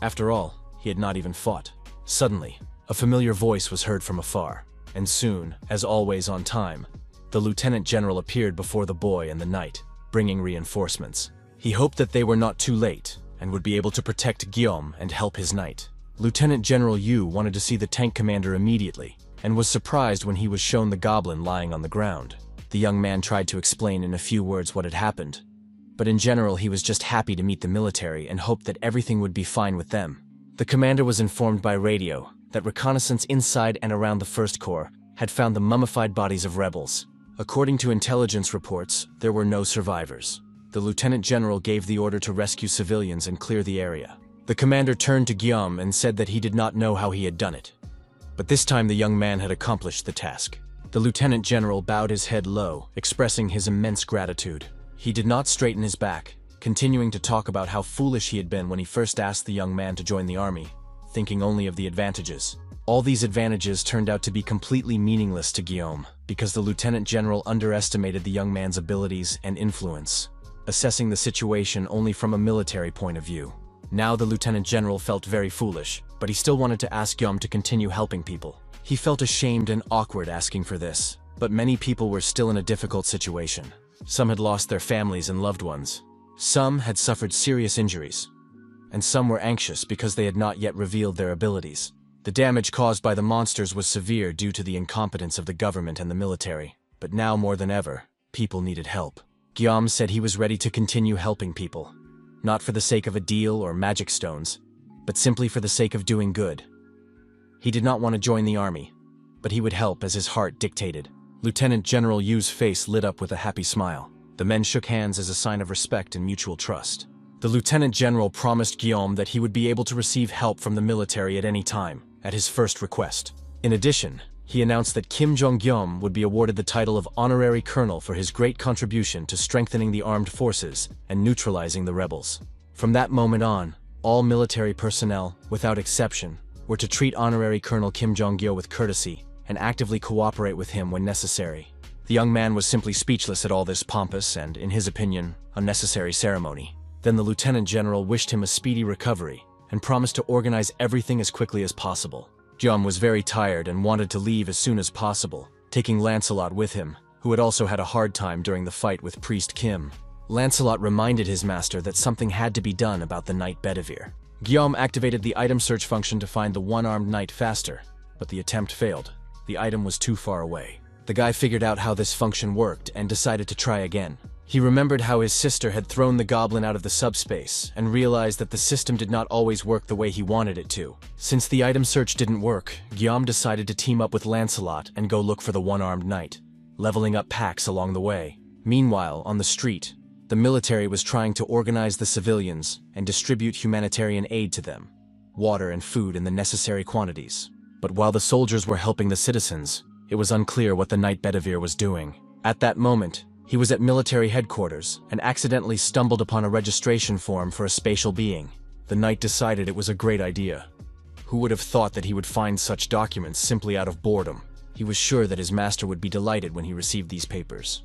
After all, he had not even fought. Suddenly, a familiar voice was heard from afar, and soon, as always on time, the Lieutenant General appeared before the boy and the knight, bringing reinforcements. He hoped that they were not too late, and would be able to protect Guillaume and help his knight. Lieutenant General Yu wanted to see the tank commander immediately, and was surprised when he was shown the goblin lying on the ground. The young man tried to explain in a few words what had happened, but in general he was just happy to meet the military and hoped that everything would be fine with them. The commander was informed by radio that reconnaissance inside and around the First Corps had found the mummified bodies of rebels. According to intelligence reports, there were no survivors. The lieutenant general gave the order to rescue civilians and clear the area. The commander turned to Guillaume and said that he did not know how he had done it. But this time the young man had accomplished the task. The lieutenant general bowed his head low, expressing his immense gratitude. He did not straighten his back, continuing to talk about how foolish he had been when he first asked the young man to join the army, thinking only of the advantages. All these advantages turned out to be completely meaningless to Guillaume, because the lieutenant general underestimated the young man's abilities and influence, assessing the situation only from a military point of view. Now the lieutenant general felt very foolish, but he still wanted to ask Guillaume to continue helping people. He felt ashamed and awkward asking for this, but many people were still in a difficult situation. Some had lost their families and loved ones. Some had suffered serious injuries, and some were anxious because they had not yet revealed their abilities. The damage caused by the monsters was severe due to the incompetence of the government and the military, but now more than ever, people needed help. Guillaume said he was ready to continue helping people, not for the sake of a deal or magic stones, but simply for the sake of doing good. He did not want to join the army, but he would help as his heart dictated. Lieutenant General Yu's face lit up with a happy smile. The men shook hands as a sign of respect and mutual trust. The lieutenant general promised Guillaume that he would be able to receive help from the military at any time, at his first request. In addition, he announced that Kim Jong-Guillaume would be awarded the title of honorary colonel for his great contribution to strengthening the armed forces and neutralizing the rebels. From that moment on, all military personnel, without exception, were to treat honorary Colonel Kim Jong-gyo with courtesy and actively cooperate with him when necessary. The young man was simply speechless at all this pompous and, in his opinion, unnecessary ceremony. Then the lieutenant general wished him a speedy recovery and promised to organize everything as quickly as possible. Guillaume was very tired and wanted to leave as soon as possible, taking Lancelot with him, who had also had a hard time during the fight with Priest Kim. Lancelot reminded his master that something had to be done about the Knight Bedivere. Guillaume activated the item search function to find the one-armed knight faster, but the attempt failed. The item was too far away. The guy figured out how this function worked and decided to try again. He remembered how his sister had thrown the goblin out of the subspace and realized that the system did not always work the way he wanted it to. Since the item search didn't work, Guillaume decided to team up with Lancelot and go look for the one-armed knight, leveling up packs along the way. Meanwhile, on the street, the military was trying to organize the civilians and distribute humanitarian aid to them, water and food in the necessary quantities. But while the soldiers were helping the citizens, it was unclear what the Knight Bedivere was doing. At that moment, he was at military headquarters and accidentally stumbled upon a registration form for a spatial being. The knight decided it was a great idea. Who would have thought that he would find such documents simply out of boredom? He was sure that his master would be delighted when he received these papers.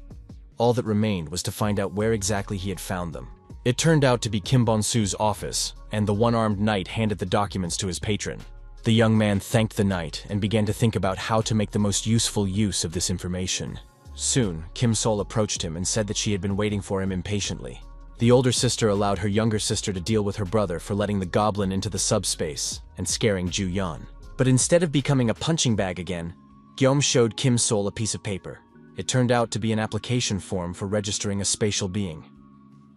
All that remained was to find out where exactly he had found them. It turned out to be Kim Bonsu's office, and the one-armed knight handed the documents to his patron. The young man thanked the knight and began to think about how to make the most useful use of this information. Soon, Kim Sol approached him and said that she had been waiting for him impatiently. The older sister allowed her younger sister to deal with her brother for letting the goblin into the subspace and scaring Ju Yan. But instead of becoming a punching bag again, Guillaume showed Kim Sol a piece of paper. It turned out to be an application form for registering a spatial being.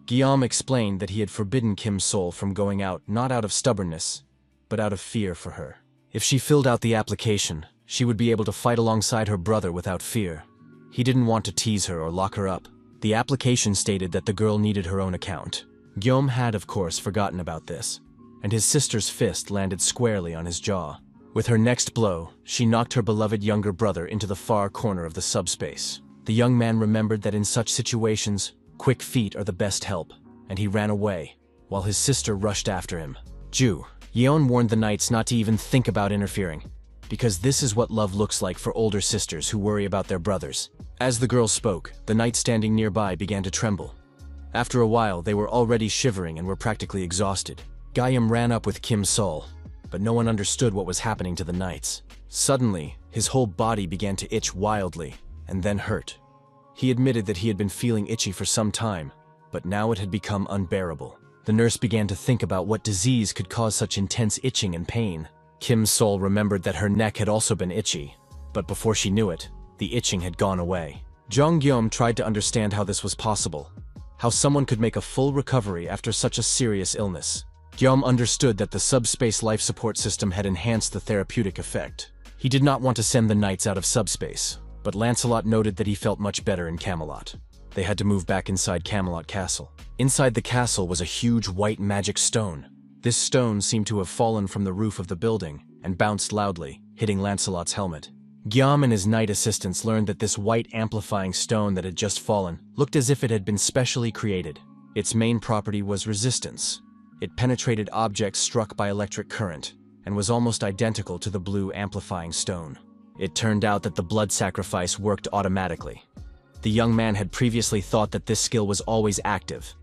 Guillaume explained that he had forbidden Kim Sol from going out not out of stubbornness, but out of fear for her. If she filled out the application, she would be able to fight alongside her brother without fear. He didn't want to tease her or lock her up. The application stated that the girl needed her own account. Guillaume had, of course, forgotten about this, and his sister's fist landed squarely on his jaw. With her next blow, she knocked her beloved younger brother into the far corner of the subspace. The young man remembered that in such situations, quick feet are the best help, and he ran away, while his sister rushed after him. Ju, Yeon warned the knights not to even think about interfering, because this is what love looks like for older sisters who worry about their brothers. As the girl spoke, the knight standing nearby began to tremble. After a while, they were already shivering and were practically exhausted. Guillaume ran up with Kim Sol, but no one understood what was happening to the knights. Suddenly, his whole body began to itch wildly, and then hurt. He admitted that he had been feeling itchy for some time, but now it had become unbearable. The nurse began to think about what disease could cause such intense itching and pain. Kim Sol remembered that her neck had also been itchy, but before she knew it, the itching had gone away. Jong Guillaume tried to understand how this was possible, how someone could make a full recovery after such a serious illness. Guillaume understood that the subspace life support system had enhanced the therapeutic effect. He did not want to send the knights out of subspace, but Lancelot noted that he felt much better in Camelot. They had to move back inside Camelot Castle. Inside the castle was a huge white magic stone. This stone seemed to have fallen from the roof of the building and bounced loudly, hitting Lancelot's helmet. Guillaume and his knight assistants learned that this white amplifying stone that had just fallen looked as if it had been specially created. Its main property was resistance. It penetrated objects struck by electric current and was almost identical to the blue amplifying stone. It turned out that the blood sacrifice worked automatically. The young man had previously thought that this skill was always active,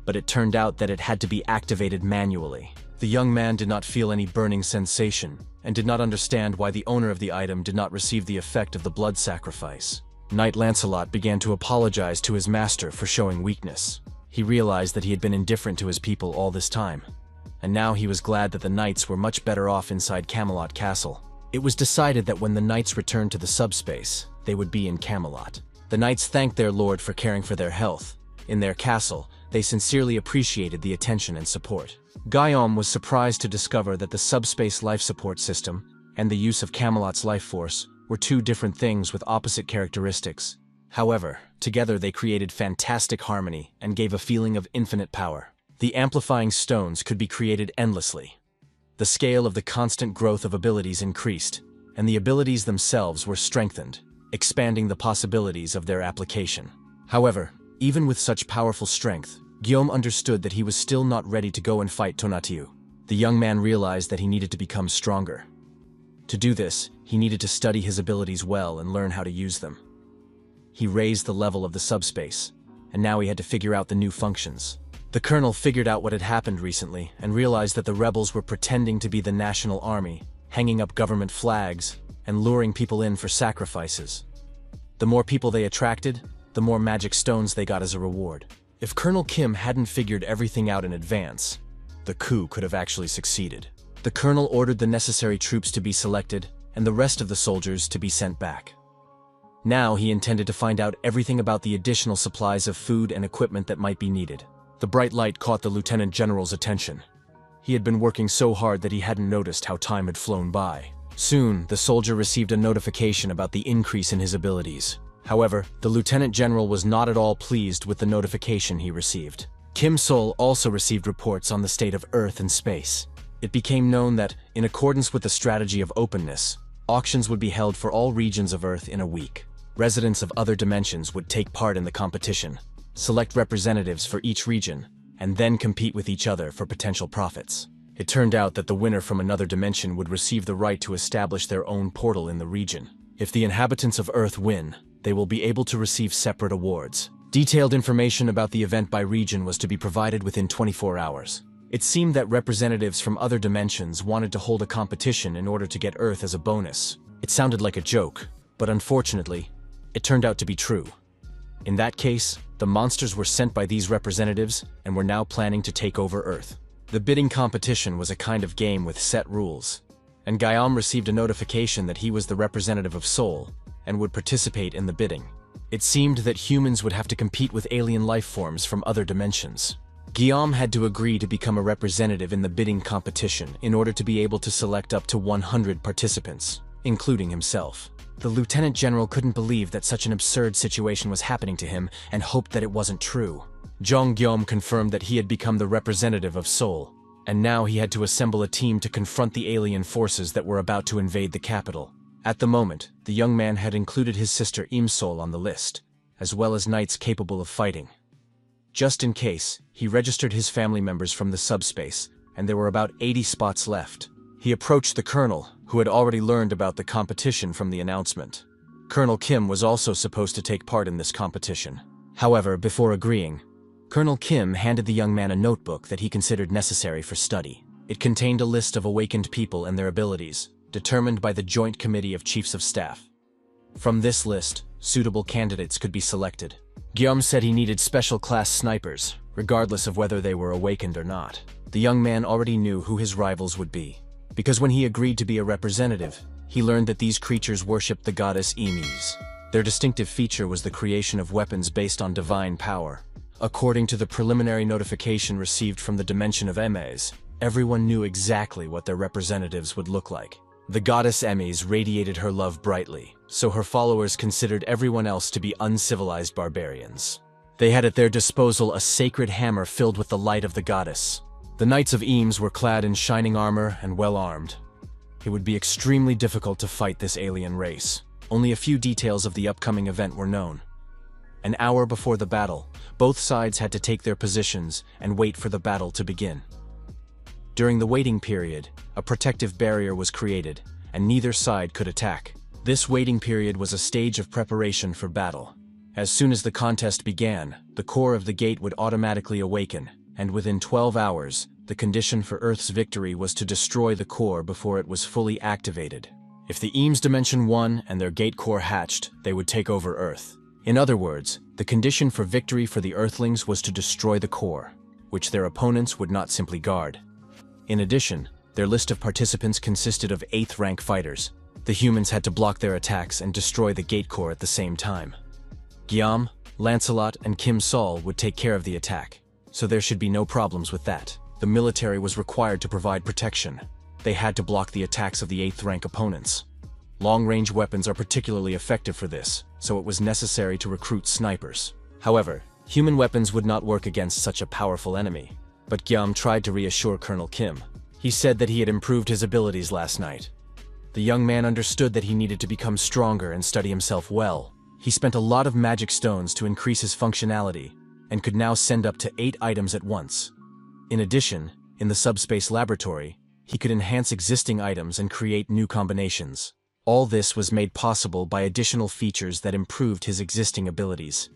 but it turned out that it had to be activated manually. The young man did not feel any burning sensation and did not understand why the owner of the item did not receive the effect of the blood sacrifice. Knight Lancelot began to apologize to his master for showing weakness. He realized that he had been indifferent to his people all this time, and now he was glad that the knights were much better off inside Camelot Castle. It was decided that when the knights returned to the subspace, they would be in Camelot. The knights thanked their lord for caring for their health. In their castle, they sincerely appreciated the attention and support. Guillaume was surprised to discover that the subspace life support system and the use of Camelot's life force were two different things with opposite characteristics. However, together they created fantastic harmony and gave a feeling of infinite power. The amplifying stones could be created endlessly. The scale of the constant growth of abilities increased, and the abilities themselves were strengthened, expanding the possibilities of their application. However, even with such powerful strength, Guillaume understood that he was still not ready to go and fight Tonatiuh. The young man realized that he needed to become stronger. To do this, he needed to study his abilities well and learn how to use them. He raised the level of the subspace, and now he had to figure out the new functions. The colonel figured out what had happened recently and realized that the rebels were pretending to be the national army, hanging up government flags, and luring people in for sacrifices. The more people they attracted, the more magic stones they got as a reward. If Colonel Kim hadn't figured everything out in advance, the coup could have actually succeeded. The colonel ordered the necessary troops to be selected and the rest of the soldiers to be sent back. Now he intended to find out everything about the additional supplies of food and equipment that might be needed. The bright light caught the lieutenant general's attention. He had been working so hard that he hadn't noticed how time had flown by. Soon, the soldier received a notification about the increase in his abilities. However, the lieutenant general was not at all pleased with the notification he received. Kim Sol also received reports on the state of Earth and space. It became known that, in accordance with the strategy of openness, auctions would be held for all regions of Earth in a week. Residents of other dimensions would take part in the competition, select representatives for each region, and then compete with each other for potential profits. It turned out that the winner from another dimension would receive the right to establish their own portal in the region. If the inhabitants of Earth win, they will be able to receive separate awards. Detailed information about the event by region was to be provided within 24 hours. It seemed that representatives from other dimensions wanted to hold a competition in order to get Earth as a bonus. It sounded like a joke, but unfortunately, it turned out to be true. In that case, the monsters were sent by these representatives and were now planning to take over Earth. The bidding competition was a kind of game with set rules, and Guillaume received a notification that he was the representative of Sol and would participate in the bidding. It seemed that humans would have to compete with alien life forms from other dimensions. Guillaume had to agree to become a representative in the bidding competition in order to be able to select up to 100 participants, including himself. The lieutenant general couldn't believe that such an absurd situation was happening to him and hoped that it wasn't true. Zhang Guillaume confirmed that he had become the representative of Sol, and now he had to assemble a team to confront the alien forces that were about to invade the capital. At the moment, the young man had included his sister Imsol on the list, as well as knights capable of fighting. Just in case, he registered his family members from the subspace, and there were about 80 spots left. He approached the colonel, who had already learned about the competition from the announcement. Colonel Kim was also supposed to take part in this competition. However, before agreeing, Colonel Kim handed the young man a notebook that he considered necessary for study. It contained a list of awakened people and their abilities, determined by the Joint Committee of Chiefs of Staff. From this list, suitable candidates could be selected. Guillaume said he needed special class snipers, regardless of whether they were awakened or not. The young man already knew who his rivals would be, because when he agreed to be a representative, he learned that these creatures worshipped the goddess Emis. Their distinctive feature was the creation of weapons based on divine power. According to the preliminary notification received from the dimension of Emes, Everyone knew exactly what their representatives would look like. The goddess Emis radiated her love brightly, so her followers considered everyone else to be uncivilized barbarians. They had at their disposal a sacred hammer filled with the light of the goddess. The Knights of Eames were clad in shining armor and well-armed. It would be extremely difficult to fight this alien race. Only a few details of the upcoming event were known. An hour before the battle, both sides had to take their positions and wait for the battle to begin. During the waiting period, a protective barrier was created, and neither side could attack. This waiting period was a stage of preparation for battle. As soon as the contest began, the core of the gate would automatically awaken, and within 12 hours, the condition for Earth's victory was to destroy the core before it was fully activated. If the Eames Dimension won and their gate core hatched, they would take over Earth. In other words, the condition for victory for the Earthlings was to destroy the core, which their opponents would not simply guard. In addition, their list of participants consisted of 8th rank fighters. The humans had to block their attacks and destroy the gate core at the same time. Guillaume, Lancelot, and Kim Sol would take care of the attack, so there should be no problems with that. The military was required to provide protection. They had to block the attacks of the 8th rank opponents. Long-range weapons are particularly effective for this, so it was necessary to recruit snipers. However, human weapons would not work against such a powerful enemy. But Guillaume tried to reassure Colonel Kim. He said that he had improved his abilities last night. The young man understood that he needed to become stronger and study himself well. He spent a lot of magic stones to increase his functionality, and could now send up to 8 items at once. In addition, in the subspace laboratory, he could enhance existing items and create new combinations. All this was made possible by additional features that improved his existing abilities.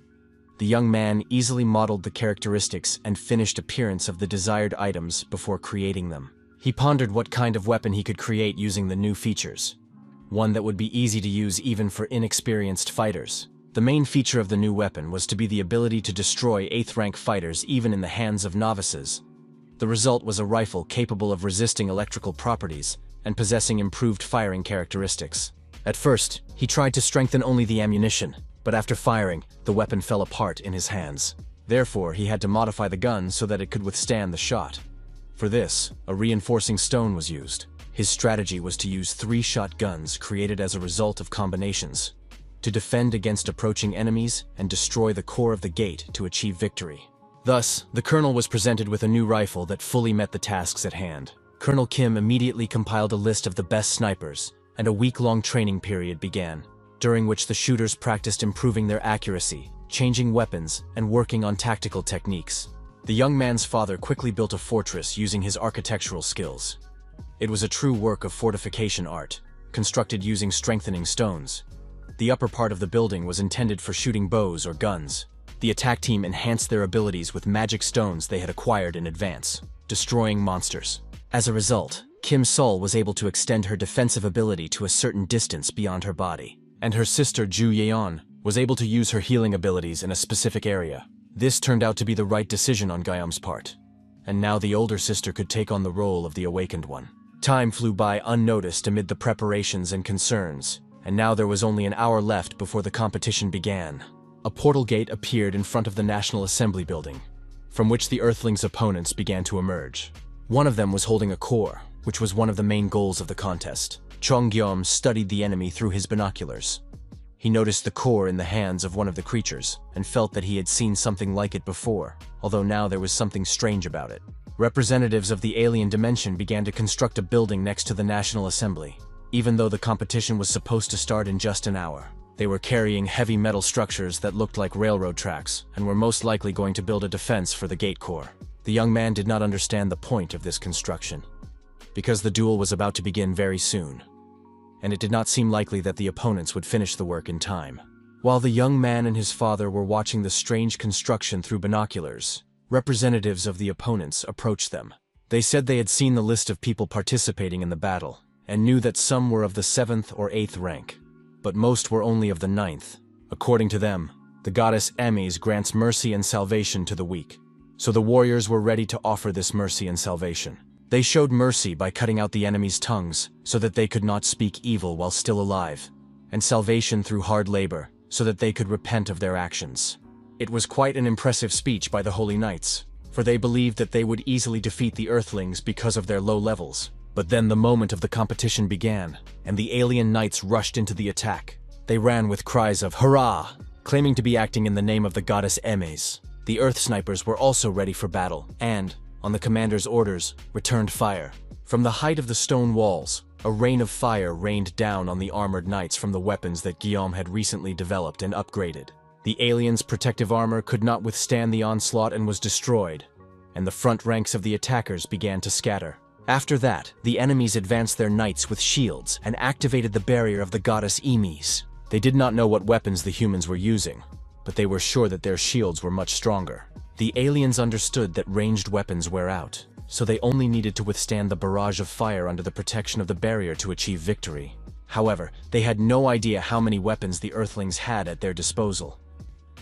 The young man easily modeled the characteristics and finished appearance of the desired items before creating them. He pondered what kind of weapon he could create using the new features. One that would be easy to use even for inexperienced fighters. The main feature of the new weapon was to be the ability to destroy 8th rank fighters even in the hands of novices. The result was a rifle capable of resisting electrical properties and possessing improved firing characteristics. At first, he tried to strengthen only the ammunition, but after firing, the weapon fell apart in his hands. Therefore, he had to modify the gun so that it could withstand the shot. For this, a reinforcing stone was used. His strategy was to use 3-shot guns created as a result of combinations, to defend against approaching enemies and destroy the core of the gate to achieve victory. Thus, the colonel was presented with a new rifle that fully met the tasks at hand. Colonel Kim immediately compiled a list of the best snipers, and a week-long training period began, during which the shooters practiced improving their accuracy, changing weapons, and working on tactical techniques. The young man's father quickly built a fortress using his architectural skills. It was a true work of fortification art, constructed using strengthening stones. The upper part of the building was intended for shooting bows or guns. The attack team enhanced their abilities with magic stones they had acquired in advance, destroying monsters. As a result, Kim Sol was able to extend her defensive ability to a certain distance beyond her body, and her sister Ju Yeon was able to use her healing abilities in a specific area. This turned out to be the right decision on Guillaume's part, and now the older sister could take on the role of the awakened one. Time flew by unnoticed amid the preparations and concerns, and now there was only an hour left before the competition began. A portal gate appeared in front of the National Assembly building, from which the Earthlings' opponents began to emerge. One of them was holding a core, which was one of the main goals of the contest. Chong Guillaume studied the enemy through his binoculars. He noticed the core in the hands of one of the creatures, and felt that he had seen something like it before, although now there was something strange about it. Representatives of the alien dimension began to construct a building next to the National Assembly. Even though the competition was supposed to start in just an hour, they were carrying heavy metal structures that looked like railroad tracks, and were most likely going to build a defense for the gate core. The young man did not understand the point of this construction, because the duel was about to begin very soon, and it did not seem likely that the opponents would finish the work in time. While the young man and his father were watching the strange construction through binoculars, representatives of the opponents approached them. They said they had seen the list of people participating in the battle, and knew that some were of the 7th or 8th rank, but most were only of the 9th. According to them, the goddess Emis grants mercy and salvation to the weak, so the warriors were ready to offer this mercy and salvation. They showed mercy by cutting out the enemy's tongues so that they could not speak evil while still alive, and salvation through hard labor so that they could repent of their actions. It was quite an impressive speech by the Holy Knights. for they believed that they would easily defeat the Earthlings because of their low levels. But then the moment of the competition began, and the alien knights rushed into the attack. They ran with cries of "Hurrah!" claiming to be acting in the name of the goddess Emes. The Earth Snipers were also ready for battle, and, on the commander's orders, returned fire. From the height of the stone walls, a rain of fire rained down on the armored knights from the weapons that Guillaume had recently developed and upgraded. The aliens' protective armor could not withstand the onslaught and was destroyed, and the front ranks of the attackers began to scatter. After that, the enemies advanced their knights with shields and activated the barrier of the goddess Emes. They did not know what weapons the humans were using, but they were sure that their shields were much stronger. The aliens understood that ranged weapons wear out, so they only needed to withstand the barrage of fire under the protection of the barrier to achieve victory. However, they had no idea how many weapons the Earthlings had at their disposal.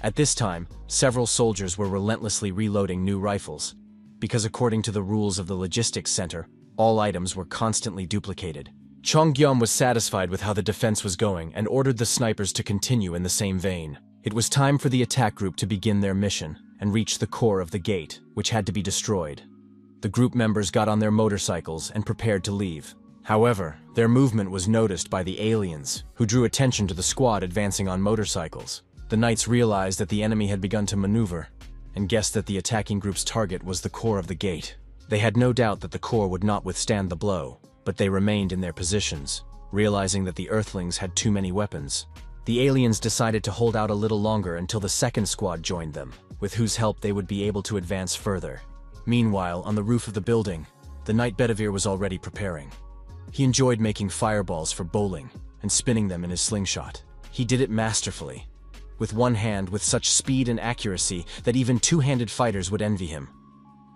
At this time, several soldiers were relentlessly reloading new rifles, because according to the rules of the logistics center, all items were constantly duplicated. Chongyom was satisfied with how the defense was going and ordered the snipers to continue in the same vein. It was time for the attack group to begin their mission and reach the core of the gate, which had to be destroyed. The group members got on their motorcycles and prepared to leave. However, their movement was noticed by the aliens, who drew attention to the squad advancing on motorcycles. The knights realized that the enemy had begun to maneuver, and guessed that the attacking group's target was the core of the gate. They had no doubt that the core would not withstand the blow, but they remained in their positions, realizing that the Earthlings had too many weapons. The aliens decided to hold out a little longer until the second squad joined them, with whose help they would be able to advance further. Meanwhile, on the roof of the building, the Knight Bedivere was already preparing. He enjoyed making fireballs for bowling and spinning them in his slingshot. He did it masterfully, with one hand with such speed and accuracy that even two-handed fighters would envy him.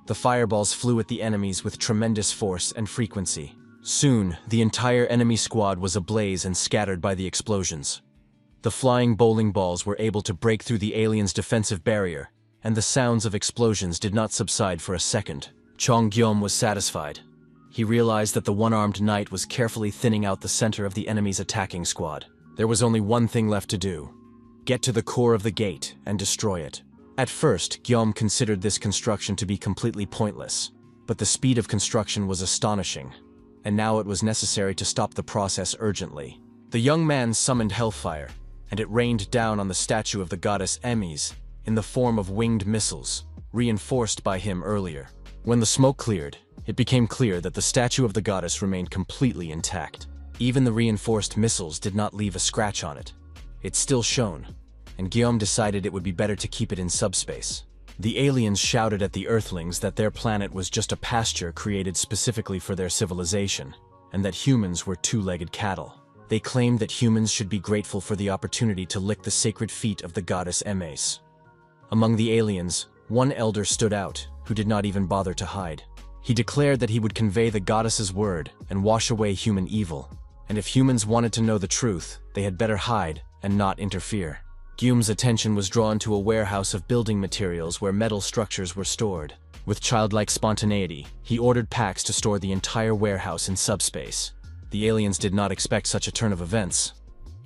The fireballs flew at the enemies with tremendous force and frequency. Soon, the entire enemy squad was ablaze and scattered by the explosions. The flying bowling balls were able to break through the aliens' defensive barrier, and the sounds of explosions did not subside for a second. Chongyom was satisfied. He realized that the one-armed knight was carefully thinning out the center of the enemy's attacking squad. There was only one thing left to do: get to the core of the gate and destroy it. At first, Guillaume considered this construction to be completely pointless, but the speed of construction was astonishing, and now it was necessary to stop the process urgently. The young man summoned hellfire, and it rained down on the statue of the goddess Emes in the form of winged missiles, reinforced by him earlier. When the smoke cleared, it became clear that the statue of the goddess remained completely intact. Even the reinforced missiles did not leave a scratch on it. It still shone, and Guillaume decided it would be better to keep it in subspace. The aliens shouted at the Earthlings that their planet was just a pasture created specifically for their civilization, and that humans were two-legged cattle. They claimed that humans should be grateful for the opportunity to lick the sacred feet of the goddess Emes. Among the aliens, one elder stood out, who did not even bother to hide. He declared that he would convey the goddess's word and wash away human evil, and if humans wanted to know the truth, they had better hide and not interfere. Guillaume's attention was drawn to a warehouse of building materials where metal structures were stored. With childlike spontaneity, he ordered packs to store the entire warehouse in subspace. The aliens did not expect such a turn of events.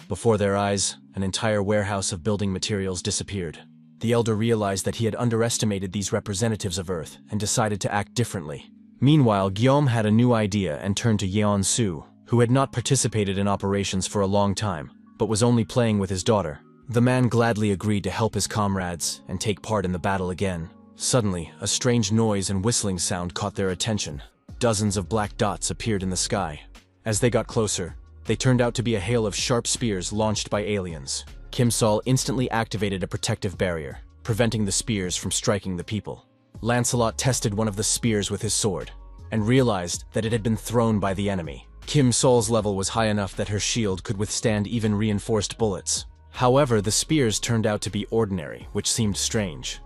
Before their eyes, an entire warehouse of building materials disappeared. The elder realized that he had underestimated these representatives of Earth and decided to act differently. Meanwhile, Guillaume had a new idea and turned to Yeon-su, who had not participated in operations for a long time, but was only playing with his daughter. The man gladly agreed to help his comrades and take part in the battle again. Suddenly, a strange noise and whistling sound caught their attention. Dozens of black dots appeared in the sky. As they got closer, they turned out to be a hail of sharp spears launched by aliens. Kim Sol instantly activated a protective barrier, preventing the spears from striking the people. Lancelot tested one of the spears with his sword, and realized that it had been thrown by the enemy. Kim Sol's level was high enough that her shield could withstand even reinforced bullets. However, the spears turned out to be ordinary, which seemed strange.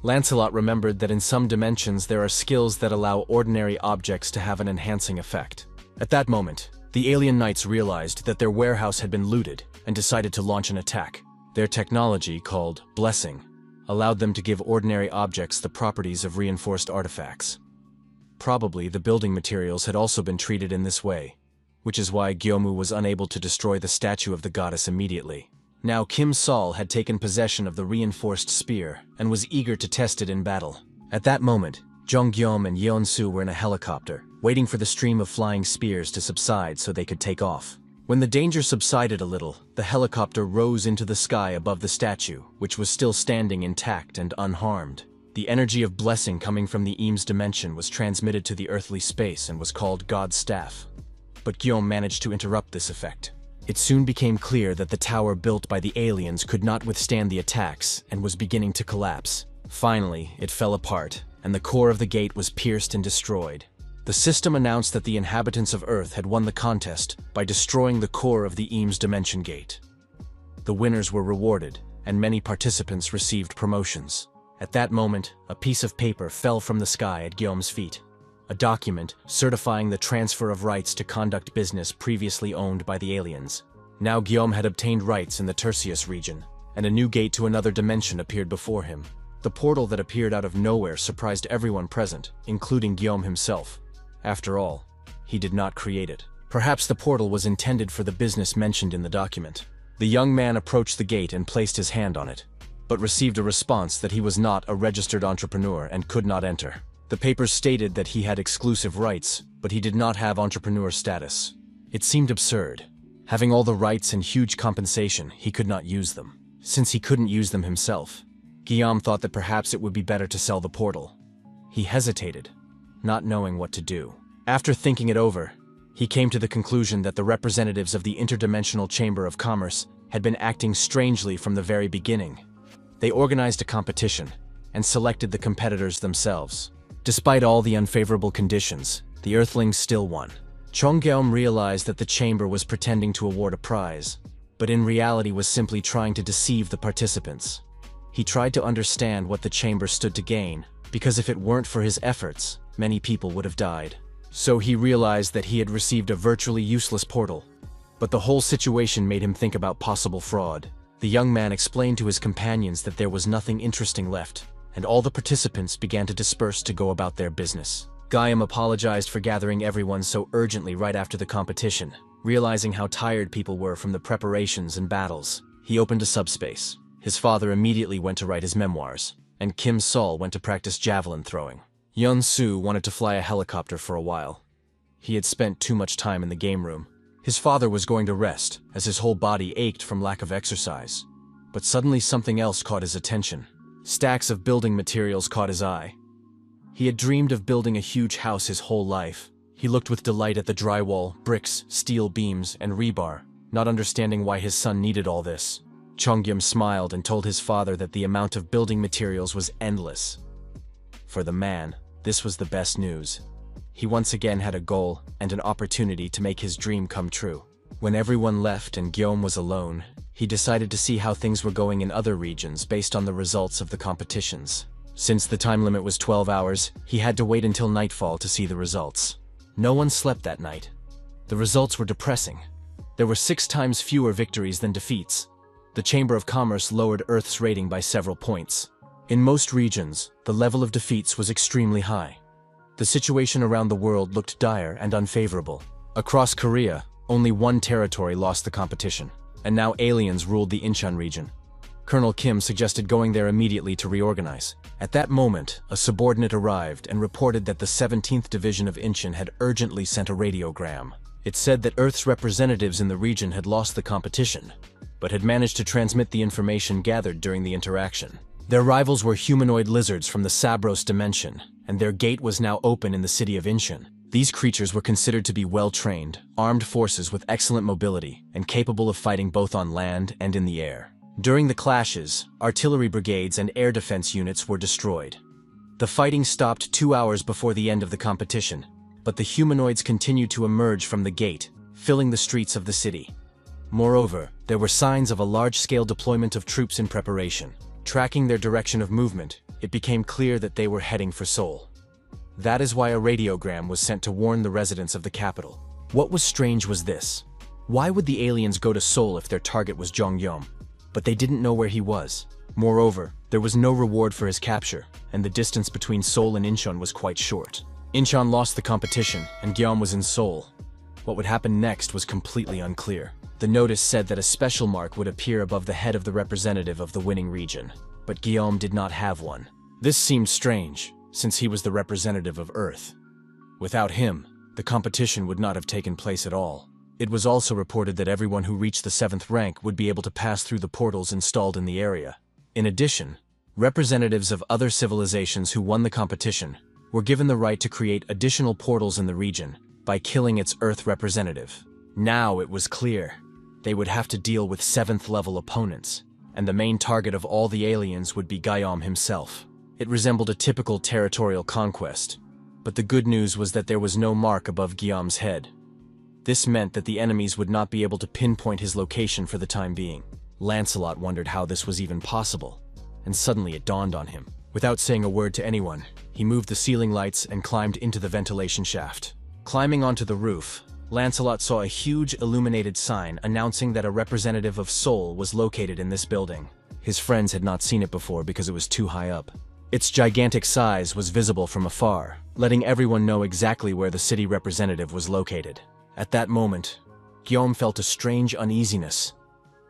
Lancelot remembered that in some dimensions there are skills that allow ordinary objects to have an enhancing effect. At that moment, the alien knights realized that their warehouse had been looted and decided to launch an attack. Their technology, called Blessing, allowed them to give ordinary objects the properties of reinforced artifacts. Probably the building materials had also been treated in this way, which is why Gyomu was unable to destroy the statue of the goddess immediately. Now Kim Sol had taken possession of the reinforced spear and was eager to test it in battle. At that moment, Jong-gyeom and Yeon-soo were in a helicopter, waiting for the stream of flying spears to subside so they could take off. When the danger subsided a little, the helicopter rose into the sky above the statue, which was still standing intact and unharmed. The energy of blessing coming from the Eames dimension was transmitted to the earthly space and was called God's Staff. But Gyeom managed to interrupt this effect. It soon became clear that the tower built by the aliens could not withstand the attacks and was beginning to collapse. Finally, it fell apart, and the core of the gate was pierced and destroyed. The system announced that the inhabitants of Earth had won the contest by destroying the core of the Eames dimension gate. The winners were rewarded, and many participants received promotions. At that moment, a piece of paper fell from the sky at Gyeom's feet. A document certifying the transfer of rights to conduct business previously owned by the aliens. Now Gyeom had obtained rights in the Tertius region, and a new gate to another dimension appeared before him. The portal that appeared out of nowhere surprised everyone present, including Gyeom himself. After all, he did not create it. Perhaps the portal was intended for the business mentioned in the document. The young man approached the gate and placed his hand on it, but received a response that he was not a registered entrepreneur and could not enter. The papers stated that he had exclusive rights, but he did not have entrepreneur status. It seemed absurd. Having all the rights and huge compensation, he could not use them. Since he couldn't use them himself, Gyeom thought that perhaps it would be better to sell the portal. He hesitated, not knowing what to do. After thinking it over, he came to the conclusion that the representatives of the Interdimensional Chamber of Commerce had been acting strangely from the very beginning. They organized a competition and selected the competitors themselves. Despite all the unfavorable conditions, the Earthlings still won. Chong-gyeom realized that the chamber was pretending to award a prize, but in reality was simply trying to deceive the participants. He tried to understand what the chamber stood to gain, because if it weren't for his efforts, many people would have died. So he realized that he had received a virtually useless portal. But the whole situation made him think about possible fraud. The young man explained to his companions that there was nothing interesting left, and all the participants began to disperse to go about their business. Gyeom apologized for gathering everyone so urgently right after the competition. Realizing how tired people were from the preparations and battles, he opened a subspace. His father immediately went to write his memoirs, and Kim Sol went to practice javelin throwing. Yeon-soo wanted to fly a helicopter for a while. He had spent too much time in the game room. His father was going to rest, as his whole body ached from lack of exercise. But suddenly something else caught his attention. Stacks of building materials caught his eye. He had dreamed of building a huge house his whole life. He looked with delight at the drywall, bricks, steel beams, and rebar, not understanding why his son needed all this. Chong-gyeom smiled and told his father that the amount of building materials was endless. For the man, this was the best news. He once again had a goal and an opportunity to make his dream come true. When everyone left and Gyeom was alone, he decided to see how things were going in other regions based on the results of the competitions. Since the time limit was 12 hours, he had to wait until nightfall to see the results. No one slept that night. The results were depressing. There were 6 times fewer victories than defeats. The Chamber of Commerce lowered Earth's rating by several points. In most regions, the level of defeats was extremely high. The situation around the world looked dire and unfavorable. Across Korea, only one territory lost the competition, and now aliens ruled the Incheon region. Colonel Kim suggested going there immediately to reorganize. At that moment, a subordinate arrived and reported that the 17th Division of Incheon had urgently sent a radiogram. It said that Earth's representatives in the region had lost the competition, but had managed to transmit the information gathered during the interaction. Their rivals were humanoid lizards from the Sabros dimension, and their gate was now open in the city of Incheon. These creatures were considered to be well-trained, armed forces with excellent mobility, and capable of fighting both on land and in the air. During the clashes, artillery brigades and air defense units were destroyed. The fighting stopped 2 hours before the end of the competition, but the humanoids continued to emerge from the gate, filling the streets of the city. Moreover, there were signs of a large-scale deployment of troops in preparation. Tracking their direction of movement, it became clear that they were heading for Seoul. That is why a radiogram was sent to warn the residents of the capital. What was strange was this. Why would the aliens go to Seoul if their target was Jong-gyeom? But they didn't know where he was. Moreover, there was no reward for his capture, and the distance between Seoul and Incheon was quite short. Incheon lost the competition, and Gyeom was in Seoul. What would happen next was completely unclear. The notice said that a special mark would appear above the head of the representative of the winning region, but Gyeom did not have one. This seemed strange. since he was the representative of Earth. Without him, the competition would not have taken place at all. It was also reported that everyone who reached the 7th rank would be able to pass through the portals installed in the area. In addition, representatives of other civilizations who won the competition were given the right to create additional portals in the region by killing its Earth representative. Now it was clear. They would have to deal with 7th-level opponents, and the main target of all the aliens would be Guillaume himself. It resembled a typical territorial conquest, but the good news was that there was no mark above Guillaume's head. This meant that the enemies would not be able to pinpoint his location for the time being. Lancelot wondered how this was even possible, and suddenly it dawned on him. Without saying a word to anyone, he moved the ceiling lights and climbed into the ventilation shaft. Climbing onto the roof, Lancelot saw a huge illuminated sign announcing that a representative of Seoul was located in this building. His friends had not seen it before because it was too high up. Its gigantic size was visible from afar, letting everyone know exactly where the city representative was located. At that moment, Guillaume felt a strange uneasiness,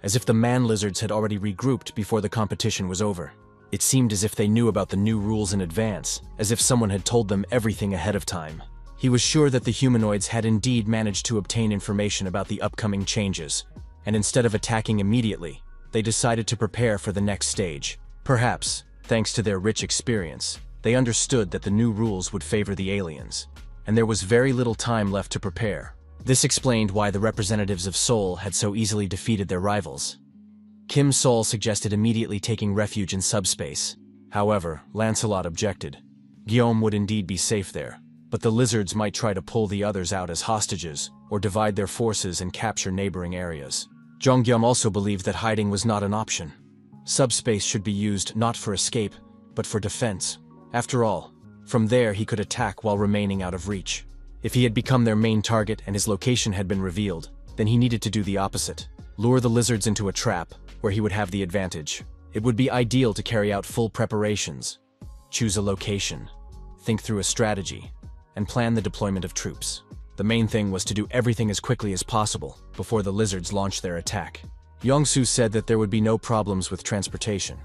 as if the man-lizards had already regrouped before the competition was over. It seemed as if they knew about the new rules in advance, as if someone had told them everything ahead of time. He was sure that the humanoids had indeed managed to obtain information about the upcoming changes, and instead of attacking immediately, they decided to prepare for the next stage. Perhaps, thanks to their rich experience, they understood that the new rules would favor the aliens, and there was very little time left to prepare. This explained why the representatives of Seoul had so easily defeated their rivals. Kim Sol suggested immediately taking refuge in subspace. However, Lancelot objected. Guillaume would indeed be safe there, but the lizards might try to pull the others out as hostages, or divide their forces and capture neighboring areas. Zhang Guillaume also believed that hiding was not an option. Subspace should be used not for escape, but for defense. After all, from there he could attack while remaining out of reach. If he had become their main target and his location had been revealed, then he needed to do the opposite. Lure the lizards into a trap, where he would have the advantage. It would be ideal to carry out full preparations. Choose a location, think through a strategy, and plan the deployment of troops. The main thing was to do everything as quickly as possible before the lizards launched their attack. Yongsu said that there would be no problems with transportation.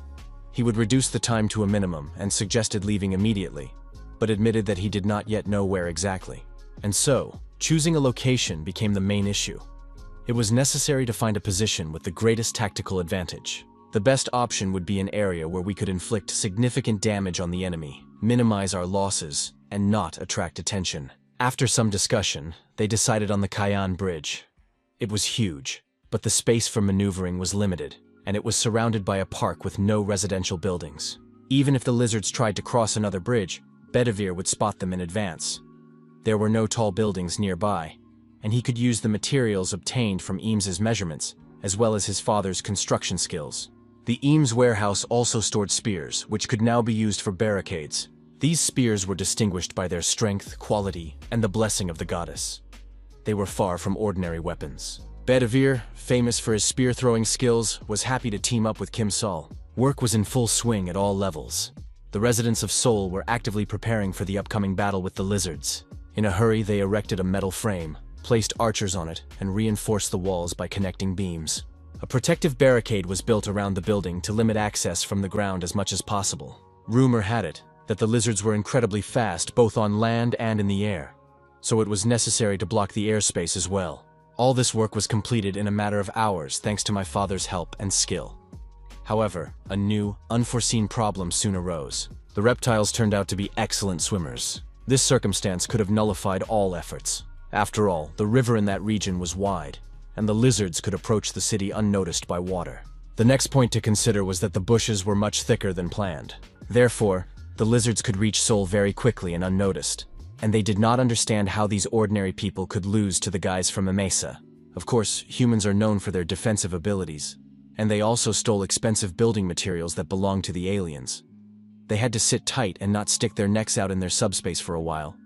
He would reduce the time to a minimum and suggested leaving immediately, but admitted that he did not yet know where exactly. And so, choosing a location became the main issue. It was necessary to find a position with the greatest tactical advantage. The best option would be an area where we could inflict significant damage on the enemy, minimize our losses, and not attract attention. After some discussion, they decided on the Kayan Bridge. It was huge, but the space for maneuvering was limited, and it was surrounded by a park with no residential buildings. Even if the lizards tried to cross another bridge, Bedivere would spot them in advance. There were no tall buildings nearby, and he could use the materials obtained from Eames's measurements, as well as his father's construction skills. The Eames warehouse also stored spears, which could now be used for barricades. These spears were distinguished by their strength, quality, and the blessing of the goddess. They were far from ordinary weapons. Bedivere, famous for his spear-throwing skills, was happy to team up with Kim Sol. Work was in full swing at all levels. The residents of Seoul were actively preparing for the upcoming battle with the lizards. In a hurry, they erected a metal frame, placed archers on it, and reinforced the walls by connecting beams. A protective barricade was built around the building to limit access from the ground as much as possible. Rumor had it that the lizards were incredibly fast both on land and in the air, so it was necessary to block the airspace as well. All this work was completed in a matter of hours thanks to my father's help and skill. However, a new, unforeseen problem soon arose. The reptiles turned out to be excellent swimmers. This circumstance could have nullified all efforts. After all, the river in that region was wide, and the lizards could approach the city unnoticed by water. The next point to consider was that the bushes were much thicker than planned. Therefore, the lizards could reach Seoul very quickly and unnoticed, and they did not understand how these ordinary people could lose to the guys from Emesa. Of course, humans are known for their defensive abilities, and they also stole expensive building materials that belonged to the aliens. They had to sit tight and not stick their necks out in their subspace for a while,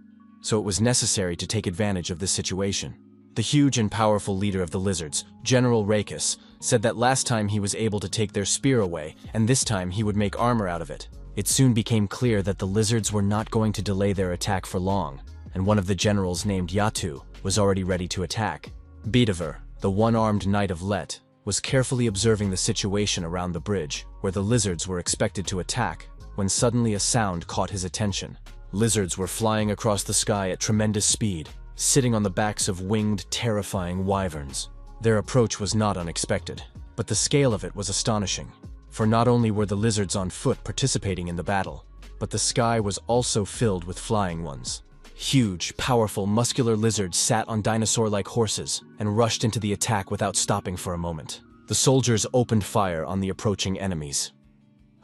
so it was necessary to take advantage of this situation. The huge and powerful leader of the lizards, General Rakis, said that last time he was able to take their spear away, and this time he would make armor out of it. It soon became clear that the lizards were not going to delay their attack for long, and one of the generals named Yatu was already ready to attack. Bedivere, the one-armed knight of Let, was carefully observing the situation around the bridge, where the lizards were expected to attack, when suddenly a sound caught his attention. Lizards were flying across the sky at tremendous speed, sitting on the backs of winged, terrifying wyverns. Their approach was not unexpected, but the scale of it was astonishing. For not only were the lizards on foot participating in the battle, but the sky was also filled with flying ones. Huge, powerful, muscular lizards sat on dinosaur-like horses and rushed into the attack without stopping for a moment. The soldiers opened fire on the approaching enemies.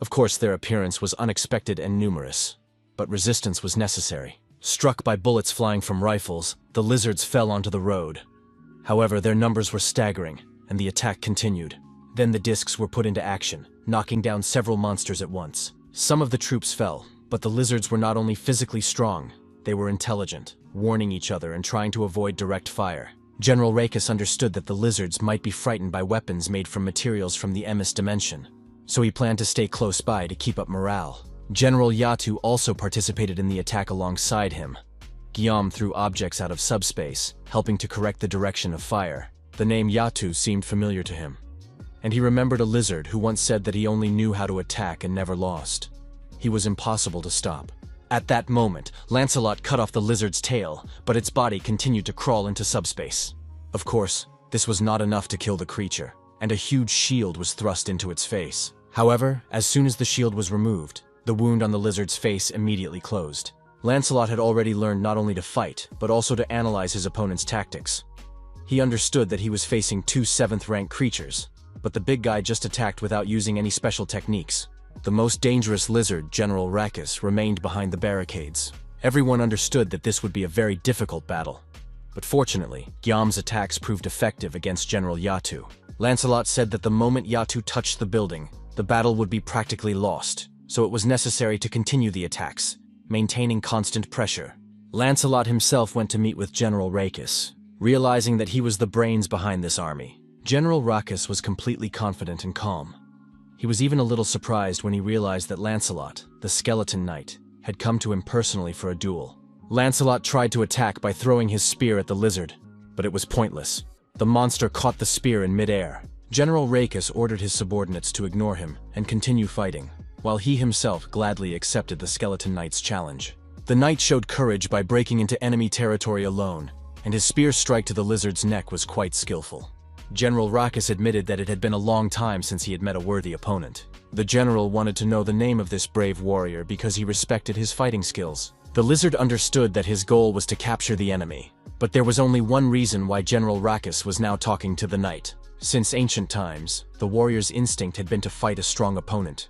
Of course, their appearance was unexpected and numerous, but resistance was necessary. Struck by bullets flying from rifles, the lizards fell onto the road. However, their numbers were staggering, and the attack continued. Then the discs were put into action, knocking down several monsters at once. Some of the troops fell, but the lizards were not only physically strong, they were intelligent, warning each other and trying to avoid direct fire. General Rakis understood that the lizards might be frightened by weapons made from materials from the Emis dimension, so he planned to stay close by to keep up morale. General Yatu also participated in the attack alongside him. Guillaume threw objects out of subspace, helping to correct the direction of fire. The name Yatu seemed familiar to him, and he remembered a lizard who once said that he only knew how to attack and never lost. He was impossible to stop. At that moment, Lancelot cut off the lizard's tail, but its body continued to crawl into subspace. Of course, this was not enough to kill the creature, and a huge shield was thrust into its face. However, as soon as the shield was removed, the wound on the lizard's face immediately closed. Lancelot had already learned not only to fight, but also to analyze his opponent's tactics. He understood that he was facing two 7th-rank creatures, but the big guy just attacked without using any special techniques. The most dangerous lizard, General Rakis, remained behind the barricades. Everyone understood that this would be a very difficult battle. But fortunately, Guillaume's attacks proved effective against General Yatu. Lancelot said that the moment Yatu touched the building, the battle would be practically lost, so it was necessary to continue the attacks, maintaining constant pressure. Lancelot himself went to meet with General Rakis, realizing that he was the brains behind this army. General Rakis was completely confident and calm. He was even a little surprised when he realized that Lancelot, the skeleton knight, had come to him personally for a duel. Lancelot tried to attack by throwing his spear at the lizard, but it was pointless. The monster caught the spear in midair. General Rakis ordered his subordinates to ignore him and continue fighting, while he himself gladly accepted the skeleton knight's challenge. The knight showed courage by breaking into enemy territory alone, and his spear strike to the lizard's neck was quite skillful. General Rakis admitted that it had been a long time since he had met a worthy opponent. The general wanted to know the name of this brave warrior because he respected his fighting skills. The lizard understood that his goal was to capture the enemy, but there was only one reason why General Rakis was now talking to the knight. Since ancient times, the warrior's instinct had been to fight a strong opponent,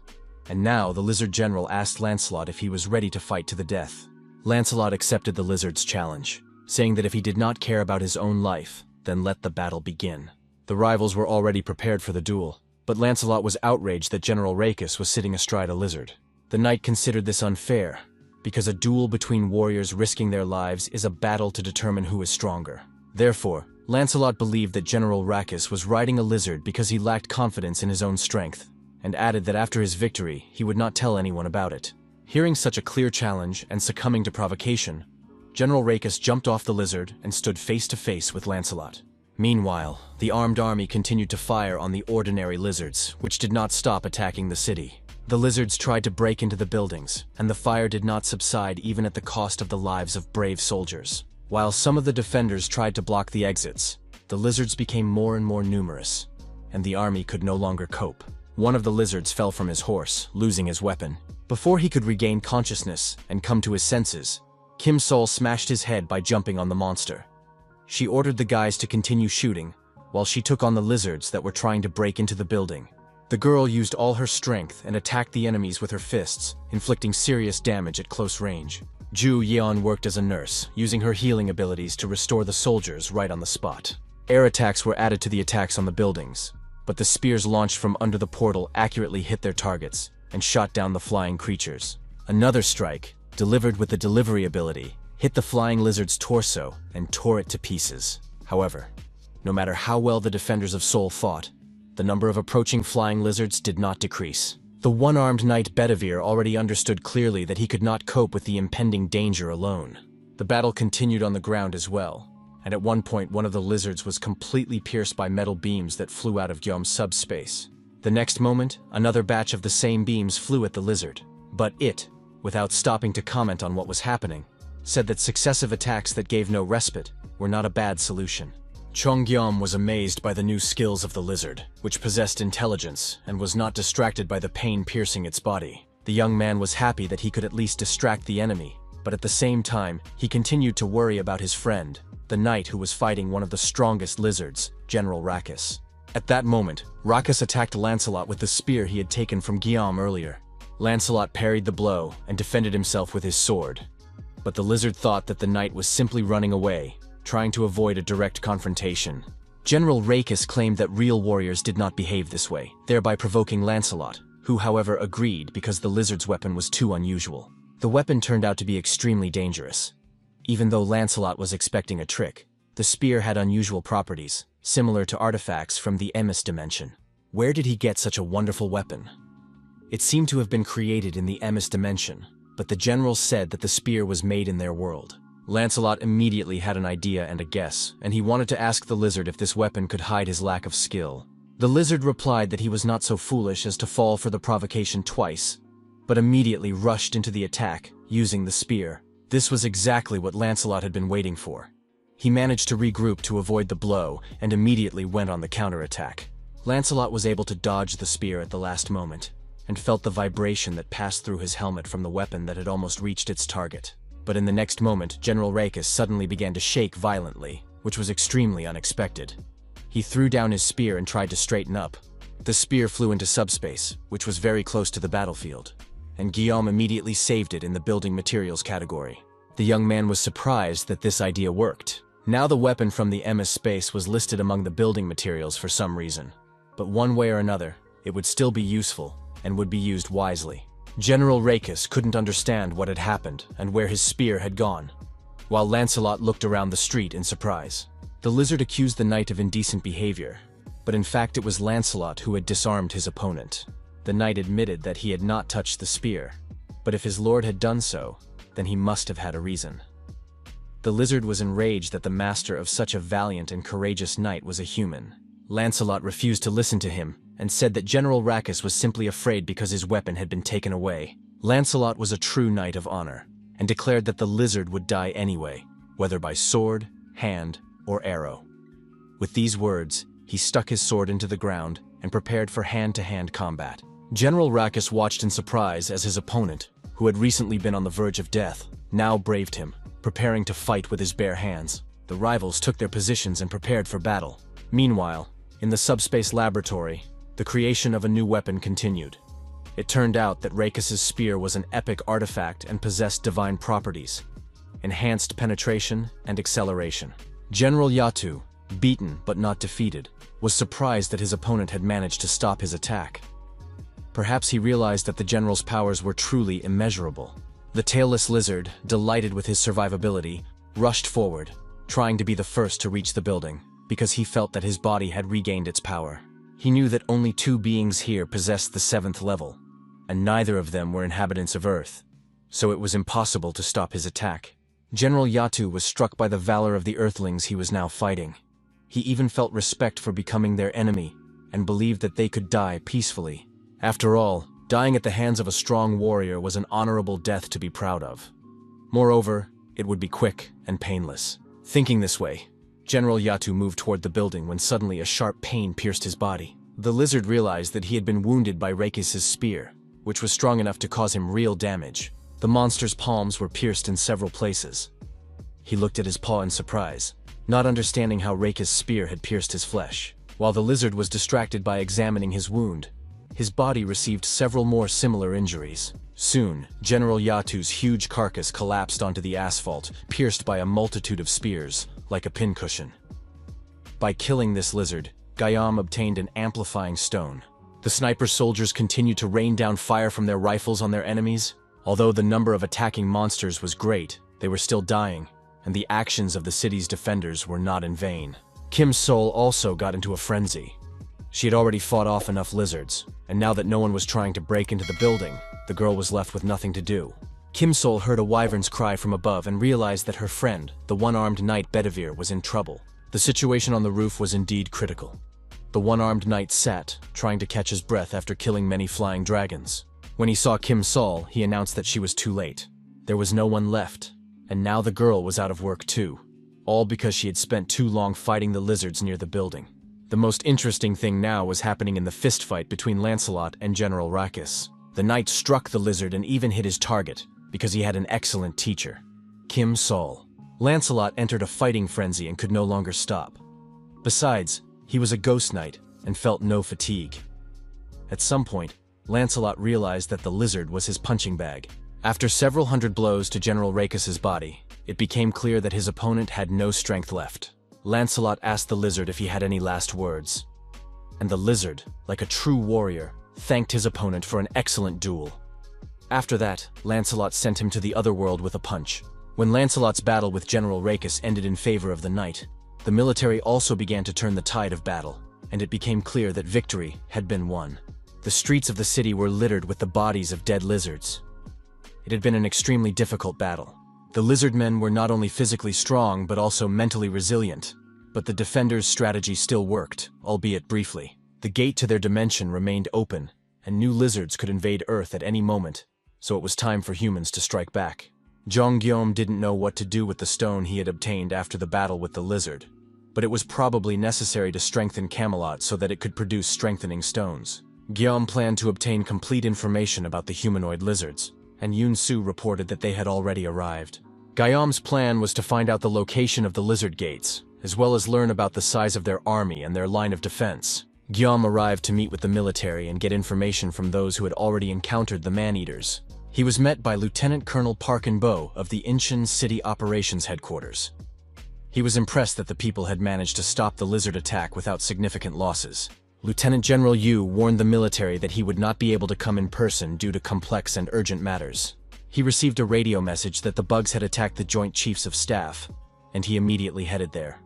and now the lizard general asked Lancelot if he was ready to fight to the death. Lancelot accepted the lizard's challenge, saying that if he did not care about his own life, then let the battle begin. The rivals were already prepared for the duel, but Lancelot was outraged that General Rakis was sitting astride a lizard. The knight considered this unfair, because a duel between warriors risking their lives is a battle to determine who is stronger. Therefore, Lancelot believed that General Rakis was riding a lizard because he lacked confidence in his own strength, and added that after his victory, he would not tell anyone about it. Hearing such a clear challenge and succumbing to provocation, General Rakis jumped off the lizard and stood face to face with Lancelot. Meanwhile, the armed army continued to fire on the ordinary lizards, which did not stop attacking the city. The lizards tried to break into the buildings, and the fire did not subside even at the cost of the lives of brave soldiers. While some of the defenders tried to block the exits, the lizards became more and more numerous, and the army could no longer cope. One of the lizards fell from his horse, losing his weapon. Before he could regain consciousness and come to his senses, Kim Sol smashed his head by jumping on the monster. She ordered the guys to continue shooting, while she took on the lizards that were trying to break into the building. The girl used all her strength and attacked the enemies with her fists, inflicting serious damage at close range. Ju Yeon worked as a nurse, using her healing abilities to restore the soldiers right on the spot. Air attacks were added to the attacks on the buildings, but the spears launched from under the portal accurately hit their targets and shot down the flying creatures. Another strike, delivered with the delivery ability, hit the flying lizard's torso and tore it to pieces. However, no matter how well the defenders of Seoul fought, the number of approaching flying lizards did not decrease. The one-armed knight Bedivere already understood clearly that he could not cope with the impending danger alone. The battle continued on the ground as well, and at one point one of the lizards was completely pierced by metal beams that flew out of Guillaume's subspace. The next moment, another batch of the same beams flew at the lizard. But it, without stopping to comment on what was happening, said that successive attacks that gave no respite were not a bad solution. Chongyam was amazed by the new skills of the lizard, which possessed intelligence and was not distracted by the pain piercing its body. The young man was happy that he could at least distract the enemy, but at the same time, he continued to worry about his friend, the knight who was fighting one of the strongest lizards, General Rakkus. At that moment, Rakkus attacked Lancelot with the spear he had taken from Guillaume earlier. Lancelot parried the blow and defended himself with his sword. But the lizard thought that the knight was simply running away, trying to avoid a direct confrontation. General Rakkus claimed that real warriors did not behave this way, thereby provoking Lancelot, who however agreed because the lizard's weapon was too unusual. The weapon turned out to be extremely dangerous. Even though Lancelot was expecting a trick, the spear had unusual properties, similar to artifacts from the Emis dimension. Where did he get such a wonderful weapon? It seemed to have been created in the Emis dimension, but the general said that the spear was made in their world. Lancelot immediately had an idea and a guess, and he wanted to ask the lizard if this weapon could hide his lack of skill. The lizard replied that he was not so foolish as to fall for the provocation twice, but immediately rushed into the attack, using the spear. This was exactly what Lancelot had been waiting for. He managed to regroup to avoid the blow, and immediately went on the counterattack. Lancelot was able to dodge the spear at the last moment, and felt the vibration that passed through his helmet from the weapon that had almost reached its target. But in the next moment, General Rakkus suddenly began to shake violently, which was extremely unexpected. He threw down his spear and tried to straighten up. The spear flew into subspace, which was very close to the battlefield, and Guillaume immediately saved it in the building materials category. The young man was surprised that this idea worked. Now the weapon from the Emis space was listed among the building materials for some reason. But one way or another, it would still be useful, and would be used wisely. General Rakkus couldn't understand what had happened and where his spear had gone, while Lancelot looked around the street in surprise. The lizard accused the knight of indecent behavior, but in fact it was Lancelot who had disarmed his opponent. The knight admitted that he had not touched the spear, but if his lord had done so, then he must have had a reason. The lizard was enraged that the master of such a valiant and courageous knight was a human. Lancelot refused to listen to him, and said that General Rakkus was simply afraid because his weapon had been taken away. Lancelot was a true knight of honor, and declared that the lizard would die anyway, whether by sword, hand, or arrow. With these words, he stuck his sword into the ground and prepared for hand-to-hand combat. General Rakkus watched in surprise as his opponent, who had recently been on the verge of death, now braved him, preparing to fight with his bare hands. The rivals took their positions and prepared for battle. Meanwhile, in the subspace laboratory, the creation of a new weapon continued. It turned out that Rakkus' spear was an epic artifact and possessed divine properties, enhanced penetration and acceleration. General Yatu, beaten but not defeated, was surprised that his opponent had managed to stop his attack. Perhaps he realized that the general's powers were truly immeasurable. The tailless lizard, delighted with his survivability, rushed forward, trying to be the first to reach the building, because he felt that his body had regained its power. He knew that only two beings here possessed the 7th level, and neither of them were inhabitants of Earth, so it was impossible to stop his attack. General Yatu was struck by the valor of the Earthlings he was now fighting. He even felt respect for becoming their enemy, and believed that they could die peacefully. After all, dying at the hands of a strong warrior was an honorable death to be proud of. Moreover, it would be quick and painless. Thinking this way, General Yatu moved toward the building when suddenly a sharp pain pierced his body. The lizard realized that he had been wounded by Rakkus' spear, which was strong enough to cause him real damage. The monster's palms were pierced in several places. He looked at his paw in surprise, not understanding how Rakkus' spear had pierced his flesh. While the lizard was distracted by examining his wound, his body received several more similar injuries. Soon, General Yatu's huge carcass collapsed onto the asphalt, pierced by a multitude of spears, like a pincushion. By killing this lizard, Guillaume obtained an amplifying stone. The sniper soldiers continued to rain down fire from their rifles on their enemies. Although the number of attacking monsters was great, they were still dying, and the actions of the city's defenders were not in vain. Kim Sol also got into a frenzy. She had already fought off enough lizards, and now that no one was trying to break into the building, the girl was left with nothing to do. Kim Sol heard a wyvern's cry from above and realized that her friend, the one-armed knight Bedivere, was in trouble. The situation on the roof was indeed critical. The one-armed knight sat, trying to catch his breath after killing many flying dragons. When he saw Kim Sol, he announced that she was too late. There was no one left, and now the girl was out of work too. All because she had spent too long fighting the lizards near the building. The most interesting thing now was happening in the fistfight between Lancelot and General Rackus. The knight struck the lizard and even hit his target, because he had an excellent teacher, Kim Sol. Lancelot entered a fighting frenzy and could no longer stop. Besides, he was a ghost knight and felt no fatigue. At some point, Lancelot realized that the lizard was his punching bag. After several hundred blows to General Rackus's body, it became clear that his opponent had no strength left. Lancelot asked the lizard if he had any last words. And the lizard, like a true warrior, thanked his opponent for an excellent duel. After that, Lancelot sent him to the other world with a punch. When Lancelot's battle with General Rackus ended in favor of the knight, the military also began to turn the tide of battle, and it became clear that victory had been won. The streets of the city were littered with the bodies of dead lizards. It had been an extremely difficult battle. The lizard men were not only physically strong but also mentally resilient. But the defenders' strategy still worked, albeit briefly. The gate to their dimension remained open, and new lizards could invade Earth at any moment, so it was time for humans to strike back. Jeong-gyeom didn't know what to do with the stone he had obtained after the battle with the lizard, but it was probably necessary to strengthen Camelot so that it could produce strengthening stones. Gyeom planned to obtain complete information about the humanoid lizards, and Yoon-soo reported that they had already arrived. Gyeom's plan was to find out the location of the lizard gates, as well as learn about the size of their army and their line of defense. Gyeom arrived to meet with the military and get information from those who had already encountered the man-eaters. He was met by Lieutenant Colonel Park In-bo of the Incheon City Operations Headquarters. He was impressed that the people had managed to stop the lizard attack without significant losses. Lieutenant General Yu warned the military that he would not be able to come in person due to complex and urgent matters. He received a radio message that the bugs had attacked the Joint Chiefs of Staff, and he immediately headed there.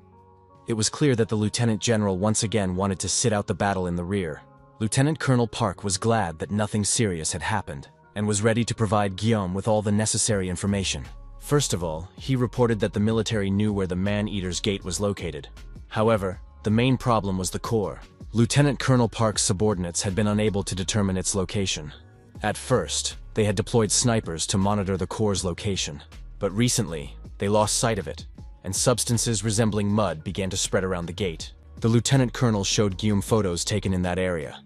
It was clear that the Lieutenant General once again wanted to sit out the battle in the rear. Lieutenant Colonel Park was glad that nothing serious had happened, and was ready to provide Gyeom with all the necessary information. First of all, he reported that the military knew where the Man-Eater's gate was located. However, the main problem was the core. Lieutenant Colonel Park's subordinates had been unable to determine its location. At first, they had deployed snipers to monitor the core's location, but recently, they lost sight of it, and substances resembling mud began to spread around the gate. The Lieutenant Colonel showed Gyeom photos taken in that area.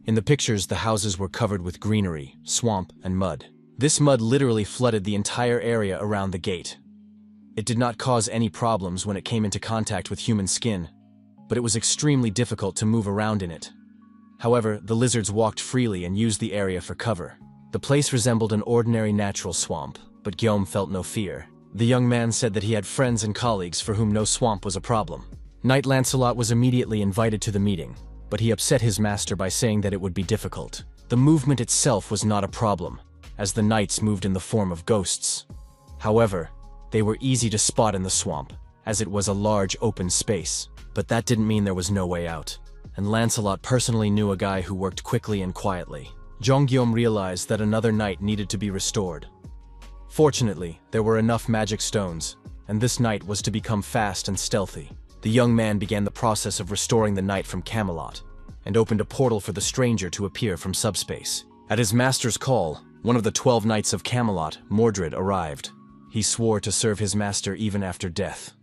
In the pictures, the houses were covered with greenery, swamp, and mud. This mud literally flooded the entire area around the gate. It did not cause any problems when it came into contact with human skin, but it was extremely difficult to move around in it. However, the lizards walked freely and used the area for cover. The place resembled an ordinary natural swamp, but Gyeom felt no fear. The young man said that he had friends and colleagues for whom no swamp was a problem. Knight Lancelot was immediately invited to the meeting, but he upset his master by saying that it would be difficult. The movement itself was not a problem, as the knights moved in the form of ghosts. However, they were easy to spot in the swamp, as it was a large open space. But that didn't mean there was no way out, and Lancelot personally knew a guy who worked quickly and quietly. Jeong-gyeom realized that another knight needed to be restored. Fortunately, there were enough magic stones, and this knight was to become fast and stealthy. The young man began the process of restoring the knight from Camelot, and opened a portal for the stranger to appear from subspace. At his master's call, one of the 12 knights of Camelot, Mordred, arrived. He swore to serve his master even after death.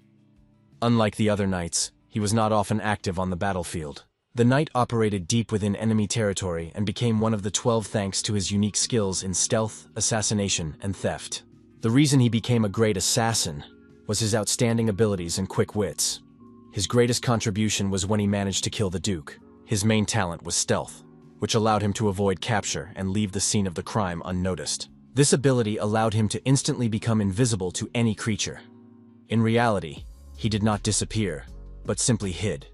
Unlike the other knights, he was not often active on the battlefield. The knight operated deep within enemy territory and became one of the 12 thanks to his unique skills in stealth, assassination, and theft. The reason he became a great assassin was his outstanding abilities and quick wits. His greatest contribution was when he managed to kill the Duke. His main talent was stealth, which allowed him to avoid capture and leave the scene of the crime unnoticed. This ability allowed him to instantly become invisible to any creature. In reality, he did not disappear, but simply hid,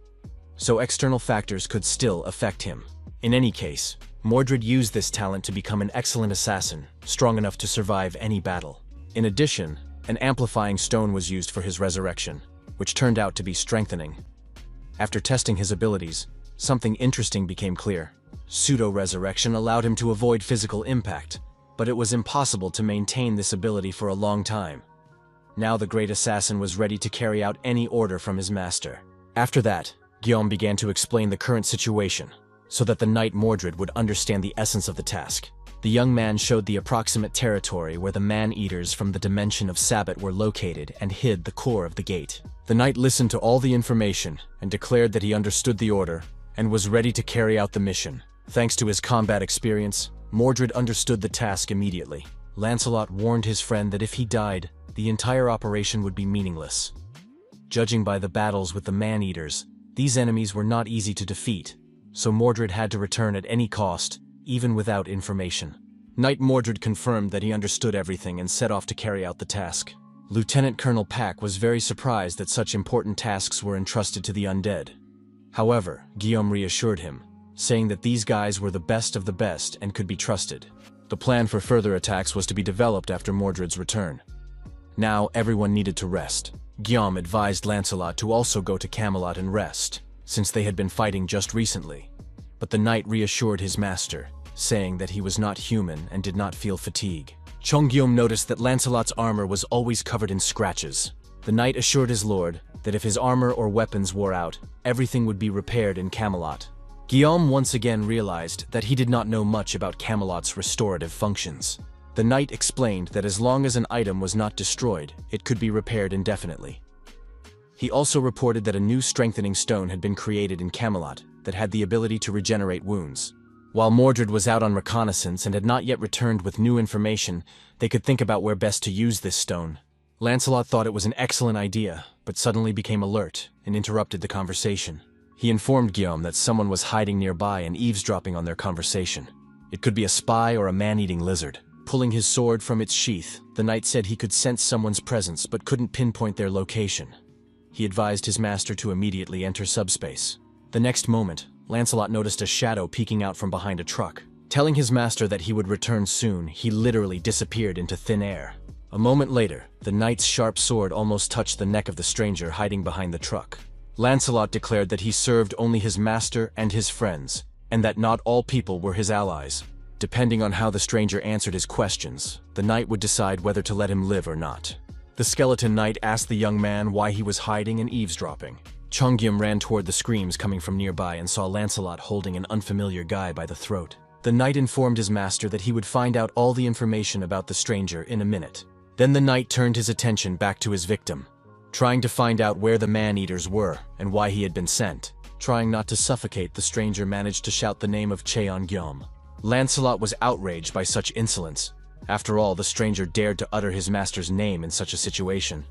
so external factors could still affect him. In any case, Mordred used this talent to become an excellent assassin, strong enough to survive any battle. In addition, an amplifying stone was used for his resurrection, which turned out to be strengthening. After testing his abilities, something interesting became clear. Pseudo-resurrection allowed him to avoid physical impact, but it was impossible to maintain this ability for a long time. Now the great assassin was ready to carry out any order from his master. After that, Gyeom began to explain the current situation, so that the knight Mordred would understand the essence of the task. The young man showed the approximate territory where the man-eaters from the dimension of Sabbat were located and hid the core of the gate. The knight listened to all the information and declared that he understood the order and was ready to carry out the mission. Thanks to his combat experience, Mordred understood the task immediately. Lancelot warned his friend that if he died, the entire operation would be meaningless. Judging by the battles with the man-eaters, these enemies were not easy to defeat, so Mordred had to return at any cost, even without information. Knight Mordred confirmed that he understood everything and set off to carry out the task. Lieutenant Colonel Pack was very surprised that such important tasks were entrusted to the undead. However, Guillaume reassured him, saying that these guys were the best of the best and could be trusted. The plan for further attacks was to be developed after Mordred's return. Now everyone needed to rest. Guillaume advised Lancelot to also go to Camelot and rest, since they had been fighting just recently. But the knight reassured his master, saying that he was not human and did not feel fatigue. Guillaume noticed that Lancelot's armor was always covered in scratches. The knight assured his lord that if his armor or weapons wore out, everything would be repaired in Camelot. Guillaume once again realized that he did not know much about Camelot's restorative functions. The knight explained that as long as an item was not destroyed, it could be repaired indefinitely. He also reported that a new strengthening stone had been created in Camelot that had the ability to regenerate wounds. While Mordred was out on reconnaissance and had not yet returned with new information, they could think about where best to use this stone. Lancelot thought it was an excellent idea, but suddenly became alert and interrupted the conversation. He informed Guillaume that someone was hiding nearby and eavesdropping on their conversation. It could be a spy or a man-eating lizard. Pulling his sword from its sheath, the knight said he could sense someone's presence but couldn't pinpoint their location. He advised his master to immediately enter subspace. The next moment, Lancelot noticed a shadow peeking out from behind a truck. Telling his master that he would return soon, he literally disappeared into thin air. A moment later, the knight's sharp sword almost touched the neck of the stranger hiding behind the truck. Lancelot declared that he served only his master and his friends, and that not all people were his allies. Depending on how the stranger answered his questions, the knight would decide whether to let him live or not. The skeleton knight asked the young man why he was hiding and eavesdropping. Guillaume ran toward the screams coming from nearby and saw Lancelot holding an unfamiliar guy by the throat. The knight informed his master that he would find out all the information about the stranger in a minute. Then the knight turned his attention back to his victim, trying to find out where the man-eaters were and why he had been sent. Trying not to suffocate, the stranger managed to shout the name of Guillaume. Lancelot was outraged by such insolence. After all, the stranger dared to utter his master's name in such a situation.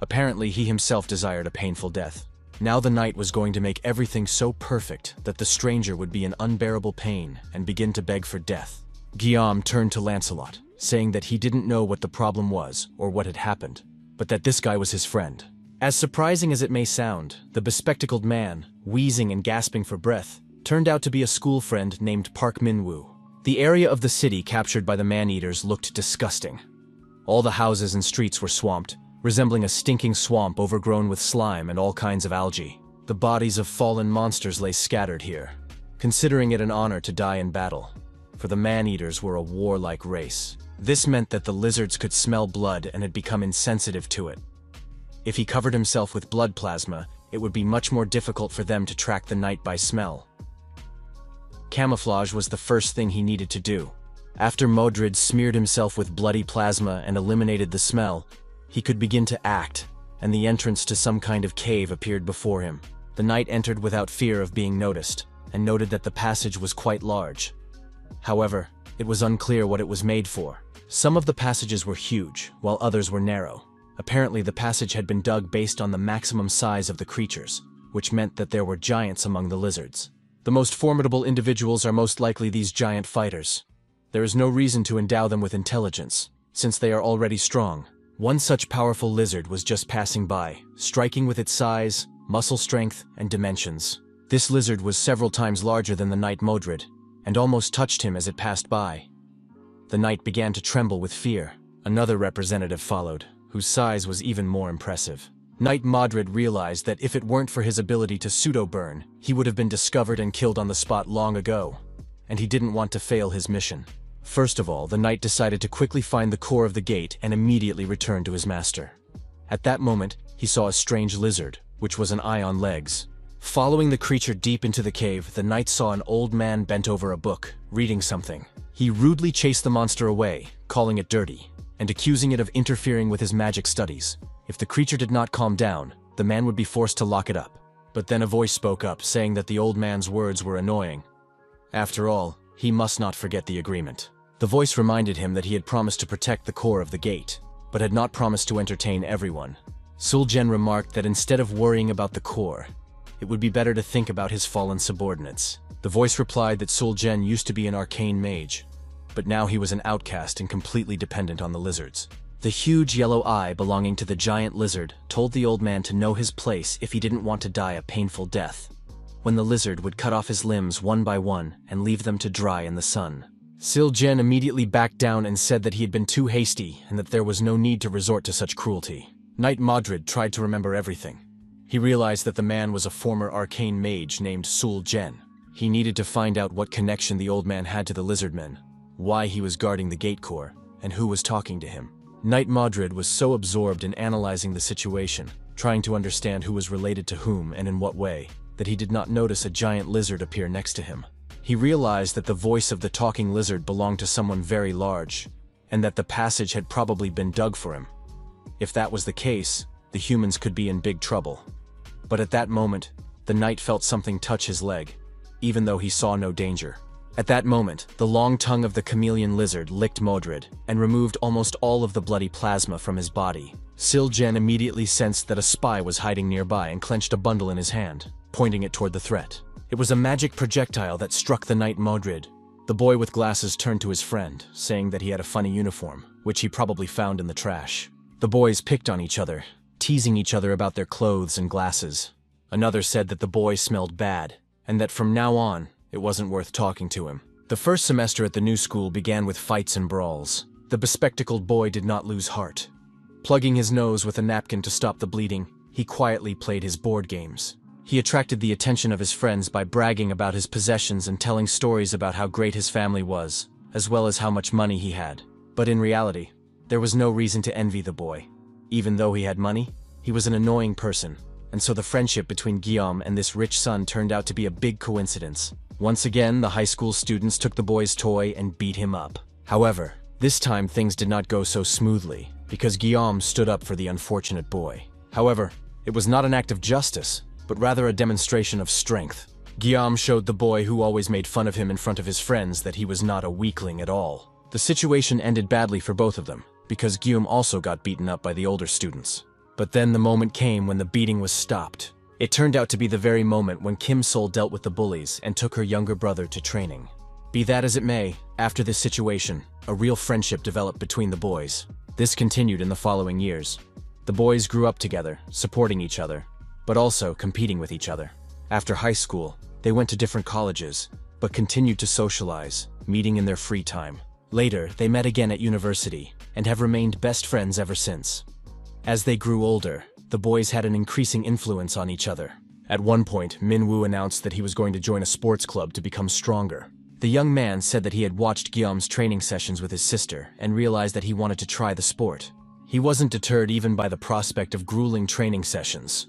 Apparently, he himself desired a painful death. Now the knight was going to make everything so perfect that the stranger would be in unbearable pain and begin to beg for death. Guillaume turned to Lancelot, saying that he didn't know what the problem was or what had happened, but that this guy was his friend. As surprising as it may sound, the bespectacled man, wheezing and gasping for breath, turned out to be a school friend named Park Min-woo. The area of the city captured by the man-eaters looked disgusting. All the houses and streets were swamped, resembling a stinking swamp overgrown with slime and all kinds of algae. The bodies of fallen monsters lay scattered here, considering it an honor to die in battle, for the man-eaters were a warlike race. This meant that the lizards could smell blood and had become insensitive to it. If he covered himself with blood plasma, it would be much more difficult for them to track the knight by smell. Camouflage was the first thing he needed to do. After Mordred smeared himself with bloody plasma and eliminated the smell, he could begin to act, and the entrance to some kind of cave appeared before him. The knight entered without fear of being noticed, and noted that the passage was quite large. However, it was unclear what it was made for. Some of the passages were huge, while others were narrow. Apparently, the passage had been dug based on the maximum size of the creatures, which meant that there were giants among the lizards. The most formidable individuals are most likely these giant fighters. There is no reason to endow them with intelligence, since they are already strong. One such powerful lizard was just passing by, striking with its size, muscle strength, and dimensions. This lizard was several times larger than the knight Mordred, and almost touched him as it passed by. The knight began to tremble with fear. Another representative followed, whose size was even more impressive. Knight Mordred realized that if it weren't for his ability to pseudo-burn, he would have been discovered and killed on the spot long ago, and he didn't want to fail his mission. First of all, the knight decided to quickly find the core of the gate and immediately return to his master. At that moment, he saw a strange lizard, which was an eye on legs. Following the creature deep into the cave, the knight saw an old man bent over a book, reading something. He rudely chased the monster away, calling it dirty, and accusing it of interfering with his magic studies. If the creature did not calm down, the man would be forced to lock it up. But then a voice spoke up, saying that the old man's words were annoying. After all, he must not forget the agreement. The voice reminded him that he had promised to protect the core of the gate, but had not promised to entertain everyone. Suljen remarked that instead of worrying about the core, it would be better to think about his fallen subordinates. The voice replied that Suljen used to be an arcane mage, but now he was an outcast and completely dependent on the lizards. The huge yellow eye belonging to the giant lizard told the old man to know his place if he didn't want to die a painful death, when the lizard would cut off his limbs one by one and leave them to dry in the sun. Suljen immediately backed down and said that he had been too hasty and that there was no need to resort to such cruelty. Knight Modred tried to remember everything. He realized that the man was a former arcane mage named Suljen. He needed to find out what connection the old man had to the lizardmen, why he was guarding the gate core, and who was talking to him. Knight Modred was so absorbed in analyzing the situation, trying to understand who was related to whom and in what way, that he did not notice a giant lizard appear next to him. He realized that the voice of the talking lizard belonged to someone very large, and that the passage had probably been dug for him. If that was the case, the humans could be in big trouble. But at that moment, the knight felt something touch his leg, even though he saw no danger. At that moment, the long tongue of the chameleon lizard licked Modred and removed almost all of the bloody plasma from his body. Suljen immediately sensed that a spy was hiding nearby and clenched a bundle in his hand, pointing it toward the threat. It was a magic projectile that struck the knight Modred. The boy with glasses turned to his friend, saying that he had a funny uniform, which he probably found in the trash. The boys picked on each other, teasing each other about their clothes and glasses. Another said that the boy smelled bad, and that from now on, it wasn't worth talking to him. The first semester at the new school began with fights and brawls. The bespectacled boy did not lose heart. Plugging his nose with a napkin to stop the bleeding, he quietly played his board games. He attracted the attention of his friends by bragging about his possessions and telling stories about how great his family was, as well as how much money he had. But in reality, there was no reason to envy the boy. Even though he had money, he was an annoying person, and so the friendship between Guillaume and this rich son turned out to be a big coincidence. Once again, the high school students took the boy's toy and beat him up. However, this time things did not go so smoothly, because Guillaume stood up for the unfortunate boy. However, it was not an act of justice, but rather a demonstration of strength. Guillaume showed the boy who always made fun of him in front of his friends that he was not a weakling at all. The situation ended badly for both of them, because Guillaume also got beaten up by the older students. But then the moment came when the beating was stopped. It turned out to be the very moment when Kim Sol dealt with the bullies and took her younger brother to training. Be that as it may, after this situation, a real friendship developed between the boys. This continued in the following years. The boys grew up together, supporting each other, but also competing with each other. After high school, they went to different colleges, but continued to socialize, meeting in their free time. Later, they met again at university, and have remained best friends ever since. As they grew older, the boys had an increasing influence on each other. At one point, Minwoo announced that he was going to join a sports club to become stronger. The young man said that he had watched Guillaume's training sessions with his sister and realized that he wanted to try the sport. He wasn't deterred even by the prospect of grueling training sessions.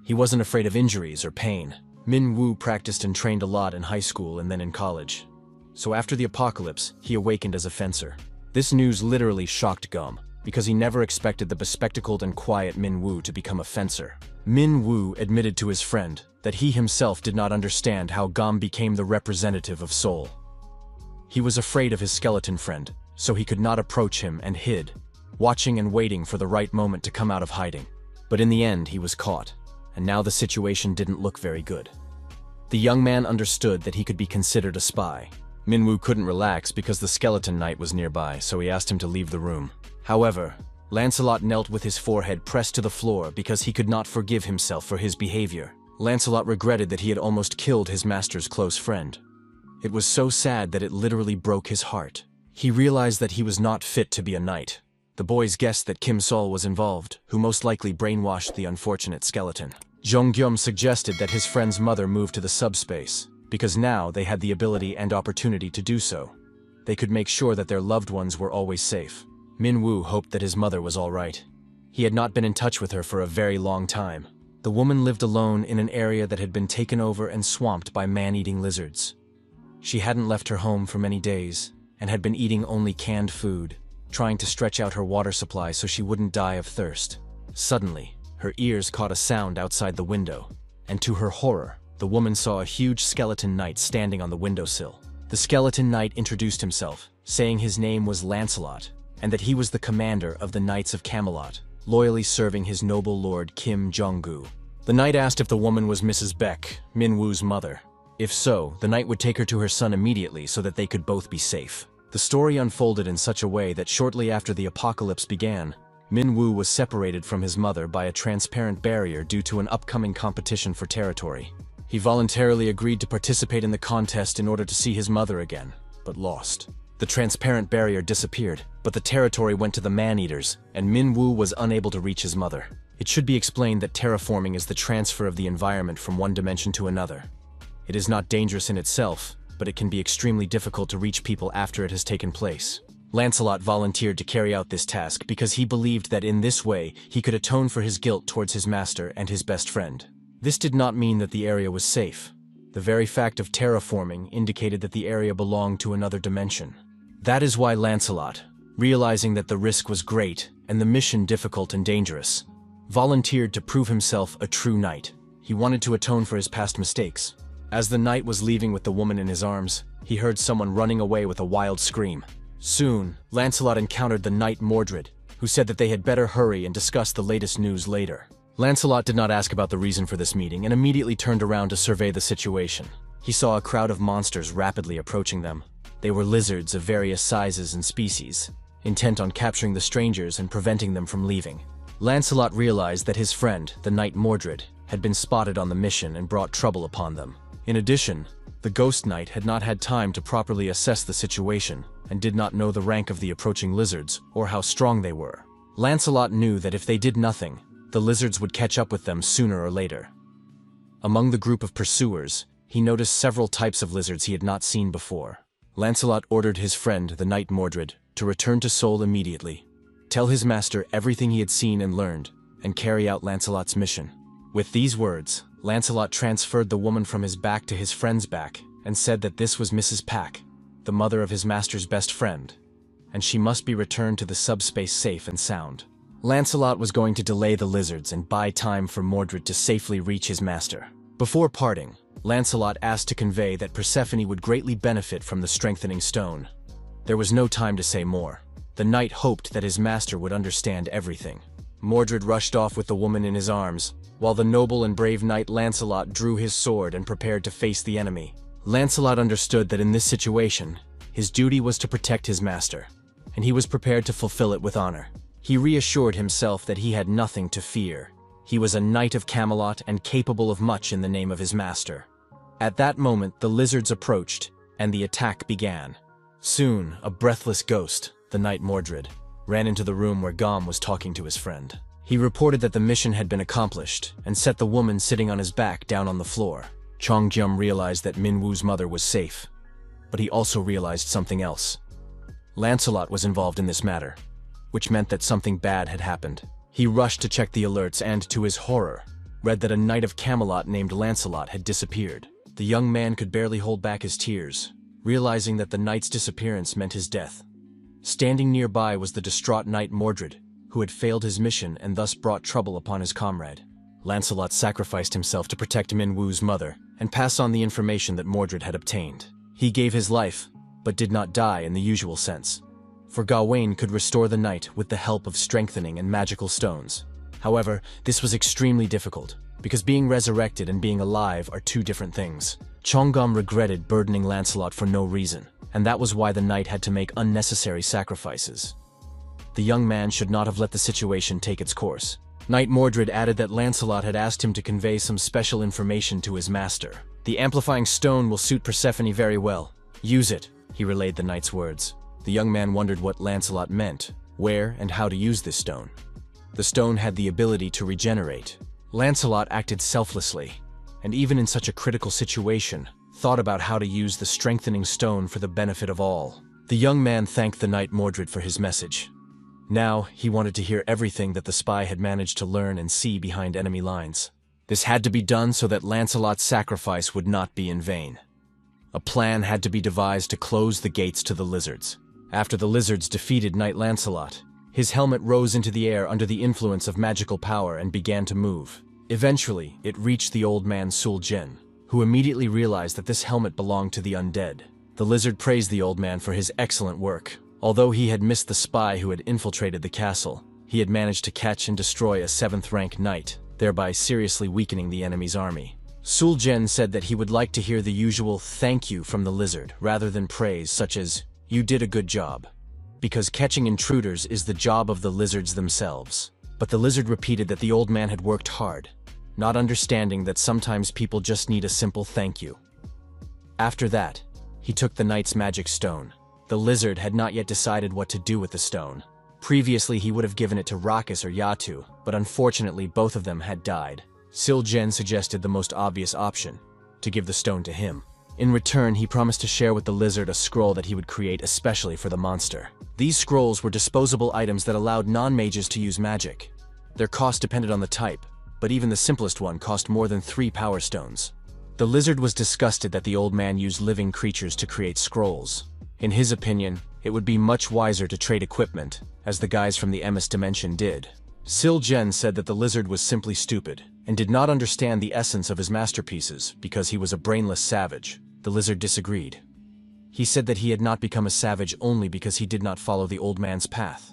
He wasn't afraid of injuries or pain. Minwoo practiced and trained a lot in high school and then in college. So after the apocalypse, he awakened as a fencer. This news literally shocked Gum, because he never expected the bespectacled and quiet Minwoo to become a fencer. Minwoo admitted to his friend that he himself did not understand how Gum became the representative of Seoul. He was afraid of his skeleton friend, so he could not approach him and hid, watching and waiting for the right moment to come out of hiding. But in the end, he was caught, and now the situation didn't look very good. The young man understood that he could be considered a spy. Minwoo couldn't relax because the skeleton knight was nearby, so he asked him to leave the room. However, Lancelot knelt with his forehead pressed to the floor because he could not forgive himself for his behavior. Lancelot regretted that he had almost killed his master's close friend. It was so sad that it literally broke his heart. He realized that he was not fit to be a knight. The boys guessed that Kim Sol was involved, who most likely brainwashed the unfortunate skeleton. Jonggyum suggested that his friend's mother move to the subspace, because now they had the ability and opportunity to do so. They could make sure that their loved ones were always safe. Minwoo hoped that his mother was all right. He had not been in touch with her for a very long time. The woman lived alone in an area that had been taken over and swamped by man-eating lizards. She hadn't left her home for many days, and had been eating only canned food, trying to stretch out her water supply so she wouldn't die of thirst. Suddenly, her ears caught a sound outside the window, and to her horror, the woman saw a huge skeleton knight standing on the windowsill. The skeleton knight introduced himself, saying his name was Lancelot, and that he was the commander of the Knights of Camelot, loyally serving his noble lord Kim Jong-gu. The knight asked if the woman was Mrs. Beck, Min-woo's mother. If so, the knight would take her to her son immediately so that they could both be safe. The story unfolded in such a way that shortly after the apocalypse began, Min-woo was separated from his mother by a transparent barrier due to an upcoming competition for territory. He voluntarily agreed to participate in the contest in order to see his mother again, but lost. The transparent barrier disappeared, but the territory went to the man-eaters, and Min-woo was unable to reach his mother. It should be explained that terraforming is the transfer of the environment from one dimension to another. It is not dangerous in itself, but it can be extremely difficult to reach people after it has taken place. Lancelot volunteered to carry out this task because he believed that in this way he could atone for his guilt towards his master and his best friend. This did not mean that the area was safe. The very fact of terraforming indicated that the area belonged to another dimension. That is why Lancelot, realizing that the risk was great and the mission difficult and dangerous, volunteered to prove himself a true knight. He wanted to atone for his past mistakes. As the knight was leaving with the woman in his arms, he heard someone running away with a wild scream. Soon, Lancelot encountered the knight Mordred, who said that they had better hurry and discuss the latest news later. Lancelot did not ask about the reason for this meeting and immediately turned around to survey the situation. He saw a crowd of monsters rapidly approaching them. They were lizards of various sizes and species, intent on capturing the strangers and preventing them from leaving. Lancelot realized that his friend, the knight Mordred, had been spotted on the mission and brought trouble upon them. In addition, the Ghost Knight had not had time to properly assess the situation and did not know the rank of the approaching lizards or how strong they were. Lancelot knew that if they did nothing, the lizards would catch up with them sooner or later. Among the group of pursuers, he noticed several types of lizards he had not seen before. Lancelot ordered his friend, the knight Mordred, to return to Seoul immediately, tell his master everything he had seen and learned, and carry out Lancelot's mission. With these words, Lancelot transferred the woman from his back to his friend's back and said that this was Mrs. Pack, the mother of his master's best friend, and she must be returned to the subspace safe and sound. Lancelot was going to delay the lizards and buy time for Mordred to safely reach his master. Before parting, Lancelot asked to convey that Persephone would greatly benefit from the strengthening stone. There was no time to say more. The knight hoped that his master would understand everything. Mordred rushed off with the woman in his arms, while the noble and brave knight Lancelot drew his sword and prepared to face the enemy. Lancelot understood that in this situation, his duty was to protect his master, and he was prepared to fulfill it with honor. He reassured himself that he had nothing to fear. He was a knight of Camelot and capable of much in the name of his master. At that moment, the lizards approached, and the attack began. Soon, a breathless ghost, the knight Mordred, ran into the room where Gom was talking to his friend. He reported that the mission had been accomplished, and set the woman sitting on his back down on the floor. Chongjum realized that Min-woo's mother was safe, but he also realized something else. Lancelot was involved in this matter, which meant that something bad had happened. He rushed to check the alerts and, to his horror, read that a knight of Camelot named Lancelot had disappeared. The young man could barely hold back his tears, realizing that the knight's disappearance meant his death. Standing nearby was the distraught knight Mordred, who had failed his mission and thus brought trouble upon his comrade. Lancelot sacrificed himself to protect Min-woo's mother and pass on the information that Mordred had obtained. He gave his life, but did not die in the usual sense, for Gawain could restore the knight with the help of strengthening and magical stones. However, this was extremely difficult, because being resurrected and being alive are two different things. Chongom regretted burdening Lancelot for no reason, and that was why the knight had to make unnecessary sacrifices. The young man should not have let the situation take its course. Knight Mordred added that Lancelot had asked him to convey some special information to his master. The amplifying stone will suit Persephone very well. Use it, he relayed the knight's words. The young man wondered what Lancelot meant, where and how to use this stone. The stone had the ability to regenerate. Lancelot acted selflessly, and even in such a critical situation, thought about how to use the strengthening stone for the benefit of all. The young man thanked the knight Mordred for his message. Now, he wanted to hear everything that the spy had managed to learn and see behind enemy lines. This had to be done so that Lancelot's sacrifice would not be in vain. A plan had to be devised to close the gates to the lizards. After the lizards defeated Knight Lancelot, his helmet rose into the air under the influence of magical power and began to move. Eventually, it reached the old man Sul Jin, who immediately realized that this helmet belonged to the undead. The lizard praised the old man for his excellent work. Although he had missed the spy who had infiltrated the castle, he had managed to catch and destroy a 7th-rank knight, thereby seriously weakening the enemy's army. Sul Jin said that he would like to hear the usual thank you from the lizard rather than praise such as, "You did a good job," because catching intruders is the job of the lizards themselves. But the lizard repeated that the old man had worked hard, not understanding that sometimes people just need a simple thank you. After that, he took the knight's magic stone. The lizard had not yet decided what to do with the stone. Previously, he would have given it to Rakis or Yatu, but unfortunately both of them had died. Sul Jin suggested the most obvious option, to give the stone to him. In return, he promised to share with the lizard a scroll that he would create especially for the monster. These scrolls were disposable items that allowed non-mages to use magic. Their cost depended on the type, but even the simplest one cost more than 3 power stones. The lizard was disgusted that the old man used living creatures to create scrolls. In his opinion, it would be much wiser to trade equipment, as the guys from the Emis dimension did. Sul Jin said that the lizard was simply stupid, and did not understand the essence of his masterpieces because he was a brainless savage. The lizard disagreed. He said that he had not become a savage only because he did not follow the old man's path.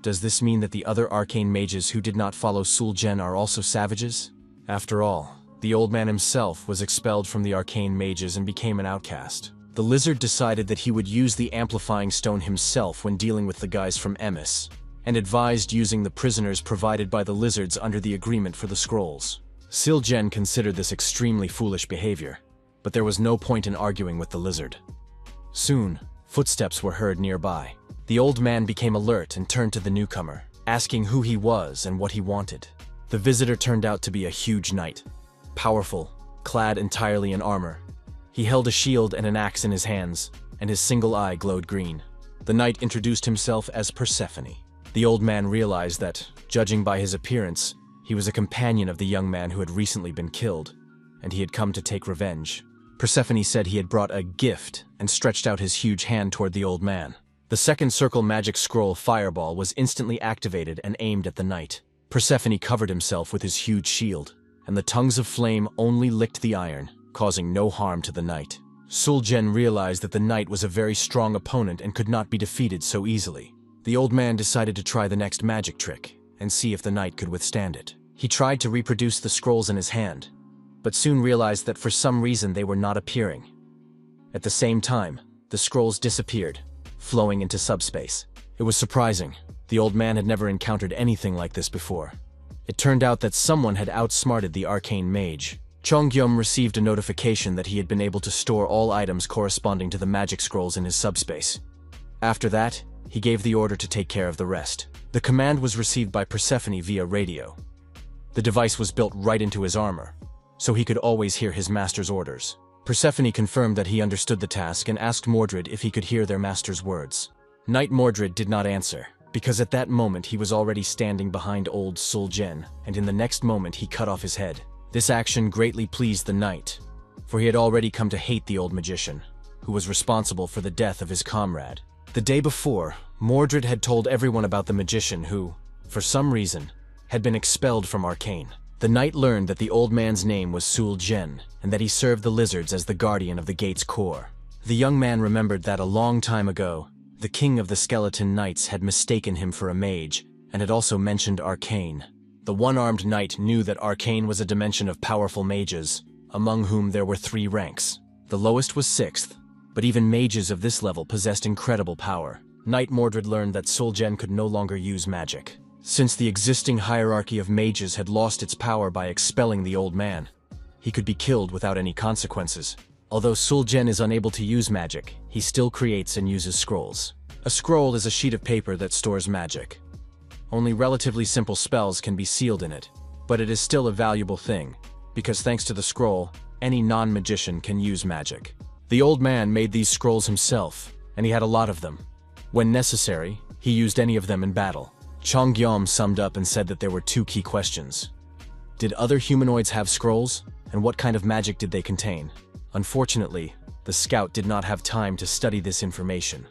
Does this mean that the other arcane mages who did not follow Sul Jin are also savages? After all, the old man himself was expelled from the arcane mages and became an outcast. The lizard decided that he would use the amplifying stone himself when dealing with the guys from Emis, and advised using the prisoners provided by the lizards under the agreement for the scrolls. Sul Jin considered this extremely foolish behavior, but there was no point in arguing with the lizard. Soon, footsteps were heard nearby. The old man became alert and turned to the newcomer, asking who he was and what he wanted. The visitor turned out to be a huge knight, powerful, clad entirely in armor. He held a shield and an axe in his hands, and his single eye glowed green. The knight introduced himself as Persephone. The old man realized that, judging by his appearance, he was a companion of the young man who had recently been killed, and he had come to take revenge. Persephone said he had brought a gift and stretched out his huge hand toward the old man. The second circle magic scroll fireball was instantly activated and aimed at the knight. Persephone covered himself with his huge shield, and the tongues of flame only licked the iron, causing no harm to the knight. Sul Jin realized that the knight was a very strong opponent and could not be defeated so easily. The old man decided to try the next magic trick and see if the knight could withstand it. He tried to reproduce the scrolls in his hand, but soon realized that for some reason they were not appearing. At the same time, the scrolls disappeared, flowing into subspace. It was surprising. The old man had never encountered anything like this before. It turned out that someone had outsmarted the arcane mage. Chongyum received a notification that he had been able to store all items corresponding to the magic scrolls in his subspace. After that, he gave the order to take care of the rest. The command was received by Persephone via radio. The device was built right into his armor, so he could always hear his master's orders. Persephone confirmed that he understood the task and asked Mordred if he could hear their master's words. Knight Mordred did not answer, because at that moment he was already standing behind old Sul Jin, and in the next moment he cut off his head. This action greatly pleased the knight, for he had already come to hate the old magician, who was responsible for the death of his comrade. The day before, Mordred had told everyone about the magician who, for some reason, had been expelled from Arcane. The knight learned that the old man's name was Sul Jin, and that he served the lizards as the guardian of the gate's core. The young man remembered that a long time ago, the king of the skeleton knights had mistaken him for a mage, and had also mentioned Arcane. The one-armed knight knew that Arcane was a dimension of powerful mages, among whom there were 3 ranks. The lowest was 6th, but even mages of this level possessed incredible power. Knight Mordred learned that Sul Jin could no longer use magic, since the existing hierarchy of mages had lost its power by expelling the old man. He could be killed without any consequences. Although Sul Jin is unable to use magic, he still creates and uses scrolls. A scroll is a sheet of paper that stores magic. Only relatively simple spells can be sealed in it, but it is still a valuable thing, because thanks to the scroll, any non-magician can use magic. The old man made these scrolls himself, and he had a lot of them. When necessary, he used any of them in battle. Chongyom summed up and said that there were 2 key questions. Did other humanoids have scrolls, and what kind of magic did they contain? Unfortunately, The scout did not have time to study this information,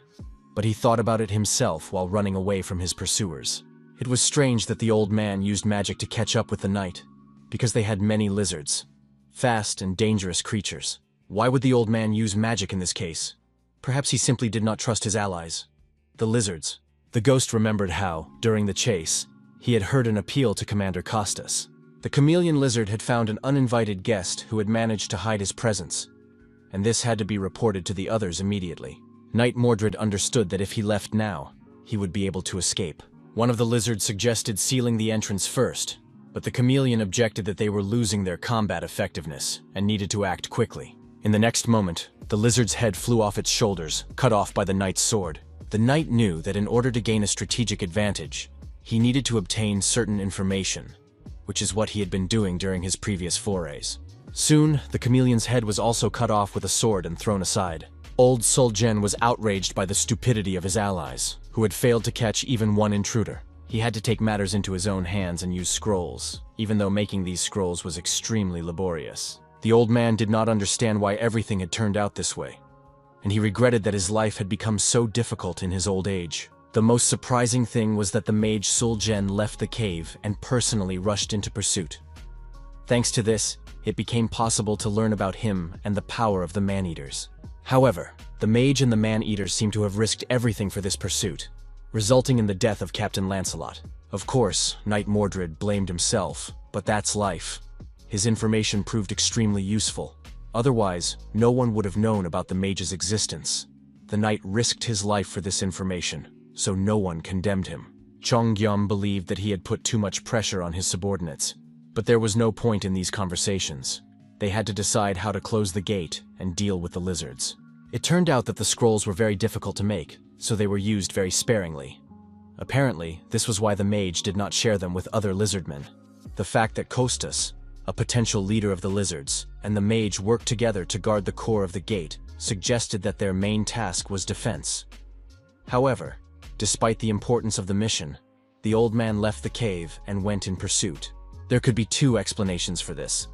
but he thought about it himself while running away from his pursuers. It was strange that the old man used magic to catch up with the knight, because they had many lizards, fast and dangerous creatures. Why would the old man use magic in this case? Perhaps he simply did not trust his allies, the lizards. The ghost remembered how, during the chase, he had heard an appeal to Commander Costas. The chameleon lizard had found an uninvited guest who had managed to hide his presence, and this had to be reported to the others immediately. Knight Mordred understood that if he left now, he would be able to escape. One of the lizards suggested sealing the entrance first, but the chameleon objected that they were losing their combat effectiveness and needed to act quickly. In the next moment, the lizard's head flew off its shoulders, cut off by the knight's sword. The knight knew that in order to gain a strategic advantage, he needed to obtain certain information, which is what he had been doing during his previous forays. Soon, the chameleon's head was also cut off with a sword and thrown aside. Old Sul'Jen was outraged by the stupidity of his allies, who had failed to catch even one intruder. He had to take matters into his own hands and use scrolls, even though making these scrolls was extremely laborious. The old man did not understand why everything had turned out this way, and he regretted that his life had become so difficult in his old age. The most surprising thing was that the mage Sul'Jen left the cave and personally rushed into pursuit. Thanks to this, it became possible to learn about him and the power of the man-eaters. However, the mage and the man-eaters seemed to have risked everything for this pursuit, resulting in the death of Captain Lancelot. Of course, Knight Mordred blamed himself, but that's life. His information proved extremely useful. Otherwise, no one would have known about the mage's existence. The knight risked his life for this information, so no one condemned him. Chongyam believed that he had put too much pressure on his subordinates, but there was no point in these conversations. They had to decide how to close the gate and deal with the lizards. It turned out that the scrolls were very difficult to make, so they were used very sparingly. Apparently, this was why the mage did not share them with other lizardmen. The fact that Costas, a potential leader of the lizards, and the mage worked together to guard the core of the gate suggested that their main task was defense. However, despite the importance of the mission, the old man left the cave and went in pursuit. There could be two explanations for this.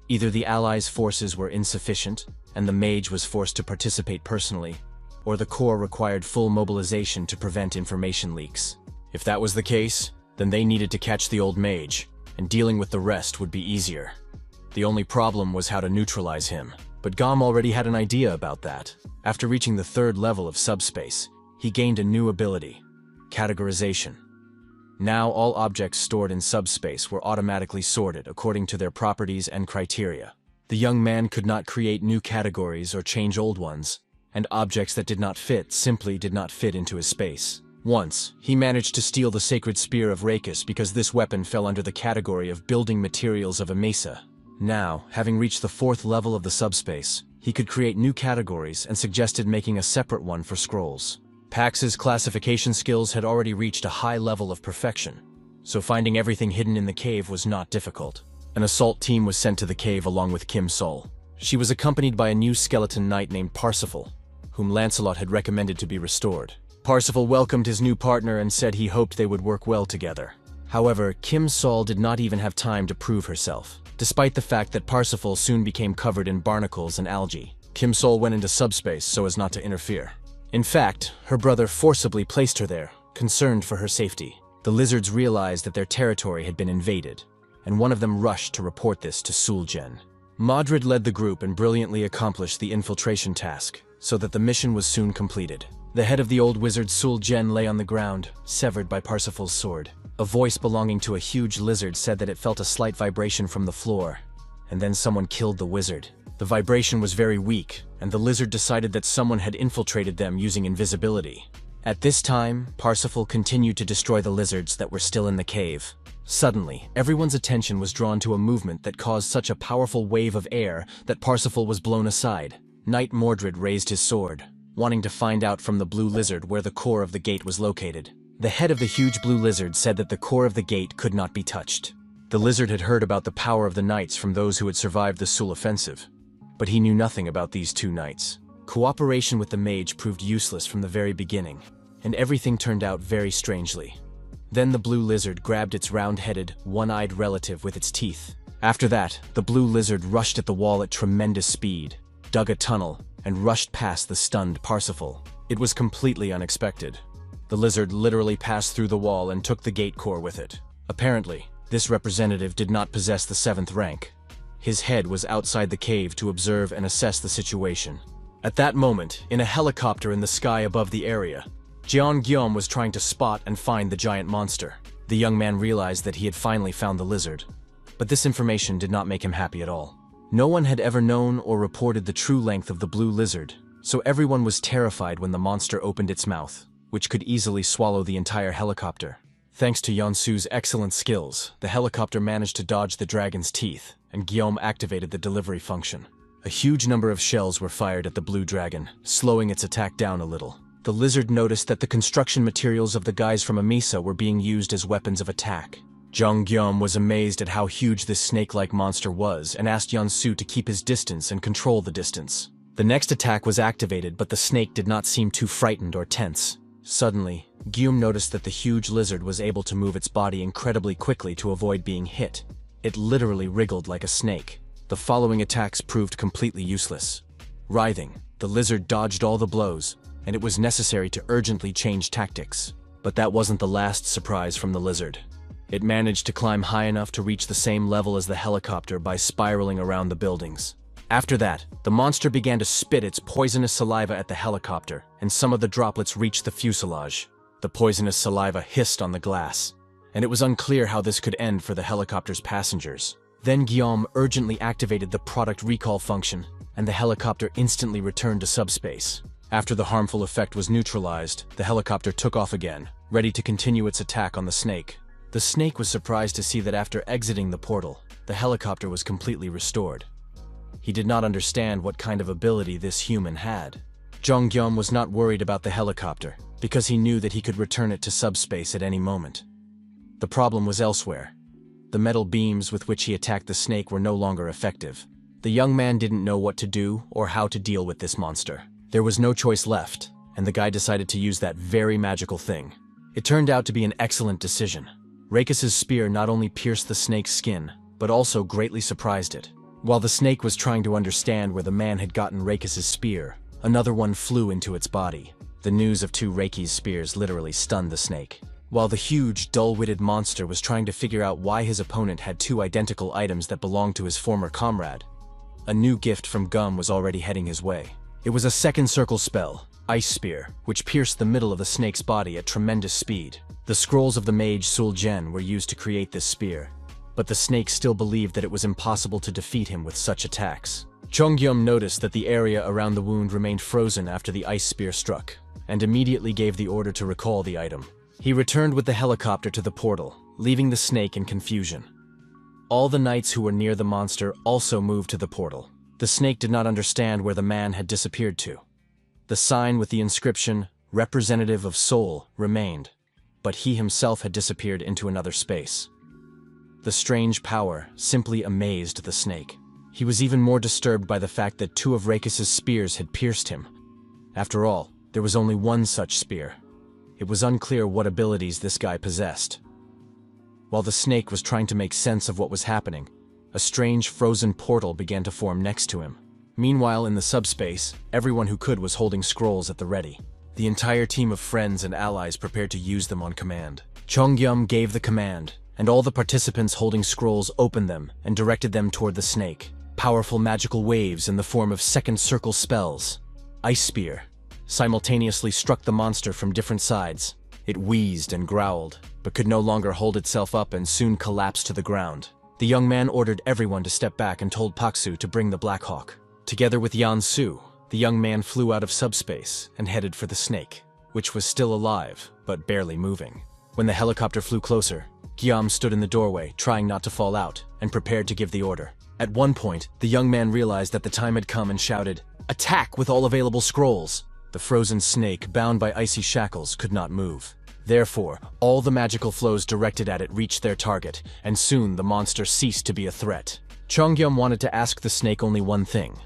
Either the allies' forces were insufficient, and the mage was forced to participate personally, or the core required full mobilization to prevent information leaks. If that was the case, then they needed to catch the old mage, and dealing with the rest would be easier. The only problem was how to neutralize him, but Gom already had an idea about that. After reaching the 3rd level of subspace, he gained a new ability, categorization. Now all objects stored in subspace were automatically sorted according to their properties and criteria. The young man could not create new categories or change old ones, and objects that did not fit simply did not fit into his space. Once, he managed to steal the sacred spear of Rakis because this weapon fell under the category of building materials of a mesa. Now, having reached the 4th level of the subspace, he could create new categories and suggested making a separate one for scrolls. Pax's classification skills had already reached a high level of perfection, so finding everything hidden in the cave was not difficult. An assault team was sent to the cave along with Kim Sol. She was accompanied by a new skeleton knight named Parsifal, whom Lancelot had recommended to be restored. Parsifal welcomed his new partner and said he hoped they would work well together. However, Kim Sol did not even have time to prove herself. Despite the fact that Parsifal soon became covered in barnacles and algae, Kim Sol went into subspace so as not to interfere. In fact, her brother forcibly placed her there, concerned for her safety. The lizards realized that their territory had been invaded, and one of them rushed to report this to Sul'Jen. Mordred led the group and brilliantly accomplished the infiltration task, so that the mission was soon completed. The head of the old wizard Sul'Jen lay on the ground, severed by Parsifal's sword. A voice belonging to a huge lizard said that it felt a slight vibration from the floor, and then someone killed the wizard. The vibration was very weak, and the lizard decided that someone had infiltrated them using invisibility. At this time, Parsifal continued to destroy the lizards that were still in the cave. Suddenly, everyone's attention was drawn to a movement that caused such a powerful wave of air that Parsifal was blown aside. Knight Mordred raised his sword, wanting to find out from the blue lizard where the core of the gate was located. The head of the huge blue lizard said that the core of the gate could not be touched. The lizard had heard about the power of the knights from those who had survived the Sul offensive, but he knew nothing about these two knights. Cooperation with the mage proved useless from the very beginning, and everything turned out very strangely. Then the blue lizard grabbed its round-headed, one-eyed relative with its teeth. After that, the blue lizard rushed at the wall at tremendous speed, dug a tunnel, and rushed past the stunned Parsifal. It was completely unexpected. The lizard literally passed through the wall and took the gate core with it. Apparently, this representative did not possess the 7th rank. His head was outside the cave to observe and assess the situation. At that moment, in a helicopter in the sky above the area, Jeon-gyeom was trying to spot and find the giant monster. The young man realized that he had finally found the lizard. But this information did not make him happy at all. No one had ever known or reported the true length of the blue lizard, so everyone was terrified when the monster opened its mouth, which could easily swallow the entire helicopter. Thanks to Yeon-su's excellent skills, the helicopter managed to dodge the dragon's teeth, and Gyeom activated the delivery function. A huge number of shells were fired at the blue dragon, slowing its attack down a little. The lizard noticed that the construction materials of the guys from Amisa were being used as weapons of attack. Jeong-gyeom was amazed at how huge this snake-like monster was and asked Yeon-su to keep his distance and control the distance. The next attack was activated, but the snake did not seem too frightened or tense. Suddenly, Gyeom noticed that the huge lizard was able to move its body incredibly quickly to avoid being hit. It literally wriggled like a snake. The following attacks proved completely useless. Writhing, the lizard dodged all the blows, and it was necessary to urgently change tactics. But that wasn't the last surprise from the lizard. It managed to climb high enough to reach the same level as the helicopter by spiraling around the buildings. After that, the monster began to spit its poisonous saliva at the helicopter, and some of the droplets reached the fuselage. The poisonous saliva hissed on the glass, and it was unclear how this could end for the helicopter's passengers. Then Gyeom urgently activated the product recall function, and the helicopter instantly returned to subspace. After the harmful effect was neutralized, the helicopter took off again, ready to continue its attack on the snake. The snake was surprised to see that after exiting the portal, the helicopter was completely restored. He did not understand what kind of ability this human had. Jeong-gyeom was not worried about the helicopter, because he knew that he could return it to subspace at any moment. The problem was elsewhere. The metal beams with which he attacked the snake were no longer effective. The young man didn't know what to do or how to deal with this monster. There was no choice left, and the guy decided to use that very magical thing. It turned out to be an excellent decision. Rakis's spear not only pierced the snake's skin, but also greatly surprised it. While the snake was trying to understand where the man had gotten Rakis's spear, another one flew into its body. The news of 2 Reiki's spears literally stunned the snake. While the huge, dull-witted monster was trying to figure out why his opponent had 2 identical items that belonged to his former comrade, a new gift from Gum was already heading his way. It was a second circle spell, Ice Spear, which pierced the middle of the snake's body at tremendous speed. The scrolls of the mage Sul-Jen were used to create this spear, but the snake still believed that it was impossible to defeat him with such attacks. Jeong-gyeom noticed that the area around the wound remained frozen after the ice spear struck, and immediately gave the order to recall the item. He returned with the helicopter to the portal, leaving the snake in confusion. All the knights who were near the monster also moved to the portal. The snake did not understand where the man had disappeared to. The sign with the inscription, "Representative of Soul," remained, but he himself had disappeared into another space. The strange power simply amazed the snake. He was even more disturbed by the fact that 2 of Rakis's spears had pierced him. After all, there was only one such spear. It was unclear what abilities this guy possessed. While the snake was trying to make sense of what was happening, a strange frozen portal began to form next to him. Meanwhile, in the subspace, everyone who could was holding scrolls at the ready. The entire team of friends and allies prepared to use them on command. Jeong-gyeom gave the command, and all the participants holding scrolls opened them and directed them toward the snake. Powerful magical waves in the form of second circle spells, Ice Spear, simultaneously struck the monster from different sides. It wheezed and growled, but could no longer hold itself up and soon collapsed to the ground. The young man ordered everyone to step back and told Paksu to bring the Black Hawk. Together with Yeon-su, the young man flew out of subspace and headed for the snake, which was still alive, but barely moving. When the helicopter flew closer, Gyeom stood in the doorway, trying not to fall out, and prepared to give the order. At one point, the young man realized that the time had come and shouted, "Attack with all available scrolls!" The frozen snake, bound by icy shackles, could not move. Therefore, all the magical flows directed at it reached their target, and soon the monster ceased to be a threat. Jeong-gyeom wanted to ask the snake only one thing.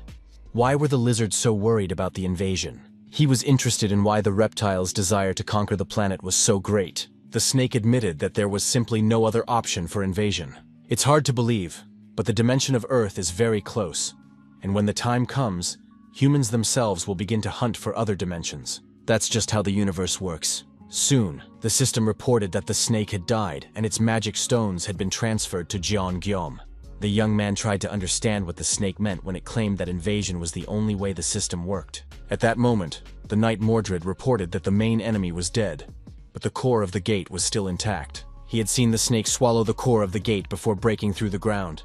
Why were the lizards so worried about the invasion? He was interested in why the reptiles' desire to conquer the planet was so great. The snake admitted that there was simply no other option for invasion. It's hard to believe, but the dimension of Earth is very close, and when the time comes, humans themselves will begin to hunt for other dimensions. That's just how the universe works. Soon, the system reported that the snake had died and its magic stones had been transferred to Jeongyom. The young man tried to understand what the snake meant when it claimed that invasion was the only way the system worked. At that moment, the knight Mordred reported that the main enemy was dead, but the core of the gate was still intact. He had seen the snake swallow the core of the gate before breaking through the ground.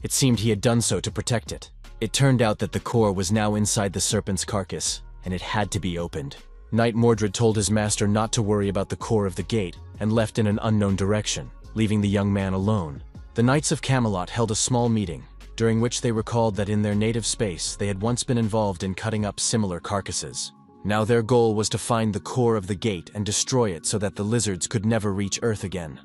It seemed he had done so to protect it. It turned out that the core was now inside the serpent's carcass, and it had to be opened. Knight Mordred told his master not to worry about the core of the gate and left in an unknown direction, leaving the young man alone. The Knights of Camelot held a small meeting, during which they recalled that in their native space they had once been involved in cutting up similar carcasses. Now their goal was to find the core of the gate and destroy it so that the lizards could never reach Earth again.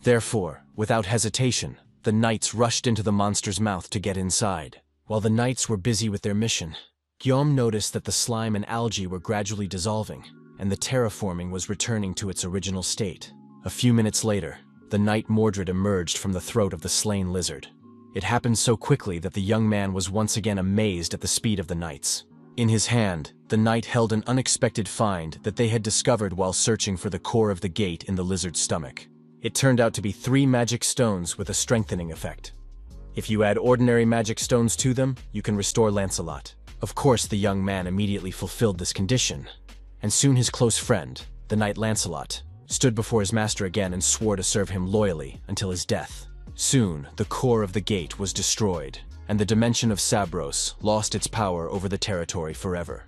Therefore, without hesitation, the knights rushed into the monster's mouth to get inside. While the knights were busy with their mission, Guillaume noticed that the slime and algae were gradually dissolving, and the terraforming was returning to its original state. A few minutes later, the knight Mordred emerged from the throat of the slain lizard. It happened so quickly that the young man was once again amazed at the speed of the knights. In his hand, the knight held an unexpected find that they had discovered while searching for the core of the gate in the lizard's stomach. It turned out to be 3 magic stones with a strengthening effect. If you add ordinary magic stones to them, you can restore Lancelot. Of course, the young man immediately fulfilled this condition, and soon his close friend, the knight Lancelot, stood before his master again and swore to serve him loyally until his death. Soon, the core of the gate was destroyed, and the dimension of Sabros lost its power over the territory forever.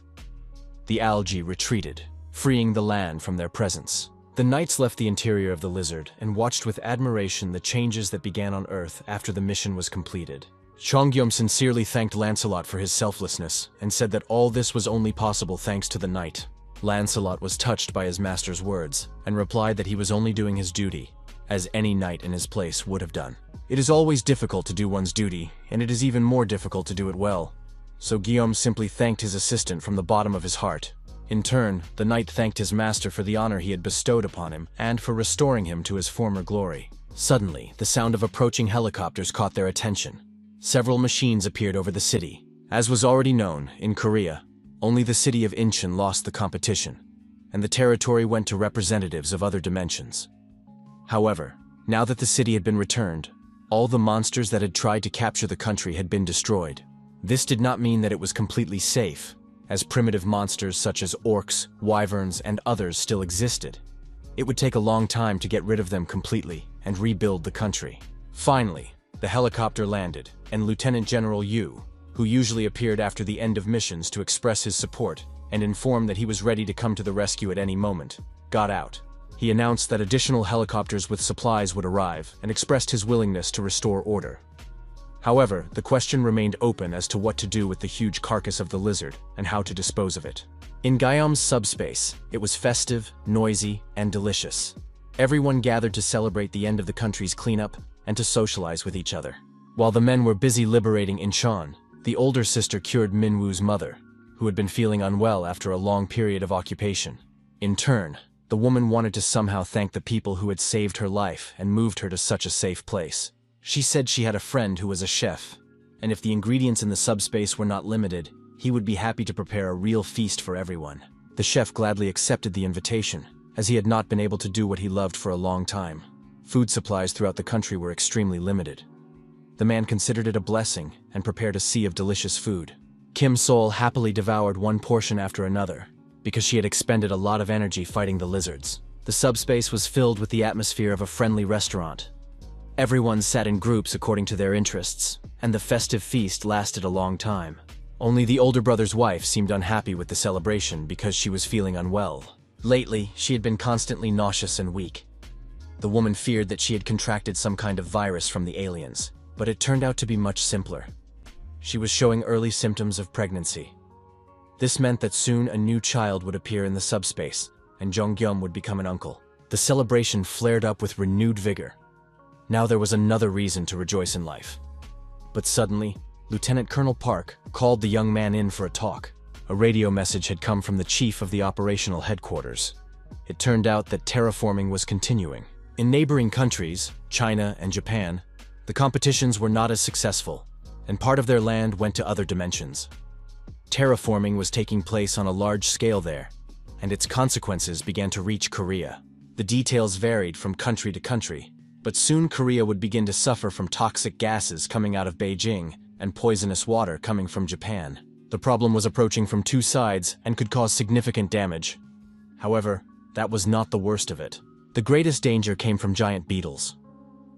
The algae retreated, freeing the land from their presence. The knights left the interior of the lizard and watched with admiration the changes that began on Earth after the mission was completed. Chongyom sincerely thanked Lancelot for his selflessness and said that all this was only possible thanks to the knight. Lancelot was touched by his master's words and replied that he was only doing his duty, as any knight in his place would have done. It is always difficult to do one's duty, and it is even more difficult to do it well. So Guillaume simply thanked his assistant from the bottom of his heart. In turn, the knight thanked his master for the honor he had bestowed upon him and for restoring him to his former glory. Suddenly, the sound of approaching helicopters caught their attention. Several machines appeared over the city. As was already known, in Korea, only the city of Incheon lost the competition, and the territory went to representatives of other dimensions. However, now that the city had been returned, all the monsters that had tried to capture the country had been destroyed. This did not mean that it was completely safe, as primitive monsters such as orcs, wyverns, and others still existed. It would take a long time to get rid of them completely and rebuild the country. Finally, the helicopter landed, and Lieutenant General Yu, who usually appeared after the end of missions to express his support and inform that he was ready to come to the rescue at any moment, got out. He announced that additional helicopters with supplies would arrive and expressed his willingness to restore order. However, the question remained open as to what to do with the huge carcass of the lizard and how to dispose of it. In Guillaume's subspace, it was festive, noisy, and delicious. Everyone gathered to celebrate the end of the country's cleanup and to socialize with each other. While the men were busy liberating Incheon, the older sister cured Minwoo's mother, who had been feeling unwell after a long period of occupation. In turn, the woman wanted to somehow thank the people who had saved her life and moved her to such a safe place. She said she had a friend who was a chef, and if the ingredients in the subspace were not limited, he would be happy to prepare a real feast for everyone. The chef gladly accepted the invitation, as he had not been able to do what he loved for a long time. Food supplies throughout the country were extremely limited. The man considered it a blessing and prepared a sea of delicious food. Kim Sol happily devoured one portion after another, because she had expended a lot of energy fighting the lizards. The subspace was filled with the atmosphere of a friendly restaurant. Everyone sat in groups according to their interests, and the festive feast lasted a long time. Only the older brother's wife seemed unhappy with the celebration because she was feeling unwell. Lately, she had been constantly nauseous and weak. The woman feared that she had contracted some kind of virus from the aliens, but it turned out to be much simpler. She was showing early symptoms of pregnancy. This meant that soon a new child would appear in the subspace, and Jonggyum would become an uncle. The celebration flared up with renewed vigor. Now there was another reason to rejoice in life. But suddenly, Lieutenant Colonel Park called the young man in for a talk. A radio message had come from the chief of the operational headquarters. It turned out that terraforming was continuing. In neighboring countries, China and Japan, the competitions were not as successful, and part of their land went to other dimensions. Terraforming was taking place on a large scale there, and its consequences began to reach Korea. The details varied from country to country, but soon Korea would begin to suffer from toxic gases coming out of Beijing and poisonous water coming from Japan. The problem was approaching from two sides and could cause significant damage. However, that was not the worst of it. The greatest danger came from giant beetles.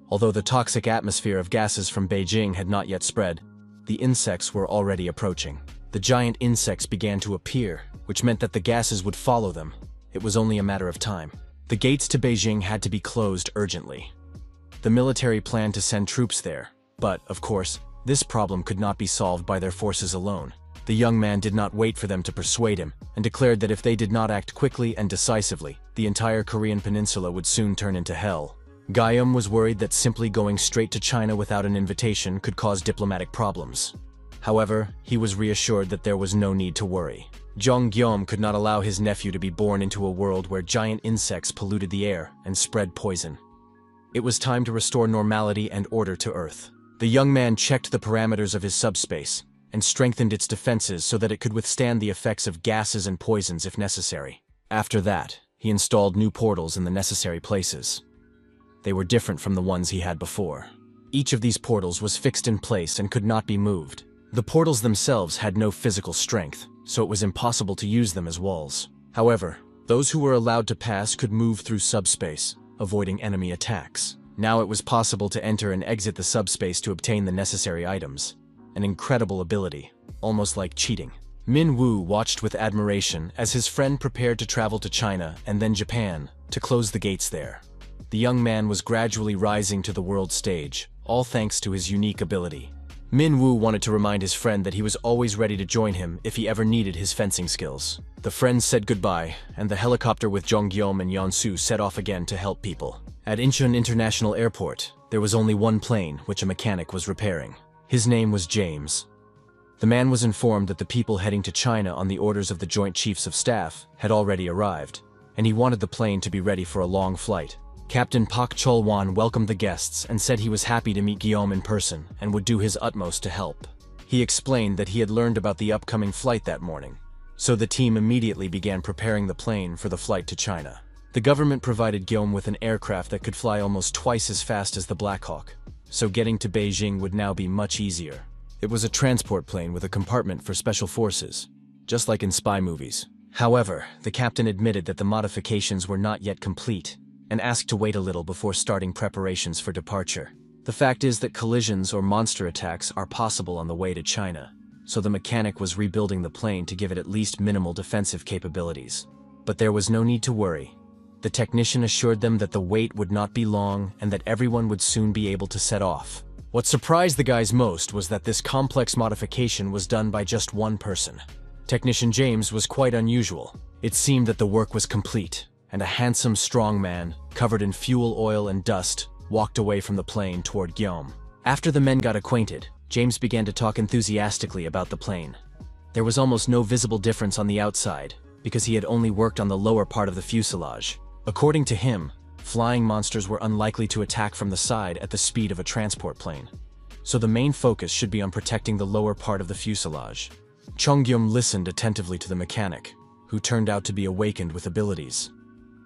Although the toxic atmosphere of gases from Beijing had not yet spread, the insects were already approaching. The giant insects began to appear, which meant that the gases would follow them. It was only a matter of time. The gates to Beijing had to be closed urgently. The military planned to send troops there, but, of course, this problem could not be solved by their forces alone. The young man did not wait for them to persuade him, and declared that if they did not act quickly and decisively, the entire Korean peninsula would soon turn into hell. Guillaume was worried that simply going straight to China without an invitation could cause diplomatic problems. However, he was reassured that there was no need to worry. Guillaume could not allow his nephew to be born into a world where giant insects polluted the air and spread poison. It was time to restore normality and order to Earth. The young man checked the parameters of his subspace and strengthened its defenses so that it could withstand the effects of gases and poisons if necessary. After that, he installed new portals in the necessary places. They were different from the ones he had before. Each of these portals was fixed in place and could not be moved. The portals themselves had no physical strength, so it was impossible to use them as walls. However, those who were allowed to pass could move through subspace, avoiding enemy attacks. Now it was possible to enter and exit the subspace to obtain the necessary items. An incredible ability, almost like cheating. Min Woo watched with admiration as his friend prepared to travel to China and then Japan to close the gates there. The young man was gradually rising to the world stage, all thanks to his unique ability. Min Woo wanted to remind his friend that he was always ready to join him if he ever needed his fencing skills. The friends said goodbye, and the helicopter with Guillaume and Yeonsu set off again to help people. At Incheon International Airport, there was only one plane which a mechanic was repairing. His name was James. The man was informed that the people heading to China on the orders of the Joint Chiefs of Staff had already arrived, and he wanted the plane to be ready for a long flight. Captain Pak Chol-wan welcomed the guests and said he was happy to meet Guillaume in person and would do his utmost to help. He explained that he had learned about the upcoming flight that morning, so the team immediately began preparing the plane for the flight to China. The government provided Guillaume with an aircraft that could fly almost twice as fast as the Black Hawk, so getting to Beijing would now be much easier. It was a transport plane with a compartment for special forces, just like in spy movies. However, the captain admitted that the modifications were not yet complete, and asked to wait a little before starting preparations for departure. The fact is that collisions or monster attacks are possible on the way to China, so the mechanic was rebuilding the plane to give it at least minimal defensive capabilities. But there was no need to worry. The technician assured them that the wait would not be long and that everyone would soon be able to set off. What surprised the guys most was that this complex modification was done by just one person. Technician James was quite unusual. It seemed that the work was complete, and a handsome, strong man, covered in fuel oil and dust, walked away from the plane toward Guillaume. After the men got acquainted, James began to talk enthusiastically about the plane. There was almost no visible difference on the outside, because he had only worked on the lower part of the fuselage. According to him, flying monsters were unlikely to attack from the side at the speed of a transport plane, so the main focus should be on protecting the lower part of the fuselage. Chongyum listened attentively to the mechanic, who turned out to be awakened with abilities.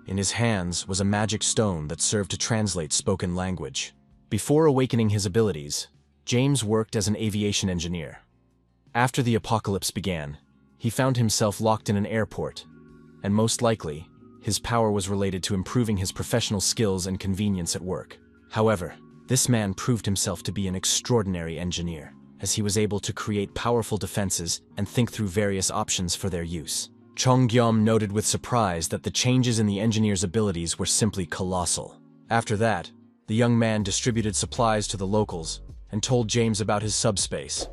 In his hands was a magic stone that served to translate spoken language. Before awakening his abilities, James worked as an aviation engineer. After the apocalypse began, he found himself locked in an airport, and most likely, his power was related to improving his professional skills and convenience at work. However, this man proved himself to be an extraordinary engineer, as he was able to create powerful defenses and think through various options for their use. Chongyum noted with surprise that the changes in the engineer's abilities were simply colossal. After that, the young man distributed supplies to the locals and told James about his subspace.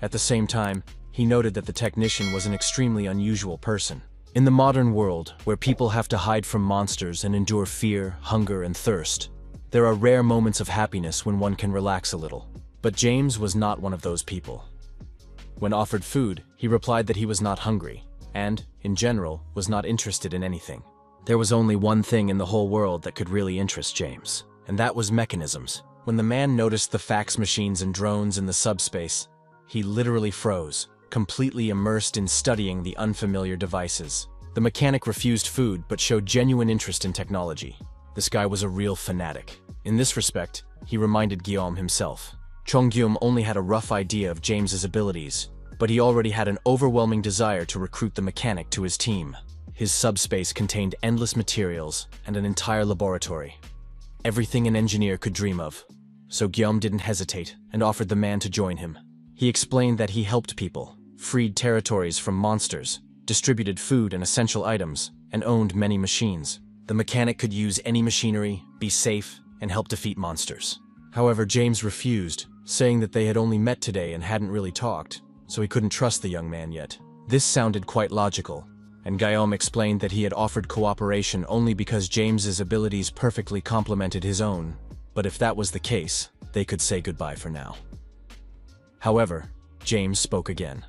At the same time, he noted that the technician was an extremely unusual person. In the modern world, where people have to hide from monsters and endure fear, hunger, and thirst, there are rare moments of happiness when one can relax a little. But James was not one of those people. When offered food, he replied that he was not hungry, and, in general, was not interested in anything. There was only one thing in the whole world that could really interest James, and that was mechanisms. When the man noticed the fax machines and drones in the subspace, he literally froze. completely immersed in studying the unfamiliar devices. The mechanic refused food but showed genuine interest in technology. This guy was a real fanatic. In this respect, he reminded Guillaume himself. Chong-gyum only had a rough idea of James's abilities, but he already had an overwhelming desire to recruit the mechanic to his team. His subspace contained endless materials and an entire laboratory. Everything an engineer could dream of. So Guillaume didn't hesitate and offered the man to join him. He explained that he helped people, freed territories from monsters, distributed food and essential items, and owned many machines. The mechanic could use any machinery, be safe, and help defeat monsters. However, James refused, saying that they had only met today and hadn't really talked, so he couldn't trust the young man yet. This sounded quite logical, and Guillaume explained that he had offered cooperation only because James's abilities perfectly complemented his own, but if that was the case, they could say goodbye for now. However, James spoke again.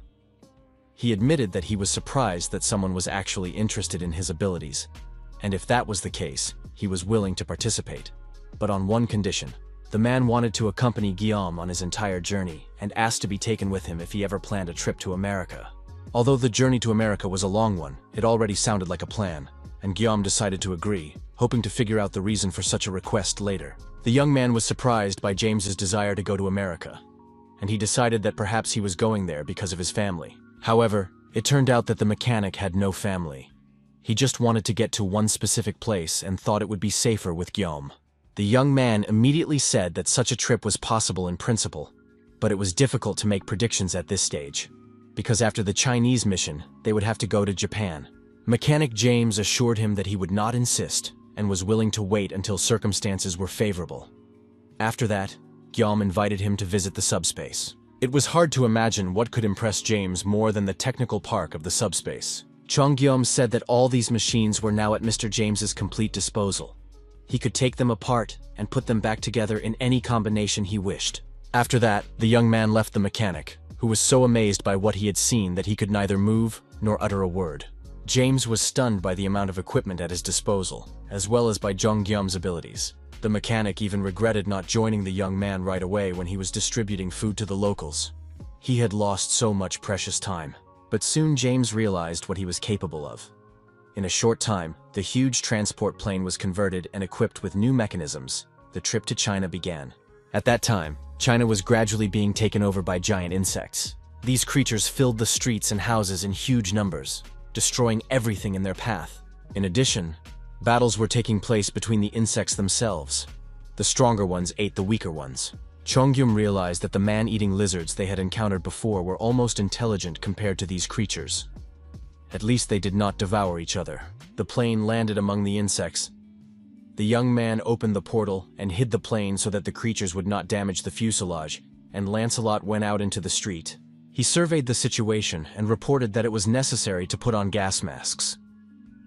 He admitted that he was surprised that someone was actually interested in his abilities, and if that was the case, he was willing to participate. But on one condition. The man wanted to accompany Guillaume on his entire journey and asked to be taken with him if he ever planned a trip to America. Although the journey to America was a long one, it already sounded like a plan, and Guillaume decided to agree, hoping to figure out the reason for such a request later. The young man was surprised by James's desire to go to America, and he decided that perhaps he was going there because of his family. However, it turned out that the mechanic had no family. He just wanted to get to one specific place and thought it would be safer with Guillaume. The young man immediately said that such a trip was possible in principle, but it was difficult to make predictions at this stage, because after the Chinese mission, they would have to go to Japan. Mechanic James assured him that he would not insist and was willing to wait until circumstances were favorable. After that, Guillaume invited him to visit the subspace. It was hard to imagine what could impress James more than the technical park of the subspace. Chong-gyum said that all these machines were now at Mr. James's complete disposal. He could take them apart and put them back together in any combination he wished. After that, the young man left the mechanic, who was so amazed by what he had seen that he could neither move nor utter a word. James was stunned by the amount of equipment at his disposal, as well as by Chong-gyum's abilities. The mechanic even regretted not joining the young man right away when he was distributing food to the locals. He had lost so much precious time, but soon James realized what he was capable of. In a short time, the huge transport plane was converted and equipped with new mechanisms. The trip to China began. At that time, China was gradually being taken over by giant insects. These creatures filled the streets and houses in huge numbers, destroying everything in their path. In addition, battles were taking place between the insects themselves. The stronger ones ate the weaker ones. Chong-gyum realized that the man-eating lizards they had encountered before were almost intelligent compared to these creatures. At least they did not devour each other. The plane landed among the insects. The young man opened the portal and hid the plane so that the creatures would not damage the fuselage, and Lancelot went out into the street. He surveyed the situation and reported that it was necessary to put on gas masks.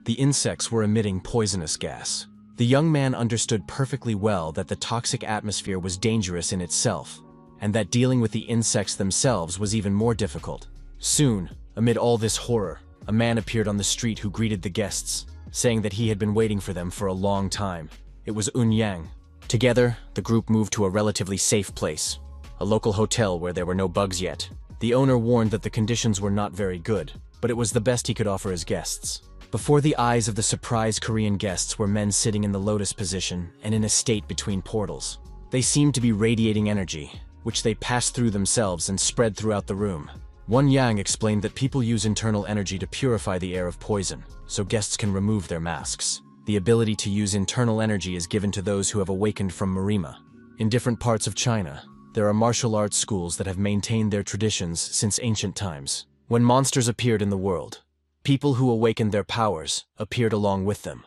The insects were emitting poisonous gas. The young man understood perfectly well that the toxic atmosphere was dangerous in itself, and that dealing with the insects themselves was even more difficult. Soon, amid all this horror, a man appeared on the street who greeted the guests, saying that he had been waiting for them for a long time. It was Yang. Together, the group moved to a relatively safe place, a local hotel where there were no bugs yet. The owner warned that the conditions were not very good, but it was the best he could offer his guests. Before the eyes of the surprised Korean guests were men sitting in the lotus position and in a state between portals. They seemed to be radiating energy, which they passed through themselves and spread throughout the room. Yang explained that people use internal energy to purify the air of poison, so guests can remove their masks. The ability to use internal energy is given to those who have awakened from Marima. In different parts of China, there are martial arts schools that have maintained their traditions since ancient times. When monsters appeared in the world, people who awakened their powers appeared along with them.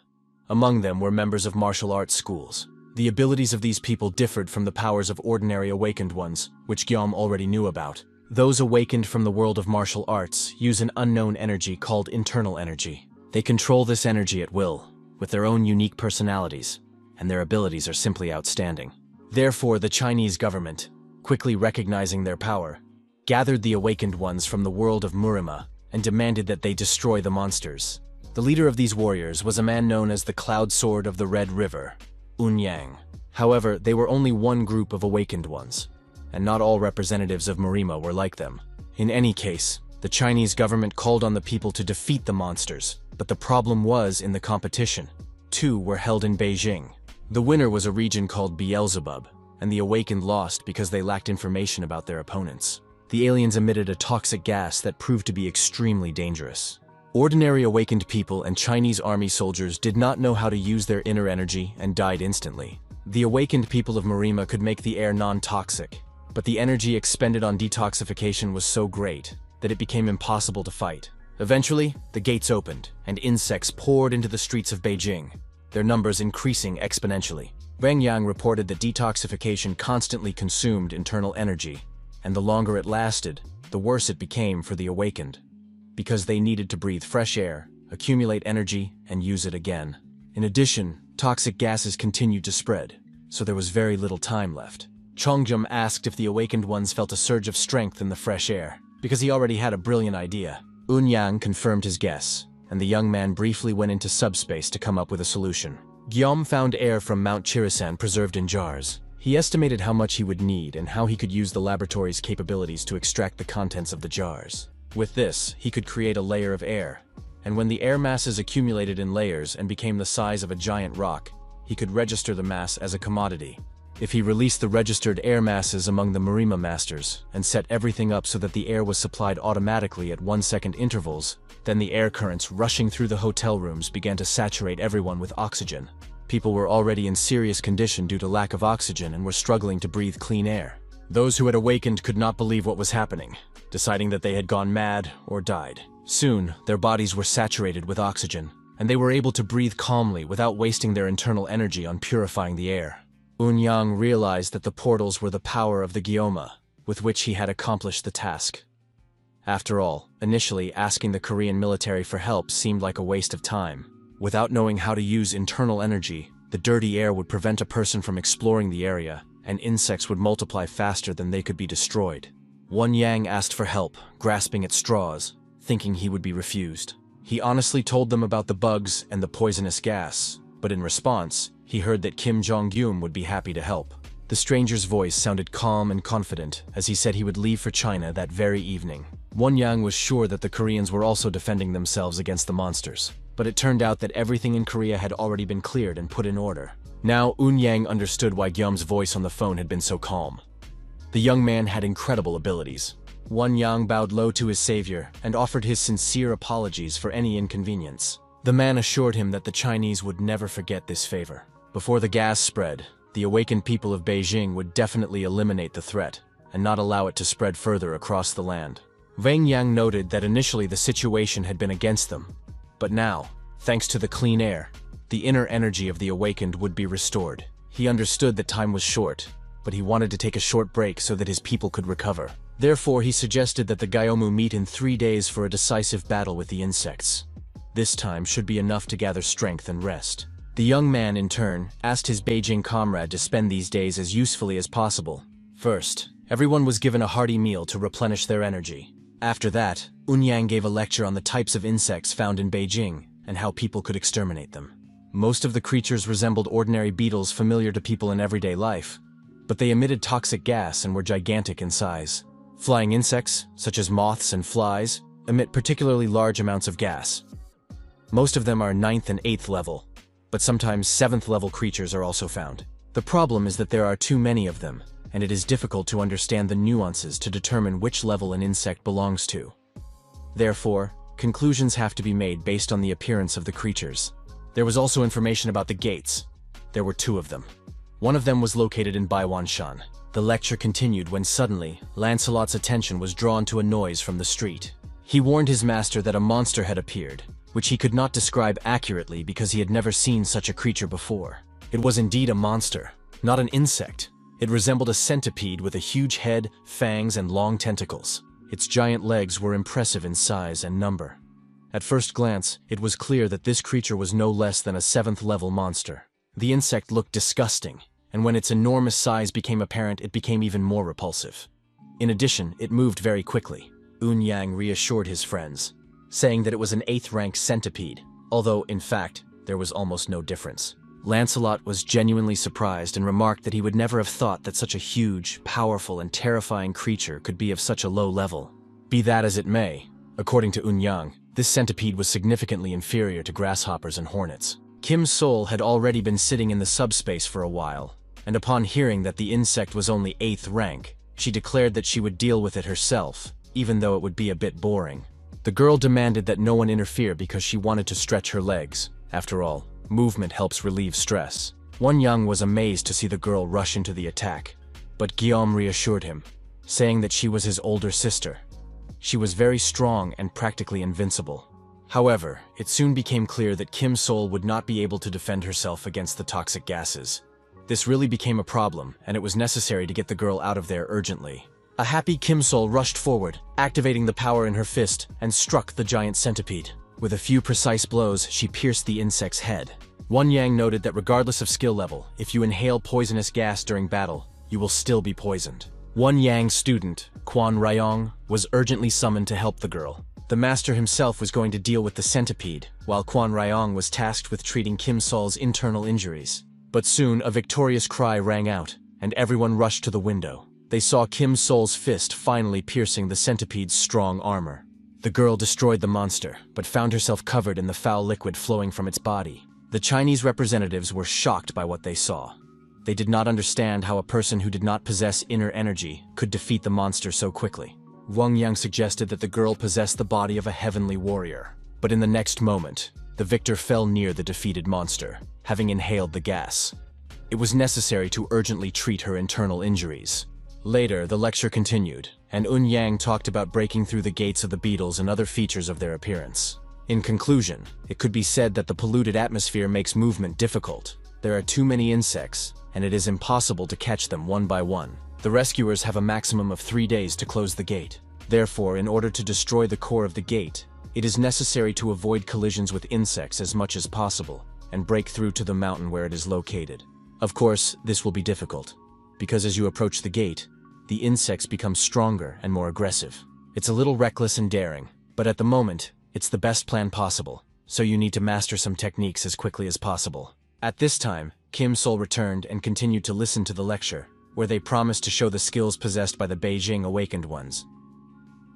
Among them were members of martial arts schools. The abilities of these people differed from the powers of ordinary awakened ones, which Guillaume already knew about. Those awakened from the world of martial arts use an unknown energy called internal energy. They control this energy at will, with their own unique personalities, and their abilities are simply outstanding. Therefore, the Chinese government, quickly recognizing their power, gathered the awakened ones from the world of Murima and demanded that they destroy the monsters. The leader of these warriors was a man known as the Cloud Sword of the Red River, Yang. However, they were only one group of awakened ones, and not all representatives of Marima were like them. In any case, The Chinese government called on the people to defeat the monsters, but the problem was in the competition. Two were held in Beijing. The winner was a region called Beelzebub, and the awakened lost because they lacked information about their opponents. The aliens emitted a toxic gas that proved to be extremely dangerous. Ordinary awakened people and Chinese army soldiers did not know how to use their inner energy and died instantly. The awakened people of Marima could make the air non-toxic, but the energy expended on detoxification was so great that it became impossible to fight. Eventually, the gates opened, and insects poured into the streets of Beijing, their numbers increasing exponentially. Wang Yang reported that detoxification constantly consumed internal energy, and the longer it lasted, the worse it became for the awakened, because they needed to breathe fresh air, accumulate energy, and use it again. In addition, toxic gases continued to spread, so there was very little time left. Chongjum asked if the awakened ones felt a surge of strength in the fresh air, because he already had a brilliant idea. Unyang confirmed his guess, and the young man briefly went into subspace to come up with a solution. Guillaume found air from Mount Chirisan preserved in jars. He estimated how much he would need and how he could use the laboratory's capabilities to extract the contents of the jars. With this, he could create a layer of air, and when the air masses accumulated in layers and became the size of a giant rock, he could register the mass as a commodity. If he released the registered air masses among the Marima masters and set everything up so that the air was supplied automatically at 1-second intervals, then the air currents rushing through the hotel rooms began to saturate everyone with oxygen. People were already in serious condition due to lack of oxygen and were struggling to breathe clean air. Those who had awakened could not believe what was happening, deciding that they had gone mad or died. Soon, their bodies were saturated with oxygen, and they were able to breathe calmly without wasting their internal energy on purifying the air. Unyang realized that the portals were the power of the Gyoma, with which he had accomplished the task. After all, initially asking the Korean military for help seemed like a waste of time. Without knowing how to use internal energy, the dirty air would prevent a person from exploring the area, and insects would multiply faster than they could be destroyed. Unyang asked for help, grasping at straws, thinking he would be refused. He honestly told them about the bugs and the poisonous gas, but in response, he heard that Kim Jong-gyum would be happy to help. The stranger's voice sounded calm and confident as he said he would leave for China that very evening. Unyang was sure that the Koreans were also defending themselves against the monsters, but it turned out that everything in Korea had already been cleared and put in order. Now Unyang understood why Gyum's voice on the phone had been so calm. The young man had incredible abilities. Unyang bowed low to his savior and offered his sincere apologies for any inconvenience. The man assured him that the Chinese would never forget this favor. Before the gas spread, the awakened people of Beijing would definitely eliminate the threat and not allow it to spread further across the land. Wang Yang noted that initially the situation had been against them, but now, thanks to the clean air, the inner energy of the awakened would be restored. He understood that time was short, but he wanted to take a short break so that his people could recover. Therefore, he suggested that the Gyomu meet in 3 days for a decisive battle with the insects. This time should be enough to gather strength and rest. The young man, in turn, asked his Beijing comrade to spend these days as usefully as possible. First, everyone was given a hearty meal to replenish their energy. After that, Unyang gave a lecture on the types of insects found in Beijing and how people could exterminate them. Most of the creatures resembled ordinary beetles familiar to people in everyday life, but they emitted toxic gas and were gigantic in size. Flying insects, such as moths and flies, emit particularly large amounts of gas. Most of them are 9th and 8th level, but sometimes 7th level creatures are also found. The problem is that there are too many of them, and it is difficult to understand the nuances to determine which level an insect belongs to. Therefore, conclusions have to be made based on the appearance of the creatures. There was also information about the gates. There were 2 of them. One of them was located in Baiwanshan. The lecture continued when suddenly, Lancelot's attention was drawn to a noise from the street. He warned his master that a monster had appeared, which he could not describe accurately because he had never seen such a creature before. It was indeed a monster, not an insect. It resembled a centipede with a huge head, fangs, and long tentacles. Its giant legs were impressive in size and number. At first glance, it was clear that this creature was no less than a 7th-level monster. The insect looked disgusting, and when its enormous size became apparent, it became even more repulsive. In addition, it moved very quickly. Unyang reassured his friends, saying that it was an 8th-rank centipede, although, in fact, there was almost no difference. Lancelot was genuinely surprised and remarked that he would never have thought that such a huge, powerful, and terrifying creature could be of such a low level. Be that as it may, According to Eun-yang, this centipede was significantly inferior to grasshoppers and hornets. Kim Sol had already been sitting in the subspace for a while, and upon hearing that the insect was only 8th rank, she declared that she would deal with it herself, even though it would be a bit boring. The girl demanded that no one interfere because she wanted to stretch her legs. After all, movement helps relieve stress. Eun-yang was amazed to see the girl rush into the attack, but Guillaume reassured him, saying that she was his older sister. She was very strong and practically invincible. However, it soon became clear that Kim Sol would not be able to defend herself against the toxic gases. This really became a problem, and it was necessary to get the girl out of there urgently. A happy Kim Sol rushed forward, activating the power in her fist, and struck the giant centipede. With a few precise blows, she pierced the insect's head. Eun-yang noted that regardless of skill level, if you inhale poisonous gas during battle, you will still be poisoned. Eun-yang's student, Quan Ryong, was urgently summoned to help the girl. The master himself was going to deal with the centipede, while Quan Ryong was tasked with treating Kim Sol's internal injuries. But soon, a victorious cry rang out, and everyone rushed to the window. They saw Kim Sol's fist finally piercing the centipede's strong armor. The girl destroyed the monster, but found herself covered in the foul liquid flowing from its body. The Chinese representatives were shocked by what they saw. They did not understand how a person who did not possess inner energy could defeat the monster so quickly. Eun-yang suggested that the girl possessed the body of a heavenly warrior. But in the next moment, the victor fell near the defeated monster, having inhaled the gas. It was necessary to urgently treat her internal injuries. Later, the lecture continued, and Eun-yang talked about breaking through the gates of the beetles and other features of their appearance. In conclusion, it could be said that the polluted atmosphere makes movement difficult. There are too many insects, and it is impossible to catch them one by one. The rescuers have a maximum of 3 days to close the gate. Therefore, in order to destroy the core of the gate, it is necessary to avoid collisions with insects as much as possible, and break through to the mountain where it is located. Of course, this will be difficult, because as you approach the gate, the insects become stronger and more aggressive. It's a little reckless and daring, but at the moment, it's the best plan possible, so you need to master some techniques as quickly as possible. At this time, Kim Sol returned and continued to listen to the lecture, where they promised to show the skills possessed by the Beijing awakened ones.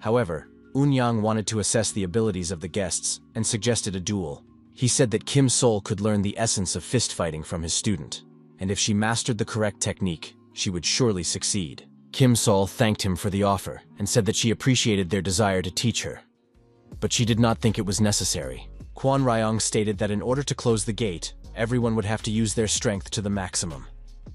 However, Eun-yang wanted to assess the abilities of the guests and suggested a duel. He said that Kim Sol could learn the essence of fist fighting from his student, and if she mastered the correct technique, she would surely succeed. Kim Sol thanked him for the offer and said that she appreciated their desire to teach her. But she did not think it was necessary. Quan Ryong stated that in order to close the gate, everyone would have to use their strength to the maximum.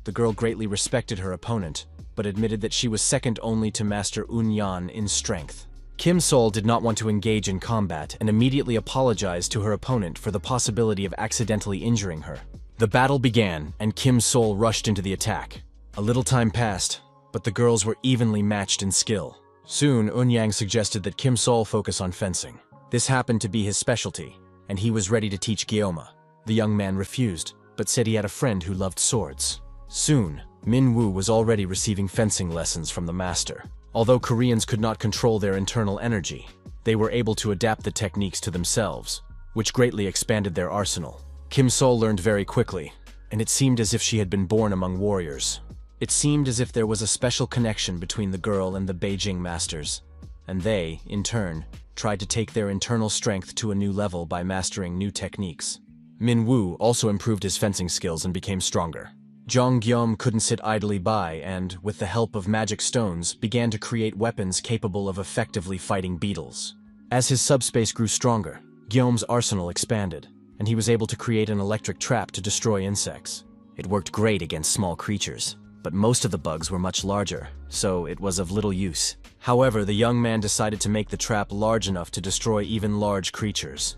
The girl greatly respected her opponent, but admitted that she was second only to Master Eun-yan in strength. Kim Sol did not want to engage in combat and immediately apologized to her opponent for the possibility of accidentally injuring her. The battle began, and Kim Sol rushed into the attack. A little time passed, but the girls were evenly matched in skill. Soon, Eun-yang suggested that Kim Sol focus on fencing. This happened to be his specialty, and he was ready to teach Guillaume. The young man refused, but said he had a friend who loved swords. Soon, Min-woo was already receiving fencing lessons from the master. Although Koreans could not control their internal energy, they were able to adapt the techniques to themselves, which greatly expanded their arsenal. Kim Sol learned very quickly, and it seemed as if she had been born among warriors. It seemed as if there was a special connection between the girl and the Beijing masters, and they, in turn, tried to take their internal strength to a new level by mastering new techniques. Min-woo also improved his fencing skills and became stronger. Jong Guillaume couldn't sit idly by and, with the help of magic stones, began to create weapons capable of effectively fighting beetles. As his subspace grew stronger, Guillaume's arsenal expanded, and he was able to create an electric trap to destroy insects. It worked great against small creatures, but most of the bugs were much larger, so it was of little use. However, the young man decided to make the trap large enough to destroy even large creatures.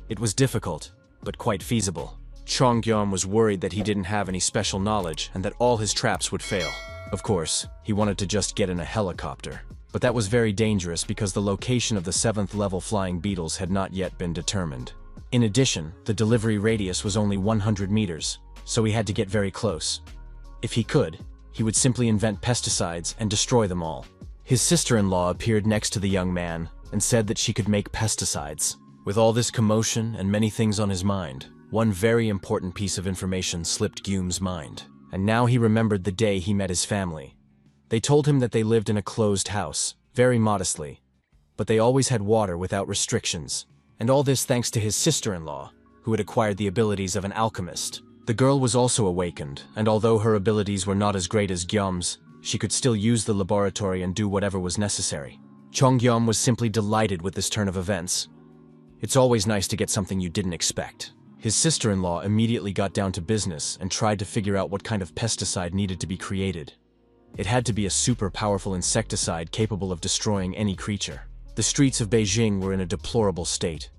It was difficult, but quite feasible. Chong Guillaume was worried that he didn't have any special knowledge and that all his traps would fail. Of course, he wanted to just get in a helicopter. But that was very dangerous because the location of the 7th level flying beetles had not yet been determined. In addition, the delivery radius was only 100 meters, so he had to get very close. If he could, he would simply invent pesticides and destroy them all. His sister-in-law appeared next to the young man and said that she could make pesticides. With all this commotion and many things on his mind, one very important piece of information slipped Guillaume's mind, and now he remembered the day he met his family. They told him that they lived in a closed house, very modestly, but they always had water without restrictions. And all this thanks to his sister-in-law, who had acquired the abilities of an alchemist. The girl was also awakened, and although her abilities were not as great as Gyom's, she could still use the laboratory and do whatever was necessary. Chongyom was simply delighted with this turn of events. It's always nice to get something you didn't expect. His sister-in-law immediately got down to business and tried to figure out what kind of pesticide needed to be created. It had to be a super powerful insecticide capable of destroying any creature. The streets of Beijing were in a deplorable state.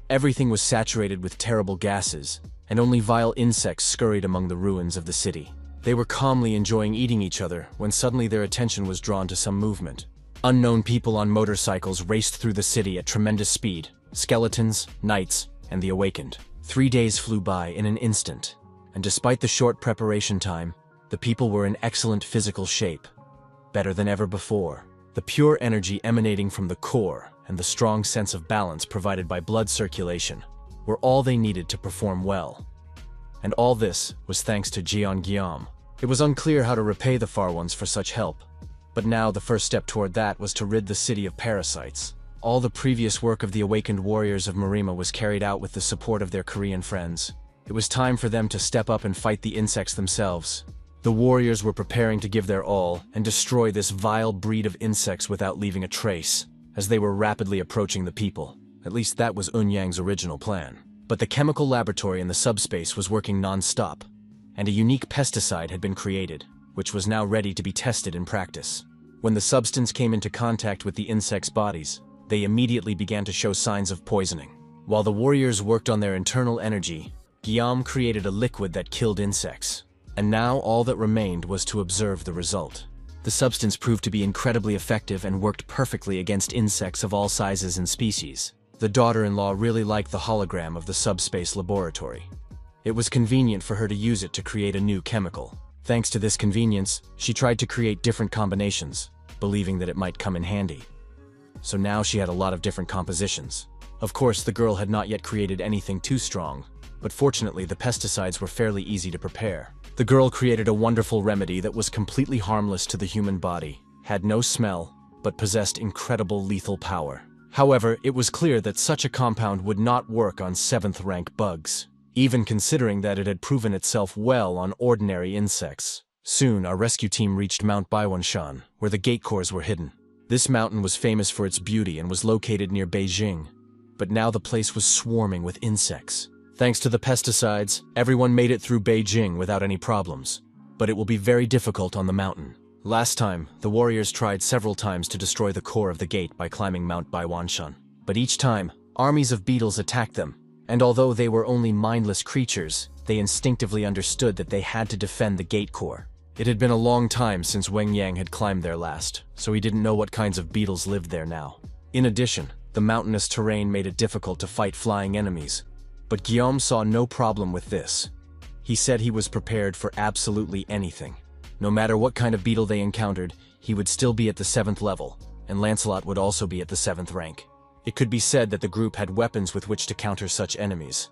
Everything was saturated with terrible gases, and only vile insects scurried among the ruins of the city. They were calmly enjoying eating each other when suddenly their attention was drawn to some movement. Unknown people on motorcycles raced through the city at tremendous speed. Skeletons, knights, and the awakened. 3 days flew by in an instant, and despite the short preparation time, the people were in excellent physical shape, better than ever before. The pure energy emanating from the core and the strong sense of balance provided by blood circulation were all they needed to perform well. And all this was thanks to Gyom. It was unclear how to repay the Far Ones for such help, but now the first step toward that was to rid the city of parasites. All the previous work of the awakened warriors of Marima was carried out with the support of their Korean friends. It was time for them to step up and fight the insects themselves. The warriors were preparing to give their all and destroy this vile breed of insects without leaving a trace, as they were rapidly approaching the people. At least that was Eun-Yang's original plan. But the chemical laboratory in the subspace was working non-stop, and a unique pesticide had been created, which was now ready to be tested in practice. When the substance came into contact with the insects' bodies, they immediately began to show signs of poisoning. While the warriors worked on their internal energy, Gyom created a liquid that killed insects. And now all that remained was to observe the result. The substance proved to be incredibly effective and worked perfectly against insects of all sizes and species. The daughter-in-law really liked the hologram of the subspace laboratory. It was convenient for her to use it to create a new chemical. Thanks to this convenience, she tried to create different combinations, believing that it might come in handy. So now she had a lot of different compositions. Of course, the girl had not yet created anything too strong, but fortunately the pesticides were fairly easy to prepare. The girl created a wonderful remedy that was completely harmless to the human body, had no smell, but possessed incredible lethal power. However, it was clear that such a compound would not work on 7th rank bugs, even considering that it had proven itself well on ordinary insects. Soon, our rescue team reached Mount Baiwanshan, where the gate cores were hidden. This mountain was famous for its beauty and was located near Beijing, but now the place was swarming with insects. Thanks to the pesticides, everyone made it through Beijing without any problems, but it will be very difficult on the mountain. Last time, the warriors tried several times to destroy the core of the gate by climbing Mount Baiwanshan, but each time, armies of beetles attacked them, and although they were only mindless creatures, they instinctively understood that they had to defend the gate core. It had been a long time since Wang Yang had climbed there last, so he didn't know what kinds of beetles lived there now. In addition, the mountainous terrain made it difficult to fight flying enemies, but Gyom saw no problem with this. He said he was prepared for absolutely anything. No matter what kind of beetle they encountered, he would still be at the 7th level, and Lancelot would also be at the 7th rank. It could be said that the group had weapons with which to counter such enemies,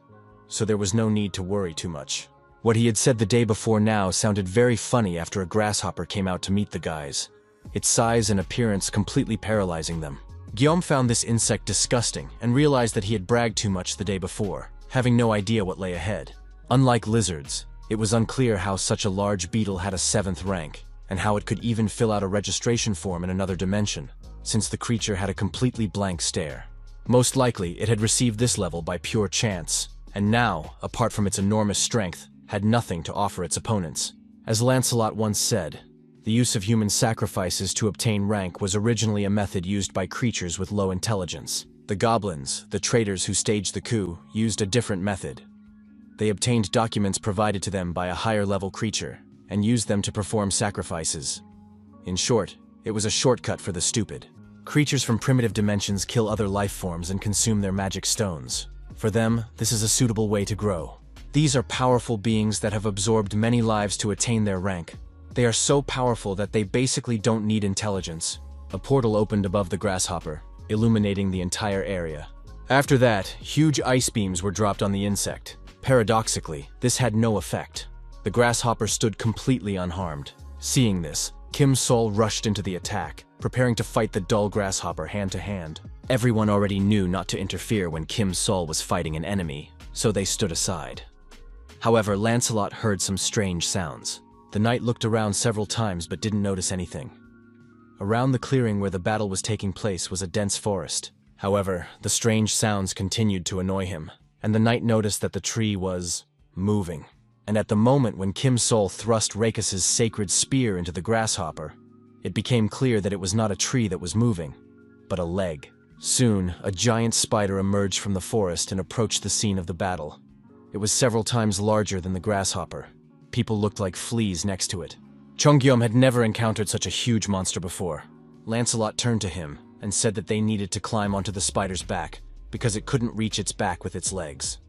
so there was no need to worry too much. What he had said the day before now sounded very funny after a grasshopper came out to meet the guys, its size and appearance completely paralyzing them. Gyom found this insect disgusting and realized that he had bragged too much the day before, having no idea what lay ahead. Unlike lizards, it was unclear how such a large beetle had a 7th rank, and how it could even fill out a registration form in another dimension, since the creature had a completely blank stare. Most likely, it had received this level by pure chance, and now, apart from its enormous strength, had nothing to offer its opponents. As Lancelot once said, the use of human sacrifices to obtain rank was originally a method used by creatures with low intelligence. The goblins, the traitors who staged the coup, used a different method. They obtained documents provided to them by a higher-level creature, and used them to perform sacrifices. In short, it was a shortcut for the stupid. Creatures from primitive dimensions kill other life forms and consume their magic stones. For them, this is a suitable way to grow. These are powerful beings that have absorbed many lives to attain their rank. They are so powerful that they basically don't need intelligence. A portal opened above the grasshopper, illuminating the entire area. After that, huge ice beams were dropped on the insect. Paradoxically, this had no effect. The grasshopper stood completely unharmed. Seeing this, Kim Sol rushed into the attack, preparing to fight the dull grasshopper hand to hand. Everyone already knew not to interfere when Kim Sol was fighting an enemy, so they stood aside. However, Lancelot heard some strange sounds. The knight looked around several times but didn't notice anything. Around the clearing where the battle was taking place was a dense forest. However, the strange sounds continued to annoy him, and the knight noticed that the tree was moving. And at the moment when Kim Sol thrust Rakis's sacred spear into the grasshopper, it became clear that it was not a tree that was moving, but a leg. Soon, a giant spider emerged from the forest and approached the scene of the battle. It was several times larger than the grasshopper. People looked like fleas next to it. Chongyom had never encountered such a huge monster before. Lancelot turned to him and said that they needed to climb onto the spider's back because it couldn't reach its back with its legs.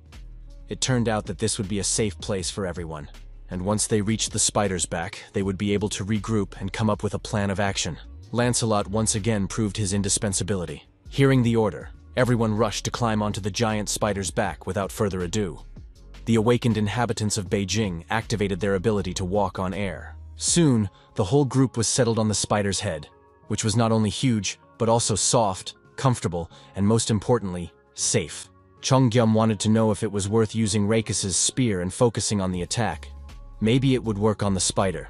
It turned out that this would be a safe place for everyone, and once they reached the spider's back, they would be able to regroup and come up with a plan of action. Lancelot once again proved his indispensability. Hearing the order, everyone rushed to climb onto the giant spider's back without further ado. The awakened inhabitants of Beijing activated their ability to walk on air. Soon, the whole group was settled on the spider's head, which was not only huge, but also soft, comfortable, and most importantly, safe. Chongyum wanted to know if it was worth using Rakis's spear and focusing on the attack. Maybe it would work on the spider.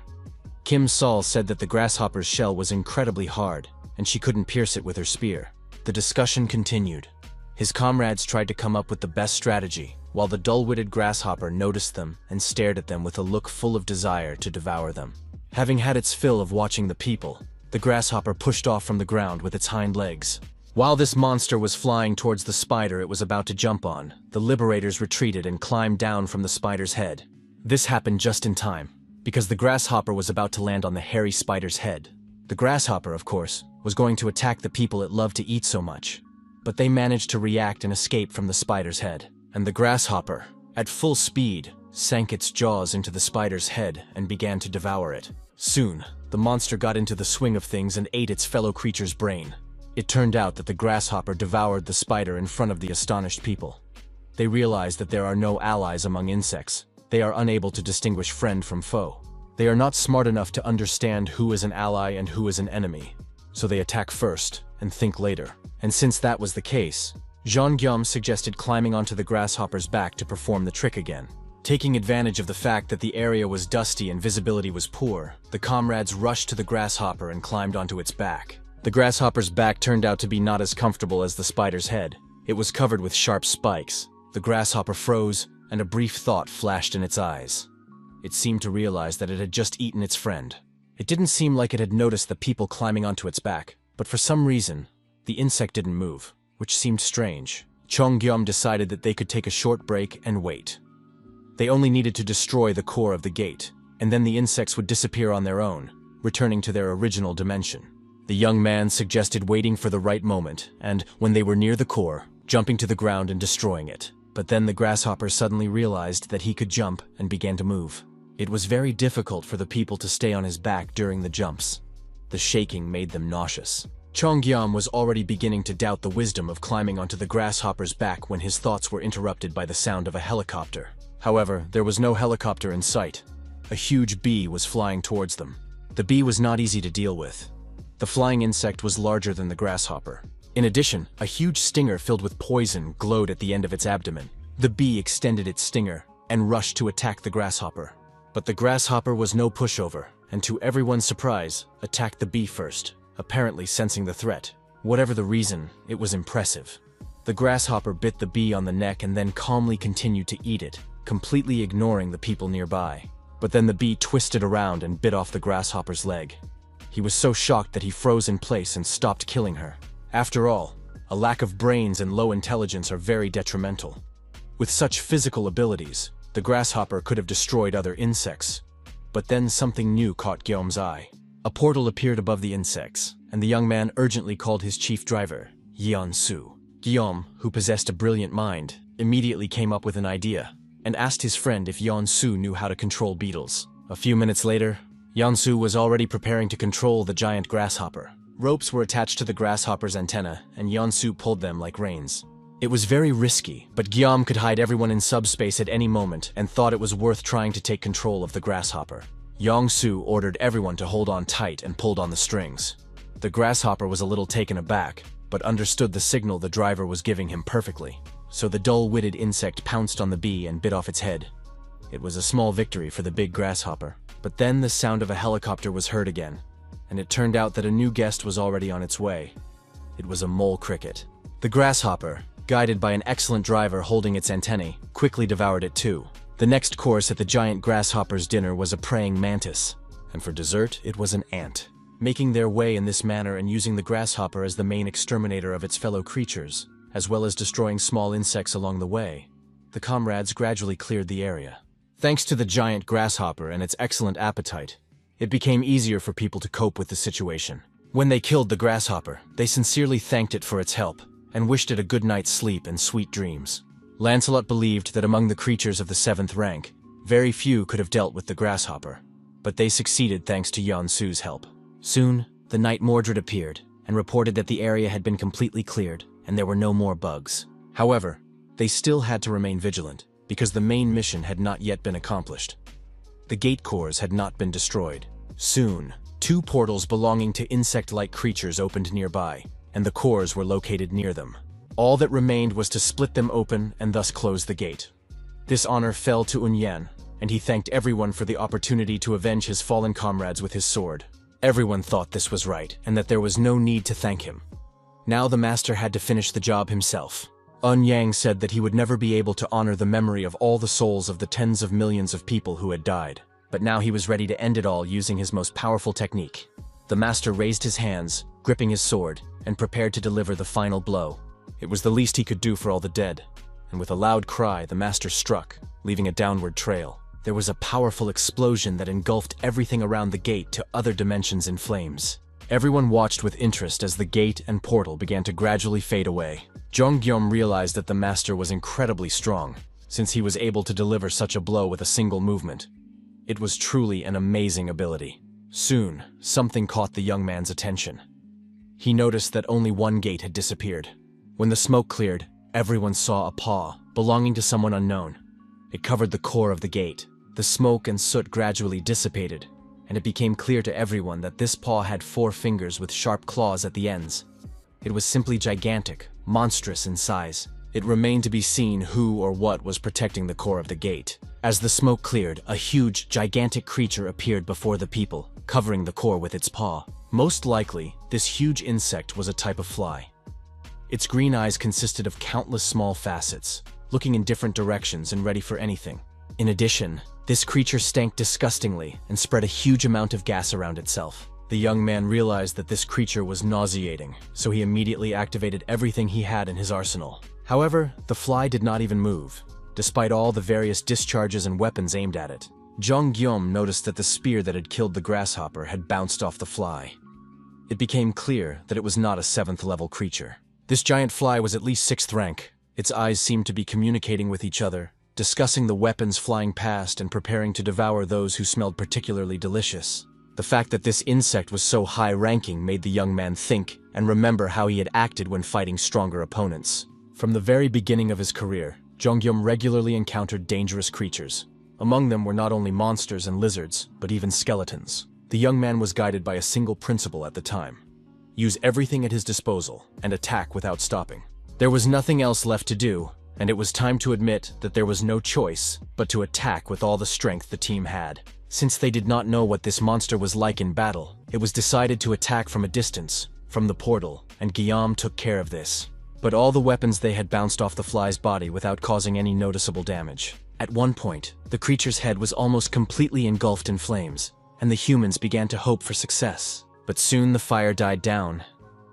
Kim Sol said that the grasshopper's shell was incredibly hard, and she couldn't pierce it with her spear. The discussion continued. His comrades tried to come up with the best strategy, while the dull-witted grasshopper noticed them and stared at them with a look full of desire to devour them. Having had its fill of watching the people, the grasshopper pushed off from the ground with its hind legs. While this monster was flying towards the spider it was about to jump on, the liberators retreated and climbed down from the spider's head. This happened just in time, because the grasshopper was about to land on the hairy spider's head. The grasshopper, of course, was going to attack the people it loved to eat so much, but they managed to react and escape from the spider's head. And the grasshopper, at full speed, sank its jaws into the spider's head and began to devour it. Soon, the monster got into the swing of things and ate its fellow creature's brain. It turned out that the grasshopper devoured the spider in front of the astonished people. They realized that there are no allies among insects. They are unable to distinguish friend from foe. They are not smart enough to understand who is an ally and who is an enemy. So they attack first and think later. And since that was the case, Jean-Gyum suggested climbing onto the grasshopper's back to perform the trick again. Taking advantage of the fact that the area was dusty and visibility was poor, the comrades rushed to the grasshopper and climbed onto its back. The grasshopper's back turned out to be not as comfortable as the spider's head. It was covered with sharp spikes. The grasshopper froze, and a brief thought flashed in its eyes. It seemed to realize that it had just eaten its friend. It didn't seem like it had noticed the people climbing onto its back, but for some reason, the insect didn't move, which seemed strange. Chongyum decided that they could take a short break and wait. They only needed to destroy the core of the gate, and then the insects would disappear on their own, returning to their original dimension. The young man suggested waiting for the right moment, and, when they were near the core, jumping to the ground and destroying it. But then the grasshopper suddenly realized that he could jump and began to move. It was very difficult for the people to stay on his back during the jumps. The shaking made them nauseous. Chongyam was already beginning to doubt the wisdom of climbing onto the grasshopper's back when his thoughts were interrupted by the sound of a helicopter. However, there was no helicopter in sight. A huge bee was flying towards them. The bee was not easy to deal with. The flying insect was larger than the grasshopper. In addition, a huge stinger filled with poison glowed at the end of its abdomen. The bee extended its stinger and rushed to attack the grasshopper. But the grasshopper was no pushover, and to everyone's surprise, attacked the bee first, apparently sensing the threat. Whatever the reason, it was impressive. The grasshopper bit the bee on the neck and then calmly continued to eat it, completely ignoring the people nearby. But then the bee twisted around and bit off the grasshopper's leg. He was so shocked that he froze in place and stopped killing her. After all, a lack of brains and low intelligence are very detrimental. With such physical abilities, the grasshopper could have destroyed other insects. But then something new caught Guillaume's eye. A portal appeared above the insects, and the young man urgently called his chief driver, Yeon-su. Guillaume, who possessed a brilliant mind, immediately came up with an idea, and asked his friend if Yeon-su knew how to control beetles. A few minutes later, Yeon-su was already preparing to control the giant grasshopper. Ropes were attached to the grasshopper's antenna, and Yeon-su pulled them like reins. It was very risky, but Guillaume could hide everyone in subspace at any moment and thought it was worth trying to take control of the grasshopper. Yeon-su ordered everyone to hold on tight and pulled on the strings. The grasshopper was a little taken aback, but understood the signal the driver was giving him perfectly. So the dull-witted insect pounced on the bee and bit off its head. It was a small victory for the big grasshopper. But then the sound of a helicopter was heard again, and it turned out that a new guest was already on its way. It was a mole cricket. The grasshopper, guided by an excellent driver holding its antennae, quickly devoured it too. The next course at the giant grasshopper's dinner was a praying mantis, and for dessert it was an ant. Making their way in this manner and using the grasshopper as the main exterminator of its fellow creatures, as well as destroying small insects along the way, the comrades gradually cleared the area. Thanks to the giant grasshopper and its excellent appetite, it became easier for people to cope with the situation. When they killed the grasshopper, they sincerely thanked it for its help and wished it a good night's sleep and sweet dreams. Lancelot believed that among the creatures of the 7th rank, very few could have dealt with the grasshopper, but they succeeded thanks to Yonsu's help. Soon, the Knight Mordred appeared and reported that the area had been completely cleared and there were no more bugs. However, they still had to remain vigilant, because the main mission had not yet been accomplished. The gate cores had not been destroyed. Soon, 2 portals belonging to insect-like creatures opened nearby, and the cores were located near them. All that remained was to split them open and thus close the gate. This honor fell to Unyan, and he thanked everyone for the opportunity to avenge his fallen comrades with his sword. Everyone thought this was right, and that there was no need to thank him. Now the master had to finish the job himself. Yang said that he would never be able to honor the memory of all the souls of the tens of millions of people who had died, but now he was ready to end it all using his most powerful technique. The master raised his hands, gripping his sword, and prepared to deliver the final blow. It was the least he could do for all the dead, and with a loud cry, the master struck, leaving a downward trail. There was a powerful explosion that engulfed everything around the gate to other dimensions in flames. Everyone watched with interest as the gate and portal began to gradually fade away. Jonggyom realized that the master was incredibly strong, since he was able to deliver such a blow with a single movement. It was truly an amazing ability. Soon, something caught the young man's attention. He noticed that only one gate had disappeared. When the smoke cleared, everyone saw a paw belonging to someone unknown. It covered the core of the gate. The smoke and soot gradually dissipated, and it became clear to everyone that this paw had 4 fingers with sharp claws at the ends. It was simply gigantic, monstrous in size. It remained to be seen who or what was protecting the core of the gate. As the smoke cleared, a huge, gigantic creature appeared before the people, covering the core with its paw. Most likely, this huge insect was a type of fly. Its green eyes consisted of countless small facets, looking in different directions and ready for anything. In addition, this creature stank disgustingly and spread a huge amount of gas around itself. The young man realized that this creature was nauseating, so he immediately activated everything he had in his arsenal. However, the fly did not even move, despite all the various discharges and weapons aimed at it. Jonggyom noticed that the spear that had killed the grasshopper had bounced off the fly. It became clear that it was not a 7th level creature. This giant fly was at least 6th rank. Its eyes seemed to be communicating with each other, discussing the weapons flying past and preparing to devour those who smelled particularly delicious. The fact that this insect was so high-ranking made the young man think and remember how he had acted when fighting stronger opponents. From the very beginning of his career, Jonggyom regularly encountered dangerous creatures. Among them were not only monsters and lizards, but even skeletons. The young man was guided by a single principle at the time: use everything at his disposal and attack without stopping. There was nothing else left to do, and it was time to admit that there was no choice but to attack with all the strength the team had. Since they did not know what this monster was like in battle, it was decided to attack from a distance, from the portal, and Guillaume took care of this. But all the weapons they had bounced off the fly's body without causing any noticeable damage. At one point, the creature's head was almost completely engulfed in flames, and the humans began to hope for success. But soon the fire died down,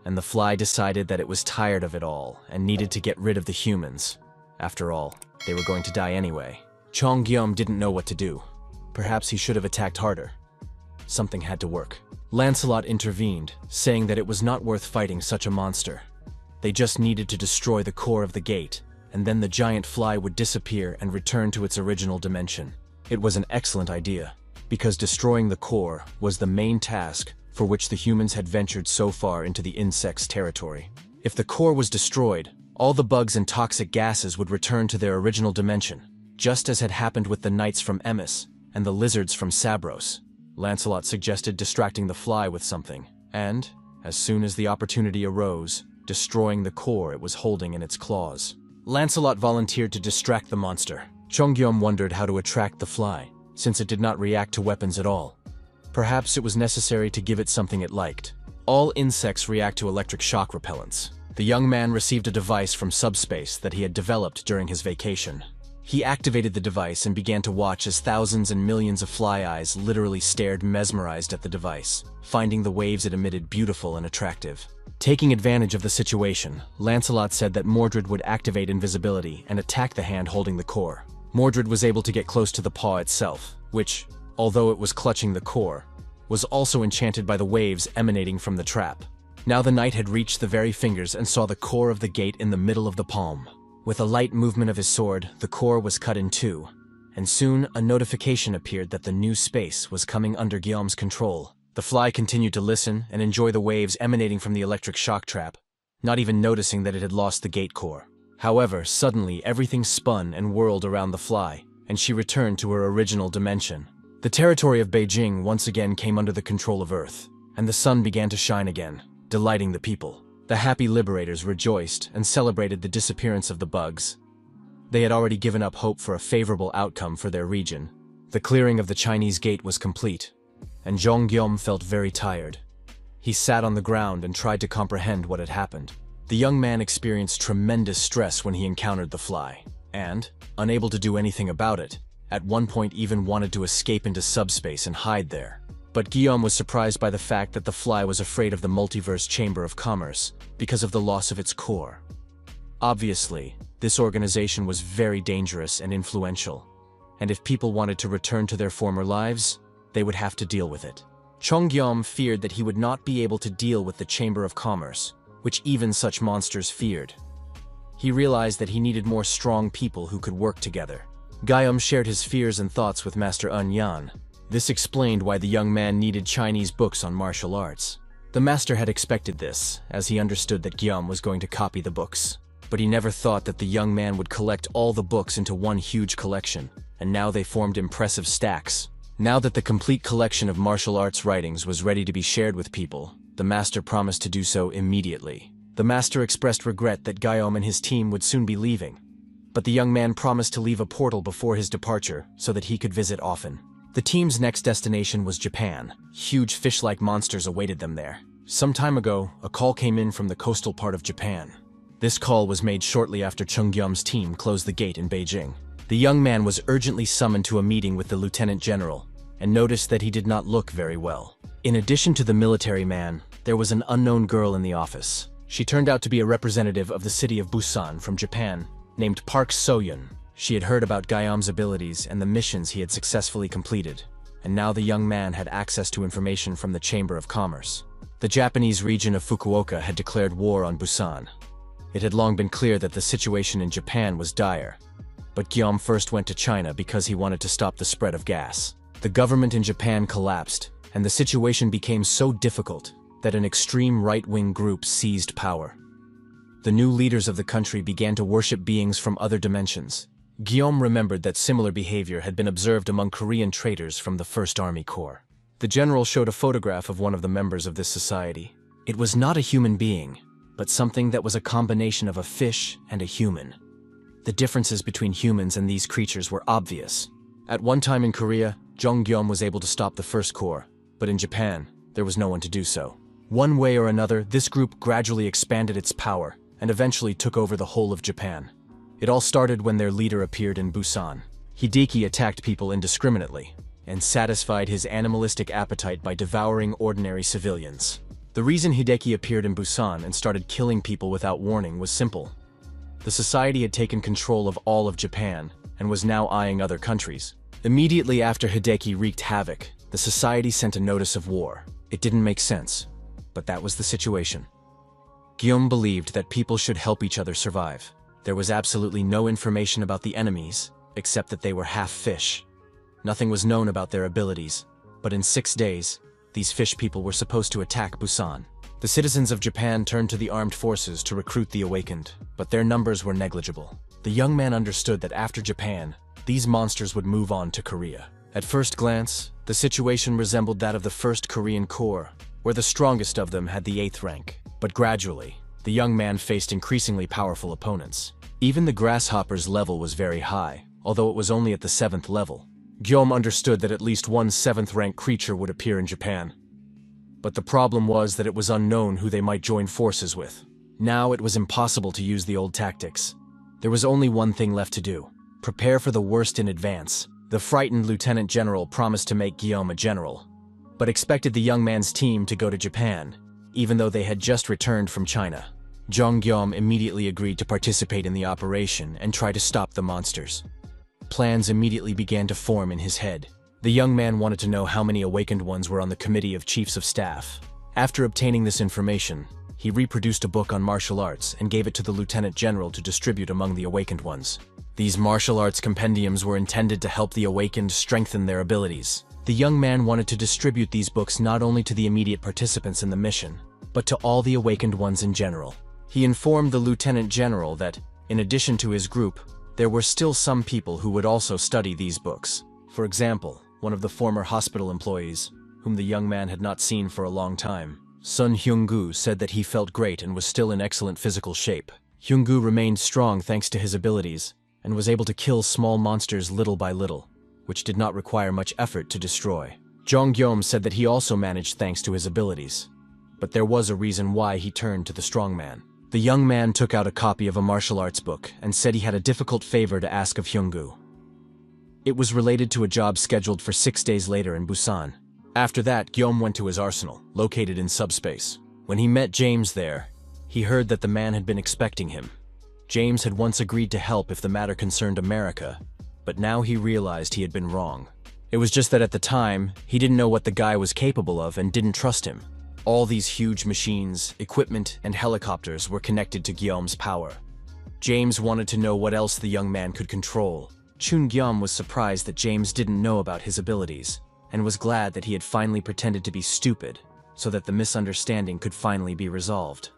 and the fly decided that it was tired of it all and needed to get rid of the humans. After all, they were going to die anyway. Jonggyom didn't know what to do. Perhaps he should have attacked harder. Something had to work. Lancelot intervened, saying that it was not worth fighting such a monster. They just needed to destroy the core of the gate, and then the giant fly would disappear and return to its original dimension. It was an excellent idea, because destroying the core was the main task for which the humans had ventured so far into the insect's territory. If the core was destroyed, all the bugs and toxic gases would return to their original dimension, just as had happened with the knights from Emis and the lizards from Sabros. Lancelot suggested distracting the fly with something, and, as soon as the opportunity arose, destroying the core it was holding in its claws. Lancelot volunteered to distract the monster. Chongyom wondered how to attract the fly, since it did not react to weapons at all. Perhaps it was necessary to give it something it liked. All insects react to electric shock repellents. The young man received a device from subspace that he had developed during his vacation. He activated the device and began to watch as thousands and millions of fly eyes literally stared mesmerized at the device, finding the waves it emitted beautiful and attractive. Taking advantage of the situation, Lancelot said that Mordred would activate invisibility and attack the hand holding the core. Mordred was able to get close to the paw itself, which, although it was clutching the core, was also enchanted by the waves emanating from the trap. Now the knight had reached the very fingers and saw the core of the gate in the middle of the palm. With a light movement of his sword, the core was cut in two, and soon a notification appeared that the new space was coming under Guillaume's control. The fly continued to listen and enjoy the waves emanating from the electric shock trap, not even noticing that it had lost the gate core. However, suddenly everything spun and whirled around the fly, and she returned to her original dimension. The territory of Beijing once again came under the control of Earth, and the sun began to shine again, delighting the people. The happy liberators rejoiced and celebrated the disappearance of the bugs. They had already given up hope for a favorable outcome for their region. The clearing of the Chinese gate was complete, and Zhong Guillaume felt very tired. He sat on the ground and tried to comprehend what had happened. The young man experienced tremendous stress when he encountered the fly, and, unable to do anything about it, at one point even wanted to escape into subspace and hide there. But Guillaume was surprised by the fact that the fly was afraid of the multiverse Chamber of Commerce because of the loss of its core. Obviously, this organization was very dangerous and influential, and if people wanted to return to their former lives, they would have to deal with it. Chong Guillaume feared that he would not be able to deal with the Chamber of Commerce, which even such monsters feared. He realized that he needed more strong people who could work together. Guillaume shared his fears and thoughts with Master Un Yan. This explained why the young man needed Chinese books on martial arts. The master had expected this, as he understood that Guillaume was going to copy the books. But he never thought that the young man would collect all the books into one huge collection, and now they formed impressive stacks. Now that the complete collection of martial arts writings was ready to be shared with people, the master promised to do so immediately. The master expressed regret that Guillaume and his team would soon be leaving, but the young man promised to leave a portal before his departure so that he could visit often. The team's next destination was Japan. Huge fish-like monsters awaited them there. Some time ago, a call came in from the coastal part of Japan. This call was made shortly after Chung Guillaume's team closed the gate in Beijing. The young man was urgently summoned to a meeting with the lieutenant general, and noticed that he did not look very well. In addition to the military man, there was an unknown girl in the office. She turned out to be a representative of the city of Busan from Japan, named Park Soyun. She had heard about Guillaume's abilities and the missions he had successfully completed, and now the young man had access to information from the Chamber of Commerce. The Japanese region of Fukuoka had declared war on Busan. It had long been clear that the situation in Japan was dire, but Guillaume first went to China because he wanted to stop the spread of gas. The government in Japan collapsed, and the situation became so difficult that an extreme right-wing group seized power. The new leaders of the country began to worship beings from other dimensions. Guillaume remembered that similar behavior had been observed among Korean traitors from the First Army Corps. The general showed a photograph of one of the members of this society. It was not a human being, but something that was a combination of a fish and a human. The differences between humans and these creatures were obvious. At one time in Korea, Zhong Guillaume was able to stop the First Corps, but in Japan, there was no one to do so. One way or another, this group gradually expanded its power and eventually took over the whole of Japan. It all started when their leader appeared in Busan. Hideki attacked people indiscriminately and satisfied his animalistic appetite by devouring ordinary civilians. The reason Hideki appeared in Busan and started killing people without warning was simple. The society had taken control of all of Japan and was now eyeing other countries. Immediately after Hideki wreaked havoc, the society sent a notice of war. It didn't make sense, but that was the situation. Guillaume believed that people should help each other survive. There was absolutely no information about the enemies, except that they were half fish. Nothing was known about their abilities, but in 6 days, these fish people were supposed to attack Busan. The citizens of Japan turned to the armed forces to recruit the awakened, but their numbers were negligible. The young man understood that after Japan, these monsters would move on to Korea. At first glance, the situation resembled that of the First Korean Corps, where the strongest of them had the 8th rank. But gradually, the young man faced increasingly powerful opponents. Even the grasshopper's level was very high, although it was only at the 7th level. Guillaume understood that at least one 7th-rank creature would appear in Japan. But the problem was that it was unknown who they might join forces with. Now it was impossible to use the old tactics. There was only one thing left to do: prepare for the worst in advance. The frightened lieutenant general promised to make Guillaume a general, but expected the young man's team to go to Japan, even though they had just returned from China. Guillaume immediately agreed to participate in the operation and try to stop the monsters. Plans immediately began to form in his head. The young man wanted to know how many awakened ones were on the committee of chiefs of staff. After obtaining this information, he reproduced a book on martial arts and gave it to the lieutenant general to distribute among the awakened ones. These martial arts compendiums were intended to help the awakened strengthen their abilities. The young man wanted to distribute these books not only to the immediate participants in the mission, but to all the awakened ones in general. He informed the lieutenant general that, in addition to his group, there were still some people who would also study these books. For example, one of the former hospital employees, whom the young man had not seen for a long time, Sun Hyung-gu, said that he felt great and was still in excellent physical shape. Hyung-gu remained strong thanks to his abilities, and was able to kill small monsters little by little, which did not require much effort to destroy. Guillaume said that he also managed thanks to his abilities. But there was a reason why he turned to the strongman. The young man took out a copy of a martial arts book and said he had a difficult favor to ask of Hyung-gu. It was related to a job scheduled for 6 days later in Busan. After that, Guillaume went to his arsenal, located in subspace. When he met James there, he heard that the man had been expecting him. James had once agreed to help if the matter concerned America, but now he realized he had been wrong. It was just that at the time, he didn't know what the guy was capable of and didn't trust him. All these huge machines, equipment, and helicopters were connected to Guillaume's power. James wanted to know what else the young man could control. Guillaume was surprised that James didn't know about his abilities, and was glad that he had finally pretended to be stupid, so that the misunderstanding could finally be resolved.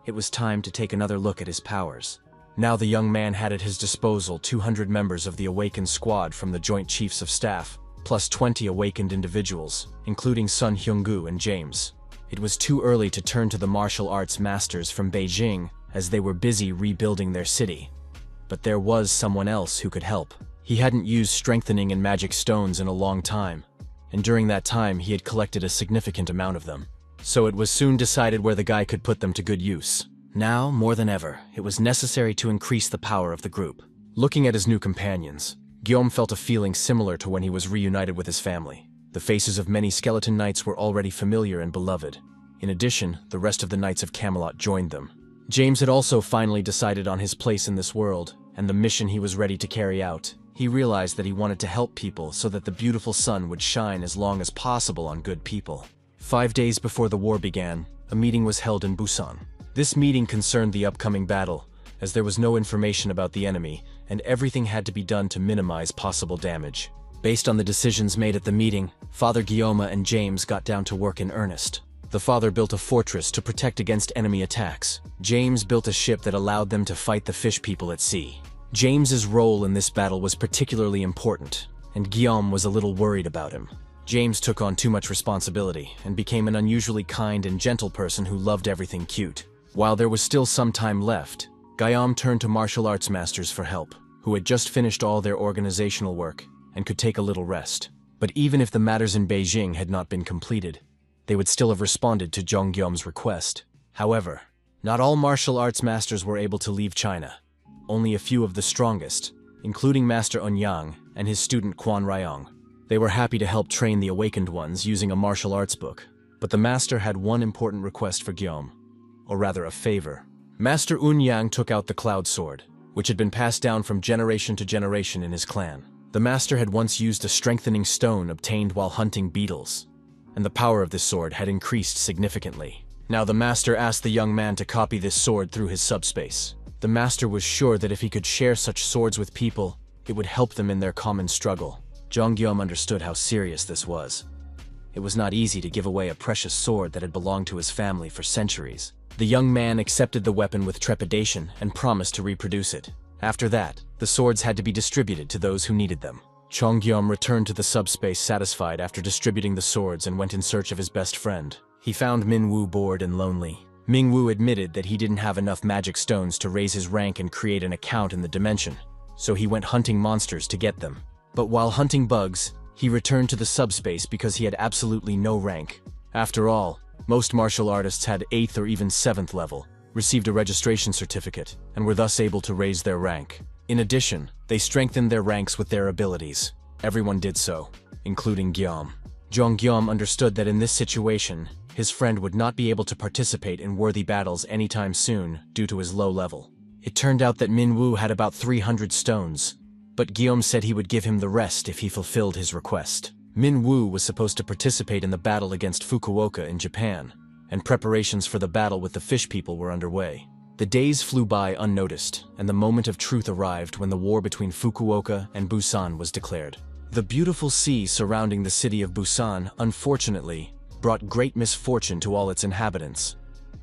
It was time to take another look at his powers. Now the young man had at his disposal 200 members of the awakened squad from the Joint Chiefs of Staff, plus 20 awakened individuals, including Sun Hyung-gu and James. It was too early to turn to the martial arts masters from Beijing, as they were busy rebuilding their city. But there was someone else who could help. He hadn't used strengthening and magic stones in a long time, and during that time he had collected a significant amount of them. So it was soon decided where the guy could put them to good use. Now, more than ever, it was necessary to increase the power of the group. Looking at his new companions, Guillaume felt a feeling similar to when he was reunited with his family. The faces of many skeleton knights were already familiar and beloved. In addition, the rest of the knights of Camelot joined them. James had also finally decided on his place in this world, and the mission he was ready to carry out. He realized that he wanted to help people so that the beautiful sun would shine as long as possible on good people. 5 days before the war began, a meeting was held in Busan. This meeting concerned the upcoming battle, as there was no information about the enemy, and everything had to be done to minimize possible damage. Based on the decisions made at the meeting, Father Guillaume and James got down to work in earnest. The father built a fortress to protect against enemy attacks. James built a ship that allowed them to fight the fish people at sea. James's role in this battle was particularly important, and Guillaume was a little worried about him. James took on too much responsibility and became an unusually kind and gentle person who loved everything cute. While there was still some time left, Guillaume turned to martial arts masters for help, who had just finished all their organizational work and could take a little rest. But even if the matters in Beijing had not been completed, they would still have responded to Guillaume's request. However, not all martial arts masters were able to leave China. Only a few of the strongest, including Master Enyang and his student Quan Ryong. They were happy to help train the awakened ones using a martial arts book. But the master had one important request for Guillaume, or rather a favor. Master Enyang took out the Cloud Sword, which had been passed down from generation to generation in his clan. The master had once used a strengthening stone obtained while hunting beetles, and the power of this sword had increased significantly. Now the master asked the young man to copy this sword through his subspace. The master was sure that if he could share such swords with people, it would help them in their common struggle. Guillaume understood how serious this was. It was not easy to give away a precious sword that had belonged to his family for centuries. The young man accepted the weapon with trepidation and promised to reproduce it. After that, the swords had to be distributed to those who needed them. Guillaume returned to the subspace satisfied after distributing the swords and went in search of his best friend. He found Minwoo bored and lonely. Mingwu admitted that he didn't have enough magic stones to raise his rank and create an account in the dimension, so he went hunting monsters to get them. But while hunting bugs, he returned to the subspace because he had absolutely no rank. After all, most martial artists had 8th or even 7th level, received a registration certificate, and were thus able to raise their rank. In addition, they strengthened their ranks with their abilities. Everyone did so, including Guillaume. Guillaume understood that in this situation, his friend would not be able to participate in worthy battles anytime soon due to his low level. It turned out that Minwu had about 300 stones, but Guillaume said he would give him the rest if he fulfilled his request. Minwu was supposed to participate in the battle against Fukuoka in Japan, and preparations for the battle with the fish people were underway. The days flew by unnoticed, and the moment of truth arrived when the war between Fukuoka and Busan was declared. The beautiful sea surrounding the city of Busan, unfortunately, brought great misfortune to all its inhabitants.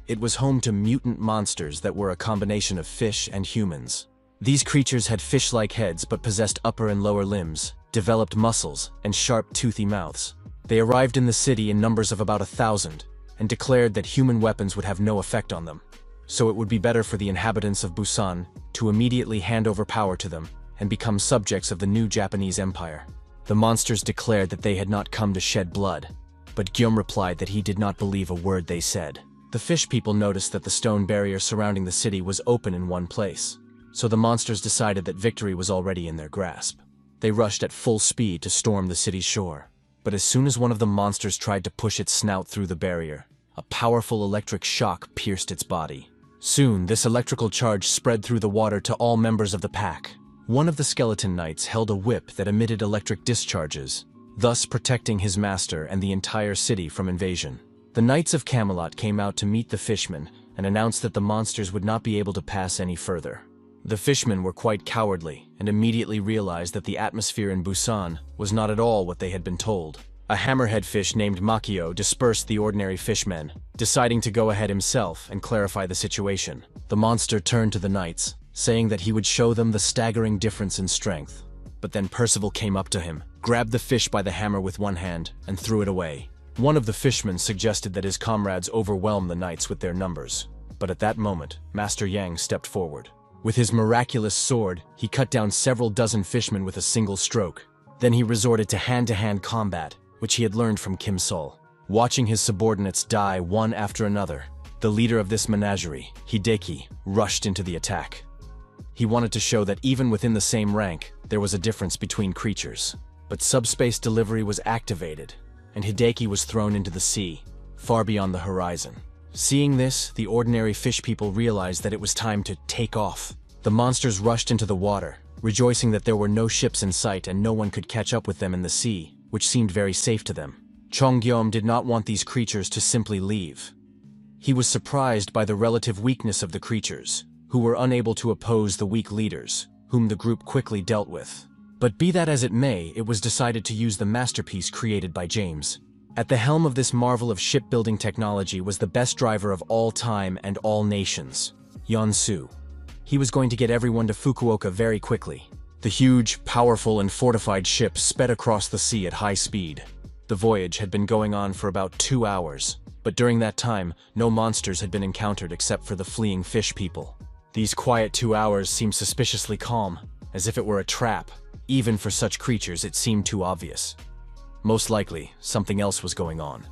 It was home to mutant monsters that were a combination of fish and humans. These creatures had fish-like heads but possessed upper and lower limbs, developed muscles, and sharp, toothy mouths. They arrived in the city in numbers of about 1,000, and declared that human weapons would have no effect on them. So it would be better for the inhabitants of Busan to immediately hand over power to them and become subjects of the new Japanese Empire. The monsters declared that they had not come to shed blood, but Guillaume replied that he did not believe a word they said. The fish people noticed that the stone barrier surrounding the city was open in one place, so the monsters decided that victory was already in their grasp. They rushed at full speed to storm the city's shore. But as soon as one of the monsters tried to push its snout through the barrier, a powerful electric shock pierced its body. Soon, this electrical charge spread through the water to all members of the pack. One of the skeleton knights held a whip that emitted electric discharges, thus protecting his master and the entire city from invasion. The Knights of Camelot came out to meet the fishmen and announced that the monsters would not be able to pass any further. The fishmen were quite cowardly and immediately realized that the atmosphere in Busan was not at all what they had been told. A hammerhead fish named Makio dispersed the ordinary fishmen, deciding to go ahead himself and clarify the situation. The monster turned to the knights, saying that he would show them the staggering difference in strength. But then Percival came up to him, grabbed the fish by the hammer with one hand, and threw it away. One of the fishmen suggested that his comrades overwhelm the knights with their numbers. But at that moment, Master Yang stepped forward. With his miraculous sword, he cut down several dozen fishmen with a single stroke. Then he resorted to hand-to-hand combat, which he had learned from Kim Sol. Watching his subordinates die one after another, the leader of this menagerie, Hideki, rushed into the attack. He wanted to show that even within the same rank, there was a difference between creatures. But subspace delivery was activated, and Hideki was thrown into the sea, far beyond the horizon. Seeing this, the ordinary fish people realized that it was time to take off. The monsters rushed into the water, rejoicing that there were no ships in sight and no one could catch up with them in the sea, which seemed very safe to them. Guillaume did not want these creatures to simply leave. He was surprised by the relative weakness of the creatures, who were unable to oppose the weak leaders, whom the group quickly dealt with. But be that as it may, it was decided to use the masterpiece created by James. At the helm of this marvel of shipbuilding technology was the best driver of all time and all nations, Yansu. He was going to get everyone to Fukuoka very quickly. The huge, powerful, and fortified ship sped across the sea at high speed. The voyage had been going on for about 2 hours, but during that time, no monsters had been encountered except for the fleeing fish people. These quiet 2 hours seemed suspiciously calm, as if it were a trap. Even for such creatures, it seemed too obvious. Most likely, something else was going on.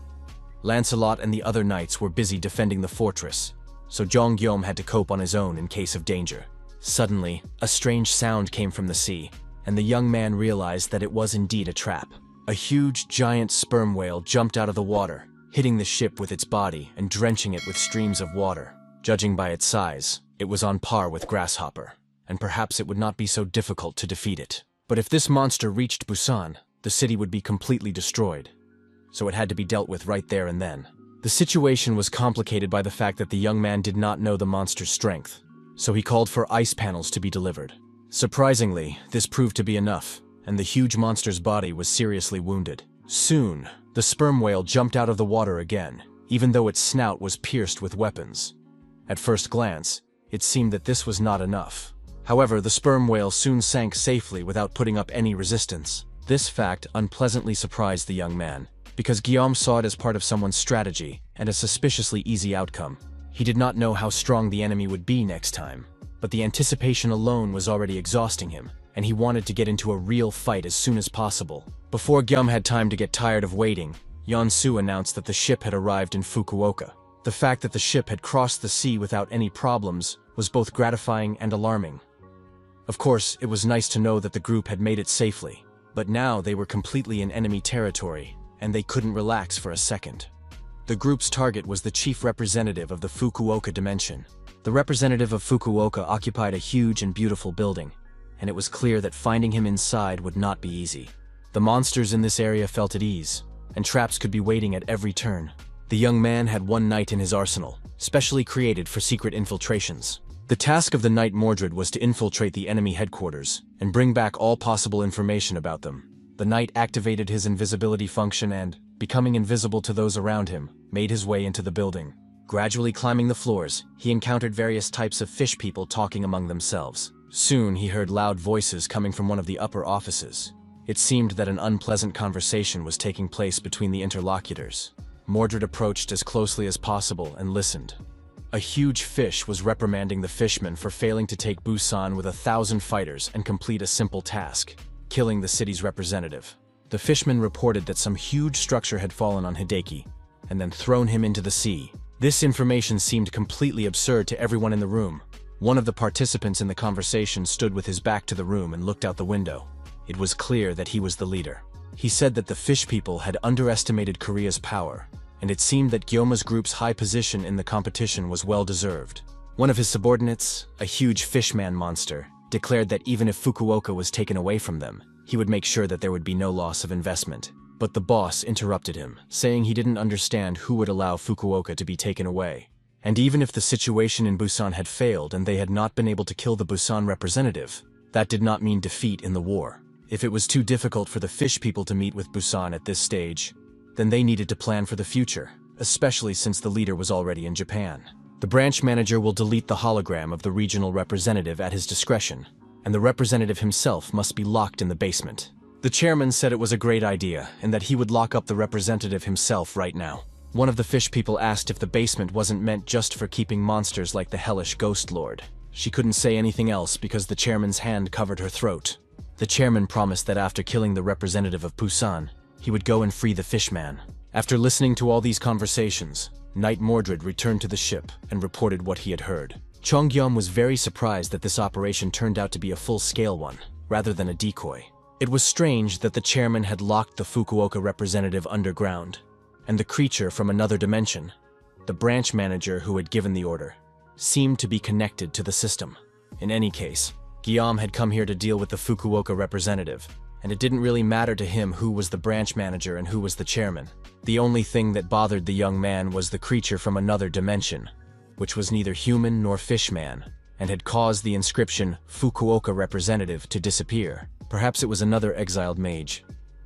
Lancelot and the other knights were busy defending the fortress, so Guillaume had to cope on his own in case of danger. Suddenly, a strange sound came from the sea, and the young man realized that it was indeed a trap. A huge, giant sperm whale jumped out of the water, hitting the ship with its body and drenching it with streams of water. Judging by its size, it was on par with Grasshopper, and perhaps it would not be so difficult to defeat it. But if this monster reached Busan, the city would be completely destroyed, so it had to be dealt with right there and then. The situation was complicated by the fact that the young man did not know the monster's strength, so he called for ice panels to be delivered. Surprisingly, this proved to be enough, and the huge monster's body was seriously wounded. Soon, the sperm whale jumped out of the water again, even though its snout was pierced with weapons. At first glance, it seemed that this was not enough. However, the sperm whale soon sank safely without putting up any resistance. This fact unpleasantly surprised the young man, because Guillaume saw it as part of someone's strategy and a suspiciously easy outcome. He did not know how strong the enemy would be next time, but the anticipation alone was already exhausting him, and he wanted to get into a real fight as soon as possible. Before Gyum had time to get tired of waiting, Yeonsu announced that the ship had arrived in Fukuoka. The fact that the ship had crossed the sea without any problems was both gratifying and alarming. Of course, it was nice to know that the group had made it safely, but now they were completely in enemy territory, and they couldn't relax for a second. The group's target was the chief representative of the Fukuoka dimension. The representative of Fukuoka occupied a huge and beautiful building, and it was clear that finding him inside would not be easy. The monsters in this area felt at ease, and traps could be waiting at every turn. The young man had one knight in his arsenal, specially created for secret infiltrations. The task of the knight Mordred was to infiltrate the enemy headquarters and bring back all possible information about them. The knight activated his invisibility function and, becoming invisible to those around him, made his way into the building. Gradually climbing the floors, he encountered various types of fish people talking among themselves. Soon he heard loud voices coming from one of the upper offices. It seemed that an unpleasant conversation was taking place between the interlocutors. Mordred approached as closely as possible and listened. A huge fish was reprimanding the fishmen for failing to take Busan with 1,000 fighters and complete a simple task, killing the city's representative. The fishmen reported that some huge structure had fallen on Hideki, and then thrown him into the sea. This information seemed completely absurd to everyone in the room. One of the participants in the conversation stood with his back to the room and looked out the window. It was clear that he was the leader. He said that the fish people had underestimated Korea's power, and it seemed that Gyoma's group's high position in the competition was well-deserved. One of his subordinates, a huge fishman monster, declared that even if Fukuoka was taken away from them, he would make sure that there would be no loss of investment. But the boss interrupted him, saying he didn't understand who would allow Fukuoka to be taken away. And even if the situation in Busan had failed and they had not been able to kill the Busan representative, that did not mean defeat in the war. If it was too difficult for the fish people to meet with Busan at this stage, then they needed to plan for the future, especially since the leader was already in Japan. The branch manager will delete the hologram of the regional representative at his discretion, and the representative himself must be locked in the basement. The chairman said it was a great idea, and that he would lock up the representative himself right now. One of the fish people asked if the basement wasn't meant just for keeping monsters like the hellish Ghost Lord. She couldn't say anything else because the chairman's hand covered her throat. The chairman promised that after killing the representative of Busan, he would go and free the fishman. After listening to all these conversations, Knight Mordred returned to the ship and reported what he had heard. Chongyum was very surprised that this operation turned out to be a full-scale one, rather than a decoy. It was strange that the chairman had locked the Fukuoka representative underground, and the creature from another dimension, the branch manager who had given the order, seemed to be connected to the system. In any case, Guillaume had come here to deal with the Fukuoka representative, and it didn't really matter to him who was the branch manager and who was the chairman. The only thing that bothered the young man was the creature from another dimension, which was neither human nor fishman, and had caused the inscription Fukuoka representative to disappear. Perhaps it was another exiled mage.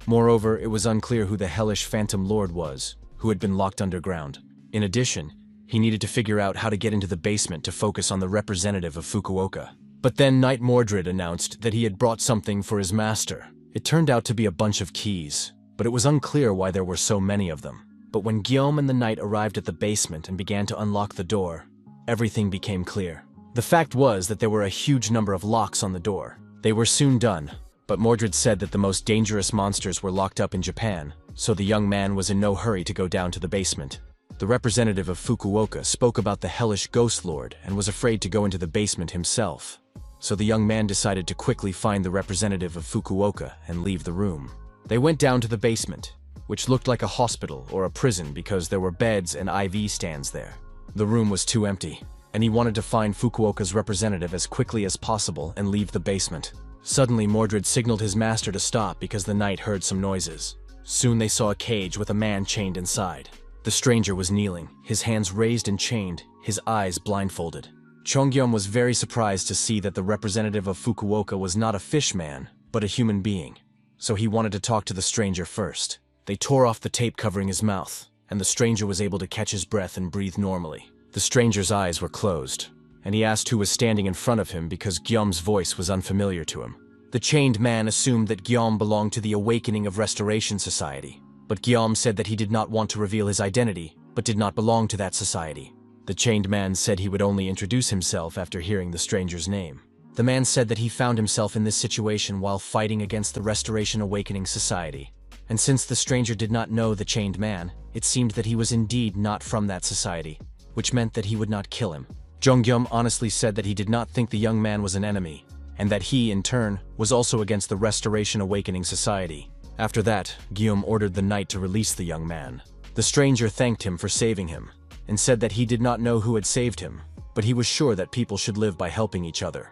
Moreover, it was unclear who the hellish Phantom Lord was, who had been locked underground. In addition, he needed to figure out how to get into the basement to focus on the representative of Fukuoka. But then Knight Mordred announced that he had brought something for his master. It turned out to be a bunch of keys, but it was unclear why there were so many of them. But when Guillaume and the knight arrived at the basement and began to unlock the door, everything became clear. The fact was that there were a huge number of locks on the door. They were soon done, but Mordred said that the most dangerous monsters were locked up in Japan, so the young man was in no hurry to go down to the basement. The representative of Fukuoka spoke about the hellish Ghost Lord and was afraid to go into the basement himself. So the young man decided to quickly find the representative of Fukuoka and leave the room. They went down to the basement, which looked like a hospital or a prison because there were beds and IV stands there. The room was too empty, and he wanted to find Fukuoka's representative as quickly as possible and leave the basement. Suddenly, Mordred signaled his master to stop because the knight heard some noises. Soon they saw a cage with a man chained inside. The stranger was kneeling, his hands raised and chained, his eyes blindfolded. Chongyum was very surprised to see that the representative of Fukuoka was not a fishman, but a human being. So he wanted to talk to the stranger first. They tore off the tape covering his mouth, and the stranger was able to catch his breath and breathe normally. The stranger's eyes were closed, and he asked who was standing in front of him because Guillaume's voice was unfamiliar to him. The chained man assumed that Guillaume belonged to the Awakening of Restoration Society, but Guillaume said that he did not want to reveal his identity, but did not belong to that society. The chained man said he would only introduce himself after hearing the stranger's name. The man said that he found himself in this situation while fighting against the Restoration Awakening Society. And since the stranger did not know the chained man, it seemed that he was indeed not from that society, which meant that he would not kill him. Jonghyum honestly said that he did not think the young man was an enemy, and that he, in turn, was also against the Restoration Awakening Society. After that, Guillaume ordered the knight to release the young man. The stranger thanked him for saving him, and said that he did not know who had saved him, but he was sure that people should live by helping each other.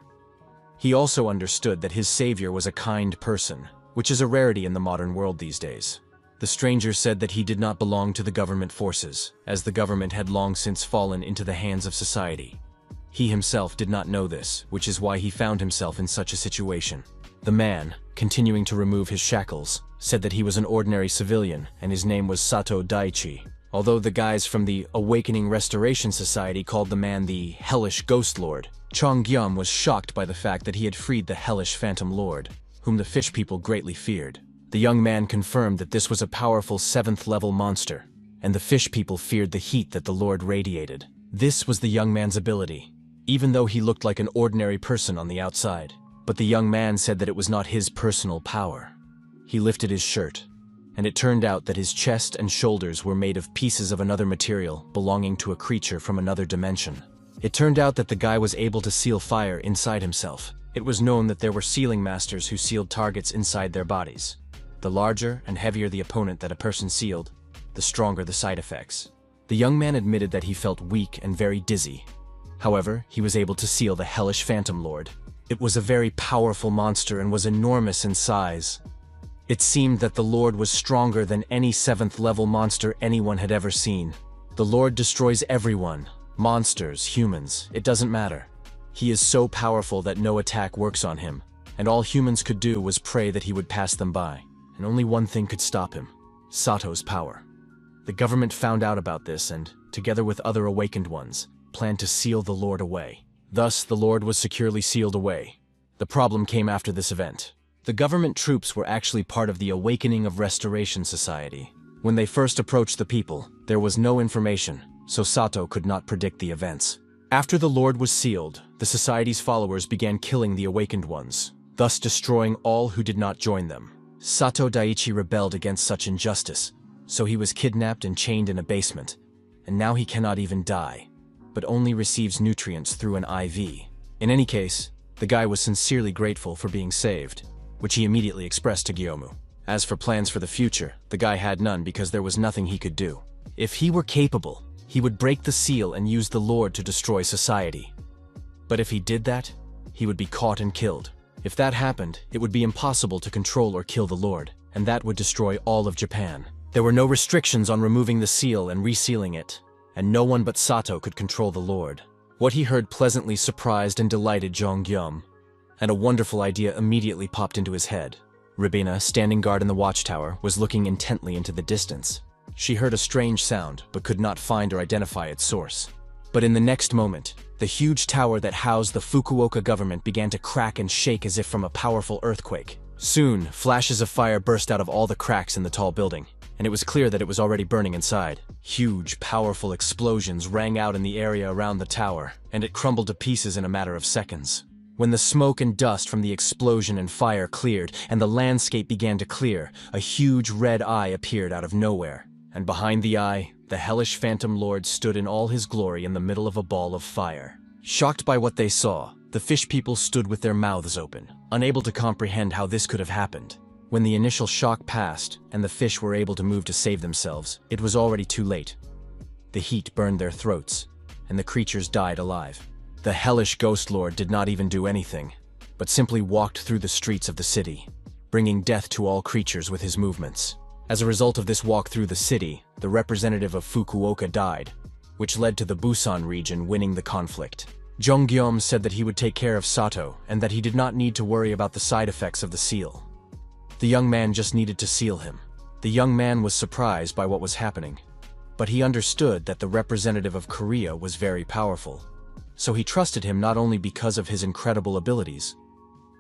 He also understood that his savior was a kind person, which is a rarity in the modern world these days. The stranger said that he did not belong to the government forces, as the government had long since fallen into the hands of society. He himself did not know this, which is why he found himself in such a situation. The man, continuing to remove his shackles, said that he was an ordinary civilian and his name was Sato Daichi. Although the guys from the Awakening Restoration Society called the man the Hellish Ghost Lord, Jonghyum was shocked by the fact that he had freed the Hellish Phantom Lord, whom the fish people greatly feared. The young man confirmed that this was a powerful 7th-level monster, and the fish people feared the heat that the Lord radiated. This was the young man's ability, even though he looked like an ordinary person on the outside. But the young man said that it was not his personal power. He lifted his shirt, and it turned out that his chest and shoulders were made of pieces of another material belonging to a creature from another dimension. It turned out that the guy was able to seal fire inside himself. It was known that there were sealing masters who sealed targets inside their bodies. The larger and heavier the opponent that a person sealed, the stronger the side effects. The young man admitted that he felt weak and very dizzy. However, he was able to seal the Hellish Phantom Lord. It was a very powerful monster and was enormous in size. It seemed that the Lord was stronger than any 7th-level monster anyone had ever seen. The Lord destroys everyone, monsters, humans, it doesn't matter. He is so powerful that no attack works on him, and all humans could do was pray that he would pass them by. And only one thing could stop him: Sato's power. The government found out about this and, together with other awakened ones, planned to seal the Lord away. Thus, the Lord was securely sealed away. The problem came after this event. The government troops were actually part of the Awakening of Restoration Society. When they first approached the people, there was no information, so Sato could not predict the events. After the Lord was sealed, the Society's followers began killing the awakened ones, thus destroying all who did not join them. Sato Daichi rebelled against such injustice, so he was kidnapped and chained in a basement, and now he cannot even die, but only receives nutrients through an IV. In any case, the guy was sincerely grateful for being saved, which he immediately expressed to Guillaume. As for plans for the future, the guy had none because there was nothing he could do. If he were capable, he would break the seal and use the Lord to destroy society. But if he did that, he would be caught and killed. If that happened, it would be impossible to control or kill the Lord, and that would destroy all of Japan. There were no restrictions on removing the seal and resealing it, and no one but Sato could control the Lord. What he heard pleasantly surprised and delighted Jonghyum, and a wonderful idea immediately popped into his head. Ribena, standing guard in the watchtower, was looking intently into the distance. She heard a strange sound, but could not find or identify its source. But in the next moment, the huge tower that housed the Fukuoka government began to crack and shake as if from a powerful earthquake. Soon, flashes of fire burst out of all the cracks in the tall building, and it was clear that it was already burning inside. Huge, powerful explosions rang out in the area around the tower, and it crumbled to pieces in a matter of seconds. When the smoke and dust from the explosion and fire cleared, and the landscape began to clear, a huge red eye appeared out of nowhere. And behind the eye, the hellish Phantom Lord stood in all his glory in the middle of a ball of fire. Shocked by what they saw, the fish people stood with their mouths open, unable to comprehend how this could have happened. When the initial shock passed, and the fish were able to move to save themselves, it was already too late. The heat burned their throats, and the creatures died alive. The hellish Ghost Lord did not even do anything, but simply walked through the streets of the city, bringing death to all creatures with his movements. As a result of this walk through the city, the representative of Fukuoka died, which led to the Busan region winning the conflict. Jonghyum said that he would take care of Sato and that he did not need to worry about the side effects of the seal. The young man just needed to seal him. The young man was surprised by what was happening, but he understood that the representative of Korea was very powerful. So he trusted him not only because of his incredible abilities,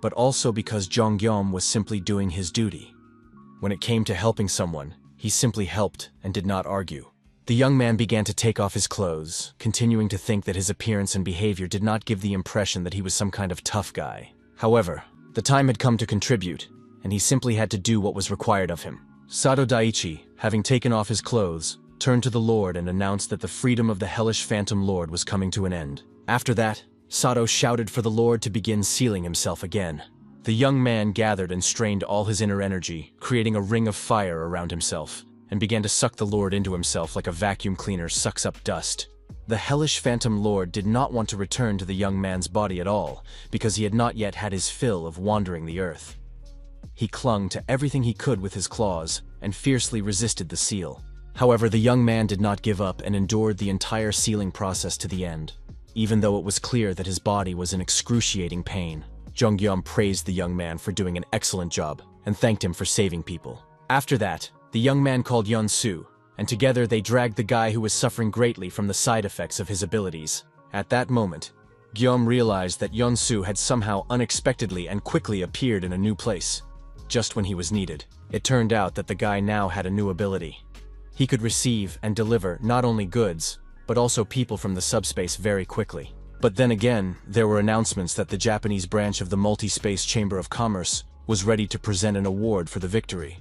but also because Jonghyum was simply doing his duty. When it came to helping someone, he simply helped and did not argue. The young man began to take off his clothes, continuing to think that his appearance and behavior did not give the impression that he was some kind of tough guy. However, the time had come to contribute, and he simply had to do what was required of him. Sato Daichi, having taken off his clothes, turned to the Lord and announced that the freedom of the hellish Phantom Lord was coming to an end. After that, Sato shouted for the Lord to begin sealing himself again. The young man gathered and strained all his inner energy, creating a ring of fire around himself, and began to suck the Lord into himself like a vacuum cleaner sucks up dust. The hellish Phantom Lord did not want to return to the young man's body at all, because he had not yet had his fill of wandering the earth. He clung to everything he could with his claws, and fiercely resisted the seal. However, the young man did not give up and endured the entire sealing process to the end. Even though it was clear that his body was in excruciating pain, Jongyeom praised the young man for doing an excellent job, and thanked him for saving people. After that, the young man called Yeon-soo, and together they dragged the guy who was suffering greatly from the side effects of his abilities. At that moment, Gyeom realized that Yeon-soo had somehow unexpectedly and quickly appeared in a new place, just when he was needed. It turned out that the guy now had a new ability. He could receive and deliver not only goods, but also people from the subspace very quickly. But then again, there were announcements that the Japanese branch of the Multi-Space Chamber of Commerce was ready to present an award for the victory.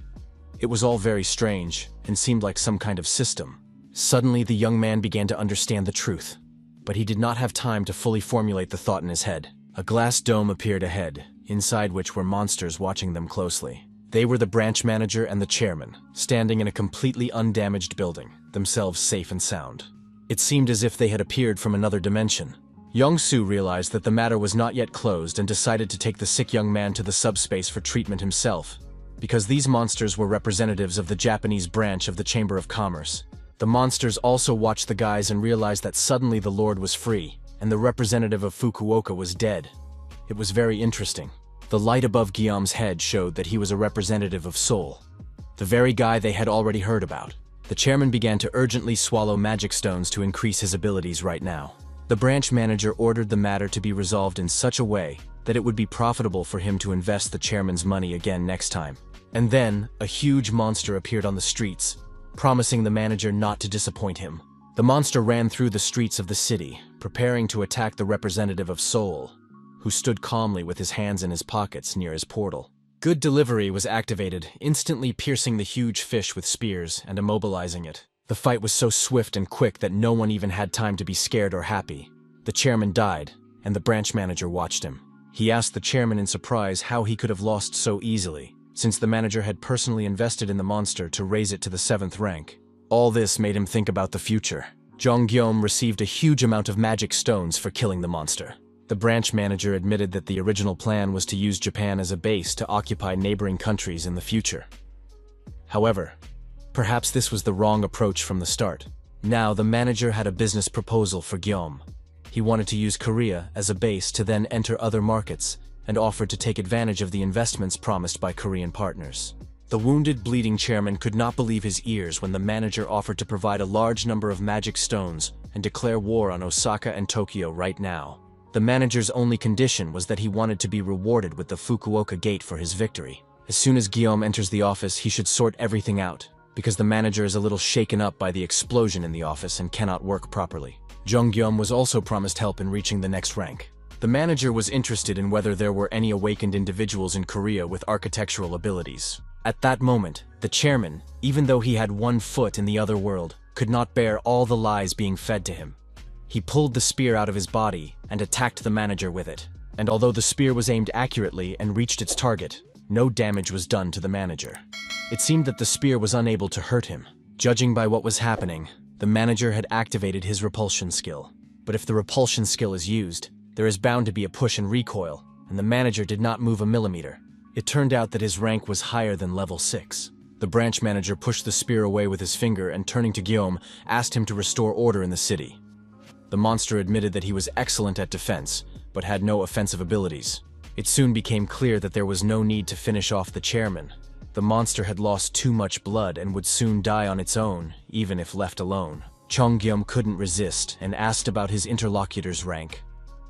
It was all very strange, and seemed like some kind of system. Suddenly, the young man began to understand the truth, but he did not have time to fully formulate the thought in his head. A glass dome appeared ahead, inside which were monsters watching them closely. They were the branch manager and the chairman, standing in a completely undamaged building, themselves safe and sound. It seemed as if they had appeared from another dimension. Yeon-soo realized that the matter was not yet closed and decided to take the sick young man to the subspace for treatment himself. Because these monsters were representatives of the Japanese branch of the Chamber of Commerce, the monsters also watched the guys and realized that suddenly the Lord was free, and the representative of Fukuoka was dead. It was very interesting. The light above Guillaume's head showed that he was a representative of Seoul, the very guy they had already heard about. The chairman began to urgently swallow magic stones to increase his abilities right now. The branch manager ordered the matter to be resolved in such a way that it would be profitable for him to invest the chairman's money again next time. And then, a huge monster appeared on the streets, promising the manager not to disappoint him. The monster ran through the streets of the city, preparing to attack the representative of Seoul, who stood calmly with his hands in his pockets near his portal. Good delivery was activated, instantly piercing the huge fish with spears and immobilizing it. The fight was so swift and quick that no one even had time to be scared or happy. The chairman died, and the branch manager watched him. He asked the chairman in surprise how he could have lost so easily, since the manager had personally invested in the monster to raise it to the 7th rank. All this made him think about the future. Jongyeom received a huge amount of magic stones for killing the monster. The branch manager admitted that the original plan was to use Japan as a base to occupy neighboring countries in the future. However, perhaps this was the wrong approach from the start. Now the manager had a business proposal for Gyeom. He wanted to use Korea as a base to then enter other markets, and offered to take advantage of the investments promised by Korean partners. The wounded, bleeding chairman could not believe his ears when the manager offered to provide a large number of magic stones and declare war on Osaka and Tokyo right now. The manager's only condition was that he wanted to be rewarded with the Fukuoka gate for his victory. As soon as Guillaume enters the office, he should sort everything out, because the manager is a little shaken up by the explosion in the office and cannot work properly. Jongyeom was also promised help in reaching the next rank. The manager was interested in whether there were any awakened individuals in Korea with architectural abilities. At that moment, the chairman, even though he had one foot in the other world, could not bear all the lies being fed to him. He pulled the spear out of his body and attacked the manager with it. And although the spear was aimed accurately and reached its target, no damage was done to the manager. It seemed that the spear was unable to hurt him. Judging by what was happening, the manager had activated his repulsion skill. But if the repulsion skill is used, there is bound to be a push and recoil, and the manager did not move a millimeter. It turned out that his rank was higher than level 6. The branch manager pushed the spear away with his finger and, turning to Guillaume, asked him to restore order in the city. The monster admitted that he was excellent at defense, but had no offensive abilities. It soon became clear that there was no need to finish off the chairman. The monster had lost too much blood and would soon die on its own, even if left alone. Jongyeom couldn't resist and asked about his interlocutor's rank.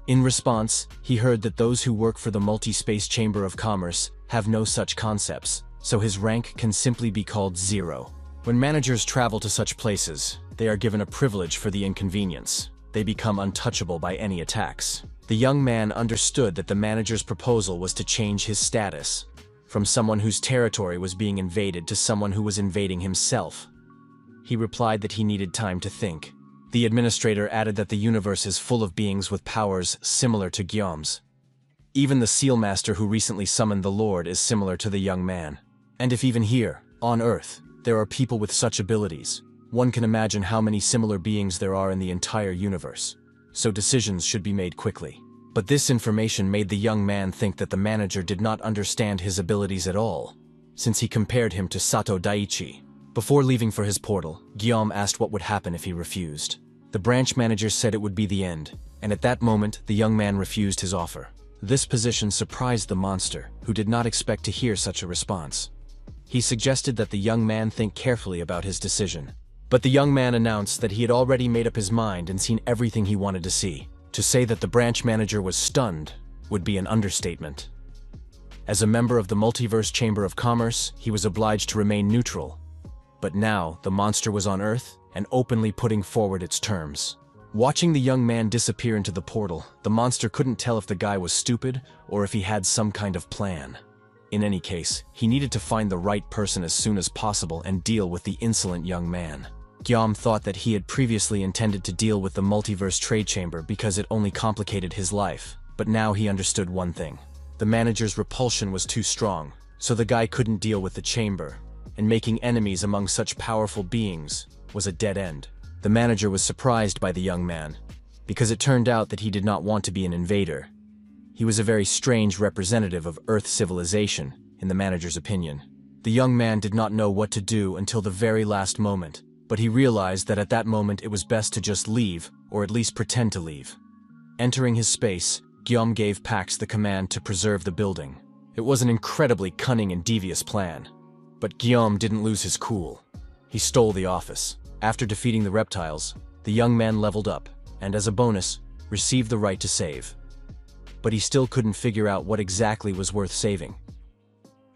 In response, he heard that those who work for the Multi-Space Chamber of Commerce have no such concepts, so his rank can simply be called 0. When managers travel to such places, they are given a privilege for the inconvenience. They become untouchable by any attacks. The young man understood that the manager's proposal was to change his status from someone whose territory was being invaded to someone who was invading himself. He replied that he needed time to think. The administrator added that the universe is full of beings with powers similar to Guillaume's. Even the seal master who recently summoned the Lord is similar to the young man. And if even here, on Earth, there are people with such abilities, one can imagine how many similar beings there are in the entire universe. So decisions should be made quickly. But this information made the young man think that the manager did not understand his abilities at all, since he compared him to Sato Daiichi. Before leaving for his portal, Guillaume asked what would happen if he refused. The branch manager said it would be the end, and at that moment, the young man refused his offer. This position surprised the monster, who did not expect to hear such a response. He suggested that the young man think carefully about his decision. But the young man announced that he had already made up his mind and seen everything he wanted to see. To say that the branch manager was stunned would be an understatement. As a member of the Multiverse Chamber of Commerce, he was obliged to remain neutral. But now, the monster was on Earth and openly putting forward its terms. Watching the young man disappear into the portal, the monster couldn't tell if the guy was stupid or if he had some kind of plan. In any case, he needed to find the right person as soon as possible and deal with the insolent young man. Guillaume thought that he had previously intended to deal with the Multiverse Trade Chamber because it only complicated his life, but now he understood one thing. The manager's repulsion was too strong, so the guy couldn't deal with the chamber, and making enemies among such powerful beings was a dead end. The manager was surprised by the young man, because it turned out that he did not want to be an invader. He was a very strange representative of Earth civilization, in the manager's opinion. The young man did not know what to do until the very last moment, but he realized that at that moment it was best to just leave, or at least pretend to leave. Entering his space, Guillaume gave Pax the command to preserve the building. It was an incredibly cunning and devious plan. But Guillaume didn't lose his cool. He stole the office. After defeating the reptiles, the young man leveled up, and as a bonus, received the right to save. But he still couldn't figure out what exactly was worth saving.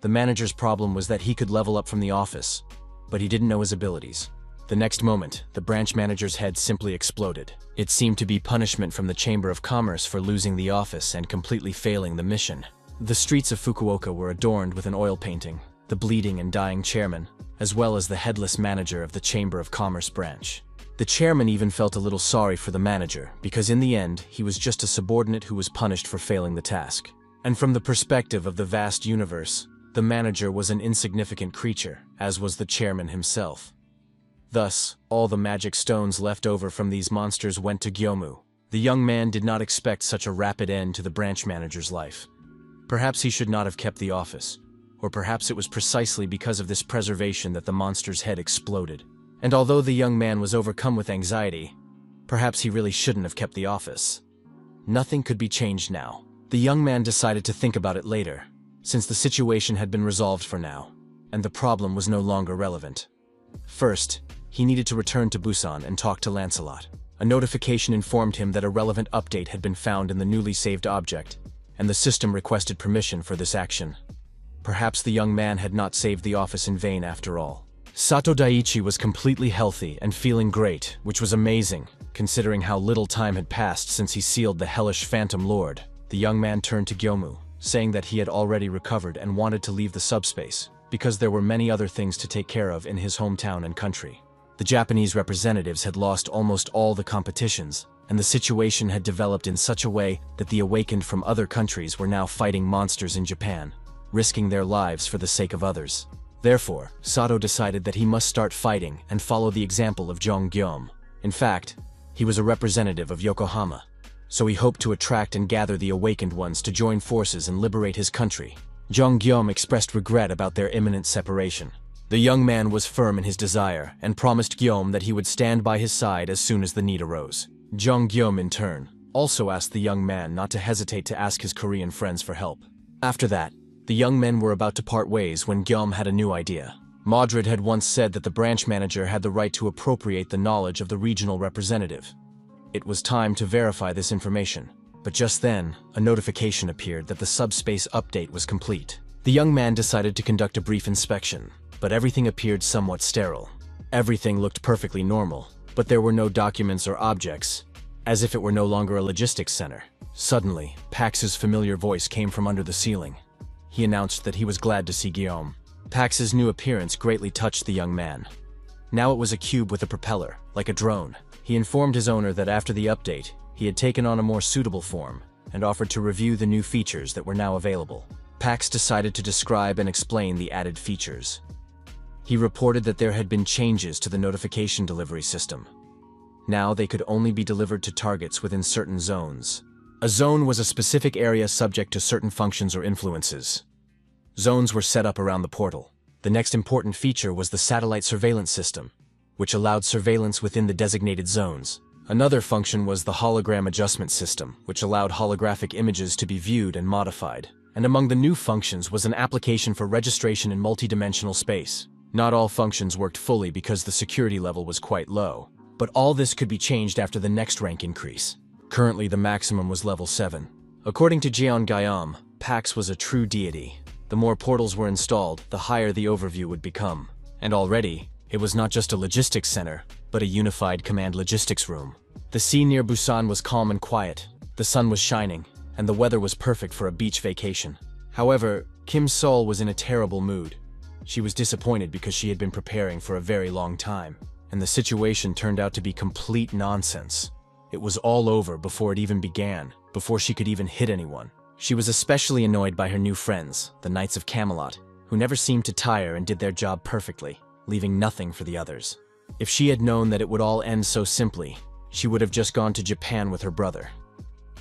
The manager's problem was that he could level up from the office, but he didn't know his abilities. The next moment, the branch manager's head simply exploded. It seemed to be punishment from the Chamber of Commerce for losing the office and completely failing the mission. The streets of Fukuoka were adorned with an oil painting, the bleeding and dying chairman, as well as the headless manager of the Chamber of Commerce branch. The chairman even felt a little sorry for the manager, because in the end, he was just a subordinate who was punished for failing the task. And from the perspective of the vast universe, the manager was an insignificant creature, as was the chairman himself. Thus, all the magic stones left over from these monsters went to Guillaume. The young man did not expect such a rapid end to the branch manager's life. Perhaps he should not have kept the office, or perhaps it was precisely because of this preservation that the monster's head exploded. And although the young man was overcome with anxiety, perhaps he really shouldn't have kept the office. Nothing could be changed now. The young man decided to think about it later, since the situation had been resolved for now, and the problem was no longer relevant. First, he needed to return to Busan and talk to Lancelot. A notification informed him that a relevant update had been found in the newly saved object, and the system requested permission for this action. Perhaps the young man had not saved the office in vain after all. Sato Daiichi was completely healthy and feeling great, which was amazing, considering how little time had passed since he sealed the hellish Phantom Lord. The young man turned to Guillaume, saying that he had already recovered and wanted to leave the subspace, because there were many other things to take care of in his hometown and country. The Japanese representatives had lost almost all the competitions, and the situation had developed in such a way that the awakened from other countries were now fighting monsters in Japan, risking their lives for the sake of others. Therefore, Sato decided that he must start fighting and follow the example of Jong Guillaume. In fact, he was a representative of Yokohama, so he hoped to attract and gather the awakened ones to join forces and liberate his country. Jong Guillaume expressed regret about their imminent separation. The young man was firm in his desire and promised Guillaume that he would stand by his side as soon as the need arose. Jong Guillaume, in turn, also asked the young man not to hesitate to ask his Korean friends for help. After that, the young men were about to part ways when Guillaume had a new idea. Madrid had once said that the branch manager had the right to appropriate the knowledge of the regional representative. It was time to verify this information. But just then, a notification appeared that the subspace update was complete. The young man decided to conduct a brief inspection, but everything appeared somewhat sterile. Everything looked perfectly normal, but there were no documents or objects, as if it were no longer a logistics center. Suddenly, Pax's familiar voice came from under the ceiling. He announced that he was glad to see Guillaume. Pax's new appearance greatly touched the young man. Now it was a cube with a propeller, like a drone. He informed his owner that after the update, he had taken on a more suitable form and offered to review the new features that were now available. Pax decided to describe and explain the added features. He reported that there had been changes to the notification delivery system. Now they could only be delivered to targets within certain zones. A zone was a specific area subject to certain functions or influences. Zones were set up around the portal. The next important feature was the satellite surveillance system, which allowed surveillance within the designated zones. Another function was the hologram adjustment system, which allowed holographic images to be viewed and modified. And among the new functions was an application for registration in multidimensional space. Not all functions worked fully because the security level was quite low, but all this could be changed after the next rank increase. Currently, the maximum was level 7. According to Jeon Guillaume, Pax was a true deity. The more portals were installed, the higher the overview would become. And already, it was not just a logistics center, but a unified command logistics room. The sea near Busan was calm and quiet. The sun was shining, and the weather was perfect for a beach vacation. However, Kim Sol was in a terrible mood. She was disappointed because she had been preparing for a very long time, and the situation turned out to be complete nonsense. It was all over before it even began, before she could even hit anyone. She was especially annoyed by her new friends, the Knights of Camelot, who never seemed to tire and did their job perfectly, leaving nothing for the others. If she had known that it would all end so simply, she would have just gone to Japan with her brother.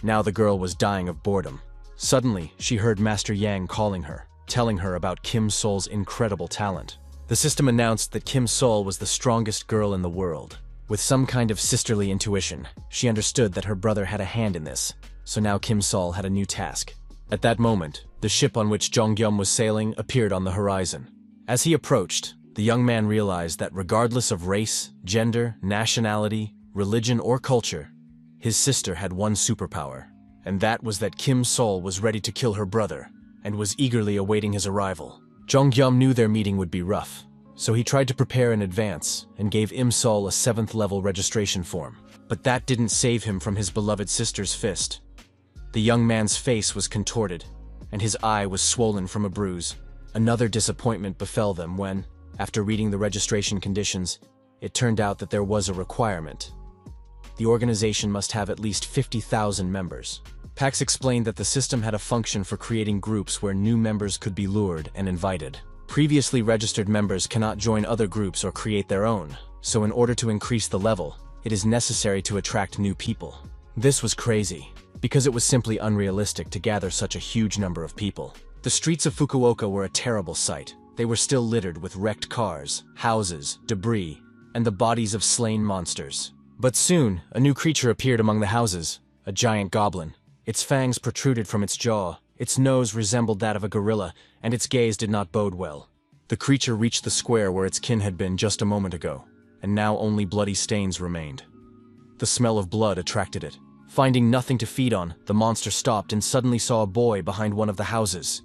Now the girl was dying of boredom. Suddenly, she heard Master Yang calling her, telling her about Kim Sol's incredible talent. The system announced that Kim Sol was the strongest girl in the world. With some kind of sisterly intuition, she understood that her brother had a hand in this, so now Kim Sol had a new task. At that moment, the ship on which Jonggyum was sailing appeared on the horizon. As he approached, the young man realized that regardless of race, gender, nationality, religion, or culture, his sister had one superpower, and that was that Kim Sol was ready to kill her brother and was eagerly awaiting his arrival. Jonggyum knew their meeting would be rough, so he tried to prepare in advance and gave Im Sol a 7th level registration form. But that didn't save him from his beloved sister's fist. The young man's face was contorted, and his eye was swollen from a bruise. Another disappointment befell them when, after reading the registration conditions, it turned out that there was a requirement. The organization must have at least 50,000 members. Pax explained that the system had a function for creating groups where new members could be lured and invited. Previously registered members cannot join other groups or create their own, so in order to increase the level, it is necessary to attract new people. This was crazy, because it was simply unrealistic to gather such a huge number of people. The streets of Fukuoka were a terrible sight. They were still littered with wrecked cars, houses, debris, and the bodies of slain monsters. But soon, a new creature appeared among the houses, a giant goblin. Its fangs protruded from its jaw, its nose resembled that of a gorilla, and its gaze did not bode well. The creature reached the square where its kin had been just a moment ago, and now only bloody stains remained. The smell of blood attracted it. Finding nothing to feed on, the monster stopped and suddenly saw a boy behind one of the houses.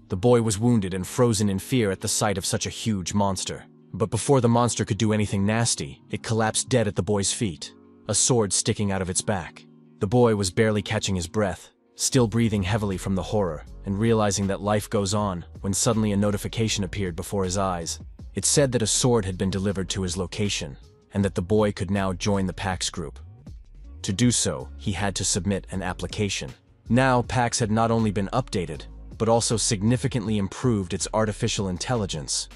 The boy was wounded and frozen in fear at the sight of such a huge monster. But before the monster could do anything nasty, it collapsed dead at the boy's feet, a sword sticking out of its back. The boy was barely catching his breath, still breathing heavily from the horror, and realizing that life goes on, when suddenly a notification appeared before his eyes. It said that a sword had been delivered to his location, and that the boy could now join the Pax group. To do so, he had to submit an application. Now, Pax had not only been updated, but also significantly improved its artificial intelligence.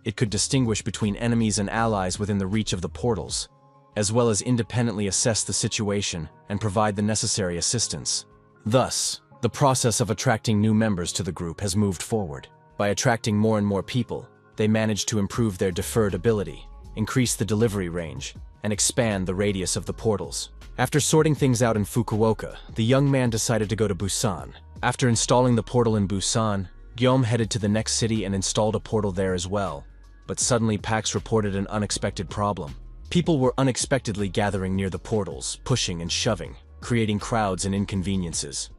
It could distinguish between enemies and allies within the reach of the portals, as well as independently assess the situation and provide the necessary assistance. Thus, the process of attracting new members to the group has moved forward. By attracting more and more people, they managed to improve their deferred ability, increase the delivery range, and expand the radius of the portals. After sorting things out in Fukuoka, the young man decided to go to Busan. After installing the portal in Busan, Guillaume headed to the next city and installed a portal there as well. But suddenly Pax reported an unexpected problem. People were unexpectedly gathering near the portals, pushing and shoving, creating crowds and inconveniences.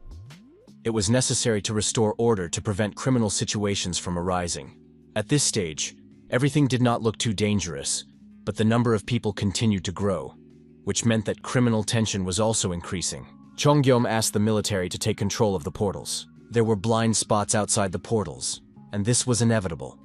It was necessary to restore order to prevent criminal situations from arising. At this stage, everything did not look too dangerous, But the number of people continued to grow, which meant that criminal tension was also increasing. Chongyom asked the military to take control of the portals. There were blind spots outside the portals, and this was inevitable.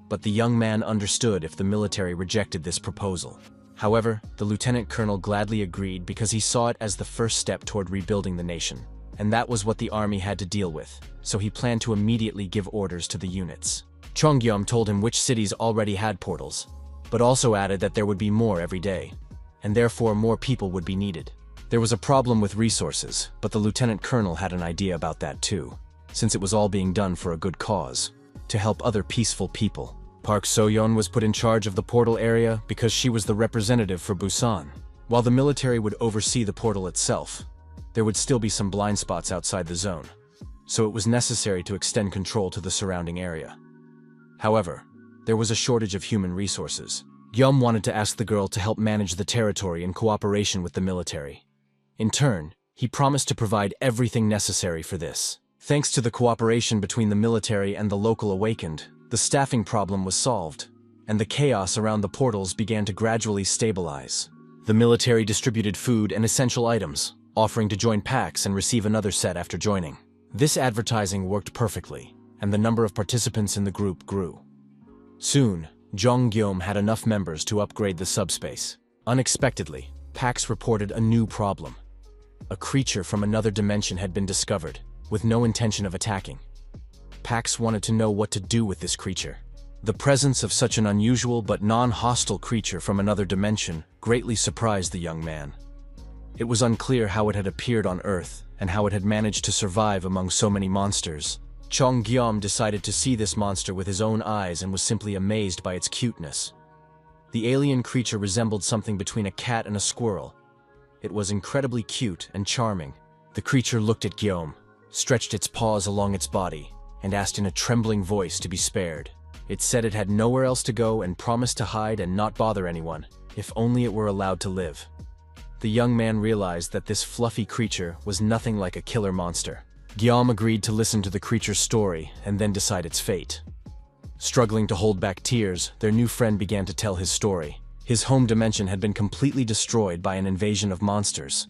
But the young man understood if the military rejected this proposal. However, the lieutenant colonel gladly agreed because he saw it as the first step toward rebuilding the nation. And that was what the army had to deal with, so he planned to immediately give orders to the units. Chongyom told him which cities already had portals, but also added that there would be more every day, and therefore more people would be needed. There was a problem with resources, but the lieutenant colonel had an idea about that too, since it was all being done for a good cause, to help other peaceful people. Park Soyeon was put in charge of the portal area because she was the representative for Busan. While the military would oversee the portal itself, there would still be some blind spots outside the zone, so it was necessary to extend control to the surrounding area. However, there was a shortage of human resources. Gyum wanted to ask the girl to help manage the territory in cooperation with the military. In turn, he promised to provide everything necessary for this. Thanks to the cooperation between the military and the local awakened, the staffing problem was solved, and the chaos around the portals began to gradually stabilize. The military distributed food and essential items, offering to join packs and receive another set after joining. This advertising worked perfectly, and the number of participants in the group grew. Soon, Jonggyom had enough members to upgrade the subspace. Unexpectedly, packs reported a new problem. A creature from another dimension had been discovered, with no intention of attacking. Pax wanted to know what to do with this creature. The presence of such an unusual but non-hostile creature from another dimension greatly surprised the young man. It was unclear how it had appeared on Earth and how it had managed to survive among so many monsters. Chongyom decided to see this monster with his own eyes and was simply amazed by its cuteness. The alien creature resembled something between a cat and a squirrel. It was incredibly cute and charming. The creature looked at Gyom, stretched its paws along its body, and asked in a trembling voice to be spared. It said it had nowhere else to go and promised to hide and not bother anyone, if only it were allowed to live. The young man realized that this fluffy creature was nothing like a killer monster. Gyom agreed to listen to the creature's story and then decide its fate. Struggling to hold back tears, their new friend began to tell his story. His home dimension had been completely destroyed by an invasion of monsters,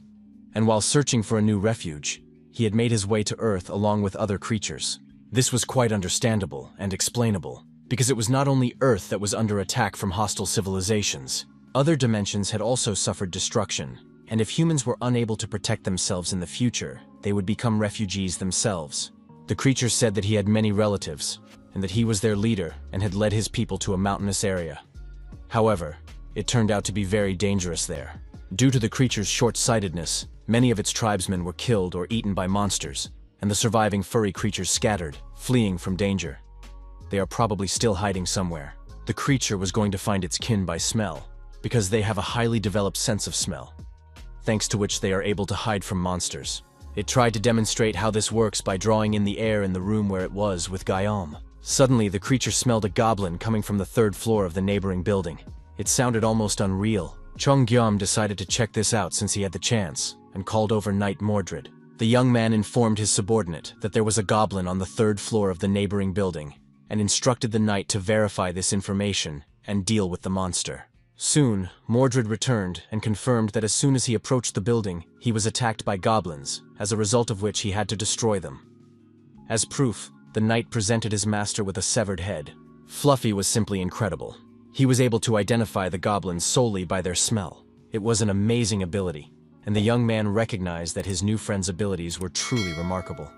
and while searching for a new refuge, he had made his way to Earth along with other creatures. This was quite understandable and explainable, because it was not only Earth that was under attack from hostile civilizations. Other dimensions had also suffered destruction, and if humans were unable to protect themselves in the future, they would become refugees themselves. The creature said that he had many relatives, and that he was their leader and had led his people to a mountainous area. However, it turned out to be very dangerous there. Due to the creature's short-sightedness, many of its tribesmen were killed or eaten by monsters, and the surviving furry creatures scattered, fleeing from danger. They are probably still hiding somewhere. The creature was going to find its kin by smell, because they have a highly developed sense of smell, thanks to which they are able to hide from monsters. It tried to demonstrate how this works by drawing in the air in the room where it was with Gyom. Suddenly, the creature smelled a goblin coming from the third floor of the neighboring building. It sounded almost unreal. Chongyom decided to check this out since he had the chance, and called over Knight Mordred. The young man informed his subordinate that there was a goblin on the third floor of the neighboring building, and instructed the knight to verify this information and deal with the monster. Soon, Mordred returned and confirmed that as soon as he approached the building, he was attacked by goblins, as a result of which he had to destroy them. As proof, the knight presented his master with a severed head. Fluffy was simply incredible. He was able to identify the goblins solely by their smell. It was an amazing ability, and the young man recognized that his new friend's abilities were truly remarkable.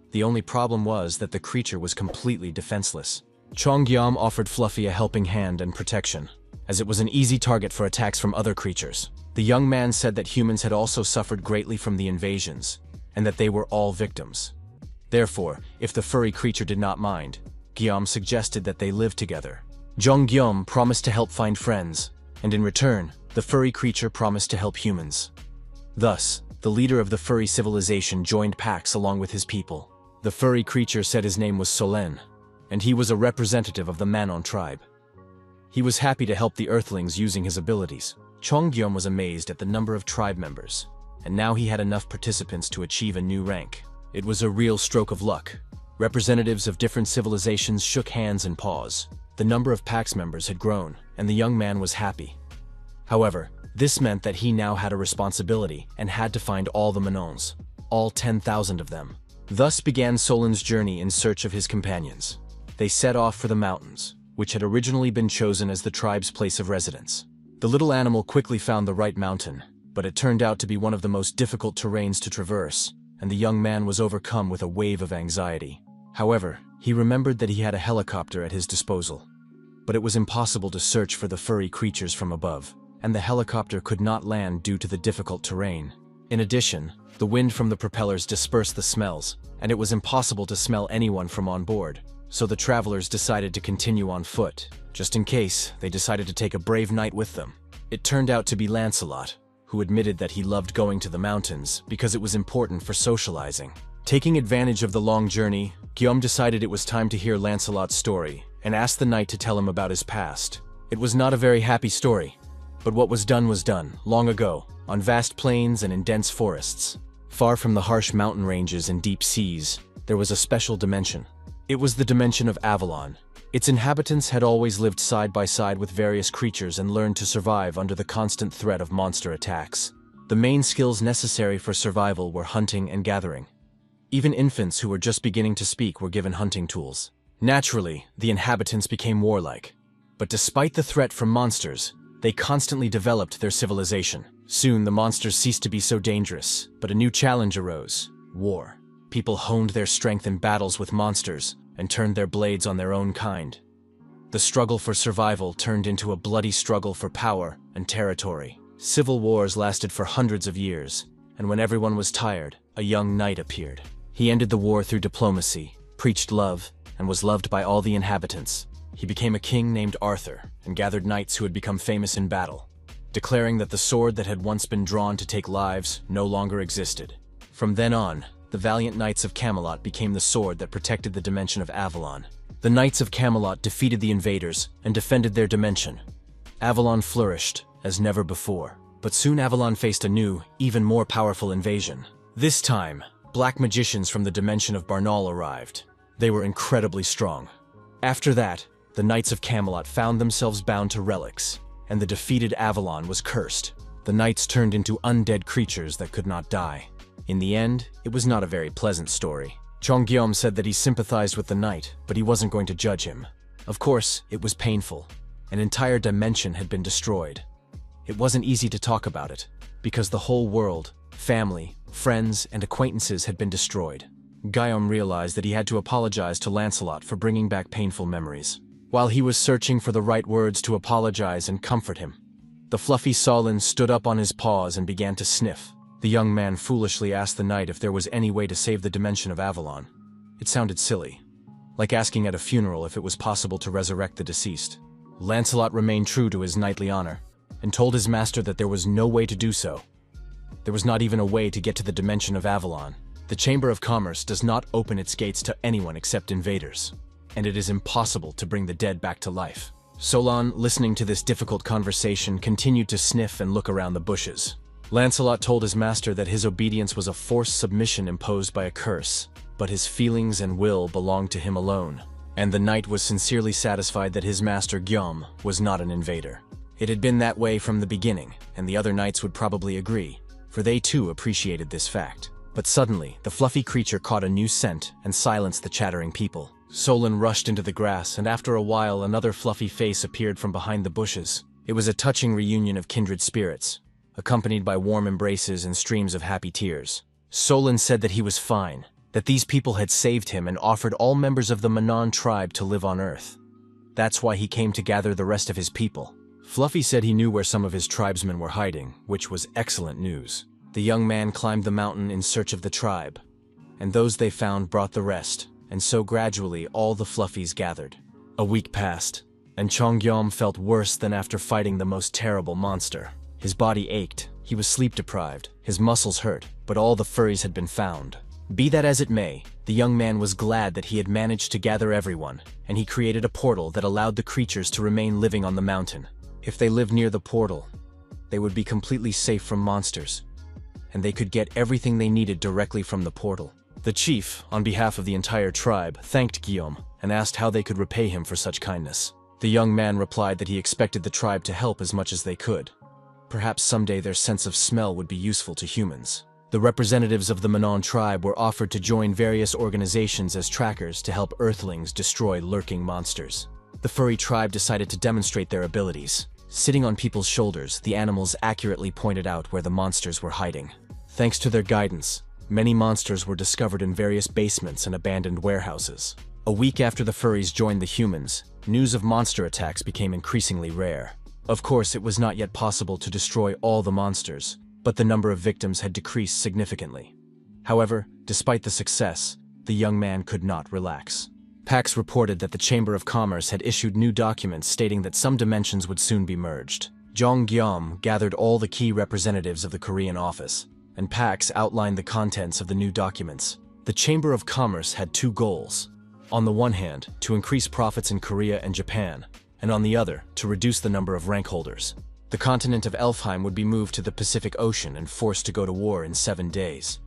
The only problem was that the creature was completely defenseless. Chongyom offered Fluffy a helping hand and protection, as it was an easy target for attacks from other creatures. The young man said that humans had also suffered greatly from the invasions, and that they were all victims. Therefore, if the furry creature did not mind, Gyom suggested that they live together. Jonggyom promised to help find friends, and in return, the furry creature promised to help humans. Thus, the leader of the furry civilization joined Pax along with his people. The furry creature said his name was Solen, and he was a representative of the Manon tribe. He was happy to help the Earthlings using his abilities. Chongyom was amazed at the number of tribe members, and now he had enough participants to achieve a new rank. It was a real stroke of luck. Representatives of different civilizations shook hands and paws. The number of PAX members had grown, and the young man was happy. However, this meant that he now had a responsibility and had to find all the manons, all 10,000 of them. Thus began Solin's journey in search of his companions. They set off for the mountains, which had originally been chosen as the tribe's place of residence. The little animal quickly found the right mountain, but it turned out to be one of the most difficult terrains to traverse, and the young man was overcome with a wave of anxiety. However, he remembered that he had a helicopter at his disposal. But it was impossible to search for the furry creatures from above, and the helicopter could not land due to the difficult terrain. In addition, the wind from the propellers dispersed the smells, and it was impossible to smell anyone from on board, so the travelers decided to continue on foot. Just in case, they decided to take a brave knight with them. It turned out to be Lancelot, who admitted that he loved going to the mountains because it was important for socializing. Taking advantage of the long journey, Guillaume decided it was time to hear Lancelot's story and asked the knight to tell him about his past. It was not a very happy story, but what was done, long ago, on vast plains and in dense forests. Far from the harsh mountain ranges and deep seas, there was a special dimension. It was the dimension of Avalon. Its inhabitants had always lived side by side with various creatures and learned to survive under the constant threat of monster attacks. The main skills necessary for survival were hunting and gathering. Even infants who were just beginning to speak were given hunting tools. Naturally, the inhabitants became warlike. But despite the threat from monsters, they constantly developed their civilization. Soon the monsters ceased to be so dangerous, but a new challenge arose: war. People honed their strength in battles with monsters and turned their blades on their own kind. The struggle for survival turned into a bloody struggle for power and territory. Civil wars lasted for hundreds of years, and when everyone was tired, a young knight appeared. He ended the war through diplomacy, preached love, and was loved by all the inhabitants. He became a king named Arthur and gathered knights who had become famous in battle, declaring that the sword that had once been drawn to take lives no longer existed. From then on, the valiant Knights of Camelot became the sword that protected the dimension of Avalon. The Knights of Camelot defeated the invaders and defended their dimension. Avalon flourished as never before. But soon Avalon faced a new, even more powerful invasion. This time, black magicians from the dimension of Barnaul arrived. They were incredibly strong. After that, the Knights of Camelot found themselves bound to relics, and the defeated Avalon was cursed. The knights turned into undead creatures that could not die. In the end, it was not a very pleasant story. Guillaume said that he sympathized with the knight, but he wasn't going to judge him. Of course, it was painful. An entire dimension had been destroyed. It wasn't easy to talk about it, because the whole world, family, friends, and acquaintances had been destroyed. Guillaume realized that he had to apologize to Lancelot for bringing back painful memories. While he was searching for the right words to apologize and comfort him, the fluffy Solin stood up on his paws and began to sniff. The young man foolishly asked the knight if there was any way to save the dimension of Avalon. It sounded silly, like asking at a funeral if it was possible to resurrect the deceased. Lancelot remained true to his knightly honor, and told his master that there was no way to do so. There was not even a way to get to the dimension of Avalon. The Chamber of Commerce does not open its gates to anyone except invaders, and it is impossible to bring the dead back to life. Solon, listening to this difficult conversation, continued to sniff and look around the bushes. Lancelot told his master that his obedience was a forced submission imposed by a curse, but his feelings and will belonged to him alone, and the knight was sincerely satisfied that his master Guillaume was not an invader. It had been that way from the beginning, and the other knights would probably agree, for they too appreciated this fact. But suddenly, the fluffy creature caught a new scent and silenced the chattering people. Solon rushed into the grass, and after a while another fluffy face appeared from behind the bushes. It was a touching reunion of kindred spirits, accompanied by warm embraces and streams of happy tears. Solon said that he was fine, that these people had saved him and offered all members of the Manon tribe to live on Earth. That's why he came to gather the rest of his people. Fluffy said he knew where some of his tribesmen were hiding, which was excellent news. The young man climbed the mountain in search of the tribe, and those they found brought the rest, and so gradually all the Fluffies gathered. A week passed, and Guillaume felt worse than after fighting the most terrible monster. His body ached, he was sleep-deprived, his muscles hurt, but all the furries had been found. Be that as it may, the young man was glad that he had managed to gather everyone, and he created a portal that allowed the creatures to remain living on the mountain. If they lived near the portal, they would be completely safe from monsters, and they could get everything they needed directly from the portal. The chief, on behalf of the entire tribe, thanked Guillaume and asked how they could repay him for such kindness. The young man replied that he expected the tribe to help as much as they could. Perhaps someday their sense of smell would be useful to humans. The representatives of the Manon tribe were offered to join various organizations as trackers to help Earthlings destroy lurking monsters. The furry tribe decided to demonstrate their abilities. Sitting on people's shoulders, the animals accurately pointed out where the monsters were hiding. Thanks to their guidance, many monsters were discovered in various basements and abandoned warehouses. A week after the furries joined the humans, news of monster attacks became increasingly rare. Of course, it was not yet possible to destroy all the monsters, but the number of victims had decreased significantly. However, despite the success, the young man could not relax. Pax reported that the Chamber of Commerce had issued new documents stating that some dimensions would soon be merged. Jong Gyom gathered all the key representatives of the Korean office, and Pax outlined the contents of the new documents. The Chamber of Commerce had two goals. On the one hand, to increase profits in Korea and Japan, and on the other, to reduce the number of rank holders. The continent of Elfheim would be moved to the Pacific Ocean and forced to go to war in 7 days.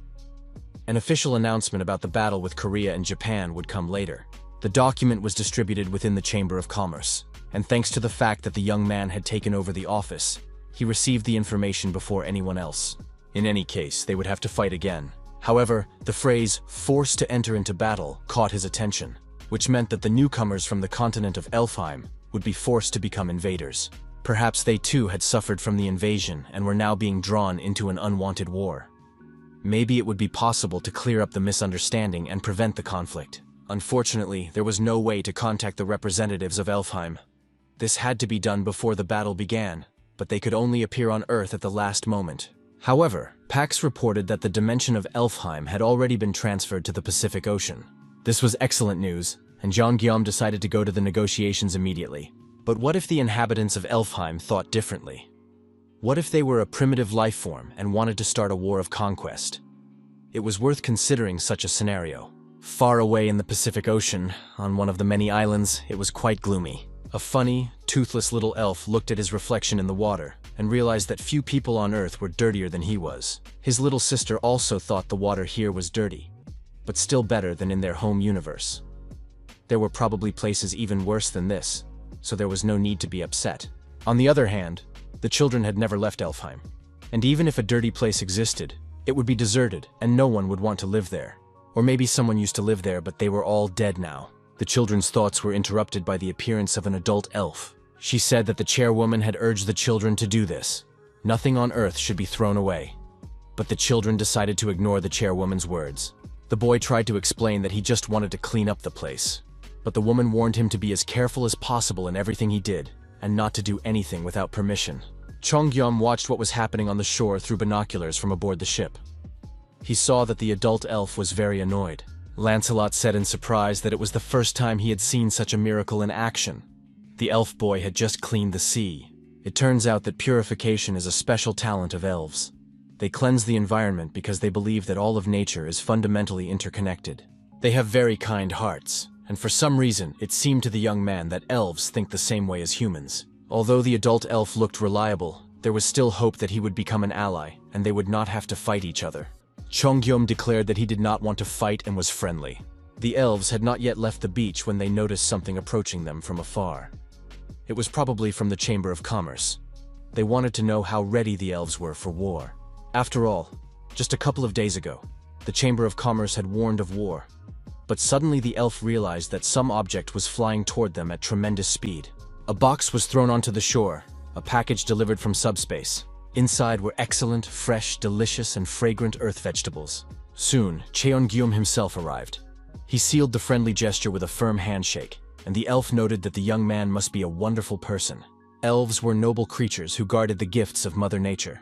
An official announcement about the battle with Korea and Japan would come later. The document was distributed within the Chamber of Commerce, and thanks to the fact that the young man had taken over the office, he received the information before anyone else. In any case, they would have to fight again. However, the phrase, "forced to enter into battle," caught his attention, which meant that the newcomers from the continent of Elfheim would be forced to become invaders. Perhaps they too had suffered from the invasion and were now being drawn into an unwanted war. Maybe it would be possible to clear up the misunderstanding and prevent the conflict. Unfortunately, there was no way to contact the representatives of Elfheim. This had to be done before the battle began, but they could only appear on Earth at the last moment. However, Pax reported that the dimension of Elfheim had already been transferred to the Pacific Ocean. This was excellent news, and Jean Guillaume decided to go to the negotiations immediately. But what if the inhabitants of Elfheim thought differently? What if they were a primitive life form and wanted to start a war of conquest? It was worth considering such a scenario. Far away in the Pacific Ocean, on one of the many islands, it was quite gloomy. A funny, toothless little elf looked at his reflection in the water and realized that few people on Earth were dirtier than he was. His little sister also thought the water here was dirty, but still better than in their home universe. There were probably places even worse than this, so there was no need to be upset. On the other hand, the children had never left Elfheim, and even if a dirty place existed, it would be deserted and no one would want to live there. Or maybe someone used to live there, but they were all dead now. The children's thoughts were interrupted by the appearance of an adult elf. She said that the chairwoman had urged the children to do this. Nothing on Earth should be thrown away. But the children decided to ignore the chairwoman's words. The boy tried to explain that he just wanted to clean up the place. But the woman warned him to be as careful as possible in everything he did, and not to do anything without permission. Chongyum watched what was happening on the shore through binoculars from aboard the ship. He saw that the adult elf was very annoyed. Lancelot said in surprise that it was the first time he had seen such a miracle in action. The elf boy had just cleaned the sea. It turns out that purification is a special talent of elves. They cleanse the environment because they believe that all of nature is fundamentally interconnected. They have very kind hearts, and for some reason it seemed to the young man that elves think the same way as humans. Although the adult elf looked reliable, there was still hope that he would become an ally, and they would not have to fight each other. Chongyum declared that he did not want to fight and was friendly. The elves had not yet left the beach when they noticed something approaching them from afar. It was probably from the Chamber of Commerce. They wanted to know how ready the elves were for war. After all, just a couple of days ago, the Chamber of Commerce had warned of war. But suddenly the elf realized that some object was flying toward them at tremendous speed. A box was thrown onto the shore, a package delivered from subspace. Inside were excellent, fresh, delicious, and fragrant earth vegetables. Soon, Cheongyum himself arrived. He sealed the friendly gesture with a firm handshake, and the elf noted that the young man must be a wonderful person. Elves were noble creatures who guarded the gifts of Mother Nature.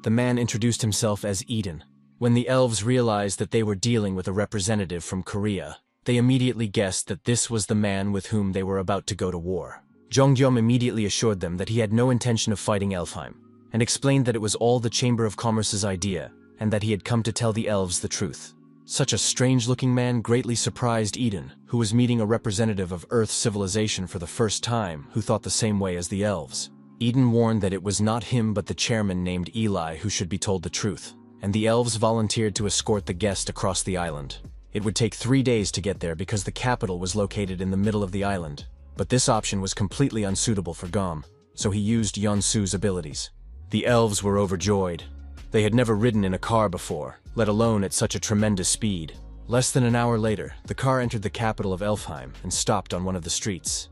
The man introduced himself as Eden. When the elves realized that they were dealing with a representative from Korea, they immediately guessed that this was the man with whom they were about to go to war. Jonggyum immediately assured them that he had no intention of fighting Elfheim, and explained that it was all the Chamber of Commerce's idea, and that he had come to tell the elves the truth. Such a strange-looking man greatly surprised Eden, who was meeting a representative of Earth's civilization for the first time who thought the same way as the elves. Eden warned that it was not him but the chairman named Eli who should be told the truth, and the elves volunteered to escort the guest across the island. It would take 3 days to get there because the capital was located in the middle of the island. But this option was completely unsuitable for Gom, so he used Yonsu's abilities. The elves were overjoyed. They had never ridden in a car before, let alone at such a tremendous speed. Less than an hour later, the car entered the capital of Elfheim and stopped on one of the streets.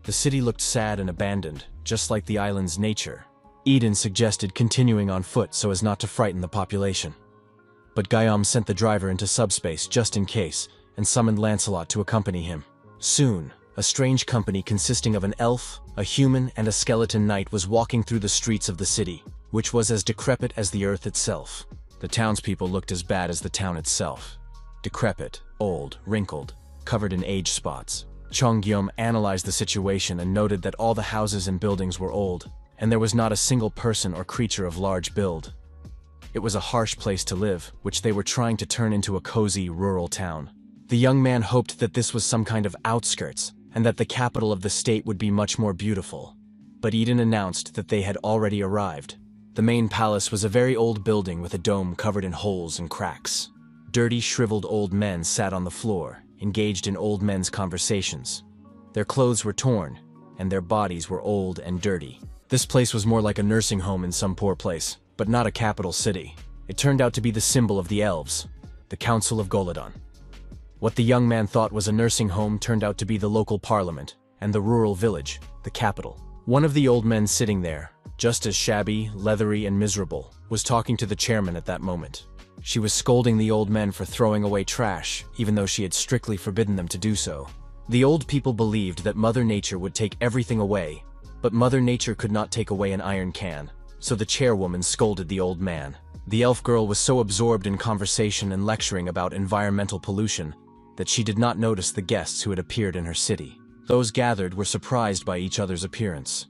The city looked sad and abandoned, just like the island's nature. Eden suggested continuing on foot so as not to frighten the population. But Guillaume sent the driver into subspace just in case, and summoned Lancelot to accompany him. Soon, a strange company consisting of an elf, a human, and a skeleton knight was walking through the streets of the city, which was as decrepit as the earth itself. The townspeople looked as bad as the town itself. Decrepit, old, wrinkled, covered in age spots. Chong-Guillaume analyzed the situation and noted that all the houses and buildings were old, and there was not a single person or creature of large build. It was a harsh place to live, which they were trying to turn into a cozy, rural town. The young man hoped that this was some kind of outskirts, and that the capital of the state would be much more beautiful. But Eden announced that they had already arrived. The main palace was a very old building with a dome covered in holes and cracks. Dirty, shriveled old men sat on the floor, engaged in old men's conversations. Their clothes were torn, and their bodies were old and dirty. This place was more like a nursing home in some poor place, but not a capital city. It turned out to be the symbol of the elves, the Council of Golodon. What the young man thought was a nursing home turned out to be the local parliament, and the rural village, the capital. One of the old men sitting there, just as shabby, leathery, and miserable, was talking to the chairman at that moment. She was scolding the old men for throwing away trash, even though she had strictly forbidden them to do so. The old people believed that Mother Nature would take everything away, but Mother Nature could not take away an iron can, so the chairwoman scolded the old man. The elf girl was so absorbed in conversation and lecturing about environmental pollution that she did not notice the guests who had appeared in her city. Those gathered were surprised by each other's appearance.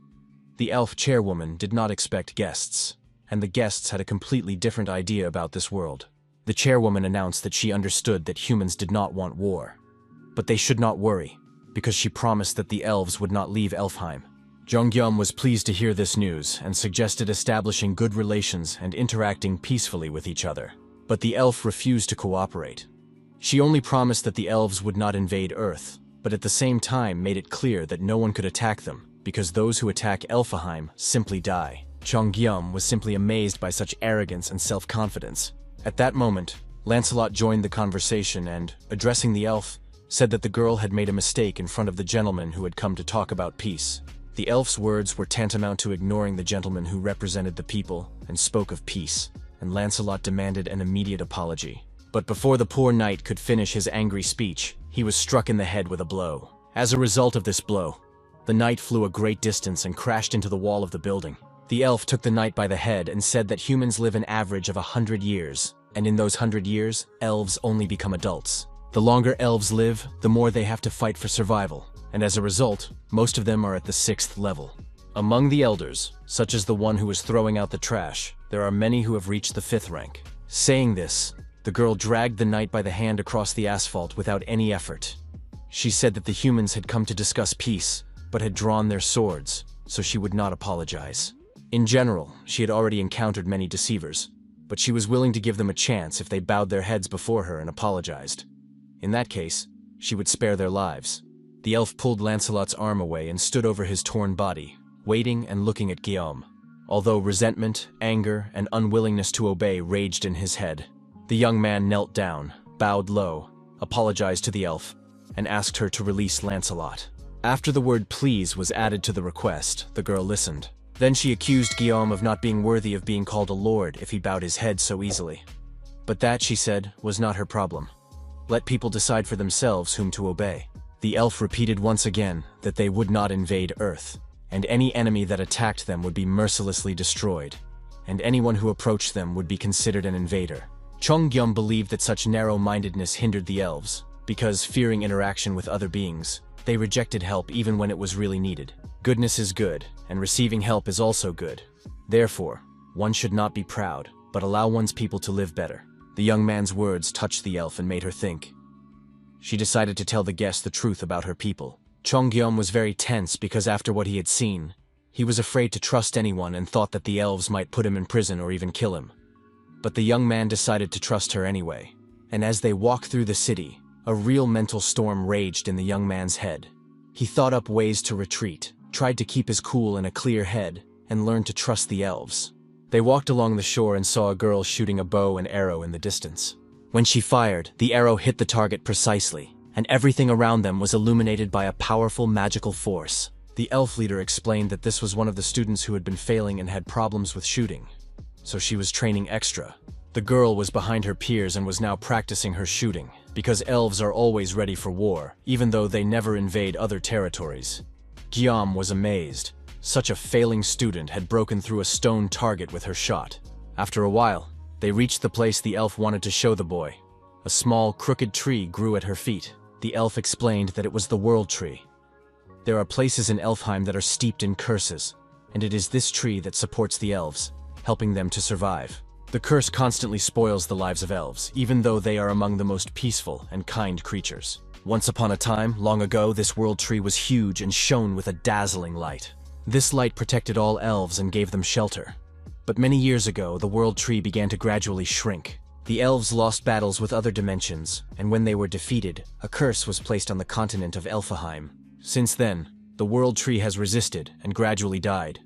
The elf chairwoman did not expect guests, and the guests had a completely different idea about this world. The chairwoman announced that she understood that humans did not want war, but they should not worry, because she promised that the elves would not leave Elfheim. Jong-Gyum was pleased to hear this news and suggested establishing good relations and interacting peacefully with each other. But the elf refused to cooperate. She only promised that the elves would not invade Earth, but at the same time made it clear that no one could attack them, because those who attack Elfheim simply die. Chong-Gyum was simply amazed by such arrogance and self-confidence. At that moment, Lancelot joined the conversation and, addressing the elf, said that the girl had made a mistake in front of the gentleman who had come to talk about peace. The elf's words were tantamount to ignoring the gentleman who represented the people and spoke of peace, and Lancelot demanded an immediate apology. But before the poor knight could finish his angry speech, he was struck in the head with a blow. As a result of this blow, the knight flew a great distance and crashed into the wall of the building. The elf took the knight by the head and said that humans live an average of 100 years, and in those 100 years, elves only become adults. The longer elves live, the more they have to fight for survival, and as a result, most of them are at the 6th level. Among the elders, such as the one who was throwing out the trash, there are many who have reached the 5th rank. Saying this, the girl dragged the knight by the hand across the asphalt without any effort. She said that the humans had come to discuss peace, but had drawn their swords, so she would not apologize. In general, she had already encountered many deceivers, but she was willing to give them a chance if they bowed their heads before her and apologized. In that case, she would spare their lives. The elf pulled Lancelot's arm away and stood over his torn body, waiting and looking at Guillaume. Although resentment, anger, and unwillingness to obey raged in his head, the young man knelt down, bowed low, apologized to the elf, and asked her to release Lancelot. After the word please was added to the request, the girl listened. Then she accused Guillaume of not being worthy of being called a lord if he bowed his head so easily. But that, she said, was not her problem. Let people decide for themselves whom to obey. The elf repeated once again that they would not invade Earth, and any enemy that attacked them would be mercilessly destroyed, and anyone who approached them would be considered an invader. Chong-Gyum believed that such narrow-mindedness hindered the elves, because, fearing interaction with other beings, they rejected help even when it was really needed. Goodness is good, and receiving help is also good. Therefore, one should not be proud, but allow one's people to live better. The young man's words touched the elf and made her think. She decided to tell the guest the truth about her people. Chong-Gyum was very tense because after what he had seen, he was afraid to trust anyone and thought that the elves might put him in prison or even kill him. But the young man decided to trust her anyway, and as they walked through the city, a real mental storm raged in the young man's head. He thought up ways to retreat, tried to keep his cool and a clear head, and learned to trust the elves. They walked along the shore and saw a girl shooting a bow and arrow in the distance. When she fired, the arrow hit the target precisely, and everything around them was illuminated by a powerful magical force. The elf leader explained that this was one of the students who had been failing and had problems with shooting, so she was training extra. The girl was behind her peers and was now practicing her shooting, because elves are always ready for war, even though they never invade other territories. Guillaume was amazed. Such a failing student had broken through a stone target with her shot. After a while, they reached the place the elf wanted to show the boy. A small, crooked tree grew at her feet. The elf explained that it was the World Tree. There are places in Elfheim that are steeped in curses, and it is this tree that supports the elves, helping them to survive. The curse constantly spoils the lives of elves, even though they are among the most peaceful and kind creatures. Once upon a time, long ago, this World Tree was huge and shone with a dazzling light. This light protected all elves and gave them shelter. But many years ago, the World Tree began to gradually shrink. The elves lost battles with other dimensions, and when they were defeated, a curse was placed on the continent of Elfheim. Since then, the World Tree has resisted and gradually died.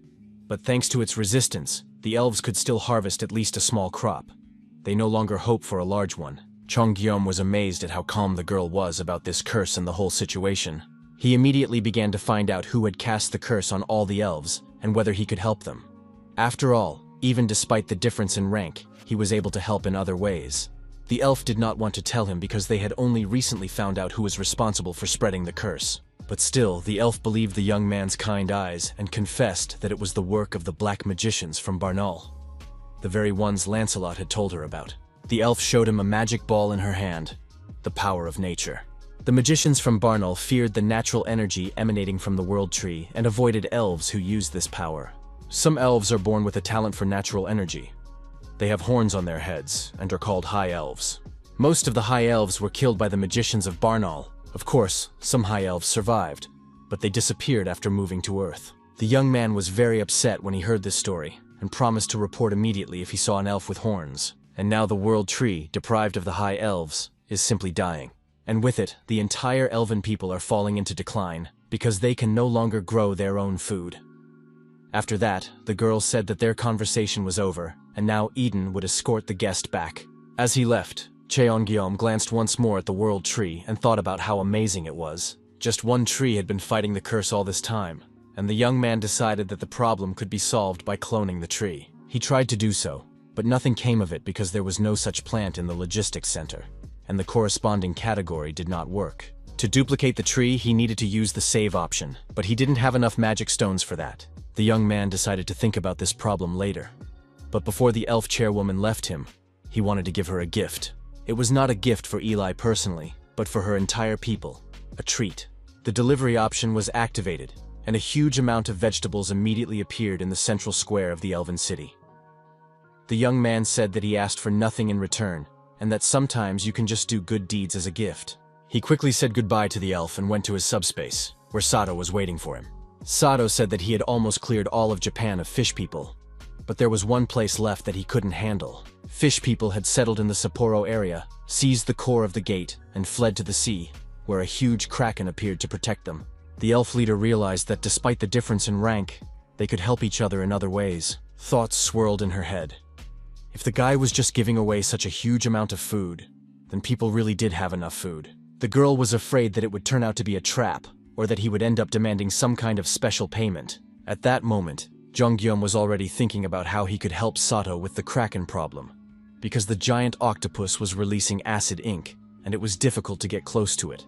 But thanks to its resistance, the elves could still harvest at least a small crop. They no longer hope for a large one. Guillaume was amazed at how calm the girl was about this curse and the whole situation. He immediately began to find out who had cast the curse on all the elves, and whether he could help them. After all, even despite the difference in rank, he was able to help in other ways. The elf did not want to tell him because they had only recently found out who was responsible for spreading the curse. But still, the elf believed the young man's kind eyes and confessed that it was the work of the black magicians from Barnaul, the very ones Lancelot had told her about. The elf showed him a magic ball in her hand, the power of nature. The magicians from Barnaul feared the natural energy emanating from the World Tree and avoided elves who used this power. Some elves are born with a talent for natural energy. They have horns on their heads and are called high elves. Most of the high elves were killed by the magicians of Barnaul. Of course, some high elves survived, but they disappeared after moving to Earth. The young man was very upset when he heard this story, and promised to report immediately if he saw an elf with horns. And now the World Tree, deprived of the high elves, is simply dying. And with it, the entire elven people are falling into decline, because they can no longer grow their own food. After that, the girl said that their conversation was over, and now Eden would escort the guest back. As he left, Guillaume glanced once more at the World Tree and thought about how amazing it was. Just one tree had been fighting the curse all this time, and the young man decided that the problem could be solved by cloning the tree. He tried to do so, but nothing came of it because there was no such plant in the logistics center, and the corresponding category did not work. To duplicate the tree, he needed to use the save option, but he didn't have enough magic stones for that. The young man decided to think about this problem later. But before the elf chairwoman left him, he wanted to give her a gift. It was not a gift for Eli personally, but for her entire people, a treat. The delivery option was activated, and a huge amount of vegetables immediately appeared in the central square of the elven city. The young man said that he asked for nothing in return, and that sometimes you can just do good deeds as a gift. He quickly said goodbye to the elf and went to his subspace, where Sato was waiting for him. Sato said that he had almost cleared all of Japan of fish people, but there was one place left that he couldn't handle. Fish people had settled in the Sapporo area, seized the core of the gate, and fled to the sea, where a huge kraken appeared to protect them. The elf leader realized that despite the difference in rank, they could help each other in other ways. Thoughts swirled in her head. If the guy was just giving away such a huge amount of food, then people really did have enough food. The girl was afraid that it would turn out to be a trap, or that he would end up demanding some kind of special payment. At that moment, Guillaume was already thinking about how he could help Sato with the kraken problem, because the giant octopus was releasing acid ink, and it was difficult to get close to it.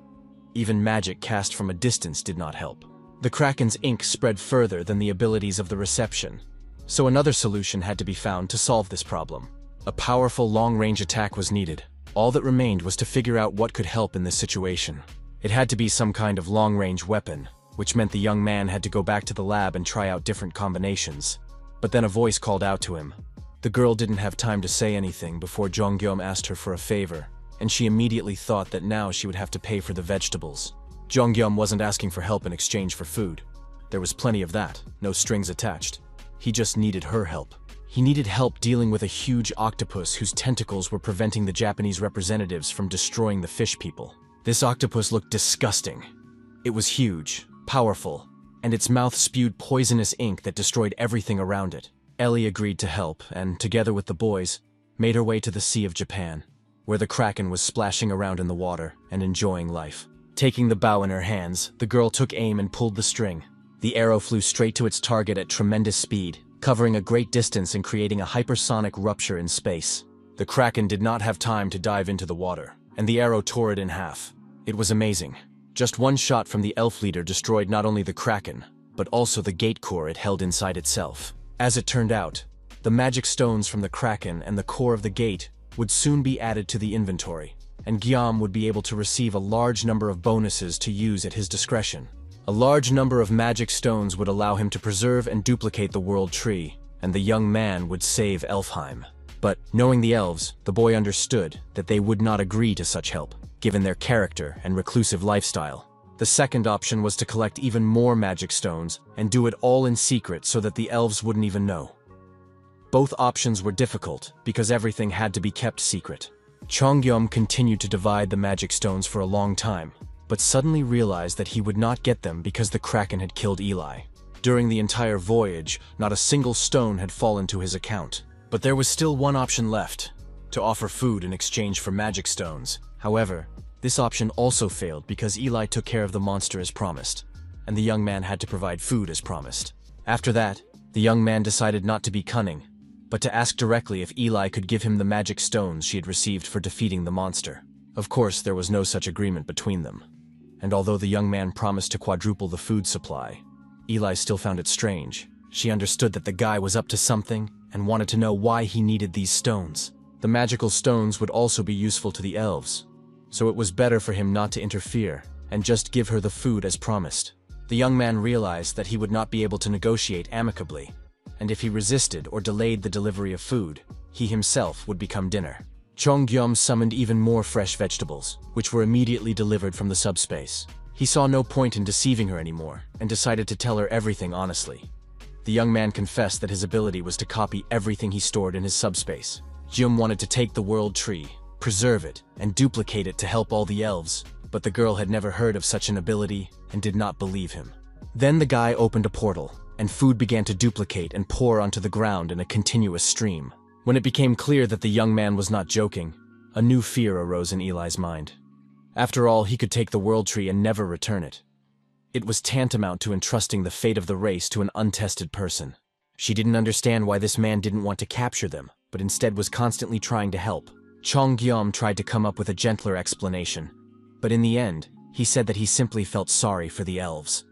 Even magic cast from a distance did not help. The kraken's ink spread further than the abilities of the reception, so another solution had to be found to solve this problem. A powerful long-range attack was needed. All that remained was to figure out what could help in this situation. It had to be some kind of long-range weapon, which meant the young man had to go back to the lab and try out different combinations. But then a voice called out to him. The girl didn't have time to say anything before Guillaume asked her for a favor, and she immediately thought that now she would have to pay for the vegetables. Guillaume wasn't asking for help in exchange for food. There was plenty of that, no strings attached. He just needed her help. He needed help dealing with a huge octopus whose tentacles were preventing the Japanese representatives from destroying the fish people. This octopus looked disgusting. It was huge, powerful, and its mouth spewed poisonous ink that destroyed everything around it. Ellie agreed to help and, together with the boys, made her way to the Sea of Japan, where the kraken was splashing around in the water and enjoying life. Taking the bow in her hands, the girl took aim and pulled the string. The arrow flew straight to its target at tremendous speed, covering a great distance and creating a hypersonic rupture in space. The kraken did not have time to dive into the water, and the arrow tore it in half. It was amazing. Just one shot from the elf leader destroyed not only the kraken, but also the gate core it held inside itself. As it turned out, the magic stones from the kraken and the core of the gate would soon be added to the inventory, and Guillaume would be able to receive a large number of bonuses to use at his discretion. A large number of magic stones would allow him to preserve and duplicate the world tree, and the young man would save Elfheim. But, knowing the elves, the boy understood that they would not agree to such help, given their character and reclusive lifestyle. The second option was to collect even more magic stones and do it all in secret so that the elves wouldn't even know. Both options were difficult because everything had to be kept secret. Chongyum continued to divide the magic stones for a long time, but suddenly realized that he would not get them because the kraken had killed Eli. During the entire voyage, not a single stone had fallen to his account. But there was still one option left, to offer food in exchange for magic stones. However, this option also failed because Eli took care of the monster as promised, and the young man had to provide food as promised. After that, the young man decided not to be cunning, but to ask directly if Eli could give him the magic stones she had received for defeating the monster. Of course, there was no such agreement between them, and although the young man promised to quadruple the food supply, Eli still found it strange. She understood that the guy was up to something and wanted to know why he needed these stones. The magical stones would also be useful to the elves, so it was better for him not to interfere and just give her the food as promised. The young man realized that he would not be able to negotiate amicably, and if he resisted or delayed the delivery of food, he himself would become dinner. Chongyum summoned even more fresh vegetables, which were immediately delivered from the subspace. He saw no point in deceiving her anymore and decided to tell her everything honestly. The young man confessed that his ability was to copy everything he stored in his subspace. Jim wanted to take the world tree, preserve it, and duplicate it to help all the elves, but the girl had never heard of such an ability and did not believe him. Then the guy opened a portal, and food began to duplicate and pour onto the ground in a continuous stream. When it became clear that the young man was not joking, a new fear arose in Eli's mind. After all, he could take the world tree and never return it. It was tantamount to entrusting the fate of the race to an untested person. She didn't understand why this man didn't want to capture them, but instead was constantly trying to help. Chongyum tried to come up with a gentler explanation, but in the end, he said that he simply felt sorry for the elves.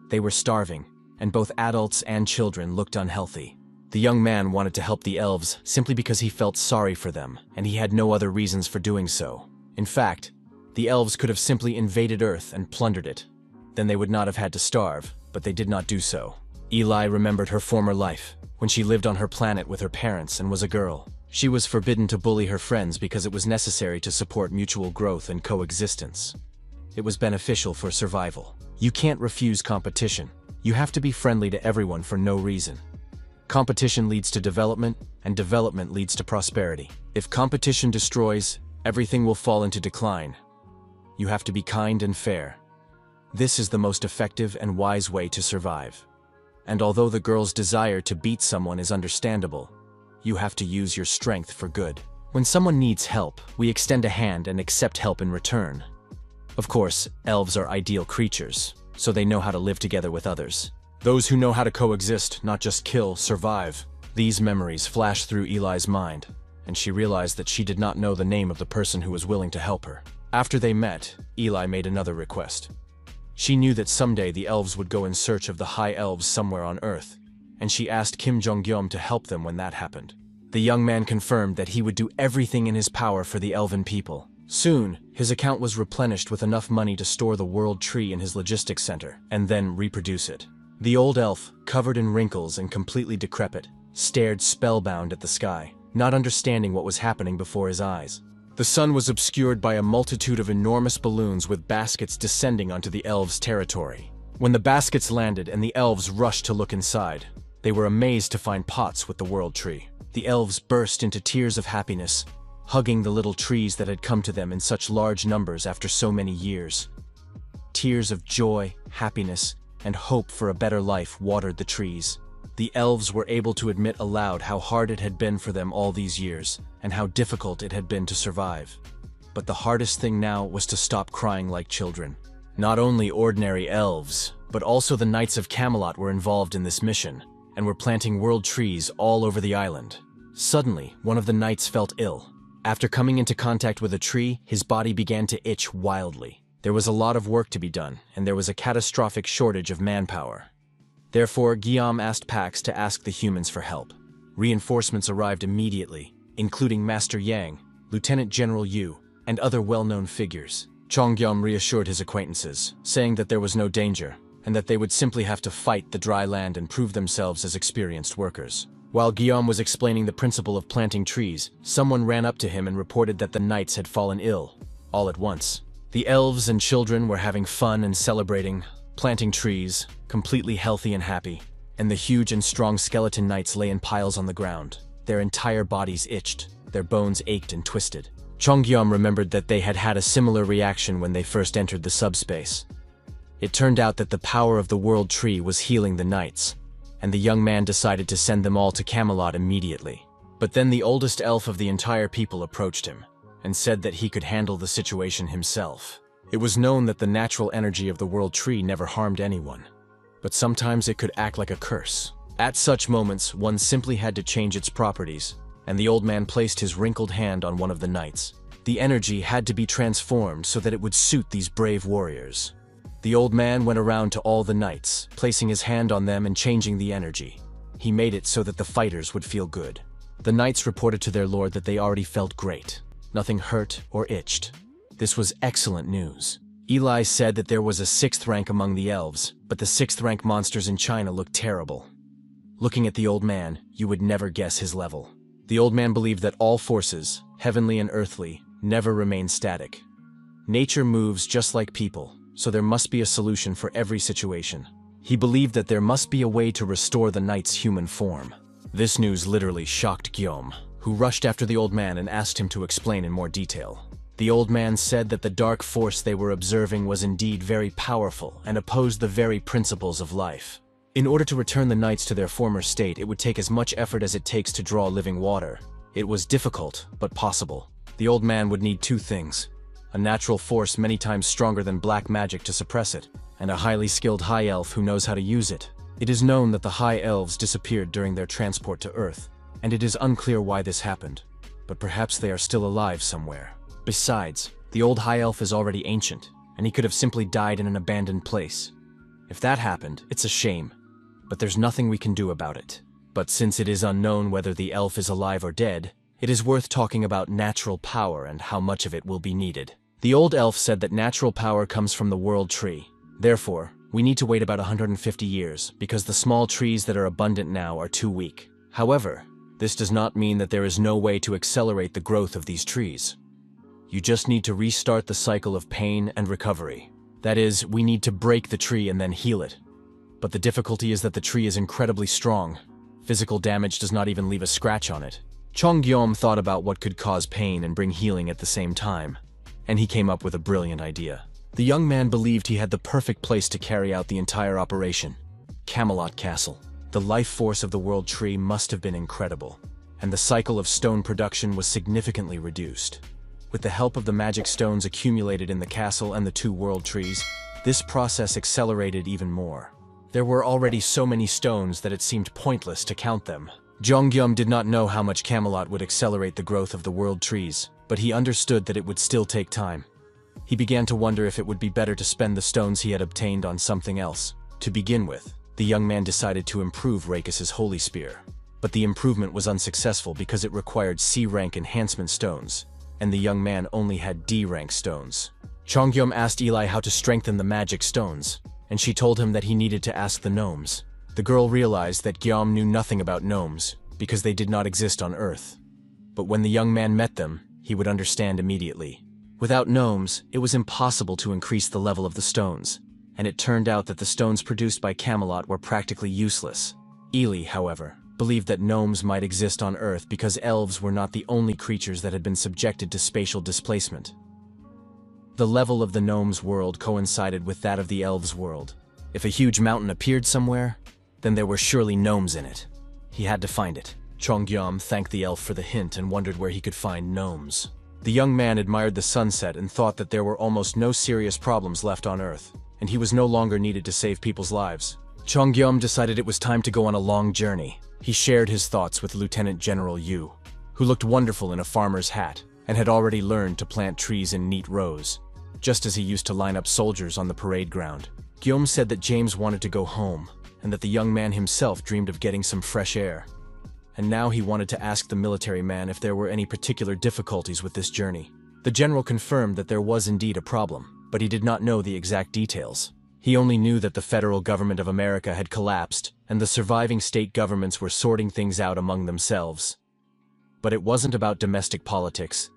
They were starving, and both adults and children looked unhealthy. The young man wanted to help the elves simply because he felt sorry for them, and he had no other reasons for doing so. In fact, the elves could have simply invaded Earth and plundered it. Then they would not have had to starve, but they did not do so. Eli remembered her former life, when she lived on her planet with her parents and was a girl. She was forbidden to bully her friends because it was necessary to support mutual growth and coexistence. It was beneficial for survival. You can't refuse competition. You have to be friendly to everyone for no reason. Competition leads to development, and development leads to prosperity. If competition destroys, everything will fall into decline. You have to be kind and fair. This is the most effective and wise way to survive. And although the girl's desire to beat someone is understandable, you have to use your strength for good. When someone needs help, we extend a hand and accept help in return. Of course, elves are ideal creatures, so they know how to live together with others. Those who know how to coexist, not just kill, survive. These memories flashed through Eli's mind, and she realized that she did not know the name of the person who was willing to help her. After they met, Eli made another request. She knew that someday the elves would go in search of the high elves somewhere on Earth, and she asked Kim Jong-gyum to help them when that happened. The young man confirmed that he would do everything in his power for the elven people. Soon, his account was replenished with enough money to store the world tree in his logistics center, and then reproduce it. The old elf, covered in wrinkles and completely decrepit, stared spellbound at the sky, not understanding what was happening before his eyes. The sun was obscured by a multitude of enormous balloons with baskets descending onto the elves' territory. When the baskets landed and the elves rushed to look inside, they were amazed to find pots with the world tree. The elves burst into tears of happiness, hugging the little trees that had come to them in such large numbers after so many years. Tears of joy, happiness, and hope for a better life watered the trees. The elves were able to admit aloud how hard it had been for them all these years, and how difficult it had been to survive. But the hardest thing now was to stop crying like children. Not only ordinary elves, but also the Knights of Camelot were involved in this mission, and were planting world trees all over the island. Suddenly, one of the knights felt ill. After coming into contact with a tree, his body began to itch wildly. There was a lot of work to be done, and there was a catastrophic shortage of manpower. Therefore, Guillaume asked Pax to ask the humans for help. Reinforcements arrived immediately, including Master Yang, Lieutenant General Yu, and other well-known figures. Guillaume reassured his acquaintances, saying that there was no danger, and that they would simply have to fight the dry land and prove themselves as experienced workers. While Guillaume was explaining the principle of planting trees, someone ran up to him and reported that the knights had fallen ill, all at once. The elves and children were having fun and celebrating, planting trees, completely healthy and happy, and the huge and strong skeleton knights lay in piles on the ground. Their entire bodies itched, their bones ached and twisted. Guillaume remembered that they had had a similar reaction when they first entered the subspace. It turned out that the power of the world tree was healing the knights, and the young man decided to send them all to Camelot immediately. But then the oldest elf of the entire people approached him, and said that he could handle the situation himself. It was known that the natural energy of the world tree never harmed anyone, but sometimes it could act like a curse. At such moments, one simply had to change its properties, and the old man placed his wrinkled hand on one of the knights. The energy had to be transformed so that it would suit these brave warriors. The old man went around to all the knights, placing his hand on them and changing the energy. He made it so that the fighters would feel good. The knights reported to their lord that they already felt great. Nothing hurt or itched. This was excellent news. Eli said that there was a 6th rank among the elves, but the 6th rank monsters in China looked terrible. Looking at the old man, you would never guess his level. The old man believed that all forces, heavenly and earthly, never remain static. Nature moves just like people, so there must be a solution for every situation. He believed that there must be a way to restore the knight's human form. This news literally shocked Guillaume, who rushed after the old man and asked him to explain in more detail. The old man said that the dark force they were observing was indeed very powerful and opposed the very principles of life. In order to return the knights to their former state, it would take as much effort as it takes to draw living water. It was difficult, but possible. The old man would need 2 things: a natural force many times stronger than black magic to suppress it, and a highly skilled high elf who knows how to use it. It is known that the high elves disappeared during their transport to Earth, and it is unclear why this happened, but perhaps they are still alive somewhere. Besides, the old high elf is already ancient, and he could have simply died in an abandoned place. If that happened, it's a shame, but there's nothing we can do about it. But since it is unknown whether the elf is alive or dead, it is worth talking about natural power and how much of it will be needed. The old elf said that natural power comes from the world tree. Therefore, we need to wait about 150 years, because the small trees that are abundant now are too weak. However, this does not mean that there is no way to accelerate the growth of these trees. You just need to restart the cycle of pain and recovery. That is, we need to break the tree and then heal it. But the difficulty is that the tree is incredibly strong. Physical damage does not even leave a scratch on it. Guillaume thought about what could cause pain and bring healing at the same time, and he came up with a brilliant idea. The young man believed he had the perfect place to carry out the entire operation: Camelot Castle. The life force of the world tree must have been incredible, and the cycle of stone production was significantly reduced. With the help of the magic stones accumulated in the castle and the 2 world trees, this process accelerated even more. There were already so many stones that it seemed pointless to count them. Guillaume did not know how much Camelot would accelerate the growth of the world trees, but he understood that it would still take time. He began to wonder if it would be better to spend the stones he had obtained on something else. To begin with, the young man decided to improve Rakis's holy spear. But the improvement was unsuccessful because it required C-rank enhancement stones, and the young man only had D-rank stones. Guillaume asked Eli how to strengthen the magic stones, and she told him that he needed to ask the gnomes. The girl realized that Guillaume knew nothing about gnomes, because they did not exist on Earth. But when the young man met them, he would understand immediately. Without gnomes, it was impossible to increase the level of the stones, and it turned out that the stones produced by Camelot were practically useless. Eli, however, believed that gnomes might exist on Earth because elves were not the only creatures that had been subjected to spatial displacement. The level of the gnomes' world coincided with that of the elves' world. If a huge mountain appeared somewhere, then there were surely gnomes in it. He had to find it. Chongyam thanked the elf for the hint and wondered where he could find gnomes. The young man admired the sunset and thought that there were almost no serious problems left on Earth, and he was no longer needed to save people's lives. Chongyam decided it was time to go on a long journey. He shared his thoughts with Lieutenant General Yu, who looked wonderful in a farmer's hat and had already learned to plant trees in neat rows, just as he used to line up soldiers on the parade ground. Guillaume said that James wanted to go home, and that the young man himself dreamed of getting some fresh air. And now he wanted to ask the military man if there were any particular difficulties with this journey. The general confirmed that there was indeed a problem, but he did not know the exact details. He only knew that the federal government of America had collapsed, and the surviving state governments were sorting things out among themselves. But it wasn't about domestic politics.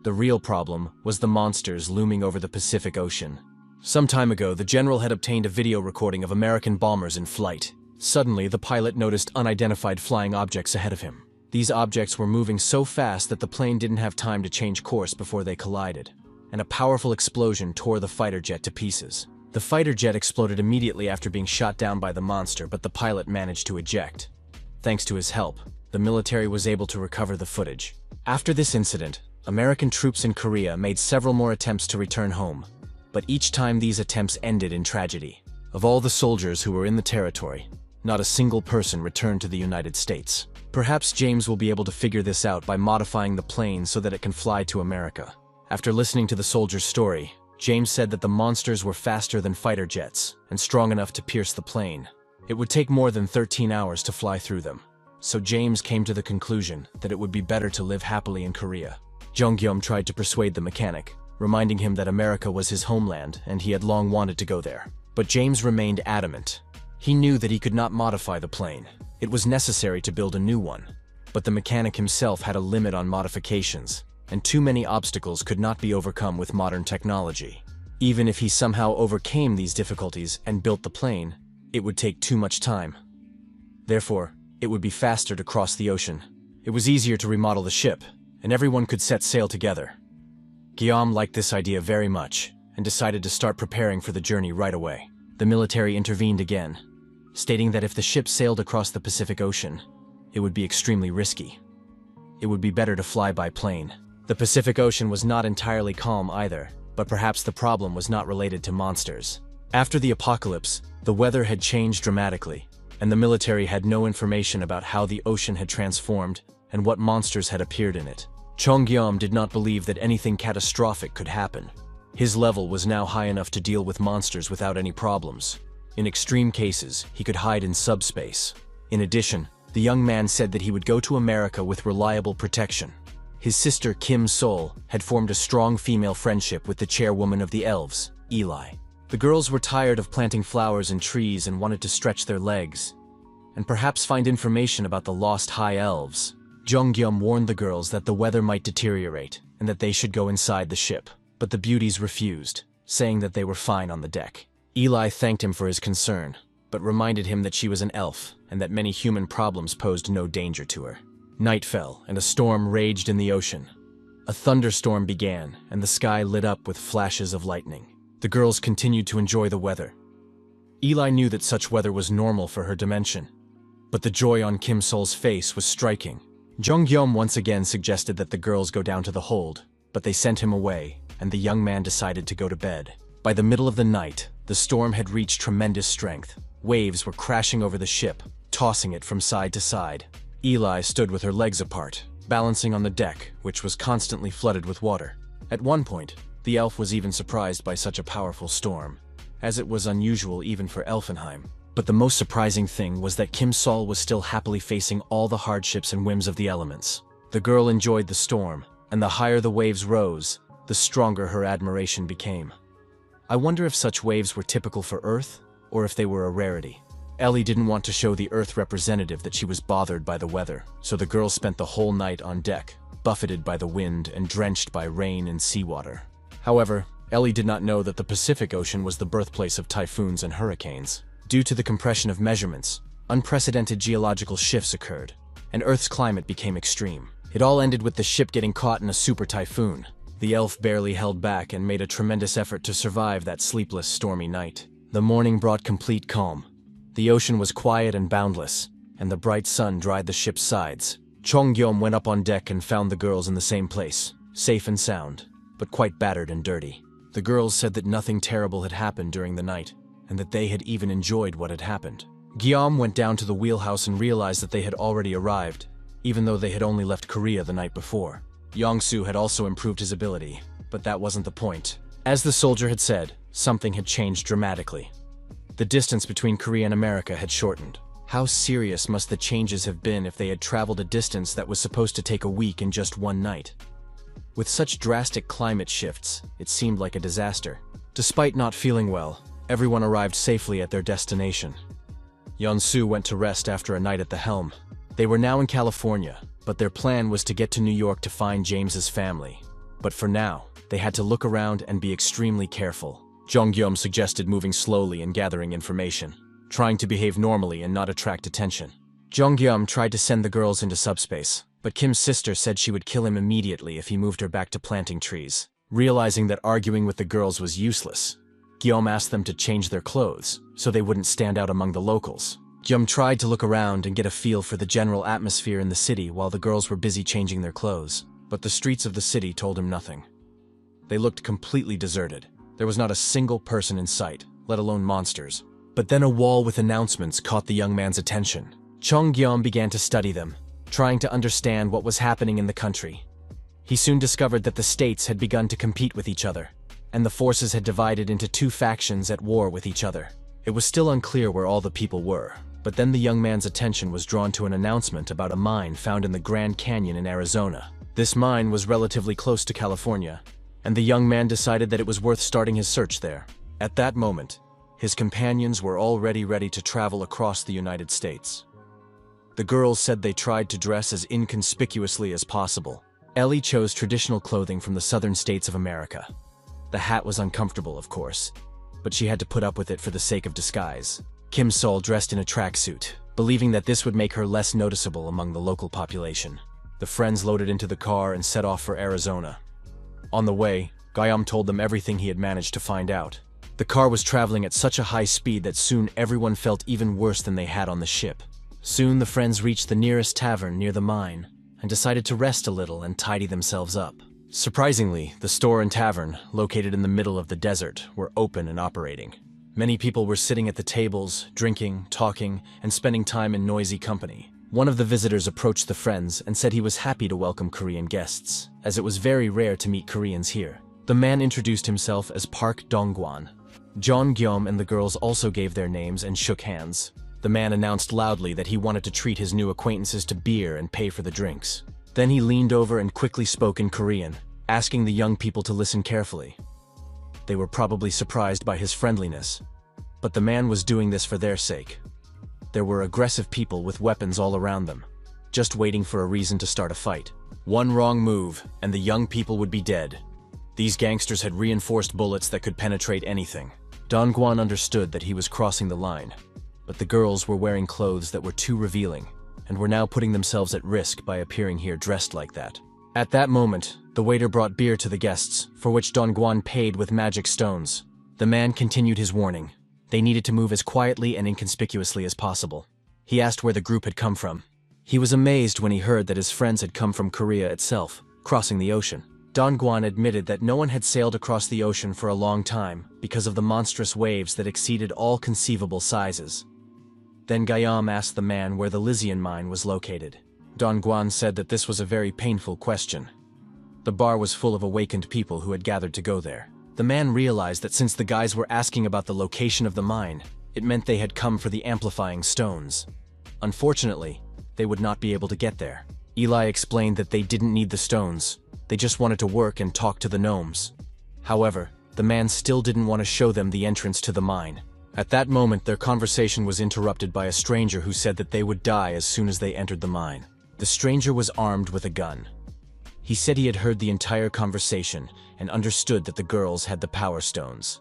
The real problem was the monsters looming over the Pacific Ocean. Some time ago, the general had obtained a video recording of American bombers in flight. Suddenly, the pilot noticed unidentified flying objects ahead of him. These objects were moving so fast that the plane didn't have time to change course before they collided, and a powerful explosion tore the fighter jet to pieces. The fighter jet exploded immediately after being shot down by the monster, but the pilot managed to eject. Thanks to his help, the military was able to recover the footage. After this incident, American troops in Korea made several more attempts to return home, but each time these attempts ended in tragedy. Of all the soldiers who were in the territory, not a single person returned to the United States. Perhaps James will be able to figure this out by modifying the plane so that it can fly to America. After listening to the soldier's story, James said that the monsters were faster than fighter jets and strong enough to pierce the plane. It would take more than 13 hours to fly through them. So James came to the conclusion that it would be better to live happily in Korea. Jonghyum tried to persuade the mechanic, reminding him that America was his homeland and he had long wanted to go there. But James remained adamant. He knew that he could not modify the plane. It was necessary to build a new one. But the mechanic himself had a limit on modifications, and too many obstacles could not be overcome with modern technology. Even if he somehow overcame these difficulties and built the plane, it would take too much time. Therefore, it would be faster to cross the ocean. It was easier to remodel the ship, and everyone could set sail together. Guillaume liked this idea very much, and decided to start preparing for the journey right away. The military intervened again, stating that if the ship sailed across the Pacific Ocean, it would be extremely risky. It would be better to fly by plane. The Pacific Ocean was not entirely calm either, but perhaps the problem was not related to monsters. After the apocalypse, the weather had changed dramatically, and the military had no information about how the ocean had transformed and what monsters had appeared in it. Chongyam did not believe that anything catastrophic could happen. His level was now high enough to deal with monsters without any problems. In extreme cases, he could hide in subspace. In addition, the young man said that he would go to America with reliable protection. His sister Kim Sol had formed a strong female friendship with the chairwoman of the elves, Eli. The girls were tired of planting flowers and trees and wanted to stretch their legs, and perhaps find information about the lost high elves. Jonghyum warned the girls that the weather might deteriorate and that they should go inside the ship, but the beauties refused, saying that they were fine on the deck. Eli thanked him for his concern, but reminded him that she was an elf and that many human problems posed no danger to her. Night fell, and a storm raged in the ocean. A thunderstorm began, and the sky lit up with flashes of lightning. The girls continued to enjoy the weather. Eli knew that such weather was normal for her dimension, but the joy on Kim Sol's face was striking. Jonghyum once again suggested that the girls go down to the hold, but they sent him away, and the young man decided to go to bed. By the middle of the night, the storm had reached tremendous strength. Waves were crashing over the ship, tossing it from side to side. Eli stood with her legs apart, balancing on the deck, which was constantly flooded with water. At one point, the elf was even surprised by such a powerful storm, as it was unusual even for Elfenheim. But the most surprising thing was that Kim Sol was still happily facing all the hardships and whims of the elements. The girl enjoyed the storm, and the higher the waves rose, the stronger her admiration became. I wonder if such waves were typical for Earth, or if they were a rarity. Ellie didn't want to show the Earth representative that she was bothered by the weather, so the girls spent the whole night on deck, buffeted by the wind and drenched by rain and seawater. However, Ellie did not know that the Pacific Ocean was the birthplace of typhoons and hurricanes. Due to the compression of measurements, unprecedented geological shifts occurred, and Earth's climate became extreme. It all ended with the ship getting caught in a super typhoon. The elf barely held back and made a tremendous effort to survive that sleepless, stormy night. The morning brought complete calm. The ocean was quiet and boundless, and the bright sun dried the ship's sides. Chongyom went up on deck and found the girls in the same place, safe and sound, but quite battered and dirty. The girls said that nothing terrible had happened during the night, and that they had even enjoyed what had happened. Guillaume went down to the wheelhouse and realized that they had already arrived, even though they had only left Korea the night before. Yongsu had also improved his ability, but that wasn't the point. As the soldier had said, something had changed dramatically. The distance between Korea and America had shortened. How serious must the changes have been if they had traveled a distance that was supposed to take a week in just one night? With such drastic climate shifts, it seemed like a disaster. Despite not feeling well, everyone arrived safely at their destination. Yeonsu went to rest after a night at the helm. They were now in California, but their plan was to get to New York to find James's family. But for now, they had to look around and be extremely careful. Jonghyum suggested moving slowly and gathering information, trying to behave normally and not attract attention. Jonghyum tried to send the girls into subspace, but Kim's sister said she would kill him immediately if he moved her back to planting trees. Realizing that arguing with the girls was useless, Guillaume asked them to change their clothes so they wouldn't stand out among the locals. Guillaume tried to look around and get a feel for the general atmosphere in the city while the girls were busy changing their clothes, but the streets of the city told him nothing. They looked completely deserted. There was not a single person in sight, let alone monsters. But then a wall with announcements caught the young man's attention. Chong-gyeom began to study them, trying to understand what was happening in the country. He soon discovered that the states had begun to compete with each other, and the forces had divided into two factions at war with each other. It was still unclear where all the people were, but then the young man's attention was drawn to an announcement about a mine found in the Grand Canyon in Arizona. This mine was relatively close to California, and the young man decided that it was worth starting his search there. At that moment, his companions were already ready to travel across the United States. The girls said they tried to dress as inconspicuously as possible. Ellie chose traditional clothing from the southern states of America. The hat was uncomfortable, of course, but she had to put up with it for the sake of disguise. Kim Sol dressed in a tracksuit, believing that this would make her less noticeable among the local population. The friends loaded into the car and set off for Arizona. On the way, Guillaume told them everything he had managed to find out. The car was traveling at such a high speed that soon everyone felt even worse than they had on the ship. Soon the friends reached the nearest tavern near the mine and decided to rest a little and tidy themselves up. Surprisingly, the store and tavern, located in the middle of the desert, were open and operating. Many people were sitting at the tables, drinking, talking, and spending time in noisy company. One of the visitors approached the friends and said he was happy to welcome Korean guests, as it was very rare to meet Koreans here. The man introduced himself as Park Dongguan. John Gyeom and the girls also gave their names and shook hands. The man announced loudly that he wanted to treat his new acquaintances to beer and pay for the drinks. Then he leaned over and quickly spoke in Korean, asking the young people to listen carefully. They were probably surprised by his friendliness, but the man was doing this for their sake. There were aggressive people with weapons all around them, just waiting for a reason to start a fight. One wrong move, and the young people would be dead. These gangsters had reinforced bullets that could penetrate anything. Dongguan understood that he was crossing the line, but the girls were wearing clothes that were too revealing, and were now putting themselves at risk by appearing here dressed like that. At that moment, the waiter brought beer to the guests, for which Dongguan paid with magic stones. The man continued his warning. They needed to move as quietly and inconspicuously as possible. He asked where the group had come from. He was amazed when he heard that his friends had come from Korea itself, crossing the ocean. Dongguan admitted that no one had sailed across the ocean for a long time because of the monstrous waves that exceeded all conceivable sizes. Then Guillaume asked the man where the Lysian mine was located. Dongguan said that this was a very painful question. The bar was full of awakened people who had gathered to go there. The man realized that since the guys were asking about the location of the mine, it meant they had come for the amplifying stones. Unfortunately, they would not be able to get there. Eli explained that they didn't need the stones. They just wanted to work and talk to the gnomes. However, the man still didn't want to show them the entrance to the mine. At that moment, their conversation was interrupted by a stranger who said that they would die as soon as they entered the mine. The stranger was armed with a gun. He said he had heard the entire conversation and understood that the girls had the power stones.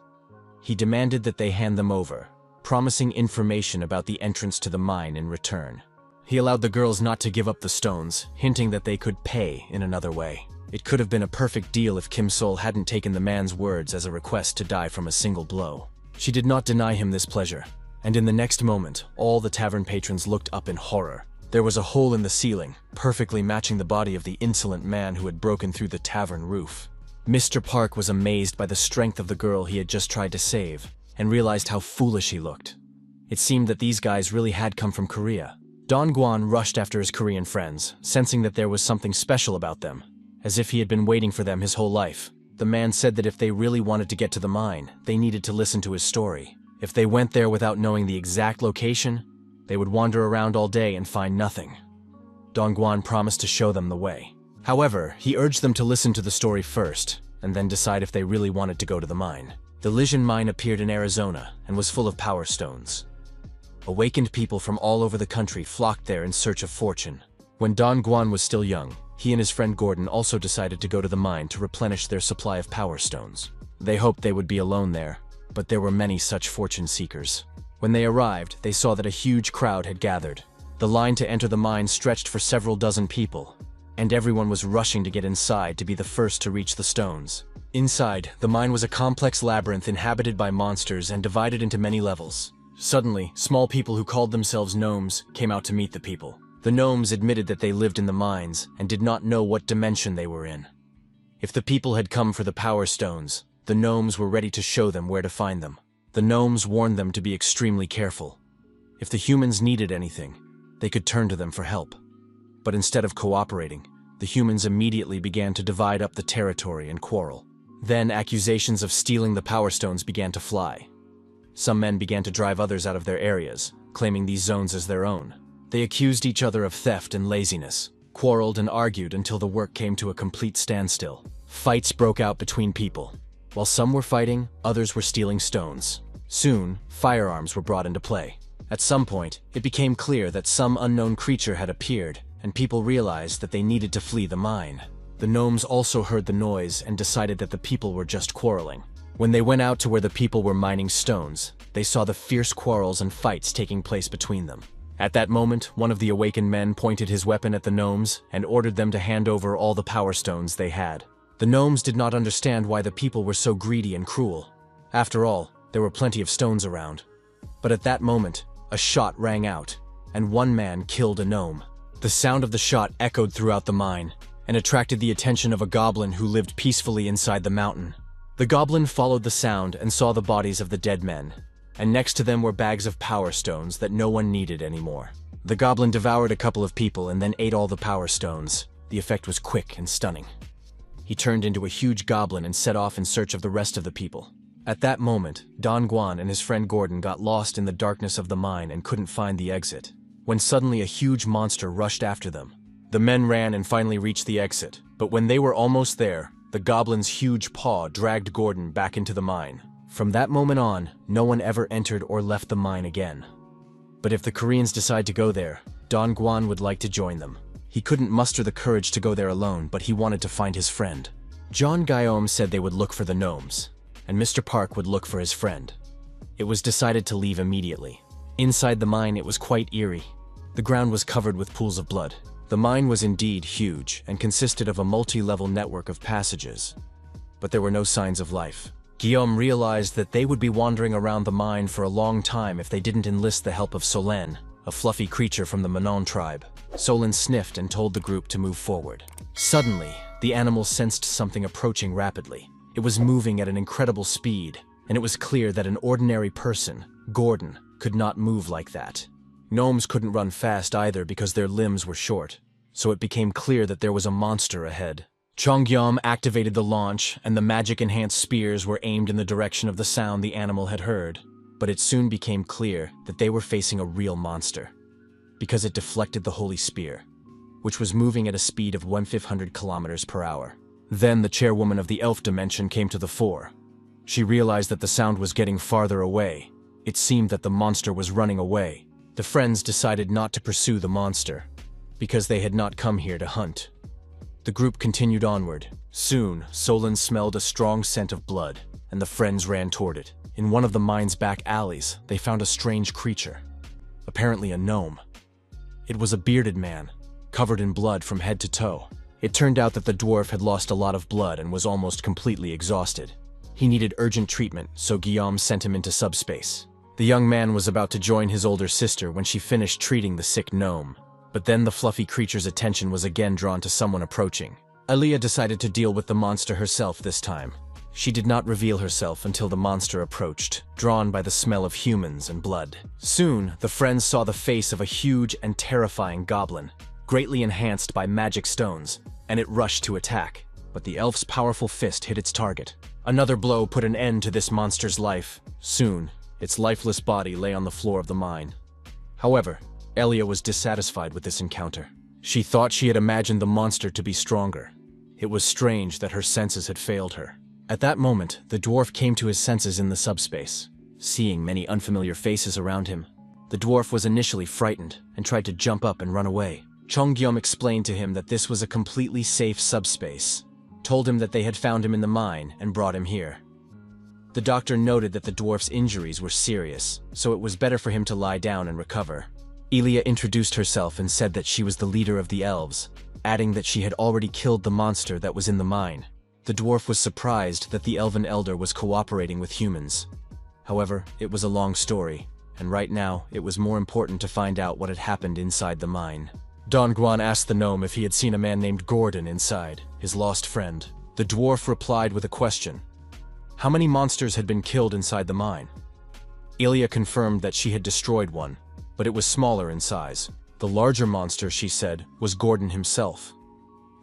He demanded that they hand them over, promising information about the entrance to the mine in return. He allowed the girls not to give up the stones, hinting that they could pay in another way. It could have been a perfect deal if Kim Sol hadn't taken the man's words as a request to die from a single blow. She did not deny him this pleasure, and in the next moment, all the tavern patrons looked up in horror. There was a hole in the ceiling, perfectly matching the body of the insolent man who had broken through the tavern roof. Mr. Park was amazed by the strength of the girl he had just tried to save, and realized how foolish he looked. It seemed that these guys really had come from Korea. Don Guan rushed after his Korean friends, sensing that there was something special about them, as if he had been waiting for them his whole life. The man said that if they really wanted to get to the mine, they needed to listen to his story. If they went there without knowing the exact location, they would wander around all day and find nothing. Don Guan promised to show them the way. However, he urged them to listen to the story first, and then decide if they really wanted to go to the mine. The Elysian mine appeared in Arizona and was full of power stones. Awakened people from all over the country flocked there in search of fortune. When Don Guan was still young, he and his friend Gordon also decided to go to the mine to replenish their supply of power stones. They hoped they would be alone there, but there were many such fortune seekers. When they arrived, they saw that a huge crowd had gathered. The line to enter the mine stretched for several dozen people, and everyone was rushing to get inside to be the first to reach the stones. Inside, the mine was a complex labyrinth inhabited by monsters and divided into many levels. Suddenly, small people who called themselves gnomes came out to meet the people. The gnomes admitted that they lived in the mines and did not know what dimension they were in. If the people had come for the power stones, the gnomes were ready to show them where to find them. The gnomes warned them to be extremely careful. If the humans needed anything, they could turn to them for help. But instead of cooperating, the humans immediately began to divide up the territory and quarrel. Then accusations of stealing the power stones began to fly. Some men began to drive others out of their areas, claiming these zones as their own. They accused each other of theft and laziness, quarreled and argued until the work came to a complete standstill. Fights broke out between people. While some were fighting, others were stealing stones. Soon, firearms were brought into play. At some point, it became clear that some unknown creature had appeared, and people realized that they needed to flee the mine. The gnomes also heard the noise and decided that the people were just quarreling. When they went out to where the people were mining stones, they saw the fierce quarrels and fights taking place between them. At that moment, one of the awakened men pointed his weapon at the gnomes and ordered them to hand over all the power stones they had. The gnomes did not understand why the people were so greedy and cruel. After all, there were plenty of stones around. But at that moment, a shot rang out, and one man killed a gnome. The sound of the shot echoed throughout the mine, and attracted the attention of a goblin who lived peacefully inside the mountain. The goblin followed the sound and saw the bodies of the dead men, and next to them were bags of power stones that no one needed anymore. The goblin devoured a couple of people and then ate all the power stones. The effect was quick and stunning. He turned into a huge goblin and set off in search of the rest of the people. At that moment, Don Guan and his friend Gordon got lost in the darkness of the mine and couldn't find the exit, when suddenly a huge monster rushed after them. The men ran and finally reached the exit, but when they were almost there, the goblin's huge paw dragged Gordon back into the mine. From that moment on, no one ever entered or left the mine again. But if the Koreans decide to go there, Don Guan would like to join them. He couldn't muster the courage to go there alone, but he wanted to find his friend. John Guillaume said they would look for the gnomes, and Mr. Park would look for his friend. It was decided to leave immediately. Inside the mine, it was quite eerie. The ground was covered with pools of blood. The mine was indeed huge and consisted of a multi-level network of passages, but there were no signs of life. Guillaume realized that they would be wandering around the mine for a long time if they didn't enlist the help of Solen, a fluffy creature from the Manon tribe. Solen sniffed and told the group to move forward. Suddenly, the animal sensed something approaching rapidly. It was moving at an incredible speed, and it was clear that an ordinary person, Gordon, could not move like that. Gnomes couldn't run fast either because their limbs were short, so it became clear that there was a monster ahead. Chongyam activated the launch, and the magic-enhanced spears were aimed in the direction of the sound the animal had heard. But it soon became clear that they were facing a real monster, because it deflected the holy spear, which was moving at a speed of 1,500 kilometers per hour. Then the chairwoman of the elf dimension came to the fore. She realized that the sound was getting farther away. It seemed that the monster was running away. The friends decided not to pursue the monster, because they had not come here to hunt. The group continued onward. Soon, Solen smelled a strong scent of blood, and the friends ran toward it. In one of the mine's back alleys, they found a strange creature, apparently a gnome. It was a bearded man, covered in blood from head to toe. It turned out that the dwarf had lost a lot of blood and was almost completely exhausted. He needed urgent treatment, so Guillaume sent him into subspace. The young man was about to join his older sister when she finished treating the sick gnome. But then the fluffy creature's attention was again drawn to someone approaching. Aaliyah decided to deal with the monster herself this time. She did not reveal herself until the monster approached, drawn by the smell of humans and blood. Soon, the friends saw the face of a huge and terrifying goblin, greatly enhanced by magic stones, and it rushed to attack. But the elf's powerful fist hit its target. Another blow put an end to this monster's life. Soon, its lifeless body lay on the floor of the mine. However, Elia was dissatisfied with this encounter. She thought she had imagined the monster to be stronger. It was strange that her senses had failed her. At that moment, the dwarf came to his senses in the subspace. Seeing many unfamiliar faces around him, the dwarf was initially frightened and tried to jump up and run away. Chonggyom explained to him that this was a completely safe subspace, told him that they had found him in the mine and brought him here. The doctor noted that the dwarf's injuries were serious, so it was better for him to lie down and recover. Elia introduced herself and said that she was the leader of the elves, adding that she had already killed the monster that was in the mine. The dwarf was surprised that the elven elder was cooperating with humans. However, it was a long story, and right now it was more important to find out what had happened inside the mine. Don Guan asked the gnome if he had seen a man named Gordon inside, his lost friend. The dwarf replied with a question. How many monsters had been killed inside the mine? Elia confirmed that she had destroyed one, but it was smaller in size. The larger monster, she said, was Gordon himself.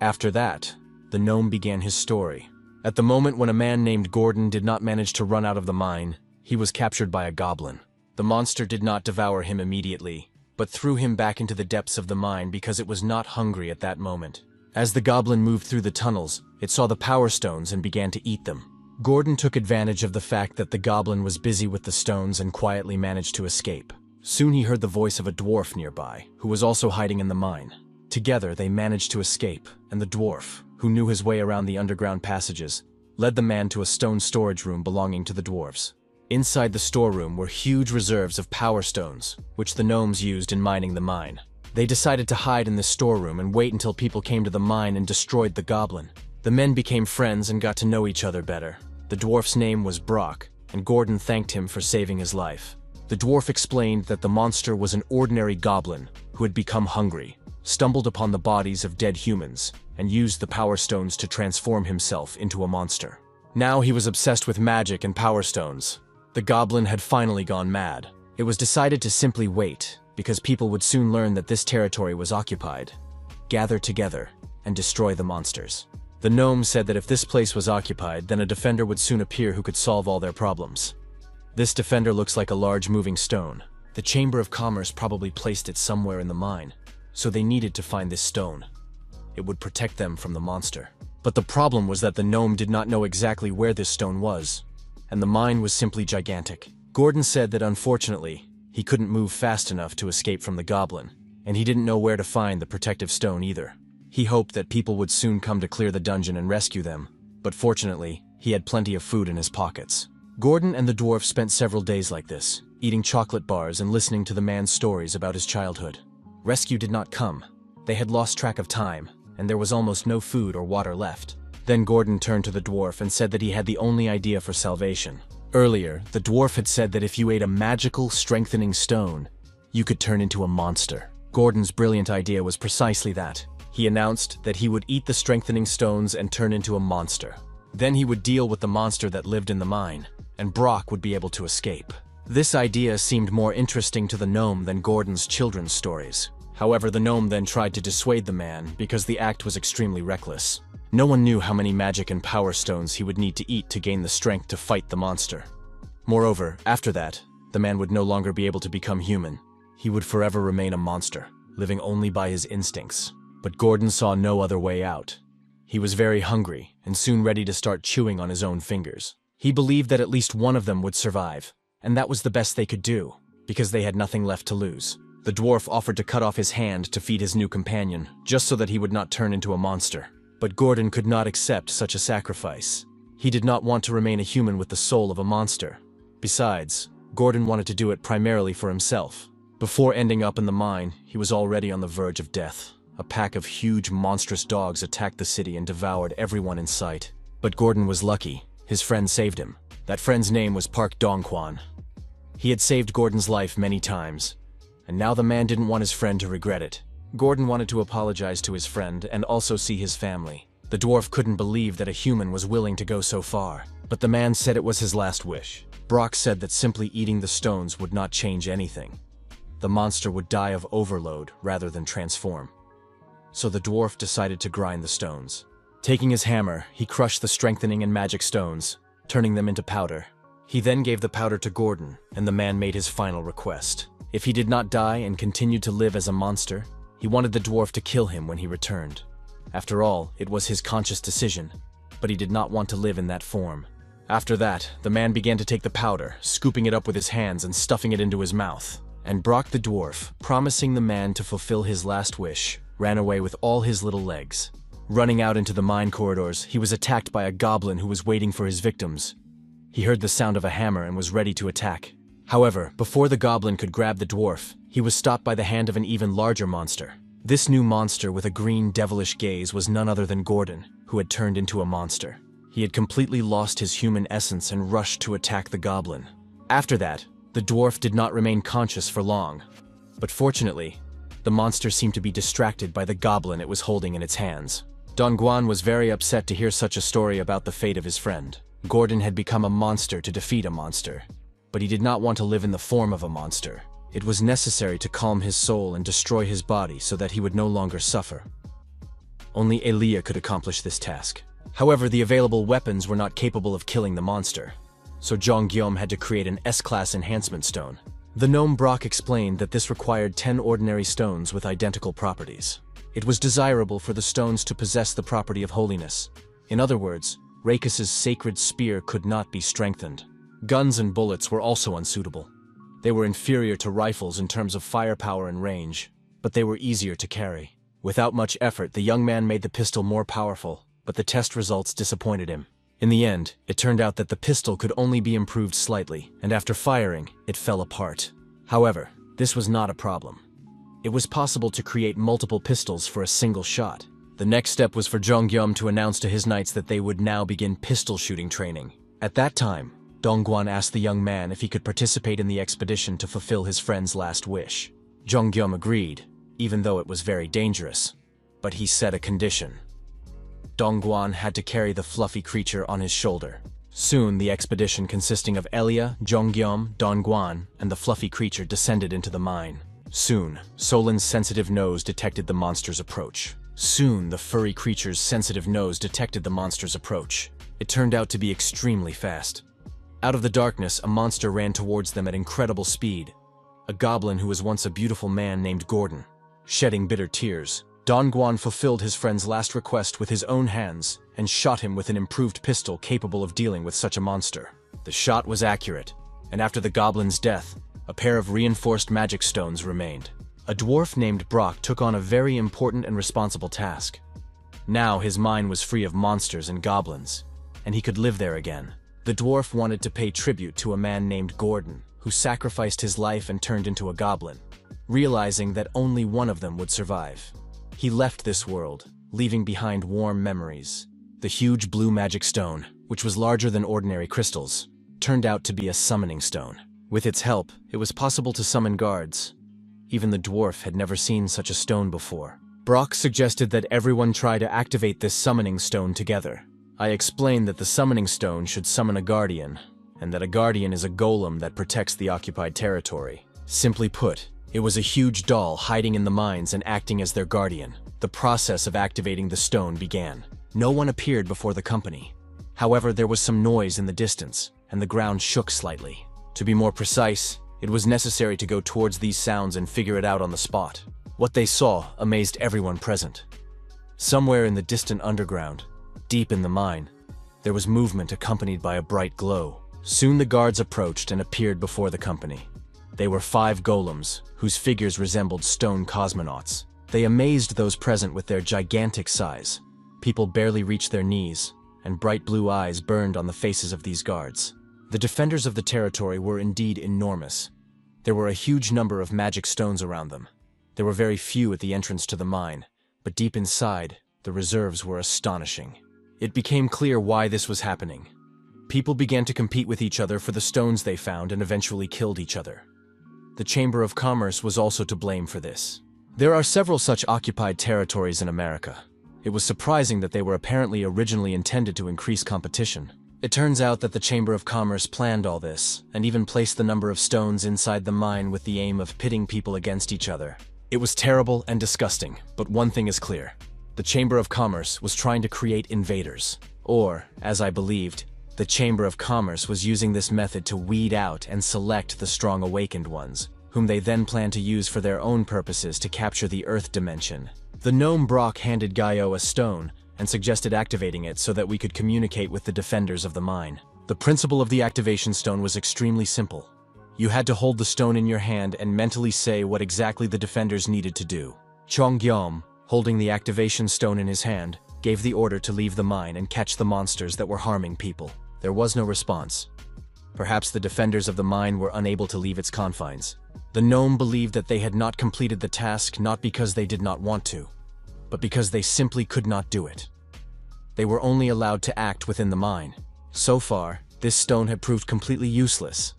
After that, the gnome began his story. At the moment when a man named Gordon did not manage to run out of the mine, he was captured by a goblin. The monster did not devour him immediately, but threw him back into the depths of the mine because it was not hungry at that moment. As the goblin moved through the tunnels, it saw the power stones and began to eat them. Gordon took advantage of the fact that the goblin was busy with the stones and quietly managed to escape. Soon he heard the voice of a dwarf nearby, who was also hiding in the mine. Together they managed to escape, and the dwarf, who knew his way around the underground passages, led the man to a stone storage room belonging to the dwarves. Inside the storeroom were huge reserves of power stones, which the gnomes used in mining the mine. They decided to hide in this storeroom and wait until people came to the mine and destroyed the goblin. The men became friends and got to know each other better. The dwarf's name was Brock, and Gordon thanked him for saving his life. The dwarf explained that the monster was an ordinary goblin who had become hungry, stumbled upon the bodies of dead humans, and used the power stones to transform himself into a monster. Now he was obsessed with magic and power stones. The goblin had finally gone mad. It was decided to simply wait, because people would soon learn that this territory was occupied, gather together, and destroy the monsters. The gnome said that if this place was occupied, then a defender would soon appear who could solve all their problems. This defender looks like a large moving stone. The Chamber of Commerce probably placed it somewhere in the mine, so they needed to find this stone. It would protect them from the monster. But the problem was that the gnome did not know exactly where this stone was, and the mine was simply gigantic. Gordon said that unfortunately, he couldn't move fast enough to escape from the goblin, and he didn't know where to find the protective stone either. He hoped that people would soon come to clear the dungeon and rescue them, but fortunately, he had plenty of food in his pockets. Gordon and the dwarf spent several days like this, eating chocolate bars and listening to the man's stories about his childhood. Rescue did not come. They had lost track of time, and there was almost no food or water left. Then Gordon turned to the dwarf and said that he had the only idea for salvation. Earlier, the dwarf had said that if you ate a magical, strengthening stone, you could turn into a monster. Gordon's brilliant idea was precisely that. He announced that he would eat the strengthening stones and turn into a monster. Then he would deal with the monster that lived in the mine, and Brock would be able to escape. This idea seemed more interesting to the gnome than Gordon's children's stories. However, the gnome then tried to dissuade the man because the act was extremely reckless. No one knew how many magic and power stones he would need to eat to gain the strength to fight the monster. Moreover, after that, the man would no longer be able to become human. He would forever remain a monster, living only by his instincts. But Gordon saw no other way out. He was very hungry and soon ready to start chewing on his own fingers. He believed that at least one of them would survive, and that was the best they could do, because they had nothing left to lose. The dwarf offered to cut off his hand to feed his new companion, just so that he would not turn into a monster. But Gordon could not accept such a sacrifice. He did not want to remain a human with the soul of a monster. Besides, Gordon wanted to do it primarily for himself. Before ending up in the mine, he was already on the verge of death. a pack of huge, monstrous dogs attacked the city and devoured everyone in sight. But Gordon was lucky. His friend saved him. That friend's name was Park Dong-kwan. He had saved Gordon's life many times, and now the man didn't want his friend to regret it. Gordon wanted to apologize to his friend and also see his family. The dwarf couldn't believe that a human was willing to go so far, but the man said it was his last wish. Brock said that simply eating the stones would not change anything. The monster would die of overload rather than transform. So the dwarf decided to grind the stones. Taking his hammer, he crushed the strengthening and magic stones, turning them into powder. He then gave the powder to Gordon, and the man made his final request. If he did not die and continued to live as a monster, he wanted the dwarf to kill him when he returned. After all, it was his conscious decision, but he did not want to live in that form. After that, the man began to take the powder, scooping it up with his hands and stuffing it into his mouth. And Brock the dwarf, promising the man to fulfill his last wish, ran away with all his little legs. Running out into the mine corridors, he was attacked by a goblin who was waiting for his victims. He heard the sound of a hammer and was ready to attack. However, before the goblin could grab the dwarf, he was stopped by the hand of an even larger monster. This new monster with a green, devilish gaze was none other than Gordon, who had turned into a monster. He had completely lost his human essence and rushed to attack the goblin. After that, the dwarf did not remain conscious for long. But fortunately, the monster seemed to be distracted by the goblin it was holding in its hands. Dongguan was very upset to hear such a story about the fate of his friend. Gordon had become a monster to defeat a monster, but he did not want to live in the form of a monster. It was necessary to calm his soul and destroy his body so that he would no longer suffer. Only Elia could accomplish this task. However, the available weapons were not capable of killing the monster, so Jong-gyom had to create an S-class enhancement stone. The gnome Brock explained that this required 10 ordinary stones with identical properties. It was desirable for the stones to possess the property of holiness. In other words, Rakus's sacred spear could not be strengthened. Guns and bullets were also unsuitable. They were inferior to rifles in terms of firepower and range, but they were easier to carry. Without much effort, the young man made the pistol more powerful, but the test results disappointed him. In the end, it turned out that the pistol could only be improved slightly, and after firing, it fell apart. However, this was not a problem. It was possible to create multiple pistols for a single shot. The next step was for Jong-gyom to announce to his knights that they would now begin pistol shooting training. At that time, Dongguan asked the young man if he could participate in the expedition to fulfill his friend's last wish. Jong-gyom agreed, even though it was very dangerous. But he set a condition. Dongguan had to carry the fluffy creature on his shoulder. Soon, the expedition consisting of Elia, Jong-gyom, Dongguan, and the fluffy creature descended into the mine. Soon, Solin's sensitive nose detected the monster's approach. Soon, the furry creature's sensitive nose detected the monster's approach. It turned out to be extremely fast. Out of the darkness, a monster ran towards them at incredible speed. A goblin who was once a beautiful man named Gordon. Shedding bitter tears, Dongguan fulfilled his friend's last request with his own hands and shot him with an improved pistol capable of dealing with such a monster. The shot was accurate, and after the goblin's death, a pair of reinforced magic stones remained. A dwarf named Brock took on a very important and responsible task. Now his mind was free of monsters and goblins, and he could live there again. The dwarf wanted to pay tribute to a man named Gordon, who sacrificed his life and turned into a goblin, realizing that only one of them would survive. He left this world, leaving behind warm memories. The huge blue magic stone, which was larger than ordinary crystals, turned out to be a summoning stone. With its help, it was possible to summon guards. Even the dwarf had never seen such a stone before. Brock suggested that everyone try to activate this summoning stone together. I explained that the summoning stone should summon a guardian, and that a guardian is a golem that protects the occupied territory. Simply put, it was a huge doll hiding in the mines and acting as their guardian. The process of activating the stone began. No one appeared before the company. However, there was some noise in the distance, and the ground shook slightly. To be more precise, it was necessary to go towards these sounds and figure it out on the spot. What they saw amazed everyone present. Somewhere in the distant underground, deep in the mine, there was movement accompanied by a bright glow. Soon the guards approached and appeared before the company. They were 5 golems, whose figures resembled stone cosmonauts. They amazed those present with their gigantic size. People barely reached their knees, and bright blue eyes burned on the faces of these guards. The defenders of the territory were indeed enormous. There were a huge number of magic stones around them. There were very few at the entrance to the mine, But deep inside, the reserves were astonishing. It became clear why this was happening. People began to compete with each other for the stones they found and eventually killed each other. The Chamber of Commerce was also to blame for this. There are several such occupied territories in America. It was surprising that they were apparently originally intended to increase competition. It turns out that the Chamber of Commerce planned all this, and even placed the number of stones inside the mine with the aim of pitting people against each other. It was terrible and disgusting, but one thing is clear. The Chamber of Commerce was trying to create invaders. Or, as I believed, the Chamber of Commerce was using this method to weed out and select the strong awakened ones, whom they then planned to use for their own purposes to capture the Earth dimension. The gnome Brock handed Gaio a stone and suggested activating it so that we could communicate with the defenders of the mine. The principle of the activation stone was extremely simple. You had to hold the stone in your hand and mentally say what exactly the defenders needed to do. Chongyom, holding the activation stone in his hand, gave the order to leave the mine and catch the monsters that were harming people. There was no response. Perhaps the defenders of the mine were unable to leave its confines. The gnome believed that they had not completed the task not because they did not want to, but because they simply could not do it. They were only allowed to act within the mine. So far, this stone had proved completely useless.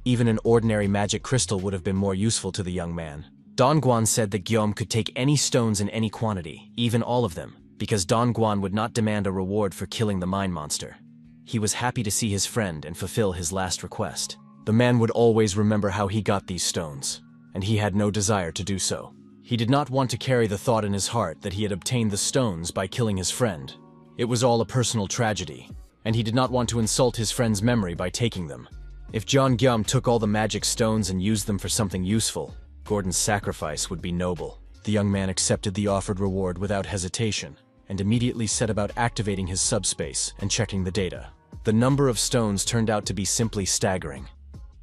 Even an ordinary magic crystal would have been more useful to the young man. Don Guan said that Guillaume could take any stones in any quantity, even all of them, because Don Guan would not demand a reward for killing the mine monster. He was happy to see his friend and fulfill his last request. The man would always remember how he got these stones, and he had no desire to do so. He did not want to carry the thought in his heart that he had obtained the stones by killing his friend. It was all a personal tragedy, and he did not want to insult his friend's memory by taking them. If John Guillaume took all the magic stones and used them for something useful, Gordon's sacrifice would be noble. The young man accepted the offered reward without hesitation, and immediately set about activating his subspace and checking the data. The number of stones turned out to be simply staggering.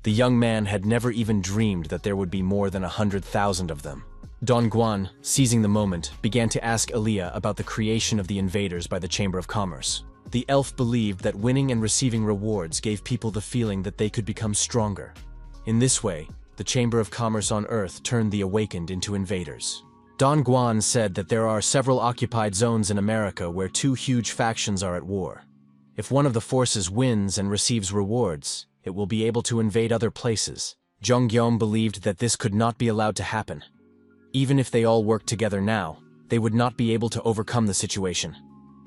The young man had never even dreamed that there would be more than 100,000 of them. Don Guan, seizing the moment, began to ask Aaliyah about the creation of the invaders by the Chamber of Commerce. The elf believed that winning and receiving rewards gave people the feeling that they could become stronger. In this way, the Chamber of Commerce on Earth turned the awakened into invaders. Don Guan said that there are several occupied zones in America where two huge factions are at war. If one of the forces wins and receives rewards, it will be able to invade other places. Zhang Guillaume believed that this could not be allowed to happen. Even if they all worked together now, they would not be able to overcome the situation.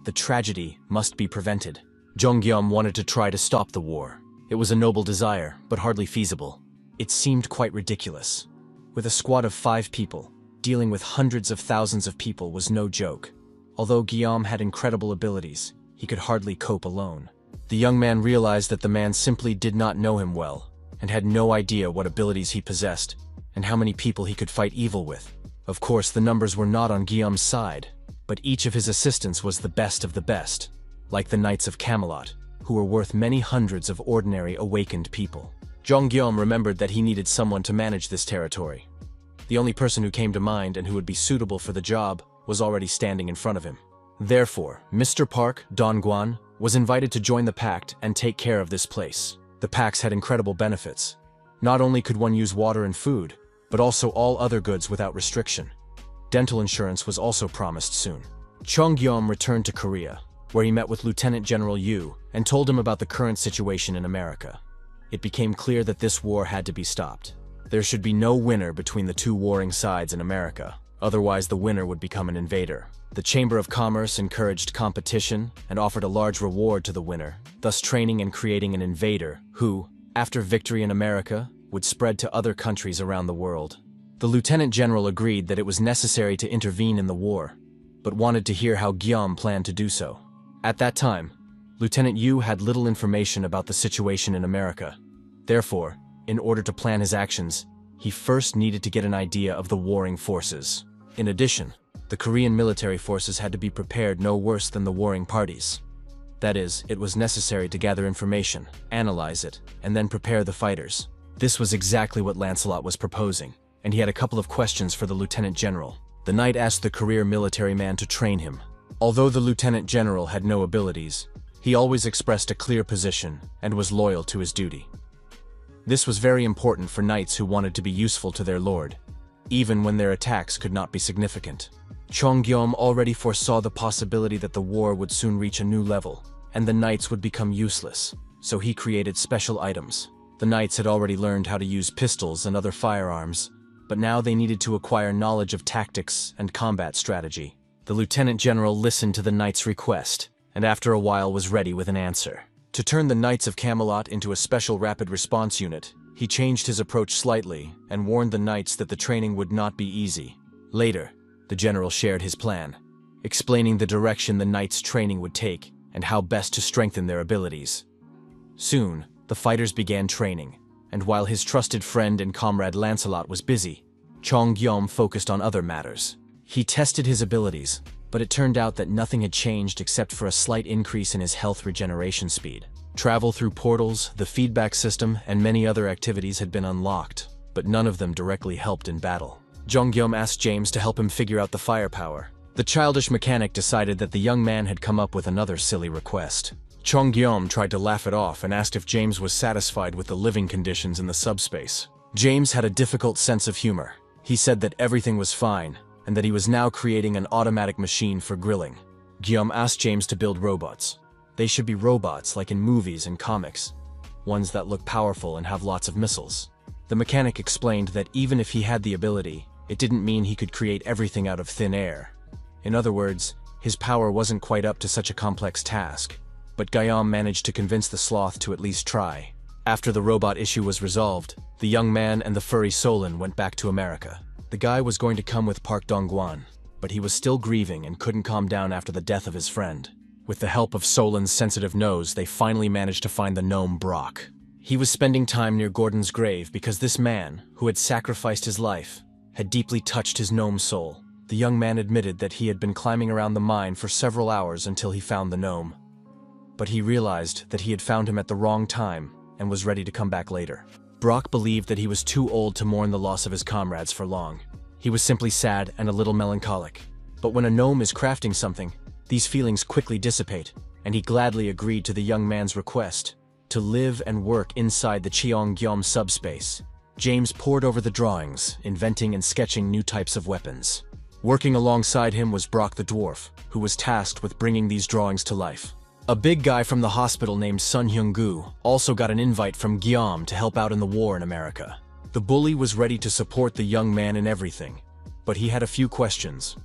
The tragedy must be prevented. Zhang Guillaume wanted to try to stop the war. It was a noble desire, but hardly feasible. It seemed quite ridiculous. With a squad of 5 people, dealing with hundreds of thousands of people was no joke. Although Guillaume had incredible abilities, he could hardly cope alone. The young man realized that the man simply did not know him well, and had no idea what abilities he possessed, and how many people he could fight evil with. Of course, the numbers were not on Guillaume's side, but each of his assistants was the best of the best, like the Knights of Camelot, who were worth many hundreds of ordinary awakened people. Zhang Guillaume remembered that he needed someone to manage this territory. The only person who came to mind and who would be suitable for the job was already standing in front of him. Therefore, Mr. Park, Don Guan, was invited to join the pact and take care of this place. The pacts had incredible benefits. Not only could one use water and food, but also all other goods without restriction. Dental insurance was also promised soon. Zhang Guillaume returned to Korea, where he met with Lieutenant General Yu and told him about the current situation in America. It became clear that this war had to be stopped. There should be no winner between the two warring sides in America, otherwise the winner would become an invader. The Chamber of Commerce encouraged competition and offered a large reward to the winner, thus training and creating an invader who, after victory in America, would spread to other countries around the world. The Lieutenant General agreed that it was necessary to intervene in the war, but wanted to hear how Guillaume planned to do so. At that time, Lieutenant Yu had little information about the situation in America. Therefore, in order to plan his actions, he first needed to get an idea of the warring forces. In addition, the Korean military forces had to be prepared no worse than the warring parties. That is, it was necessary to gather information, analyze it, and then prepare the fighters. This was exactly what Lancelot was proposing, and he had a couple of questions for the Lieutenant General. The knight asked the career military man to train him. Although the Lieutenant General had no abilities, he always expressed a clear position and was loyal to his duty. This was very important for knights who wanted to be useful to their lord, even when their attacks could not be significant. Chongyom already foresaw the possibility that the war would soon reach a new level, and the knights would become useless, so he created special items. The knights had already learned how to use pistols and other firearms, but now they needed to acquire knowledge of tactics and combat strategy. The lieutenant general listened to the knights' request, and after a while was ready with an answer. To turn the Knights of Camelot into a special rapid response unit, he changed his approach slightly and warned the knights that the training would not be easy. Later, the general shared his plan, explaining the direction the knights' training would take and how best to strengthen their abilities. Soon, the fighters began training, and while his trusted friend and comrade Lancelot was busy, Chongyom focused on other matters. He tested his abilities, but it turned out that nothing had changed except for a slight increase in his health regeneration speed. Travel through portals, the feedback system, and many other activities had been unlocked, but none of them directly helped in battle. Chongyom asked James to help him figure out the firepower. The childish mechanic decided that the young man had come up with another silly request. Chongyom tried to laugh it off and asked if James was satisfied with the living conditions in the subspace. James had a difficult sense of humor. He said that everything was fine, and that he was now creating an automatic machine for grilling. Guillaume asked James to build robots. They should be robots like in movies and comics, ones that look powerful and have lots of missiles. The mechanic explained that even if he had the ability, it didn't mean he could create everything out of thin air. In other words, his power wasn't quite up to such a complex task, but Guillaume managed to convince the sloth to at least try. After the robot issue was resolved, the young man and the furry Solon went back to America. The guy was going to come with Park Dongguan, but he was still grieving and couldn't calm down after the death of his friend. With the help of Solon's sensitive nose, they finally managed to find the gnome Brock. He was spending time near Gordon's grave because this man, who had sacrificed his life, had deeply touched his gnome soul. The young man admitted that he had been climbing around the mine for several hours until he found the gnome. But he realized that he had found him at the wrong time and was ready to come back later. Brock believed that he was too old to mourn the loss of his comrades for long. He was simply sad and a little melancholic. But when a gnome is crafting something, these feelings quickly dissipate, and he gladly agreed to the young man's request to live and work inside the Cheonggyeom subspace. James pored over the drawings, inventing and sketching new types of weapons. Working alongside him was Brock the dwarf, who was tasked with bringing these drawings to life. A big guy from the hospital named Sun Hyung-gu also got an invite from Guillaume to help out in the war in America. The bully was ready to support the young man in everything, but he had a few questions.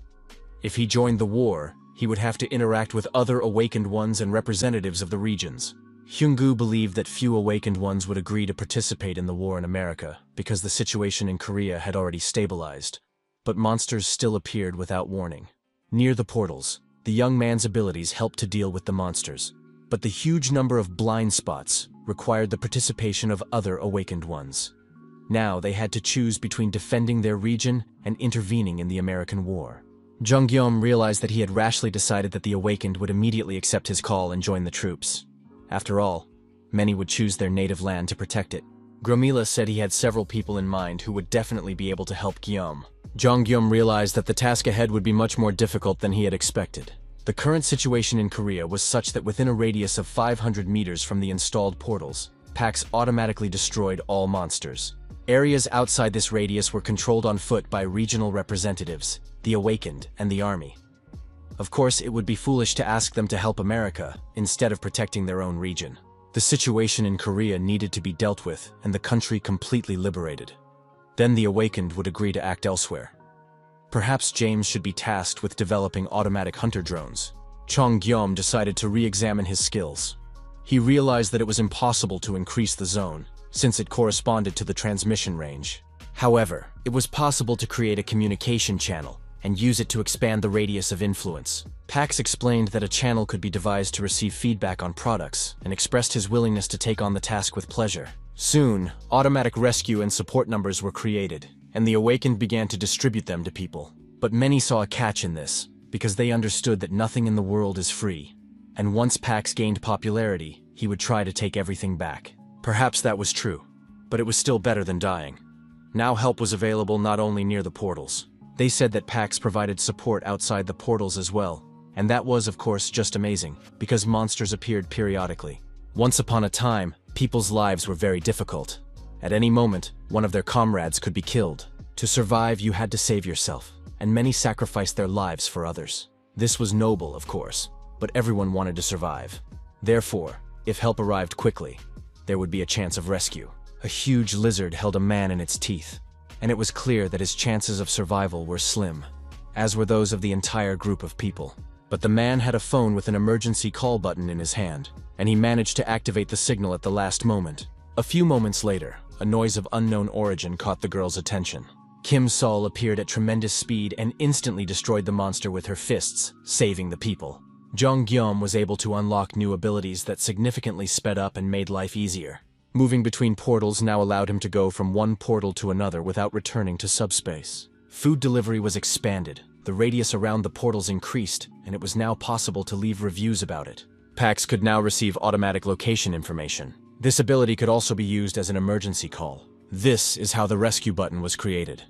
If he joined the war, he would have to interact with other awakened ones and representatives of the regions. Hyung-gu believed that few awakened ones would agree to participate in the war in America because the situation in Korea had already stabilized, but monsters still appeared without warning. Near the portals, the young man's abilities helped to deal with the monsters, but the huge number of blind spots required the participation of other awakened ones. Now they had to choose between defending their region and intervening in the American war. Chongyom realized that he had rashly decided that the awakened would immediately accept his call and join the troops. After all, many would choose their native land to protect it. Gromila said he had several people in mind who would definitely be able to help Guillaume. Chongyom realized that the task ahead would be much more difficult than he had expected. The current situation in Korea was such that within a radius of 500 meters from the installed portals, packs automatically destroyed all monsters. Areas outside this radius were controlled on foot by regional representatives, the Awakened, and the army. Of course, it would be foolish to ask them to help America instead of protecting their own region. The situation in Korea needed to be dealt with and the country completely liberated. Then the Awakened would agree to act elsewhere. Perhaps James should be tasked with developing automatic hunter drones. Chongyom decided to re-examine his skills. He realized that it was impossible to increase the zone, since it corresponded to the transmission range. However, it was possible to create a communication channel and use it to expand the radius of influence. Pax explained that a channel could be devised to receive feedback on products and expressed his willingness to take on the task with pleasure. Soon, automatic rescue and support numbers were created, and the Awakened began to distribute them to people. But many saw a catch in this, because they understood that nothing in the world is free. And once Pax gained popularity, he would try to take everything back. Perhaps that was true, but it was still better than dying. Now help was available not only near the portals. They said that Pax provided support outside the portals as well, and that was, of course, just amazing, because monsters appeared periodically. Once upon a time, people's lives were very difficult. At any moment, one of their comrades could be killed. To survive, you had to save yourself. and many sacrificed their lives for others. This was noble, of course, but everyone wanted to survive. Therefore, if help arrived quickly, there would be a chance of rescue. A huge lizard held a man in its teeth, and it was clear that his chances of survival were slim, as were those of the entire group of people. But the man had a phone with an emergency call button in his hand, and he managed to activate the signal at the last moment. A few moments later, a noise of unknown origin caught the girl's attention. Kim Sol appeared at tremendous speed and instantly destroyed the monster with her fists, saving the people. Jong Gyum was able to unlock new abilities that significantly sped up and made life easier. Moving between portals now allowed him to go from one portal to another without returning to subspace. Food delivery was expanded, the radius around the portals increased, and it was now possible to leave reviews about it. Pax could now receive automatic location information. This ability could also be used as an emergency call. This is how the rescue button was created.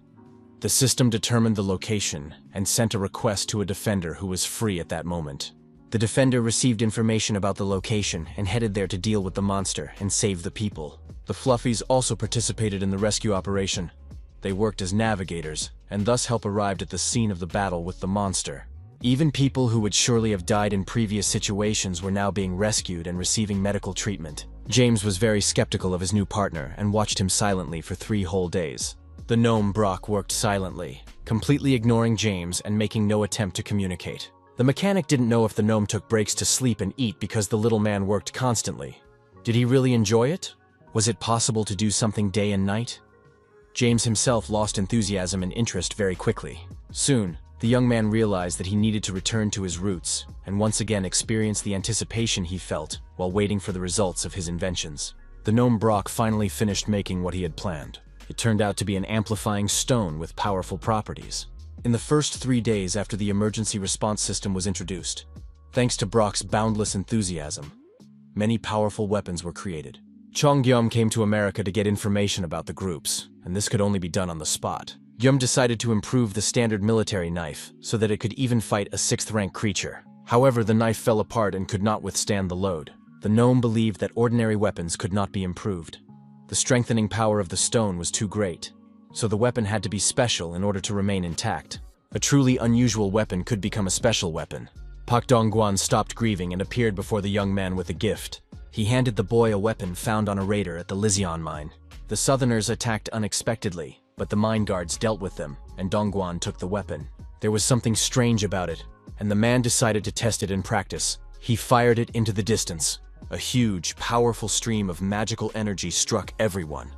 The system determined the location and sent a request to a defender who was free at that moment. The defender received information about the location and headed there to deal with the monster and save the people. The Fluffies also participated in the rescue operation. They worked as navigators, and thus help arrived at the scene of the battle with the monster. Even people who would surely have died in previous situations were now being rescued and receiving medical treatment. James was very skeptical of his new partner and watched him silently for 3 whole days. The gnome Brock worked silently, completely ignoring James and making no attempt to communicate. The mechanic didn't know if the gnome took breaks to sleep and eat because the little man worked constantly. Did he really enjoy it? Was it possible to do something day and night? James himself lost enthusiasm and interest very quickly. Soon, the young man realized that he needed to return to his roots and once again experience the anticipation he felt while waiting for the results of his inventions. The gnome Brock finally finished making what he had planned. It turned out to be an amplifying stone with powerful properties. In the first 3 days after the emergency response system was introduced, thanks to Brock's boundless enthusiasm, many powerful weapons were created. Chong Gyum came to America to get information about the groups, and this could only be done on the spot. Gyum decided to improve the standard military knife so that it could even fight a 6th-rank creature. However, the knife fell apart and could not withstand the load. The gnome believed that ordinary weapons could not be improved. The strengthening power of the stone was too great, so the weapon had to be special in order to remain intact. A truly unusual weapon could become a special weapon. Pak Dongguan stopped grieving and appeared before the young man with a gift. He handed the boy a weapon found on a raider at the Lizion mine. The Southerners attacked unexpectedly, but the mine guards dealt with them, and Dongguan took the weapon. There was something strange about it, and the man decided to test it in practice. He fired it into the distance. A huge, powerful stream of magical energy struck everyone.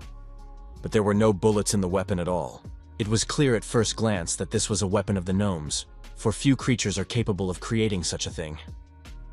But there were no bullets in the weapon at all. It was clear at first glance that this was a weapon of the gnomes, for few creatures are capable of creating such a thing.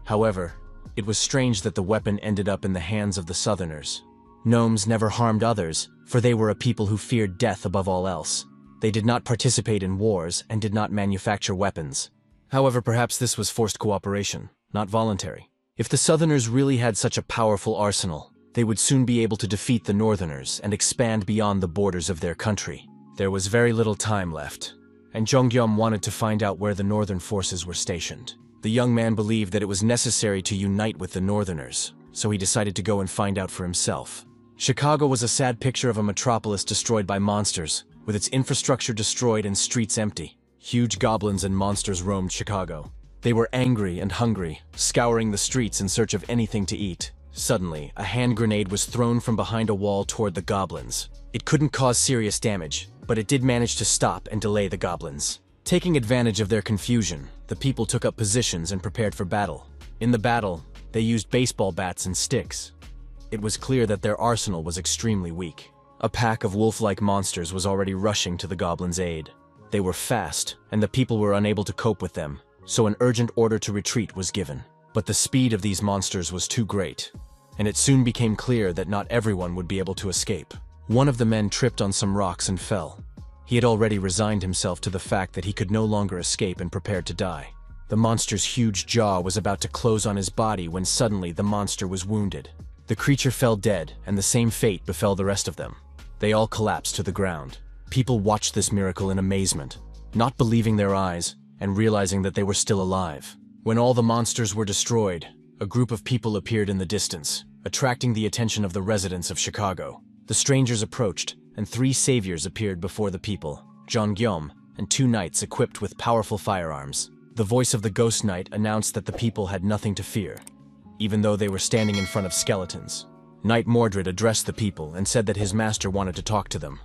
However, it was strange that the weapon ended up in the hands of the Southerners. Gnomes never harmed others, for they were a people who feared death above all else. They did not participate in wars and did not manufacture weapons. However, perhaps this was forced cooperation, not voluntary. If the Southerners really had such a powerful arsenal, they would soon be able to defeat the Northerners and expand beyond the borders of their country. There was very little time left, and Jonggyum wanted to find out where the Northern forces were stationed. The young man believed that it was necessary to unite with the Northerners, so he decided to go and find out for himself. Chicago was a sad picture of a metropolis destroyed by monsters, with its infrastructure destroyed and streets empty. Huge goblins and monsters roamed Chicago. They were angry and hungry, scouring the streets in search of anything to eat. Suddenly, a hand grenade was thrown from behind a wall toward the goblins. It couldn't cause serious damage, but it did manage to stop and delay the goblins. Taking advantage of their confusion, the people took up positions and prepared for battle. In the battle, they used baseball bats and sticks. It was clear that their arsenal was extremely weak. A pack of wolf-like monsters was already rushing to the goblins' aid. They were fast, and the people were unable to cope with them, so an urgent order to retreat was given. But the speed of these monsters was too great, and it soon became clear that not everyone would be able to escape. One of the men tripped on some rocks and fell. He had already resigned himself to the fact that he could no longer escape and prepared to die. The monster's huge jaw was about to close on his body when suddenly the monster was wounded. The creature fell dead, and the same fate befell the rest of them. They all collapsed to the ground. People watched this miracle in amazement, not believing their eyes and realizing that they were still alive. When all the monsters were destroyed, a group of people appeared in the distance, attracting the attention of the residents of Chicago. The strangers approached, and 3 saviors appeared before the people, Jonggyum and 2 knights equipped with powerful firearms. The voice of the ghost knight announced that the people had nothing to fear, even though they were standing in front of skeletons. Knight Mordred addressed the people and said that his master wanted to talk to them.